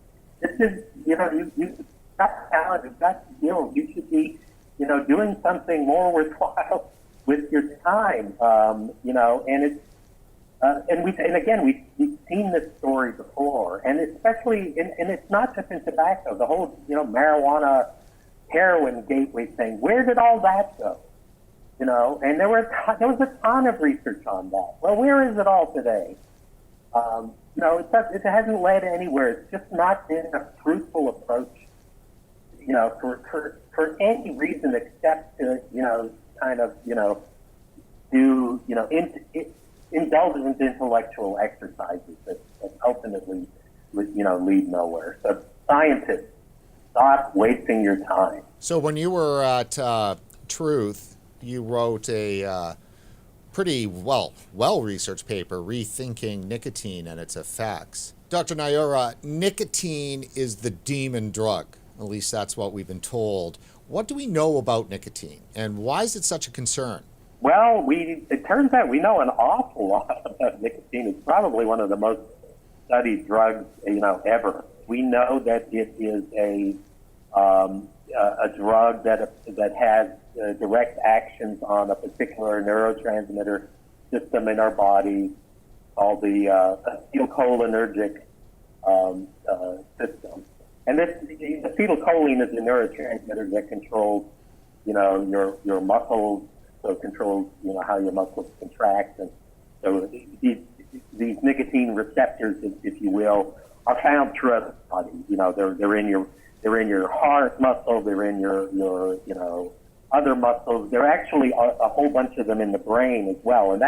This is, you've got talent, you've got skills, you should be, doing something more worthwhile with your time, and it's, we've seen this story before, and especially, and it's not just in tobacco, the whole, marijuana, heroin gateway thing. Where did all that go? And there was a ton of research on that. Well, where is it all today? It hasn't led anywhere. It's just not been a fruitful approach, for any reason except to, do, indulgent intellectual exercises that ultimately would, lead nowhere. So scientists, stop wasting your time. So when you were at Truth, you wrote a pretty well-researched paper, Rethinking Nicotine and Its Effects. Dr. Nyura, nicotine is the demon drug. At least that's what we've been told. What do we know about nicotine, and why is it such a concern? Well, it turns out we know an awful lot about nicotine. It's probably one of the most studied drugs, ever. We know that it is a drug that has direct actions on a particular neurotransmitter system in our body called the acetylcholinergic system. And acetylcholine is a neurotransmitter that controls, your muscles, so it controls, how your muscles contract. And so these nicotine receptors, if you will, are found throughout the body. They're in your heart muscle, they're in your other muscles. There are actually a whole bunch of them in the brain as well, and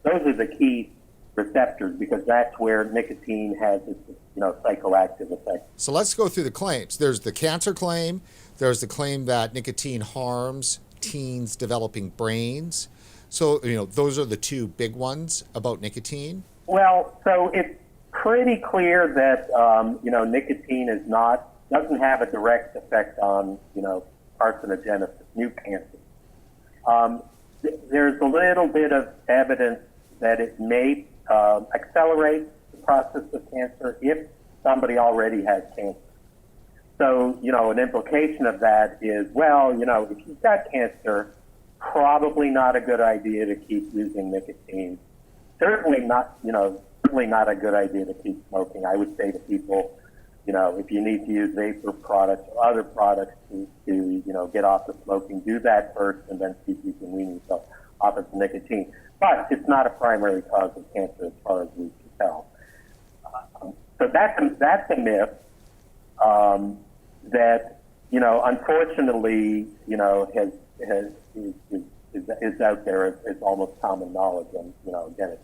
those are the key receptors, because that's where nicotine has its psychoactive effect. So let's go through the claims. There's the cancer claim. There's the claim that nicotine harms teens' developing brains. So those are the two big ones about nicotine. Well, so it's pretty clear that nicotine doesn't have a direct effect on carcinogenesis, new cancer. There's a little bit of evidence that it may accelerate the process of cancer if somebody already has cancer. So, an implication of that is, if you've got cancer, probably not a good idea to keep using nicotine. Certainly not a good idea to keep smoking. I would say to people, if you need to use vapor products or other products to get off the smoking, do that first and then see if you can wean yourself off of the nicotine. But it's not a primary cause of cancer as far as we can tell. So that's a myth that, unfortunately, is out there. It's almost common knowledge, and again,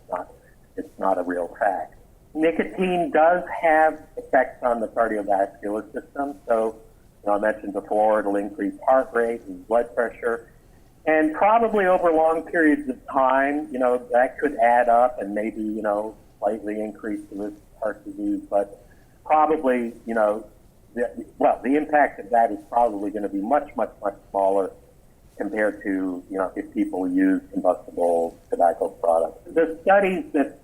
it's not a real fact. Nicotine does have effects on the cardiovascular system. So, I mentioned before, it'll increase heart rate and blood pressure. And probably over long periods of time, that could add up and maybe, slightly increase the risk of heart disease. But probably, the impact of that is probably going to be much, much, much smaller compared to, if people use combustible tobacco products. The studies that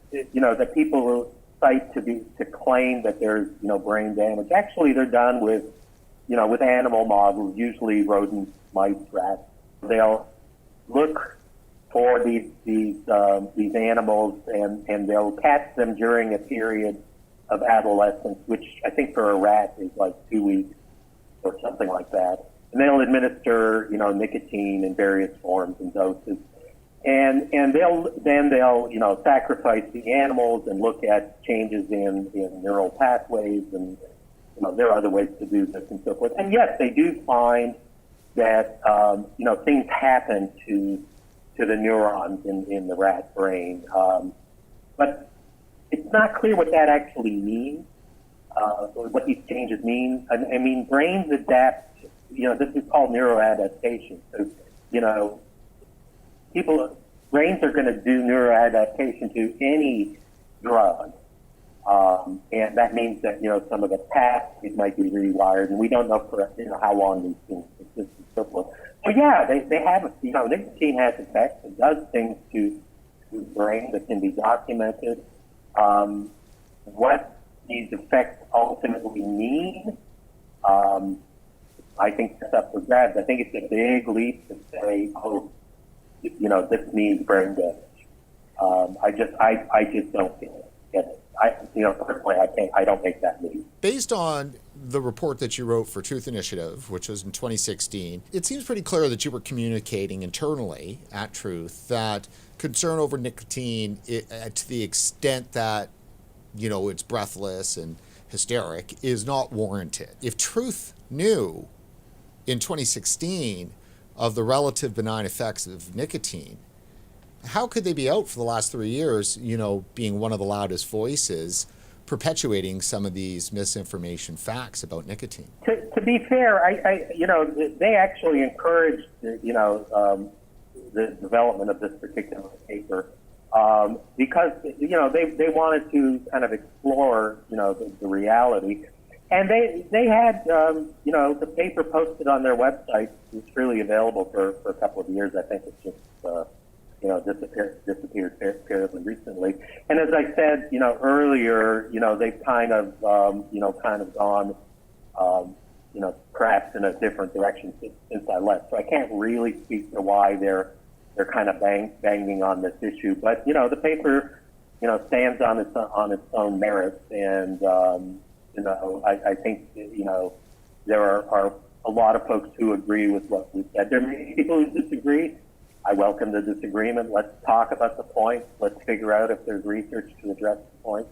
people cite to claim that there's, brain damage, actually they're done with animal models, usually rodents, mice, rats. They'll look for these animals and they'll catch them during a period of adolescence, which I think for a rat is like 2 weeks or something like that. And they'll administer, nicotine in various forms and doses. And they'll sacrifice the animals and look at changes in neural pathways, and there are other ways to do this and so forth. And yes, they do find that things happen to the neurons in the rat brain, but it's not clear what that actually means, what these changes mean. I mean, brains adapt. This is called neuroadaptation. So, brains are going to do neuroadaptation to any drug. And that means that, some of the pathways might be rewired, and we don't know for, how long these things exist and so forth. So yeah, they have, nicotine has effects. It does things to the brain that can be documented. What these effects ultimately mean, I think that's up for grabs. I think it's a big leap to say, this means brain damage. I just don't get it. Personally, I don't make that leap. Based on the report that you wrote for Truth Initiative, which was in 2016, it seems pretty clear that you were communicating internally at Truth that concern over nicotine, to the extent that, it's breathless and hysteric, is not warranted. If Truth knew in 2016 of the relative benign effects of nicotine, how could they be out for the last 3 years, being one of the loudest voices, perpetuating some of these misinformation facts about nicotine? To be fair, they actually encouraged, the development of this particular paper because, they wanted to kind of explore, the reality. And they had, the paper posted on their website. It's really available for a couple of years. I think it's just, disappeared fairly recently. And as I said, earlier, they've kind of gone, perhaps in a different direction since I left. So I can't really speak to why they're kind of banging on this issue. But, the paper, stands on its own merits. And, I think, there are a lot of folks who agree with what we said. There may be people who disagree. I welcome the disagreement. Let's talk about the points. Let's figure out if there's research to address the points.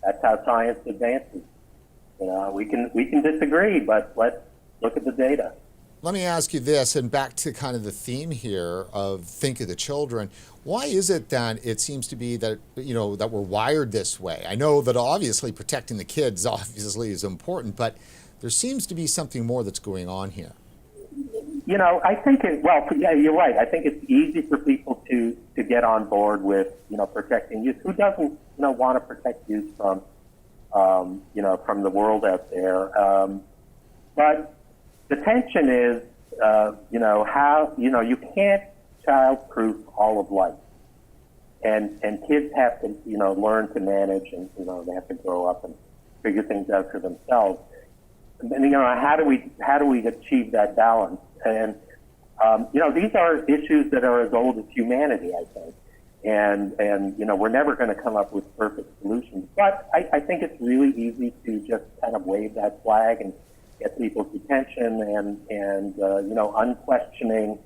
That's how science advances. We can disagree, but let's look at the data. Let me ask you this, and back to kind of the theme here of think of the children. Why is it that it seems to be that, that we're wired this way? I know that obviously protecting the kids obviously is important, but there seems to be something more that's going on here. I think you're right. I think it's easy for people to get on board with, protecting youth. Who doesn't, want to protect youth from, from the world out there? But the tension is, how, you can't child-proof all of life. And kids have to, learn to manage and, they have to grow up and figure things out for themselves. And, how do we achieve that balance? And, these are issues that are as old as humanity, I think. And we're never going to come up with perfect solutions. But I think it's really easy to just kind of wave that flag and get people's attention and unquestioning,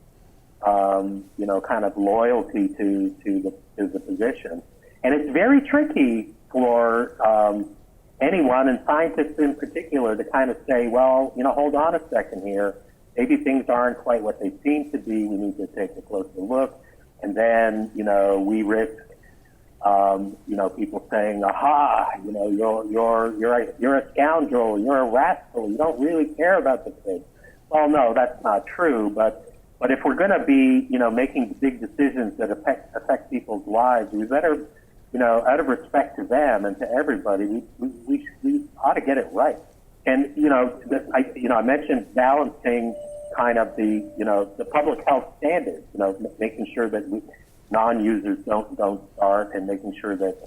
kind of loyalty to the position. And it's very tricky for anyone, and scientists in particular, to kind of say, well, hold on a second here. Maybe things aren't quite what they seem to be. We need to take a closer look. And then, we risk, people saying, aha, you're a scoundrel, you're a rascal, you don't really care about the kids. Well, no, that's not true. But if we're going to be, making big decisions that affect people's lives, we better, out of respect to them and to everybody, we ought to get it right. And, I mentioned balancing kind of the public health standards, making sure that non-users don't start, and making sure that,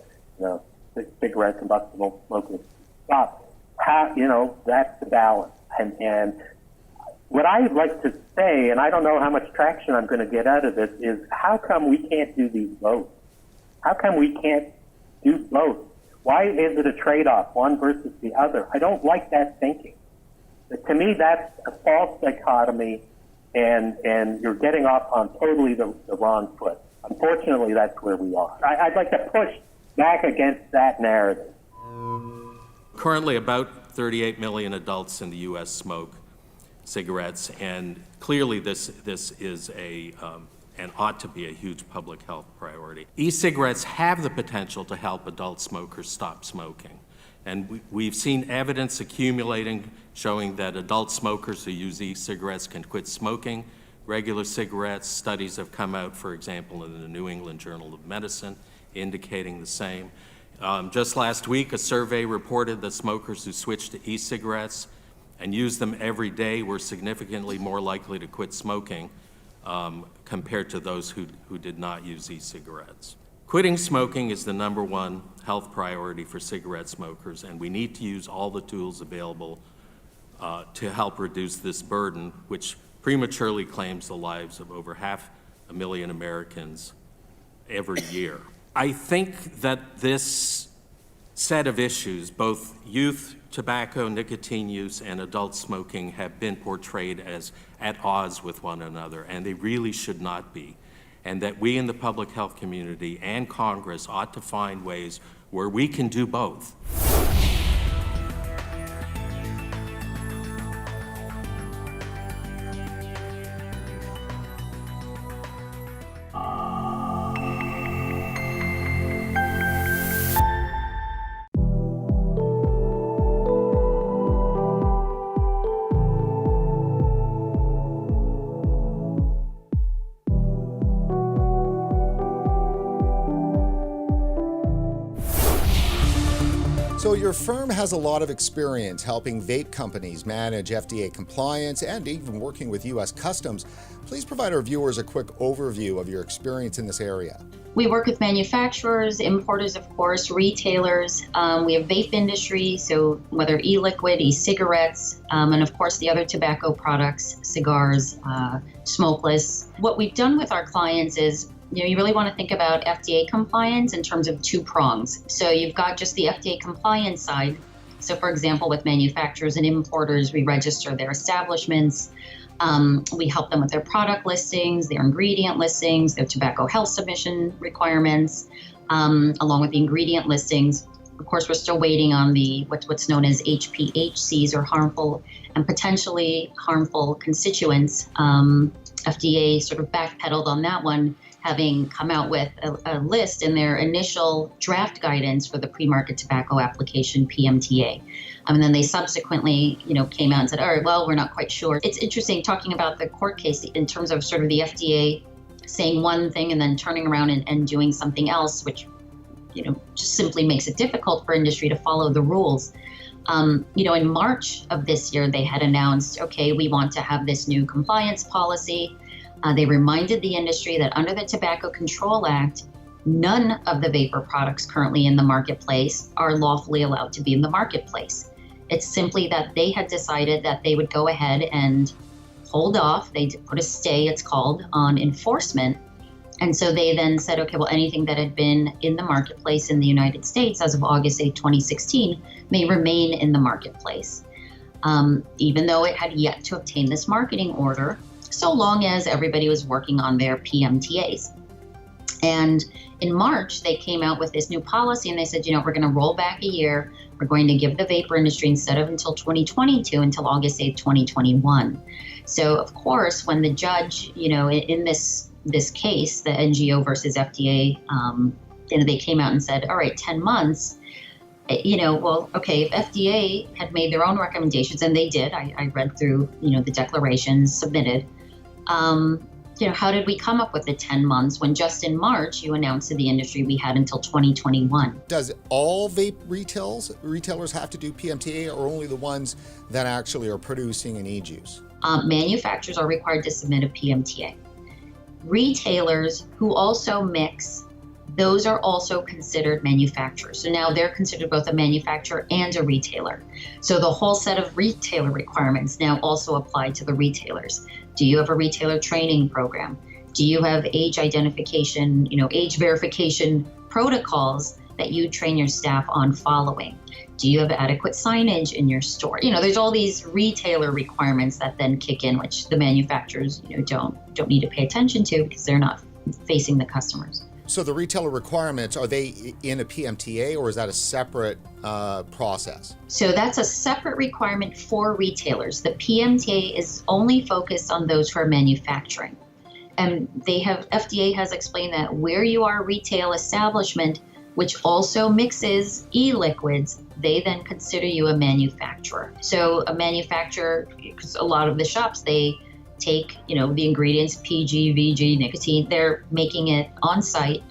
cigarette combustible smokers stop. That's the balance. And what I would like to say, and I don't know how much traction I'm going to get out of this, is how come we can't do these both? How come we can't do both? Why is it a trade-off, one versus the other? I don't like that thinking. But to me, that's a false dichotomy, and you're getting off on totally the wrong foot. Unfortunately, that's where we are. I'd like to push back against that narrative. Currently, about 38 million adults in the U.S. smoke cigarettes, and clearly this is and ought to be a huge public health priority. E-cigarettes have the potential to help adult smokers stop smoking. And we've seen evidence accumulating showing that adult smokers who use e-cigarettes can quit smoking regular cigarettes. Studies have come out, for example, in the New England Journal of Medicine, indicating the same. Just last week, a survey reported that smokers who switched to e-cigarettes and used them every day were significantly more likely to quit smoking compared to those who did not use e-cigarettes. Quitting smoking is the #1 health priority for cigarette smokers, and we need to use all the tools available to help reduce this burden, which prematurely claims the lives of over 500,000 Americans every year. I think that this set of issues, both youth tobacco, nicotine use, and adult smoking have been portrayed as at odds with one another, and they really should not be. And that we in the public health community and Congress ought to find ways where we can do both. So your firm has a lot of experience helping vape companies manage FDA compliance and even working with U.S. Customs. Please provide our viewers a quick overview of your experience in this area. We work with manufacturers, importers, of course, retailers. We have vape industry, so whether e-liquid, e-cigarettes, and of course the other tobacco products, cigars, smokeless. What we've done with our clients is, you really want to think about FDA compliance in terms of two prongs. So you've got just the FDA compliance side. So for example, with manufacturers and importers, we register their establishments. We help them with their product listings, their ingredient listings, their tobacco health submission requirements, along with the ingredient listings. Of course, we're still waiting on the what's known as HPHCs, or harmful and potentially harmful constituents. FDA sort of backpedaled on that one, having come out with a list in their initial draft guidance for the pre-market tobacco application, PMTA. And then they subsequently, came out and said, all right, well, we're not quite sure. It's interesting talking about the court case in terms of sort of the FDA saying one thing and then turning around and doing something else, which, just simply makes it difficult for industry to follow the rules. In March of this year, they had announced, okay, we want to have this new compliance policy. They reminded the industry that under the Tobacco Control Act, none of the vapor products currently in the marketplace are lawfully allowed to be in the marketplace. It's simply that they had decided that they would go ahead and hold off. They put a stay, it's called, on enforcement. And so they then said, okay, well, anything that had been in the marketplace in the United States as of August 8, 2016 may remain in the marketplace, even though it had yet to obtain this marketing order, so long as everybody was working on their PMTAs. And in March, they came out with this new policy and they said, we're going to roll back a year. We're going to give the vapor industry, instead of until 2022, until August 8, 2021. So of course, when the judge, in this case, the NGO versus FDA, they came out and said, all right, 10 months, well, okay, if FDA had made their own recommendations, and they did, I read through, the declarations submitted, how did we come up with the 10 months when just in March you announced to the industry we had until 2021? Does all vape retailers have to do PMTA, or only the ones that actually are producing an e-juice? Manufacturers are required to submit a PMTA. Retailers who also mix, those are also considered manufacturers. So now they're considered both a manufacturer and a retailer. So the whole set of retailer requirements now also apply to the retailers. Do you have a retailer training program? Do you have age identification, age verification protocols that you train your staff on following? Do you have adequate signage in your store? There's all these retailer requirements that then kick in, which the manufacturers, don't need to pay attention to because they're not facing the customers. So the retailer requirements, are they in a PMTA, or is that a separate process? So that's a separate requirement for retailers. The PMTA is only focused on those who are manufacturing. And FDA has explained that where you are a retail establishment, which also mixes e-liquids, they then consider you a manufacturer. So a manufacturer, because a lot of the shops, they take, the ingredients, PG, VG, nicotine, they're making it on site.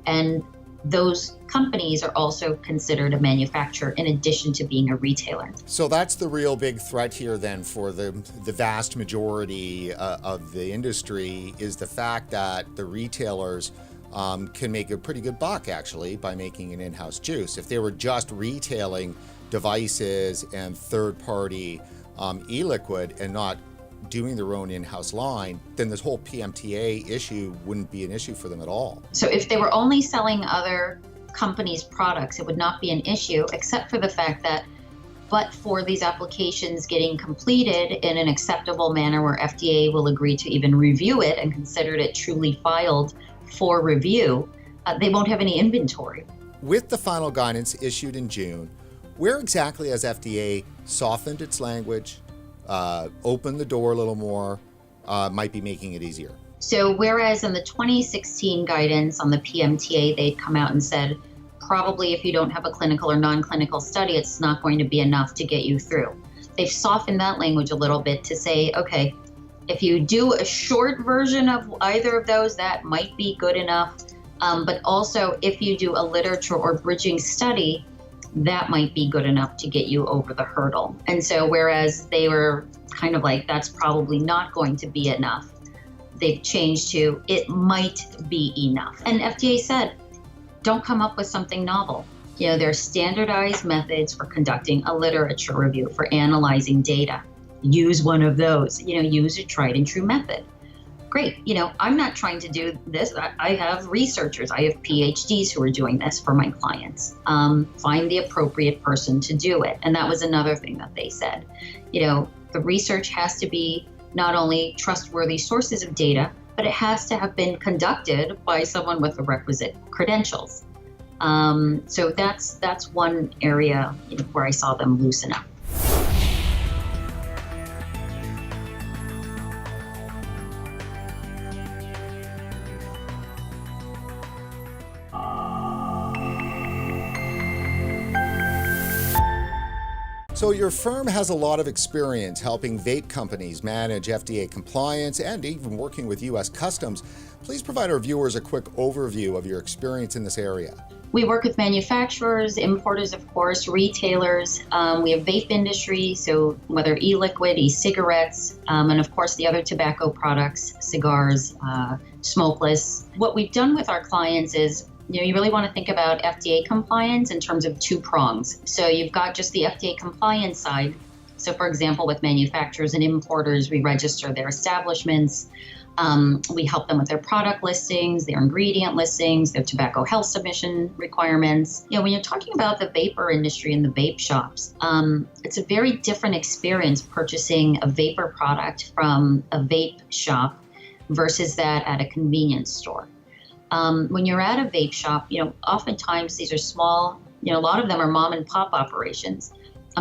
And those companies are also considered a manufacturer in addition to being a retailer. So that's the real big threat here then for the vast majority of the industry, is the fact that the retailers can make a pretty good buck actually by making an in-house juice. If they were just retailing devices and third-party e-liquid and not doing their own in-house line, then this whole PMTA issue wouldn't be an issue for them at all. So if they were only selling other company's products, it would not be an issue, except for the fact that but for these applications getting completed in an acceptable manner where FDA will agree to even review it and consider it truly filed for review, they won't have any inventory. With the final guidance issued in June, where exactly has FDA softened its language, opened the door a little more, might be making it easier? So whereas in the 2016 guidance on the PMTA, they'd come out and said, probably if you don't have a clinical or non-clinical study, it's not going to be enough to get you through. They've softened that language a little bit to say, okay, if you do a short version of either of those, that might be good enough. But also if you do a literature or bridging study, that might be good enough to get you over the hurdle. And so whereas they were kind of like, that's probably not going to be enough, they've changed to, it might be enough. And FDA said, don't come up with something novel. You know, there are standardized methods for conducting a literature review, for analyzing data. Use one of those, you know, use a tried and true method. Great, you know, I'm not trying to do this. I have researchers, I have PhDs who are doing this for my clients. Find the appropriate person to do it. And that was another thing that they said. You know, the research has to be not only trustworthy sources of data, but it has to have been conducted by someone with the requisite credentials. So that's one area, you know, where I saw them loosen up. So your firm has a lot of experience helping vape companies manage FDA compliance and even working with U.S. Customs. Please provide our viewers a quick overview of your experience in this area. We work with manufacturers, importers, of course, retailers. We have vape industry, so whether e-liquid, e-cigarettes, and of course the other tobacco products, cigars, smokeless. What we've done with our clients is, you know, you really want to think about FDA compliance in terms of two prongs. So you've got just the FDA compliance side. So for example, with manufacturers and importers, we register their establishments. We help them with their product listings, their ingredient listings, their tobacco health submission requirements. You know, when you're talking about the vapor industry and the vape shops, it's a very different experience purchasing a vapor product from a vape shop versus that at a convenience store. When you're at a vape shop, you know, oftentimes these are small, you know, a lot of them are mom and pop operations.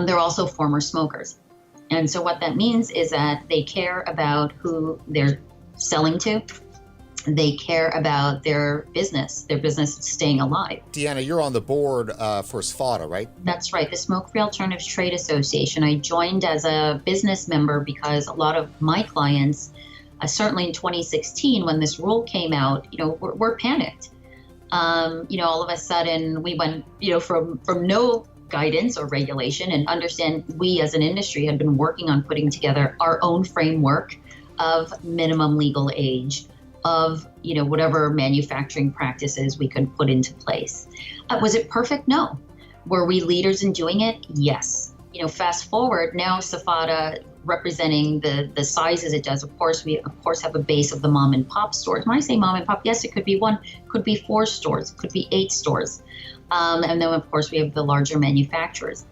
They're also former smokers. And so what that means is that they care about who they're selling to. They care about their business staying alive. Deanna, you're on the board for SFATA, right? That's right, the Smoke-Free Alternatives Trade Association. I joined as a business member because a lot of my clients, certainly in 2016, when this rule came out, you know, we're panicked. You know, all of a sudden we went, you know, from no guidance or regulation, and understand we as an industry had been working on putting together our own framework of minimum legal age, of, you know, whatever manufacturing practices we could put into place. Was it perfect? No. Were we leaders in doing it? Yes. You know, fast forward, now SFATA representing the sizes it does. Of course, we have a base of the mom and pop stores. When I say mom and pop, yes, it could be one, could be 4 stores, could be 8 stores. And then of course we have the larger manufacturers.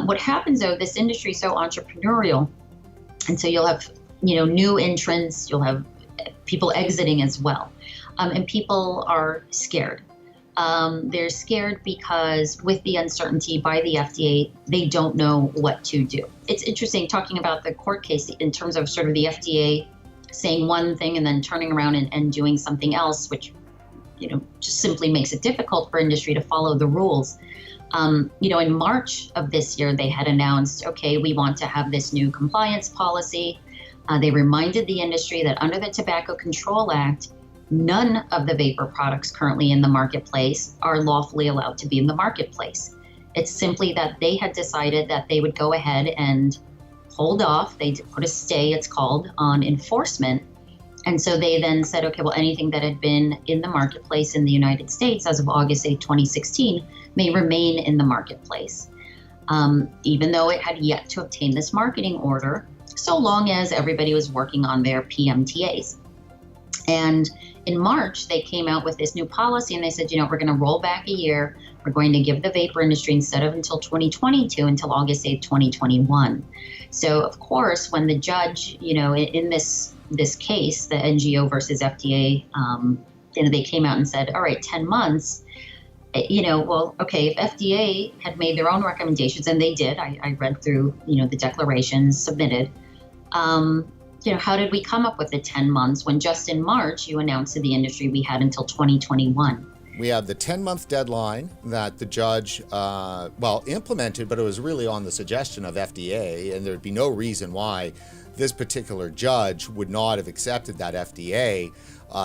What happens though, this industry is so entrepreneurial, and so you'll have, you know, new entrants, you'll have people exiting as well. And people are scared. They're scared because with the uncertainty by the FDA, they don't know what to do. It's interesting talking about the court case in terms of sort of the FDA saying one thing and then turning around and doing something else, which, you know, just simply makes it difficult for industry to follow the rules. You know, in March of this year, they had announced, okay, we want to have this new compliance policy. They reminded the industry that under the Tobacco Control Act, none of the vapor products currently in the marketplace are lawfully allowed to be in the marketplace. It's simply that they had decided that they would go ahead and hold off. They put a stay, it's called, on enforcement. And so they then said, okay, well, anything that had been in the marketplace in the United States as of August 8, 2016 may remain in the marketplace, even though it had yet to obtain this marketing order, so long as everybody was working on their PMTAs. And In March, they came out with this new policy and they said, we're going to roll back a year. We're going to give the vapor industry, instead of until 2022, until August 8th, 2021. So, of course, when the judge, in this case, the NGO versus FDA, they came out and said, all right, 10 months, well, okay, if FDA had made their own recommendations, and they did, I read through, the declarations submitted, how did we come up with the 10 months when just in March you announced to the industry we had until 2021? We have the 10-month deadline that the judge, implemented, but it was really on the suggestion of FDA, and there'd be no reason why this particular judge would not have accepted that FDA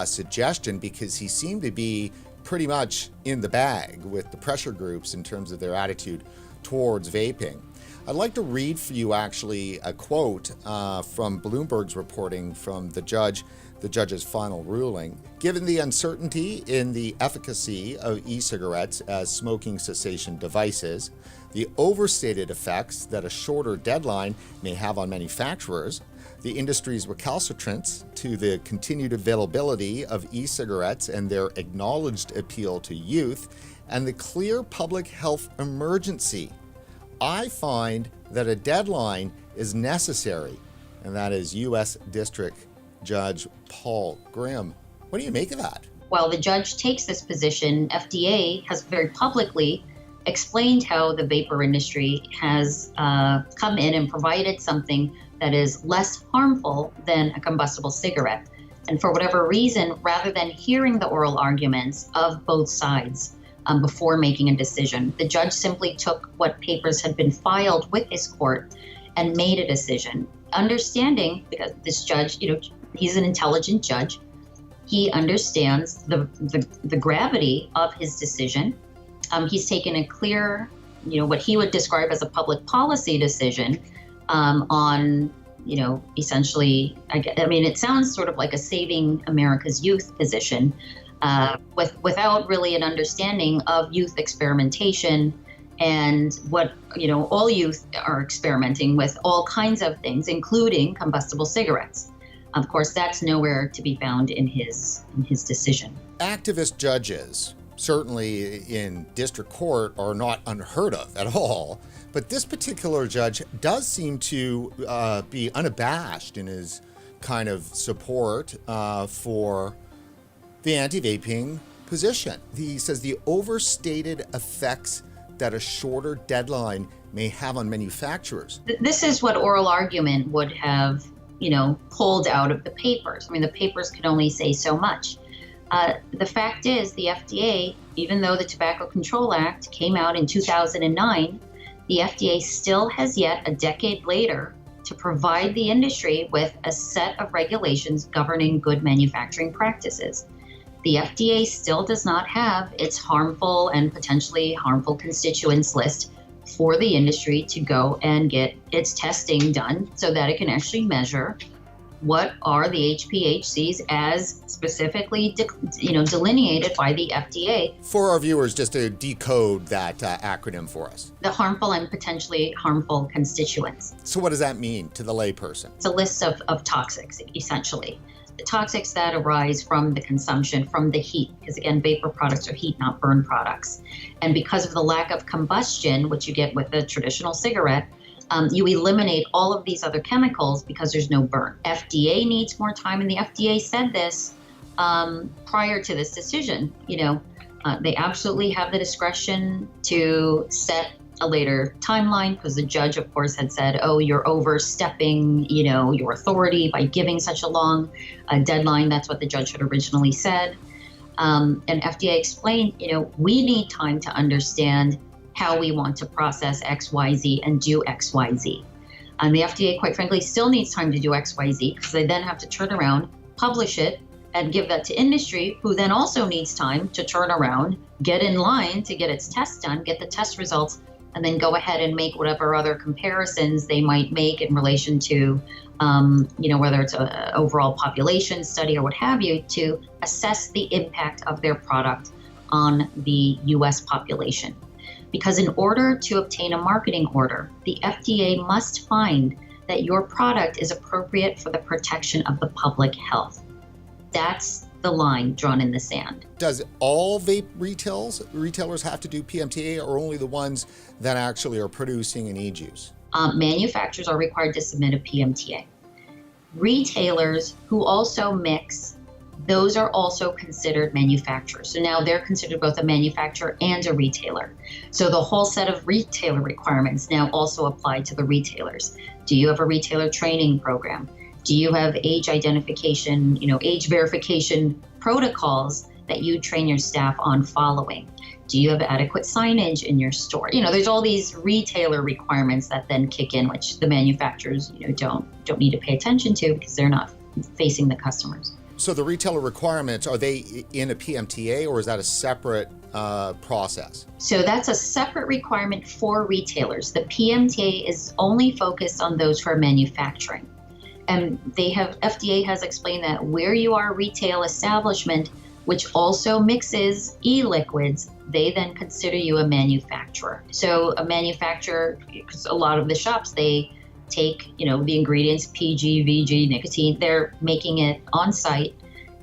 suggestion, because he seemed to be pretty much in the bag with the pressure groups in terms of their attitude towards vaping. I'd like to read for you actually a quote from Bloomberg's reporting from the judge's final ruling. Given the uncertainty in the efficacy of e-cigarettes as smoking cessation devices, the overstated effects that a shorter deadline may have on manufacturers, the industry's recalcitrance to the continued availability of e-cigarettes and their acknowledged appeal to youth, and the clear public health emergency, I find that a deadline is necessary, and that is U.S. District Judge Paul Grimm. What do you make of that? While the judge takes this position, FDA has very publicly explained how the vapor industry has come in and provided something that is less harmful than a combustible cigarette. And for whatever reason, rather than hearing the oral arguments of both sides before making a decision, the judge simply took what papers had been filed with his court and made a decision, understanding, because this judge, he's an intelligent judge, he understands the gravity of his decision. He's taken a clear, what he would describe as a public policy decision on, essentially, it sounds sort of like a saving America's youth position, without really an understanding of youth experimentation and what, all youth are experimenting with all kinds of things, including combustible cigarettes. Of course, that's nowhere to be found in his decision. Activist judges, certainly in district court, are not unheard of at all. But this particular judge does seem to be unabashed in his kind of support for the anti-vaping position. He says the overstated effects that a shorter deadline may have on manufacturers. This is what oral argument would have, pulled out of the papers. The papers could only say so much. The fact is, the FDA, even though the Tobacco Control Act came out in 2009, the FDA still has yet a decade later to provide the industry with a set of regulations governing good manufacturing practices. The FDA still does not have its harmful and potentially harmful constituents list for the industry to go and get its testing done so that it can actually measure what are the HPHCs as specifically delineated by the FDA. For our viewers, just to decode that acronym for us. The harmful and potentially harmful constituents. So what does that mean to the layperson? It's a list of toxics, essentially. The toxics that arise from the consumption, from the heat, because again, vapor products are heat, not burn products. And because of the lack of combustion, which you get with a traditional cigarette, you eliminate all of these other chemicals because there's no burn. FDA needs more time, and the FDA said this prior to this decision. They absolutely have the discretion to set a later timeline, because the judge, of course, had said, oh, you're overstepping, your authority by giving such a long deadline. That's what the judge had originally said. And FDA explained, we need time to understand how we want to process XYZ and do XYZ. And the FDA, quite frankly, still needs time to do XYZ, because they then have to turn around, publish it, and give that to industry, who then also needs time to turn around, get in line to get its tests done, get the test results, and then go ahead and make whatever other comparisons they might make in relation to, whether it's an overall population study or what have you, to assess the impact of their product on the U.S. population. Because in order to obtain a marketing order, the FDA must find that your product is appropriate for the protection of the public health. That's the line drawn in the sand. Does all vape retailers have to do PMTA, or only the ones that actually are producing an e-juice? Manufacturers are required to submit a PMTA. Retailers who also mix, those are also considered manufacturers. So now they're considered both a manufacturer and a retailer. So the whole set of retailer requirements now also apply to the retailers. Do you have a retailer training program? Do you have age identification, age verification protocols that you train your staff on following? Do you have adequate signage in your store? There's all these retailer requirements that then kick in, which the manufacturers, don't need to pay attention to because they're not facing the customers. So the retailer requirements, are they in a PMTA, or is that a separate process? So that's a separate requirement for retailers. The PMTA is only focused on those who are manufacturing. And FDA has explained that where you are a retail establishment, which also mixes e-liquids, they then consider you a manufacturer. So a manufacturer, because a lot of the shops, they take, the ingredients, PG, VG, nicotine, they're making it on site.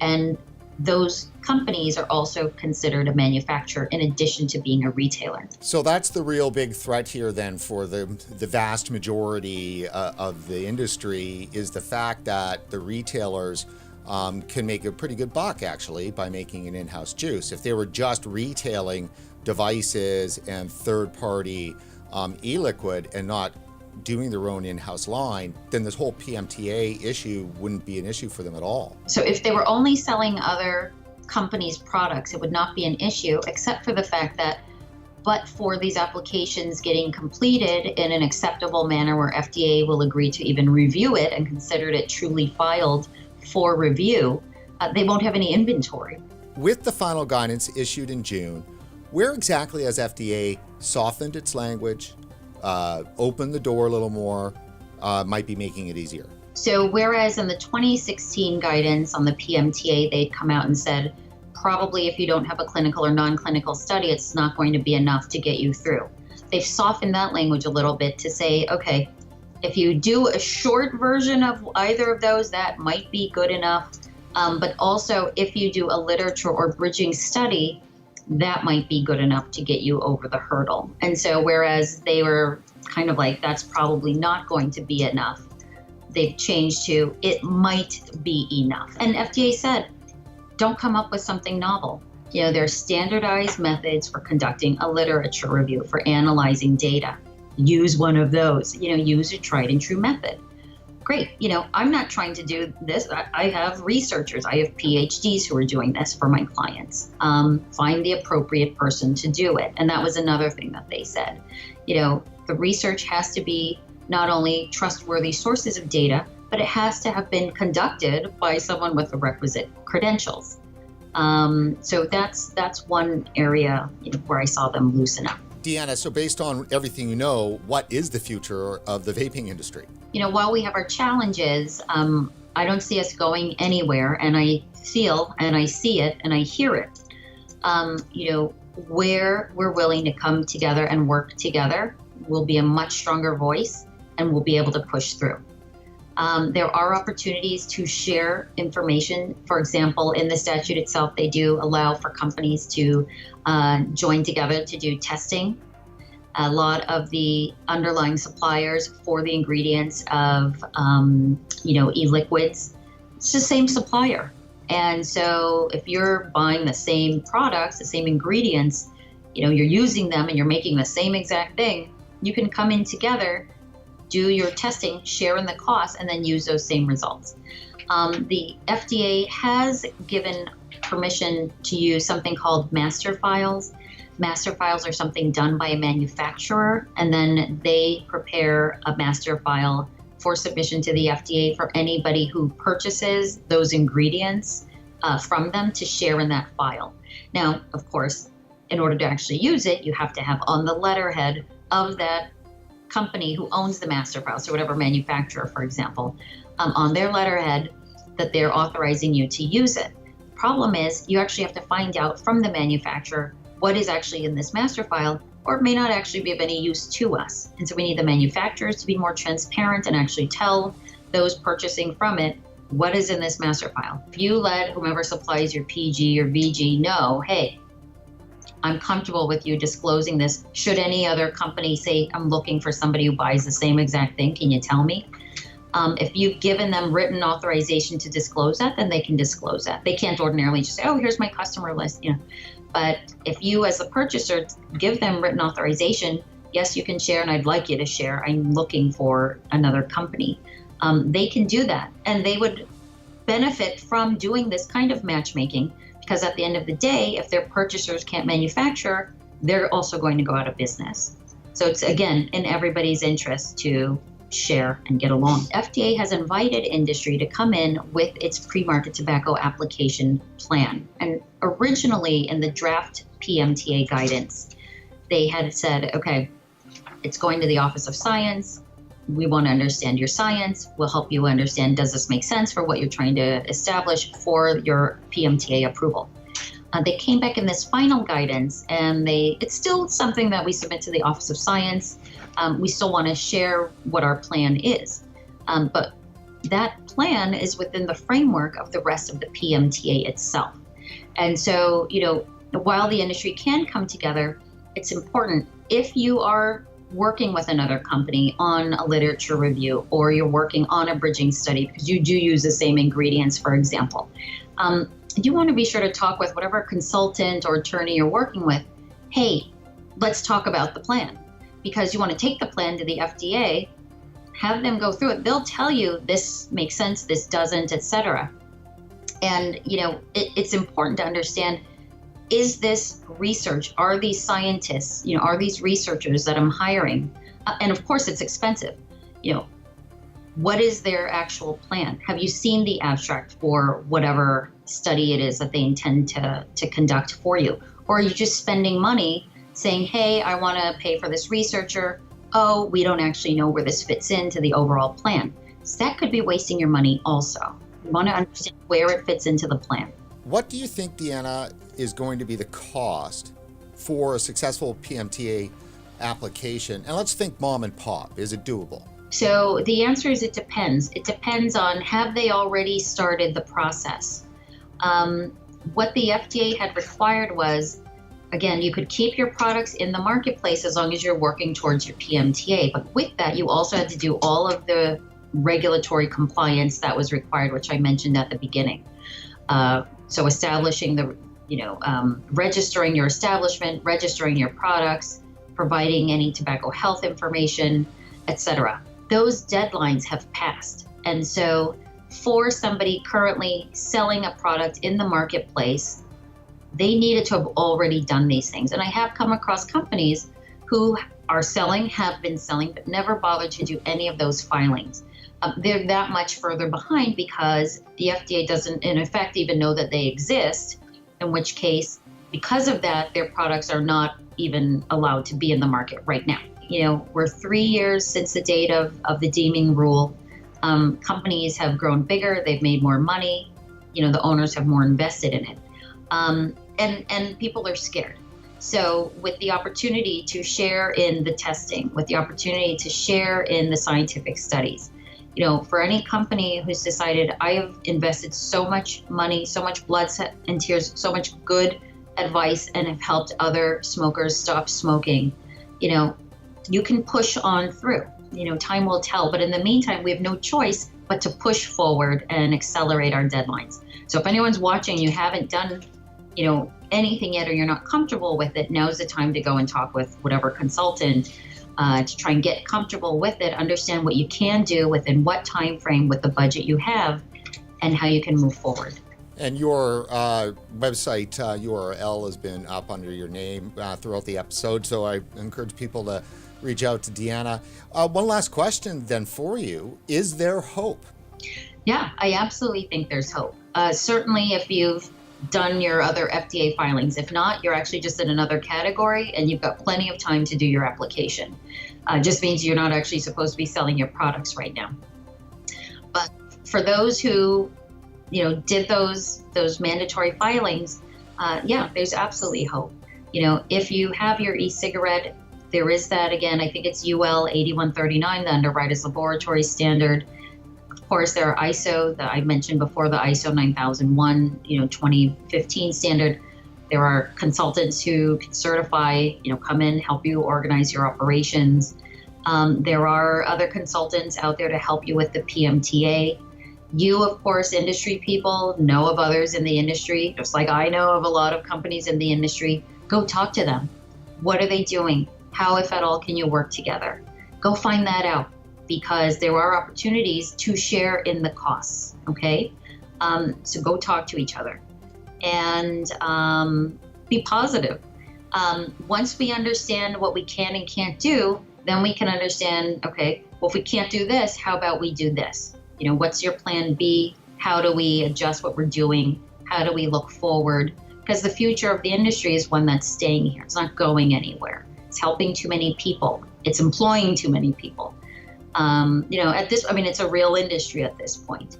And those companies are also considered a manufacturer in addition to being a retailer. So that's the real big threat here then for the vast majority of the industry, is the fact that the retailers can make a pretty good buck actually by making an in-house juice. If they were just retailing devices and third-party e-liquid and not doing their own in-house line, then this whole PMTA issue wouldn't be an issue for them at all. So if they were only selling other companies' products, it would not be an issue, except for the fact that, but for these applications getting completed in an acceptable manner where FDA will agree to even review it and consider it truly filed for review, they won't have any inventory. With the final guidance issued in June, where exactly has FDA softened its language, opened the door a little more, might be making it easier? So whereas in the 2016 guidance on the PMTA, they'd come out and said, probably if you don't have a clinical or non-clinical study, it's not going to be enough to get you through. They've softened that language a little bit to say, okay, if you do a short version of either of those, that might be good enough. But also if you do a literature or bridging study, that might be good enough to get you over the hurdle. And so whereas they were kind of like, that's probably not going to be enough, they've changed to, it might be enough. And FDA said, don't come up with something novel. There's standardized methods for conducting a literature review, for analyzing data. Use one of those, use a tried and true method. Great, I'm not trying to do this. I have researchers, I have PhDs who are doing this for my clients. Find the appropriate person to do it. And that was another thing that they said. The research has to be not only trustworthy sources of data, but it has to have been conducted by someone with the requisite credentials. So that's one area where I saw them loosen up. Deanna, so based on everything you know, what is the future of the vaping industry? While we have our challenges, I don't see us going anywhere, and I feel and I see it and I hear it. Where we're willing to come together and work together, we'll be a much stronger voice and we'll be able to push through. There are opportunities to share information. For example, in the statute itself, they do allow for companies to join together to do testing. A lot of the underlying suppliers for the ingredients of, e-liquids, it's the same supplier. And so if you're buying the same products, the same ingredients, you're using them and you're making the same exact thing, you can come in together, do your testing, share in the cost, and then use those same results. The FDA has given permission to use something called master files. Master files are something done by a manufacturer, and then they prepare a master file for submission to the FDA for anybody who purchases those ingredients from them to share in that file. Now, of course, in order to actually use it, you have to have on the letterhead of that company who owns the master file, so whatever manufacturer, for example, on their letterhead that they're authorizing you to use it. The problem is you actually have to find out from the manufacturer what is actually in this master file, or it may not actually be of any use to us. And so we need the manufacturers to be more transparent and actually tell those purchasing from it what is in this master file. If you let whomever supplies your PG or VG know, hey, I'm comfortable with you disclosing this. Should any other company say, I'm looking for somebody who buys the same exact thing, can you tell me? If you've given them written authorization to disclose that, then they can disclose that. They can't ordinarily just say, oh, here's my customer list. But if you as the purchaser give them written authorization, yes, you can share, and I'd like you to share, I'm looking for another company. They can do that, and they would benefit from doing this kind of matchmaking, because at the end of the day, if their purchasers can't manufacture, they're also going to go out of business. So it's, again, in everybody's interest to share and get along. FDA has invited industry to come in with its pre-market tobacco application plan. And originally in the draft PMTA guidance, they had said, okay, it's going to the Office of Science. We want to understand your science. We'll help you understand, does this make sense for what you're trying to establish for your PMTA approval? They came back in this final guidance, and it's still something that we submit to the Office of Science. We still want to share what our plan is. But that plan is within the framework of the rest of the PMTA itself. And so, while the industry can come together, it's important, if you are working with another company on a literature review, or you're working on a bridging study because you do use the same ingredients, for example, you want to be sure to talk with whatever consultant or attorney you're working with. Hey, let's talk about the plan, because you want to take the plan to the FDA, have them go through it. They'll tell you this makes sense, this doesn't, etc. And it's important to understand, is this research? Are these scientists, are these researchers that I'm hiring? And of course, it's expensive. What is their actual plan? Have you seen the abstract for whatever study it is that they intend to conduct for you? Or are you just spending money saying, hey, I want to pay for this researcher. Oh, we don't actually know where this fits into the overall plan. So that could be wasting your money also. You want to understand where it fits into the plan. What do you think, Deanna, is going to be the cost for a successful PMTA application? And let's think mom and pop. Is it doable? So the answer is it depends. It depends on, have they already started the process? What the FDA had required was, again, you could keep your products in the marketplace as long as you're working towards your PMTA. But with that, you also had to do all of the regulatory compliance that was required, which I mentioned at the beginning. So establishing registering your establishment, registering your products, providing any tobacco health information, etc. Those deadlines have passed. And so for somebody currently selling a product in the marketplace, they needed to have already done these things. And I have come across companies who are selling, have been selling, but never bothered to do any of those filings. They're that much further behind because the FDA doesn't, in effect, even know that they exist, in which case, because of that, their products are not even allowed to be in the market right now. We're 3 years since the date of the deeming rule. Companies have grown bigger, they've made more money, the owners have more invested in it. And people are scared. So with the opportunity to share in the testing, with the opportunity to share in the scientific studies, for any company who's decided, I have invested so much money, so much blood, sweat, and tears, so much good advice, and have helped other smokers stop smoking, you can push on through. Time will tell. But in the meantime, we have no choice but to push forward and accelerate our deadlines. So if anyone's watching, you haven't done, anything yet, or you're not comfortable with it, now's the time to go and talk with whatever consultant to try and get comfortable with it, understand what you can do within what time frame with the budget you have, and how you can move forward. And your website URL has been up under your name throughout the episode, so I encourage people to reach out to Deanna. One last question then for you. Is there hope? Yeah, I absolutely think there's hope. Certainly if you've done your other FDA filings. If not, you're actually just in another category and you've got plenty of time to do your application. Just means you're not actually supposed to be selling your products right now. But for those who, did those mandatory filings, there's absolutely hope. If you have your e-cigarette, there is that, again, I think it's UL 8139, the Underwriters Laboratory Standard. course, there are ISO that I mentioned before, the ISO 9001, 2015 standard. There are consultants who can certify, come in, help you organize your operations. There are other consultants out there to help you with the PMTA. You, of course, industry people, know of others in the industry, just like I know of a lot of companies in the industry. Go talk to them. What are they doing? How, if at all, can you work together? Go find that out, because there are opportunities to share in the costs, okay? So go talk to each other and be positive. Once we understand what we can and can't do, then we can understand, okay, well, if we can't do this, how about we do this? What's your plan B? How do we adjust what we're doing? How do we look forward? Because the future of the industry is one that's staying here. It's not going anywhere. It's helping too many people. It's employing too many people. It's a real industry at this point.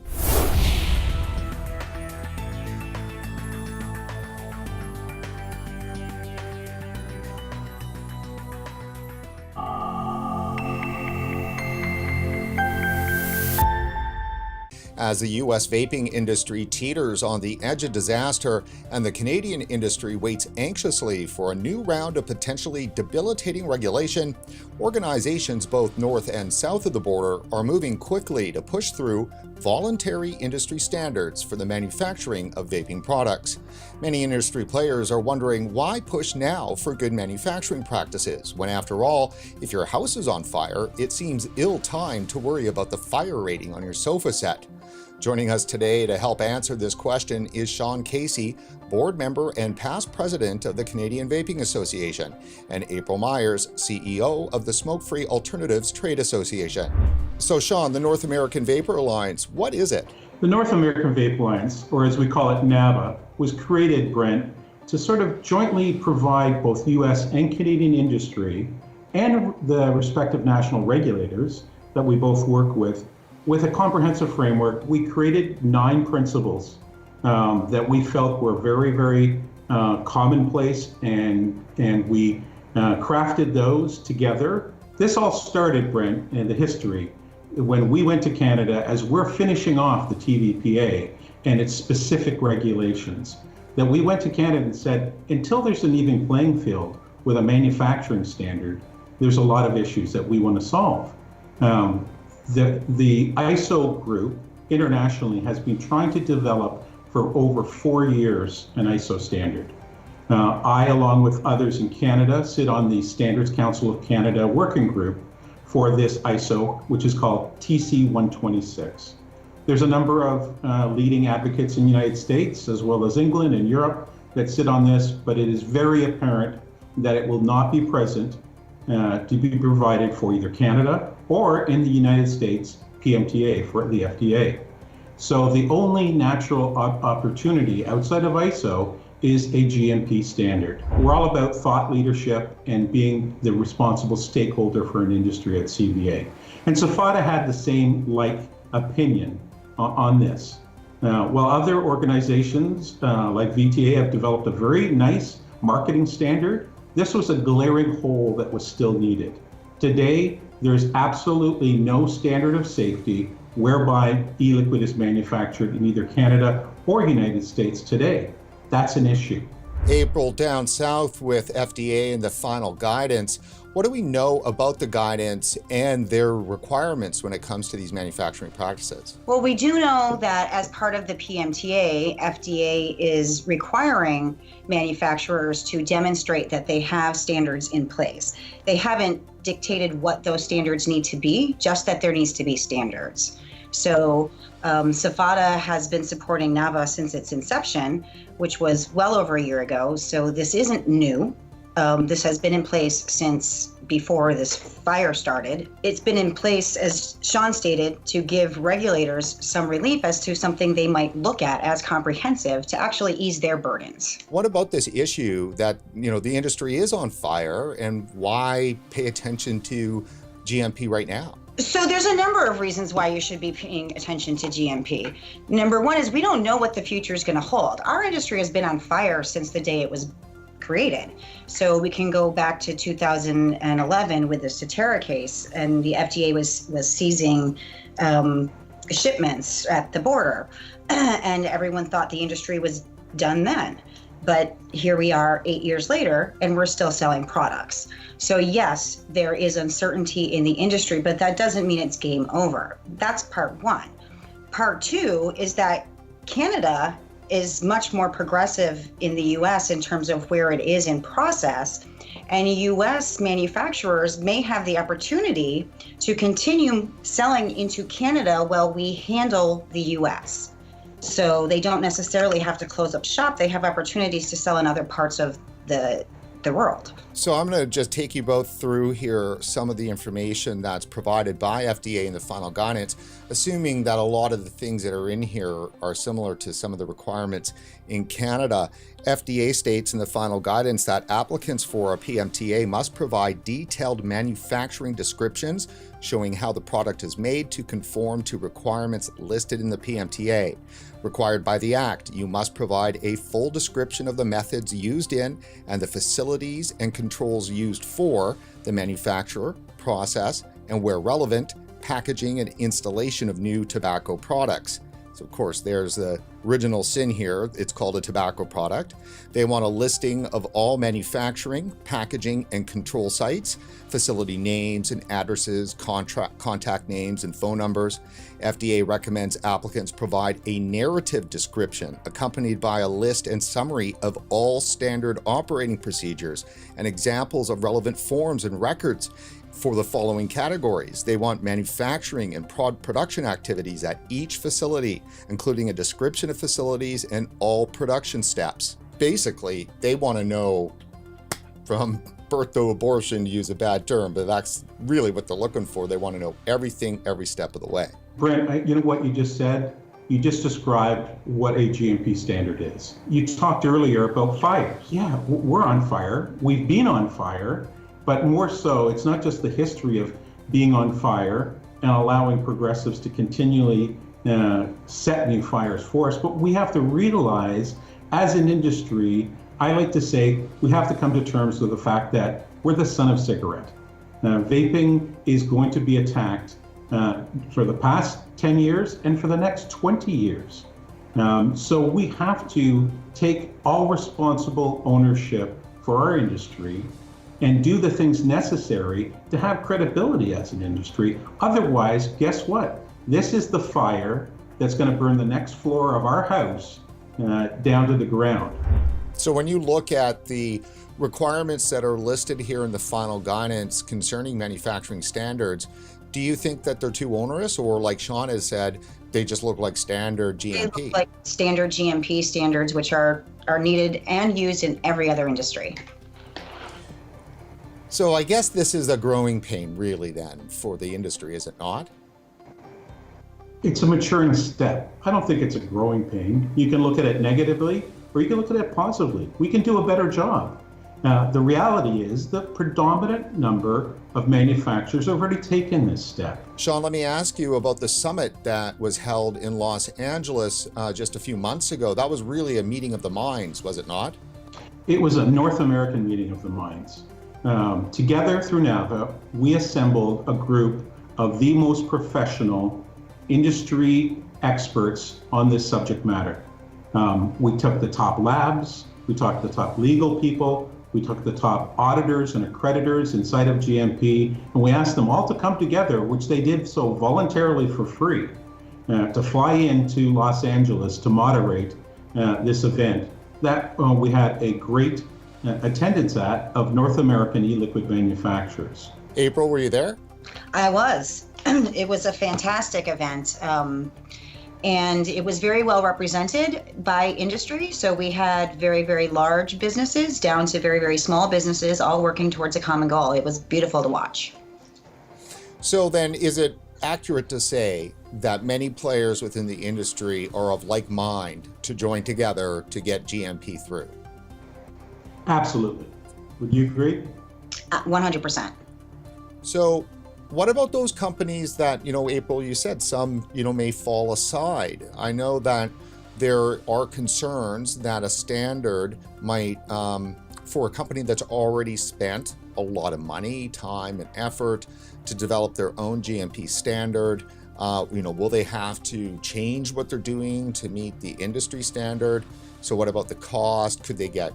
As the U.S. vaping industry teeters on the edge of disaster and the Canadian industry waits anxiously for a new round of potentially debilitating regulation, organizations both north and south of the border are moving quickly to push through voluntary industry standards for the manufacturing of vaping products. Many industry players are wondering why push now for good manufacturing practices, when after all, if your house is on fire, it seems ill-timed to worry about the fire rating on your sofa set. Joining us today to help answer this question is Sean Casey, board member and past president of the Canadian Vaping Association, and April Myers, CEO of the Smoke-Free Alternatives Trade Association. So Sean, the North American Vapor Alliance, what is it? The North American Vape Alliance, or as we call it, NAVA, was created, Brent, to sort of jointly provide both U.S. and Canadian industry and the respective national regulators that we both work with a comprehensive framework. We created 9 principles that we felt were very, very commonplace, and we crafted those together. This all started, Brent, in the history when we went to Canada as we're finishing off the TVPA and its specific regulations. That we went to Canada and said, until there's an even playing field with a manufacturing standard, there's a lot of issues that we want to solve. The ISO group internationally has been trying to develop for over 4 years an ISO standard. I, along with others in Canada, sit on the Standards Council of Canada working group for this ISO, which is called TC126. There's a number of leading advocates in the United States, as well as England and Europe, that sit on this, but it is very apparent that it will not be present to be provided for either Canada or in the United States PMTA for the FDA. So the only natural opportunity outside of ISO is a GMP standard. We're all about thought leadership and being the responsible stakeholder for an industry at CVA. And SFATA had the same opinion on this. While other organizations like VTA have developed a very nice marketing standard, this was a glaring hole that was still needed. Today, there's absolutely no standard of safety whereby e-liquid is manufactured in either Canada or United States today. That's an issue. April, down south with FDA and the final guidance, what do we know about the guidance and their requirements when it comes to these manufacturing practices? Well, we do know that as part of the PMTA, FDA is requiring manufacturers to demonstrate that they have standards in place. They haven't dictated what those standards need to be, just that there needs to be standards. So SFATA has been supporting NAVA since its inception, which was well over a year ago. So this isn't new. This has been in place since before this fire started. It's been in place, as Sean stated, to give regulators some relief as to something they might look at as comprehensive to actually ease their burdens. What about this issue that, the industry is on fire, and why pay attention to GMP right now? So there's a number of reasons why you should be paying attention to GMP. Number one is we don't know what the future is going to hold. Our industry has been on fire since the day it was created. So we can go back to 2011 with the Cetera case, and the FDA was seizing shipments at the border. And everyone thought the industry was done then. But here we are 8 years later, and we're still selling products. So yes, there is uncertainty in the industry, but that doesn't mean it's game over. That's part one. Part two is that Canada is much more progressive in the US in terms of where it is in process. And US manufacturers may have the opportunity to continue selling into Canada while we handle the US. So they don't necessarily have to close up shop. They have opportunities to sell in other parts of the world. So I'm going to just take you both through here some of the information that's provided by FDA in the final guidance, assuming that a lot of the things that are in here are similar to some of the requirements in Canada. FDA states in the final guidance that applicants for a PMTA must provide detailed manufacturing descriptions showing how the product is made to conform to requirements listed in the PMTA. Required by the Act, you must provide a full description of the methods used in and the facilities and controls used for the manufacture, process, and where relevant, packaging and installation of new tobacco products. So of course, there's the original sin here. It's called a tobacco product. They want a listing of all manufacturing, packaging, and control sites, facility names and addresses, contact names and phone numbers. FDA recommends applicants provide a narrative description accompanied by a list and summary of all standard operating procedures and examples of relevant forms and records for the following categories. They want manufacturing and production activities at each facility, including a description of facilities and all production steps. Basically, they want to know from birth to abortion, to use a bad term, but that's really what they're looking for. They want to know everything, every step of the way. Brent, you know what you just said? You just described what a GMP standard is. You talked earlier about fires. Yeah, we're on fire. We've been on fire. But more so, it's not just the history of being on fire and allowing progressives to continually set new fires for us, but we have to realize as an industry, I like to say, we have to come to terms with the fact that we're the son of cigarette. Vaping is going to be attacked for the past 10 years and for the next 20 years. So we have to take all responsible ownership for our industry and do the things necessary to have credibility as an industry. Otherwise, guess what? This is the fire that's going to burn the next floor of our house down to the ground. So when you look at the requirements that are listed here in the final guidance concerning manufacturing standards, do you think that they're too onerous, or like Sean has said, they just look like standard GMP? They look like standard GMP standards, which are needed and used in every other industry. So I guess this is a growing pain really then for the industry, is it not? It's a maturing step. I don't think it's a growing pain. You can look at it negatively or you can look at it positively. We can do a better job. The reality is the predominant number of manufacturers have already taken this step. Sean, let me ask you about the summit that was held in Los Angeles just a few months ago. That was really a meeting of the minds, was it not? It was a North American meeting of the minds. Together through NAVA, we assembled a group of the most professional industry experts on this subject matter. We took the top labs, we took the top legal people, we took the top auditors and accreditors inside of GMP, and we asked them all to come together, which they did so voluntarily for free, to fly into Los Angeles to moderate this event. That we had a great attendance of North American e-liquid manufacturers. April, were you there? I was. It was a fantastic event. And it was very well represented by industry. So we had very, very large businesses down to very, very small businesses, all working towards a common goal. It was beautiful to watch. So then is it accurate to say that many players within the industry are of like mind to join together to get GMP through? Absolutely. Would you agree? 100%. So what about those companies that, April, you said some, may fall aside? I know that there are concerns that a standard might, for a company that's already spent a lot of money, time, and effort to develop their own GMP standard, Will they have to change what they're doing to meet the industry standard? So what about the cost? Could they get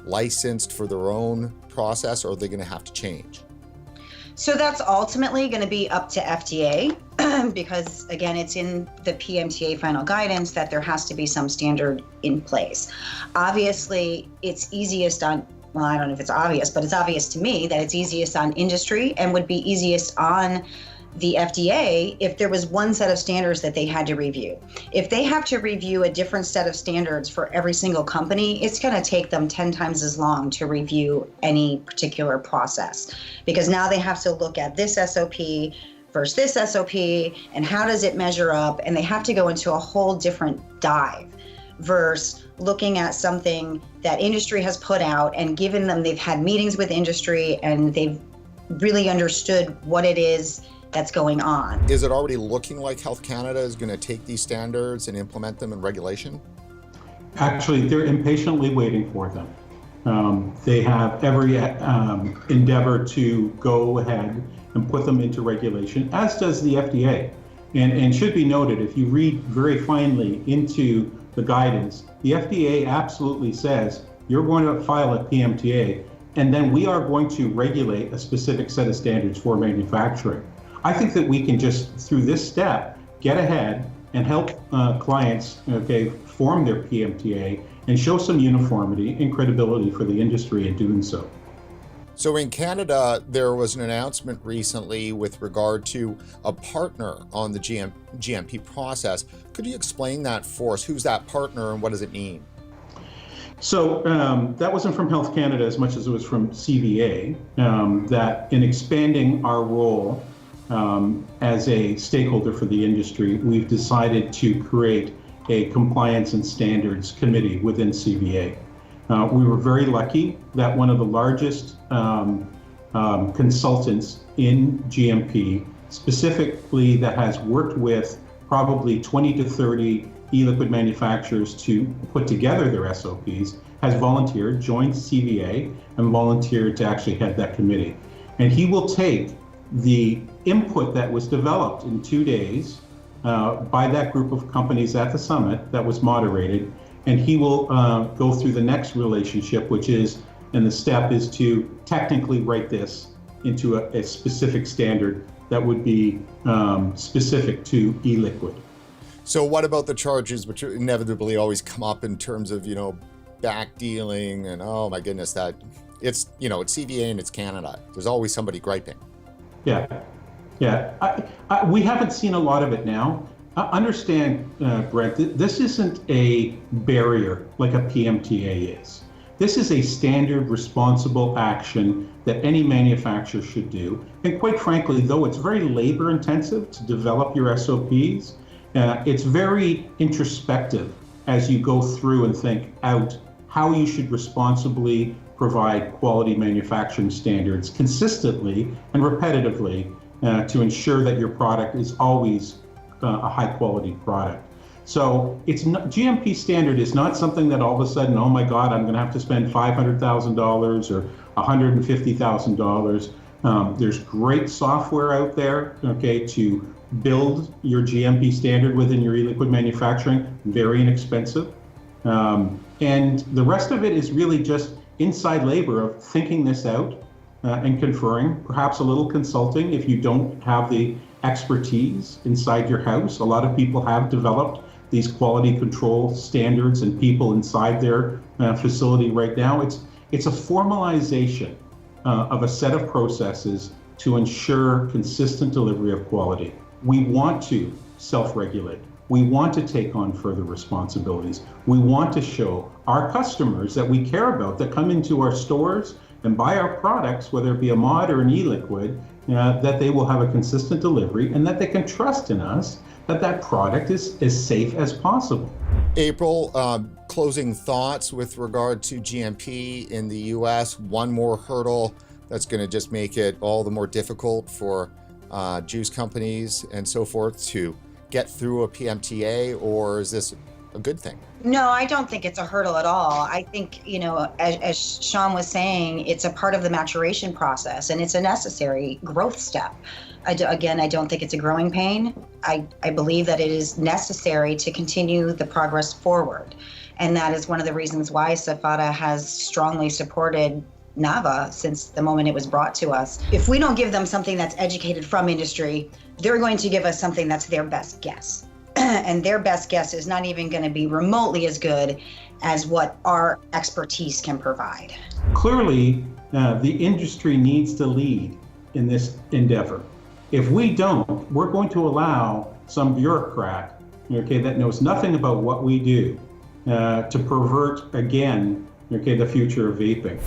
licensed for their own process, or are they going to have to change? So that's ultimately going to be up to FDA because, again, it's in the PMTA final guidance that there has to be some standard in place. Obviously, it's easiest on, well, I don't know if it's obvious, but it's obvious to me that it's easiest on industry and would be easiest on the FDA if there was one set of standards that they had to review. If they have to review a different set of standards for every single company, it's going to take them 10 times as long to review any particular process, because now they have to look at this SOP versus this SOP and how does it measure up, and they have to go into a whole different dive versus looking at something that industry has put out and given them, they've had meetings with industry and they've really understood what it is that's going on. Is it already looking like Health Canada is going to take these standards and implement them in regulation? Actually, they're impatiently waiting for them. They have every endeavor to go ahead and put them into regulation, as does the FDA. And should be noted, if you read very finely into the guidance, the FDA absolutely says you're going to file a PMTA, and then we are going to regulate a specific set of standards for manufacturing. I think that we can just, through this step, get ahead and help clients form their PMTA and show some uniformity and credibility for the industry in doing so. So in Canada, there was an announcement recently with regard to a partner on the GMP process. Could you explain that for us? Who's that partner and what does it mean? So that wasn't from Health Canada as much as it was from CVA, that in expanding our role as a stakeholder for the industry, we've decided to create a compliance and standards committee within CVA. We were very lucky that one of the largest consultants in GMP, specifically that has worked with probably 20 to 30 e-liquid manufacturers to put together their SOPs, has volunteered, joined CVA, and volunteered to actually head that committee. And he will take the input that was developed in 2 days by that group of companies at the summit that was moderated, and he will go through the next relationship, which is, and the step is to technically write this into a specific standard that would be specific to e-liquid. So what about the charges, which inevitably always come up in terms of, back dealing and, oh my goodness, that it's CVA and it's Canada. There's always somebody griping. Yeah. We haven't seen a lot of it now. Understand, Brent, this isn't a barrier like a PMTA is. This is a standard responsible action that any manufacturer should do. And quite frankly, though it's very labor intensive to develop your SOPs, it's very introspective as you go through and think out how you should responsibly provide quality manufacturing standards consistently and repetitively to ensure that your product is always a high quality product. So it's not, GMP standard is not something that all of a sudden, oh my God, I'm going to have to spend $500,000 or $150,000. There's great software out there, to build your GMP standard within your e-liquid manufacturing, very inexpensive. And the rest of it is really just inside labor of thinking this out and conferring, perhaps a little consulting if you don't have the expertise inside your house. A lot of people have developed these quality control standards and people inside their facility right now. It's a formalization of a set of processes to ensure consistent delivery of quality. We want to self-regulate. We want to take on further responsibilities. We want to show our customers that we care about, that come into our stores and buy our products, whether it be a mod or an e-liquid, that they will have a consistent delivery and that they can trust in us that that product is as safe as possible. April, closing thoughts with regard to GMP in the US, one more hurdle that's going to just make it all the more difficult for juice companies and so forth to get through a PMTA, or is this a good thing? No, I don't think it's a hurdle at all. I think, as Sean was saying, it's a part of the maturation process, and it's a necessary growth step. I don't think it's a growing pain. I believe that it is necessary to continue the progress forward. And that is one of the reasons why SFATA has strongly supported NAVA since the moment it was brought to us. If we don't give them something that's educated from industry, they're going to give us something that's their best guess. And their best guess is not even going to be remotely as good as what our expertise can provide. Clearly, the industry needs to lead in this endeavor. If we don't, we're going to allow some bureaucrat, that knows nothing about what we do, to pervert again, the future of vaping.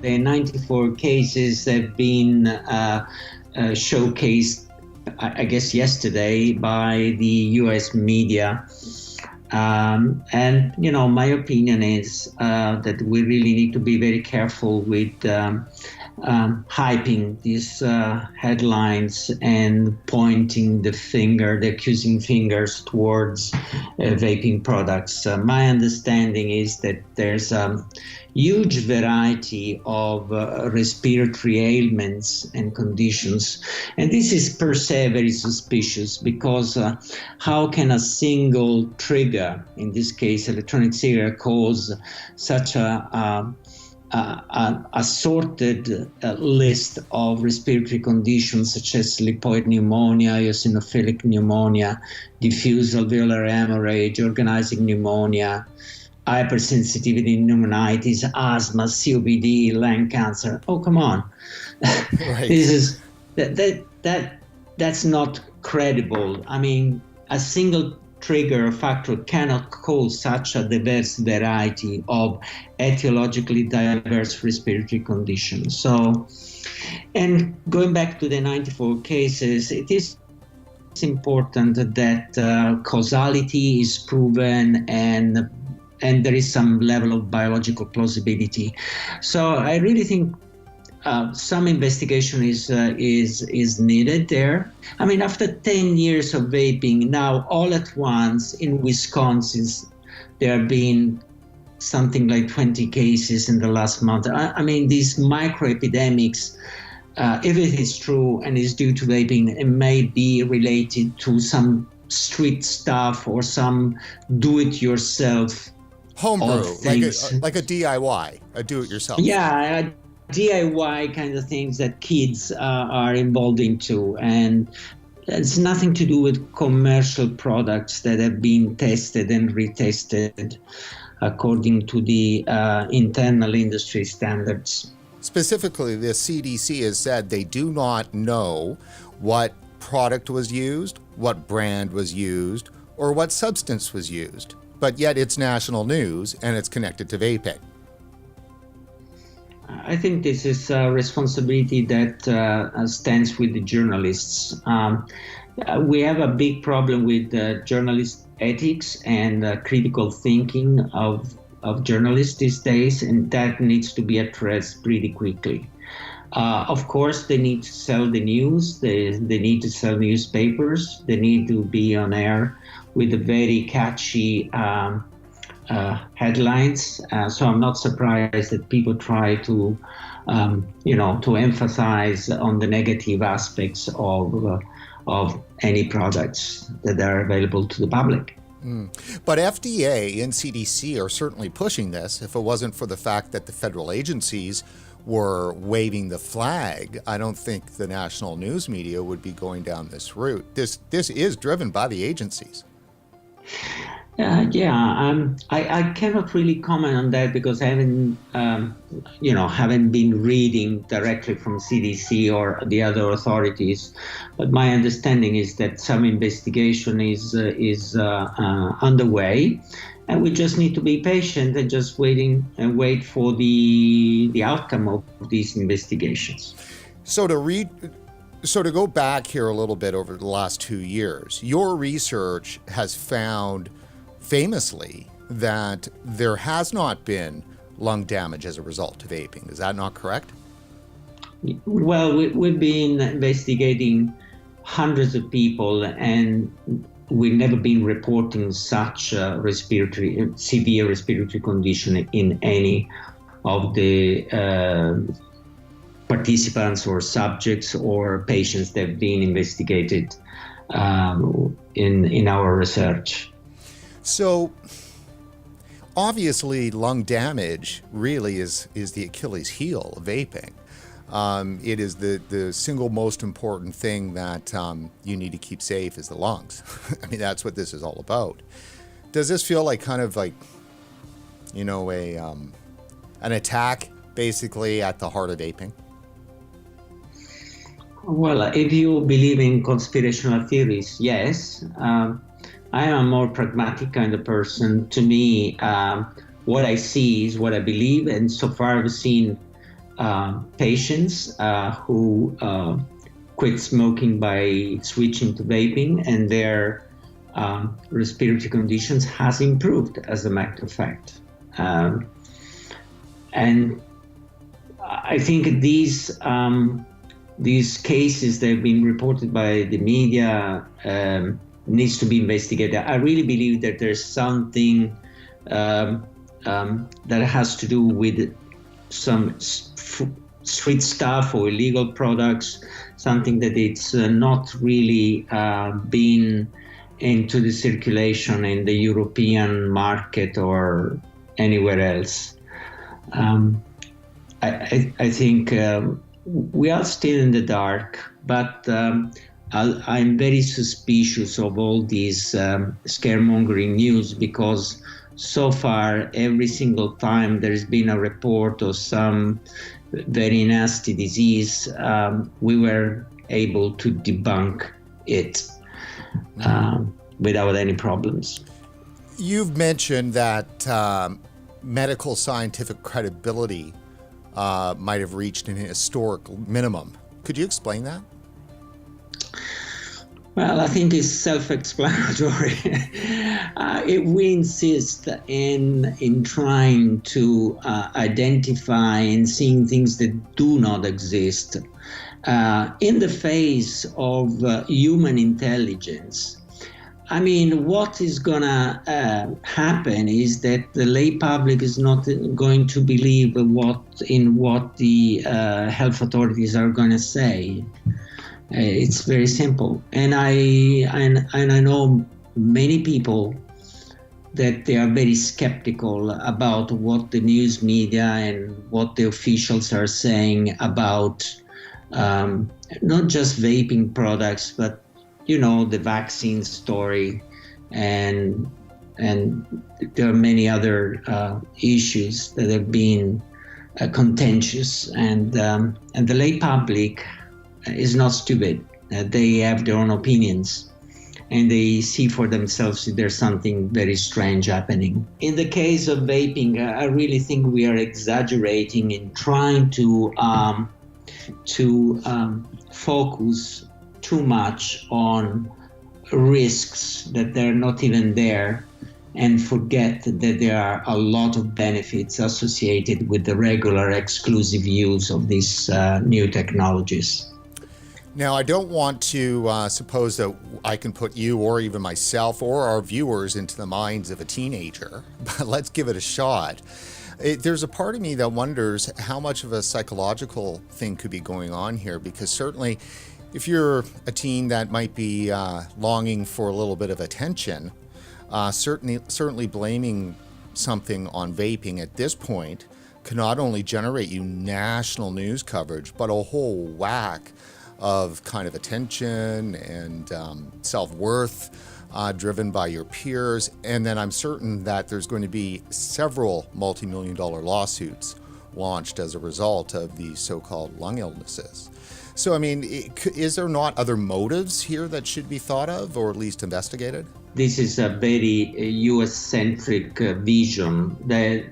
The 94 cases have been showcased, I guess, yesterday by the US media. And, my opinion is that we really need to be very careful with hyping these headlines and pointing the accusing fingers towards vaping products. My understanding is that there's a huge variety of respiratory ailments and conditions. And this is per se very suspicious because how can a single trigger, in this case electronic cigarette, cause such a assorted list of respiratory conditions such as lipoid pneumonia, eosinophilic pneumonia, diffuse alveolar hemorrhage, organizing pneumonia, hypersensitivity pneumonitis, asthma, COPD, lung cancer. Oh, come on. Right. This is that's not credible. I mean, a single trigger factor cannot cause such a diverse variety of etiologically diverse respiratory conditions. So, and going back to the 94 cases, it is important that causality is proven and there is some level of biological plausibility. So I really think some investigation is needed there. I mean, after 10 years of vaping, now all at once in Wisconsin, there have been something like 20 cases in the last month. I mean, these microepidemics, if it is true and is due to vaping, it may be related to some street stuff or some do-it-yourself homebrew, like a DIY, a do-it-yourself. Yeah, DIY kind of things that kids are involved into, and it's nothing to do with commercial products that have been tested and retested according to the internal industry standards. Specifically, the CDC has said they do not know what product was used, what brand was used, or what substance was used. But yet it's national news and it's connected to vaping. I think this is a responsibility that stands with the journalists. We have a big problem with journalist ethics and critical thinking of journalists these days, and that needs to be addressed pretty quickly. Of course, they need to sell the news, they need to sell newspapers, they need to be on air with a very catchy headlines. So I'm not surprised that people try to, to emphasize on the negative aspects of any products that are available to the public. But FDA and CDC are certainly pushing this. If it wasn't for the fact that the federal agencies were waving the flag, I don't think the national news media would be going down this route. This is driven by the agencies. I cannot really comment on that because I haven't, haven't been reading directly from CDC or the other authorities. But my understanding is that some investigation is underway, and we just need to be patient and just wait for the outcome of these investigations. So to go back here a little bit over the last 2 years, your research has found famously that there has not been lung damage as a result of vaping. Is that not correct? Well, we've been investigating hundreds of people, and we've never been reporting such severe respiratory condition in any of the participants or subjects or patients that have been investigated in our research. So obviously lung damage really is the Achilles heel of vaping. It is the single most important thing that you need to keep safe is the lungs. I mean, that's what this is all about. Does this feel like kind of like, you know, an attack basically at the heart of vaping? Well, if you believe in conspirational theories, yes. I am a more pragmatic kind of person. To me, what I see is what I believe, and so far I've seen patients who quit smoking by switching to vaping, and their respiratory conditions has improved, as a matter of fact. And I think these cases that have been reported by the media needs to be investigated. I really believe that there's something that has to do with some street stuff or illegal products, something that it's not really been into the circulation in the European market or anywhere else. I think we are still in the dark, but I'm very suspicious of all these scaremongering news, because so far, every single time there's been a report of some very nasty disease, we were able to debunk it without any problems. You've mentioned that medical scientific credibility might have reached an historical minimum. Could you explain that? Well, I think it's self-explanatory. If we insist in trying to identify and seeing things that do not exist, in the face of human intelligence, I mean, what is gonna happen is that the lay public is not going to believe what the health authorities are gonna say. It's very simple, and I know many people that they are very skeptical about what the news media and what the officials are saying about not just vaping products, but you know, the vaccine story, and there are many other issues that have been contentious, and the lay public is not stupid. They have their own opinions, and they see for themselves if there's something very strange happening. In the case of vaping, I really think we are exaggerating in trying to focus too much on risks that they're not even there, and forget that there are a lot of benefits associated with the regular exclusive use of these new technologies. Now, I don't want to suppose that I can put you or even myself or our viewers into the minds of a teenager, but let's give it a shot. There's a part of me that wonders how much of a psychological thing could be going on here, because certainly if you're a teen that might be longing for a little bit of attention, certainly blaming something on vaping at this point can not only generate you national news coverage, but a whole whack of kind of attention and self-worth driven by your peers. And then I'm certain that there's going to be several multi-million-dollar lawsuits launched as a result of these so-called lung illnesses. So, I mean, is there not other motives here that should be thought of, or at least investigated? This is a very US-centric vision, that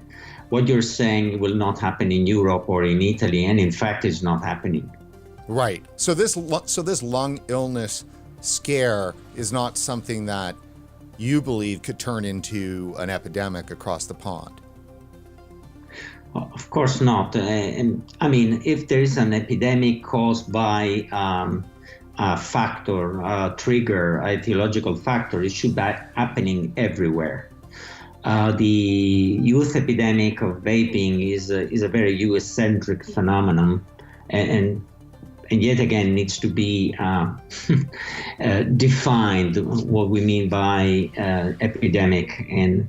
what you're saying will not happen in Europe or in Italy, and in fact is not happening. Right. So this lung illness scare is not something that you believe could turn into an epidemic across the pond. Of course not. I mean, if there is an epidemic caused by a factor, a trigger, ideological factor, it should be happening everywhere. The youth epidemic of vaping is a very US-centric phenomenon, and yet again needs to be defined what we mean by epidemic in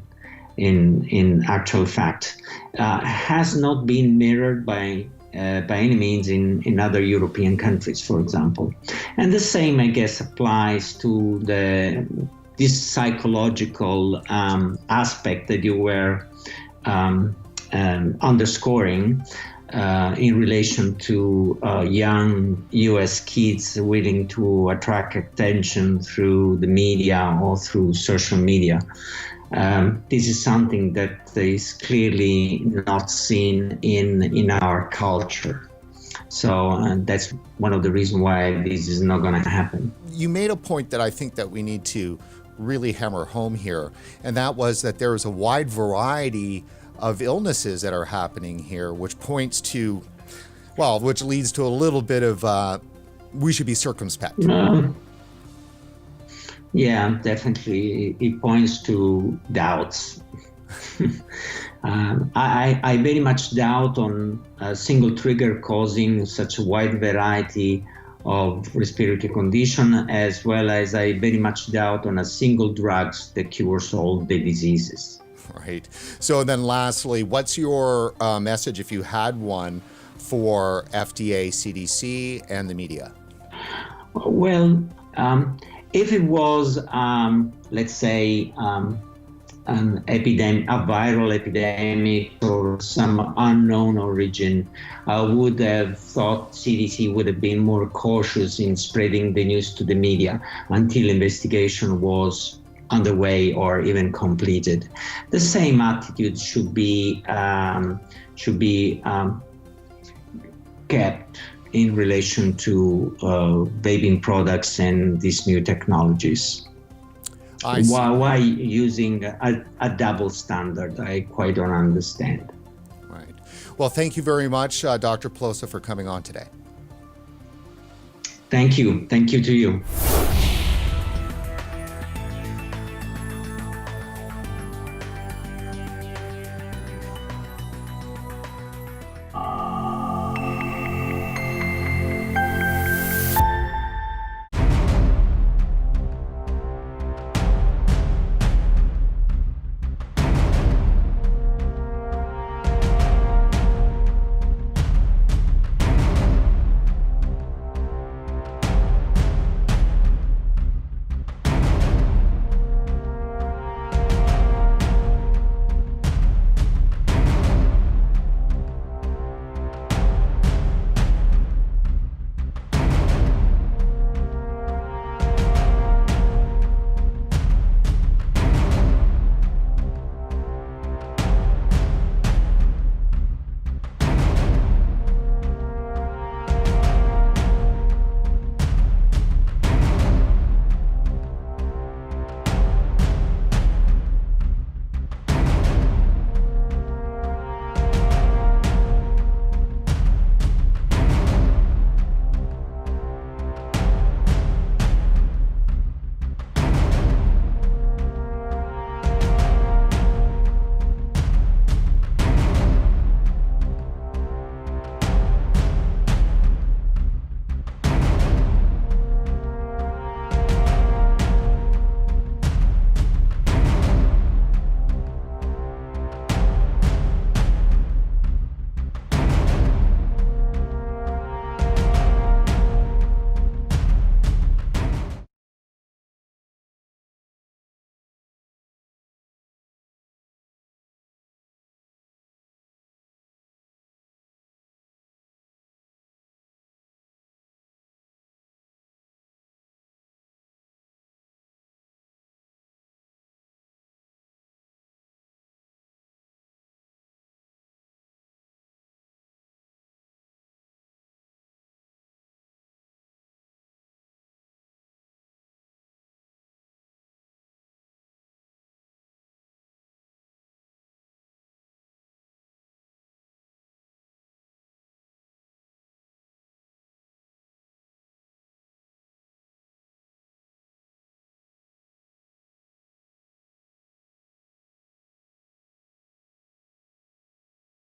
actual fact. Has not been mirrored by any means in other European countries, for example. And the same, I guess, applies to this psychological aspect that you were underscoring in relation to young US kids willing to attract attention through the media or through social media. This is something that is clearly not seen in our culture. So that's one of the reasons why this is not going to happen. You made a point that I think that we need to really hammer home here, and that was that there is a wide variety of illnesses that are happening here, which points to, well, which leads to a little bit of we should be circumspect. Yeah, definitely. It points to doubts. I very much doubt on a single trigger causing such a wide variety of respiratory condition, as well as I very much doubt on a single drug that cures all the diseases. Right. So then lastly, what's your message, if you had one, for FDA, CDC, and the media? Well, if it was, let's say, an epidemic, a viral epidemic or some unknown origin, I would have thought CDC would have been more cautious in spreading the news to the media until investigation was underway or even completed. The same attitude should be kept in relation to vaping products and these new technologies. Why using a double standard? I quite don't understand. Right. Well, thank you very much, Dr. Plosa, for coming on today. Thank you. Thank you to you.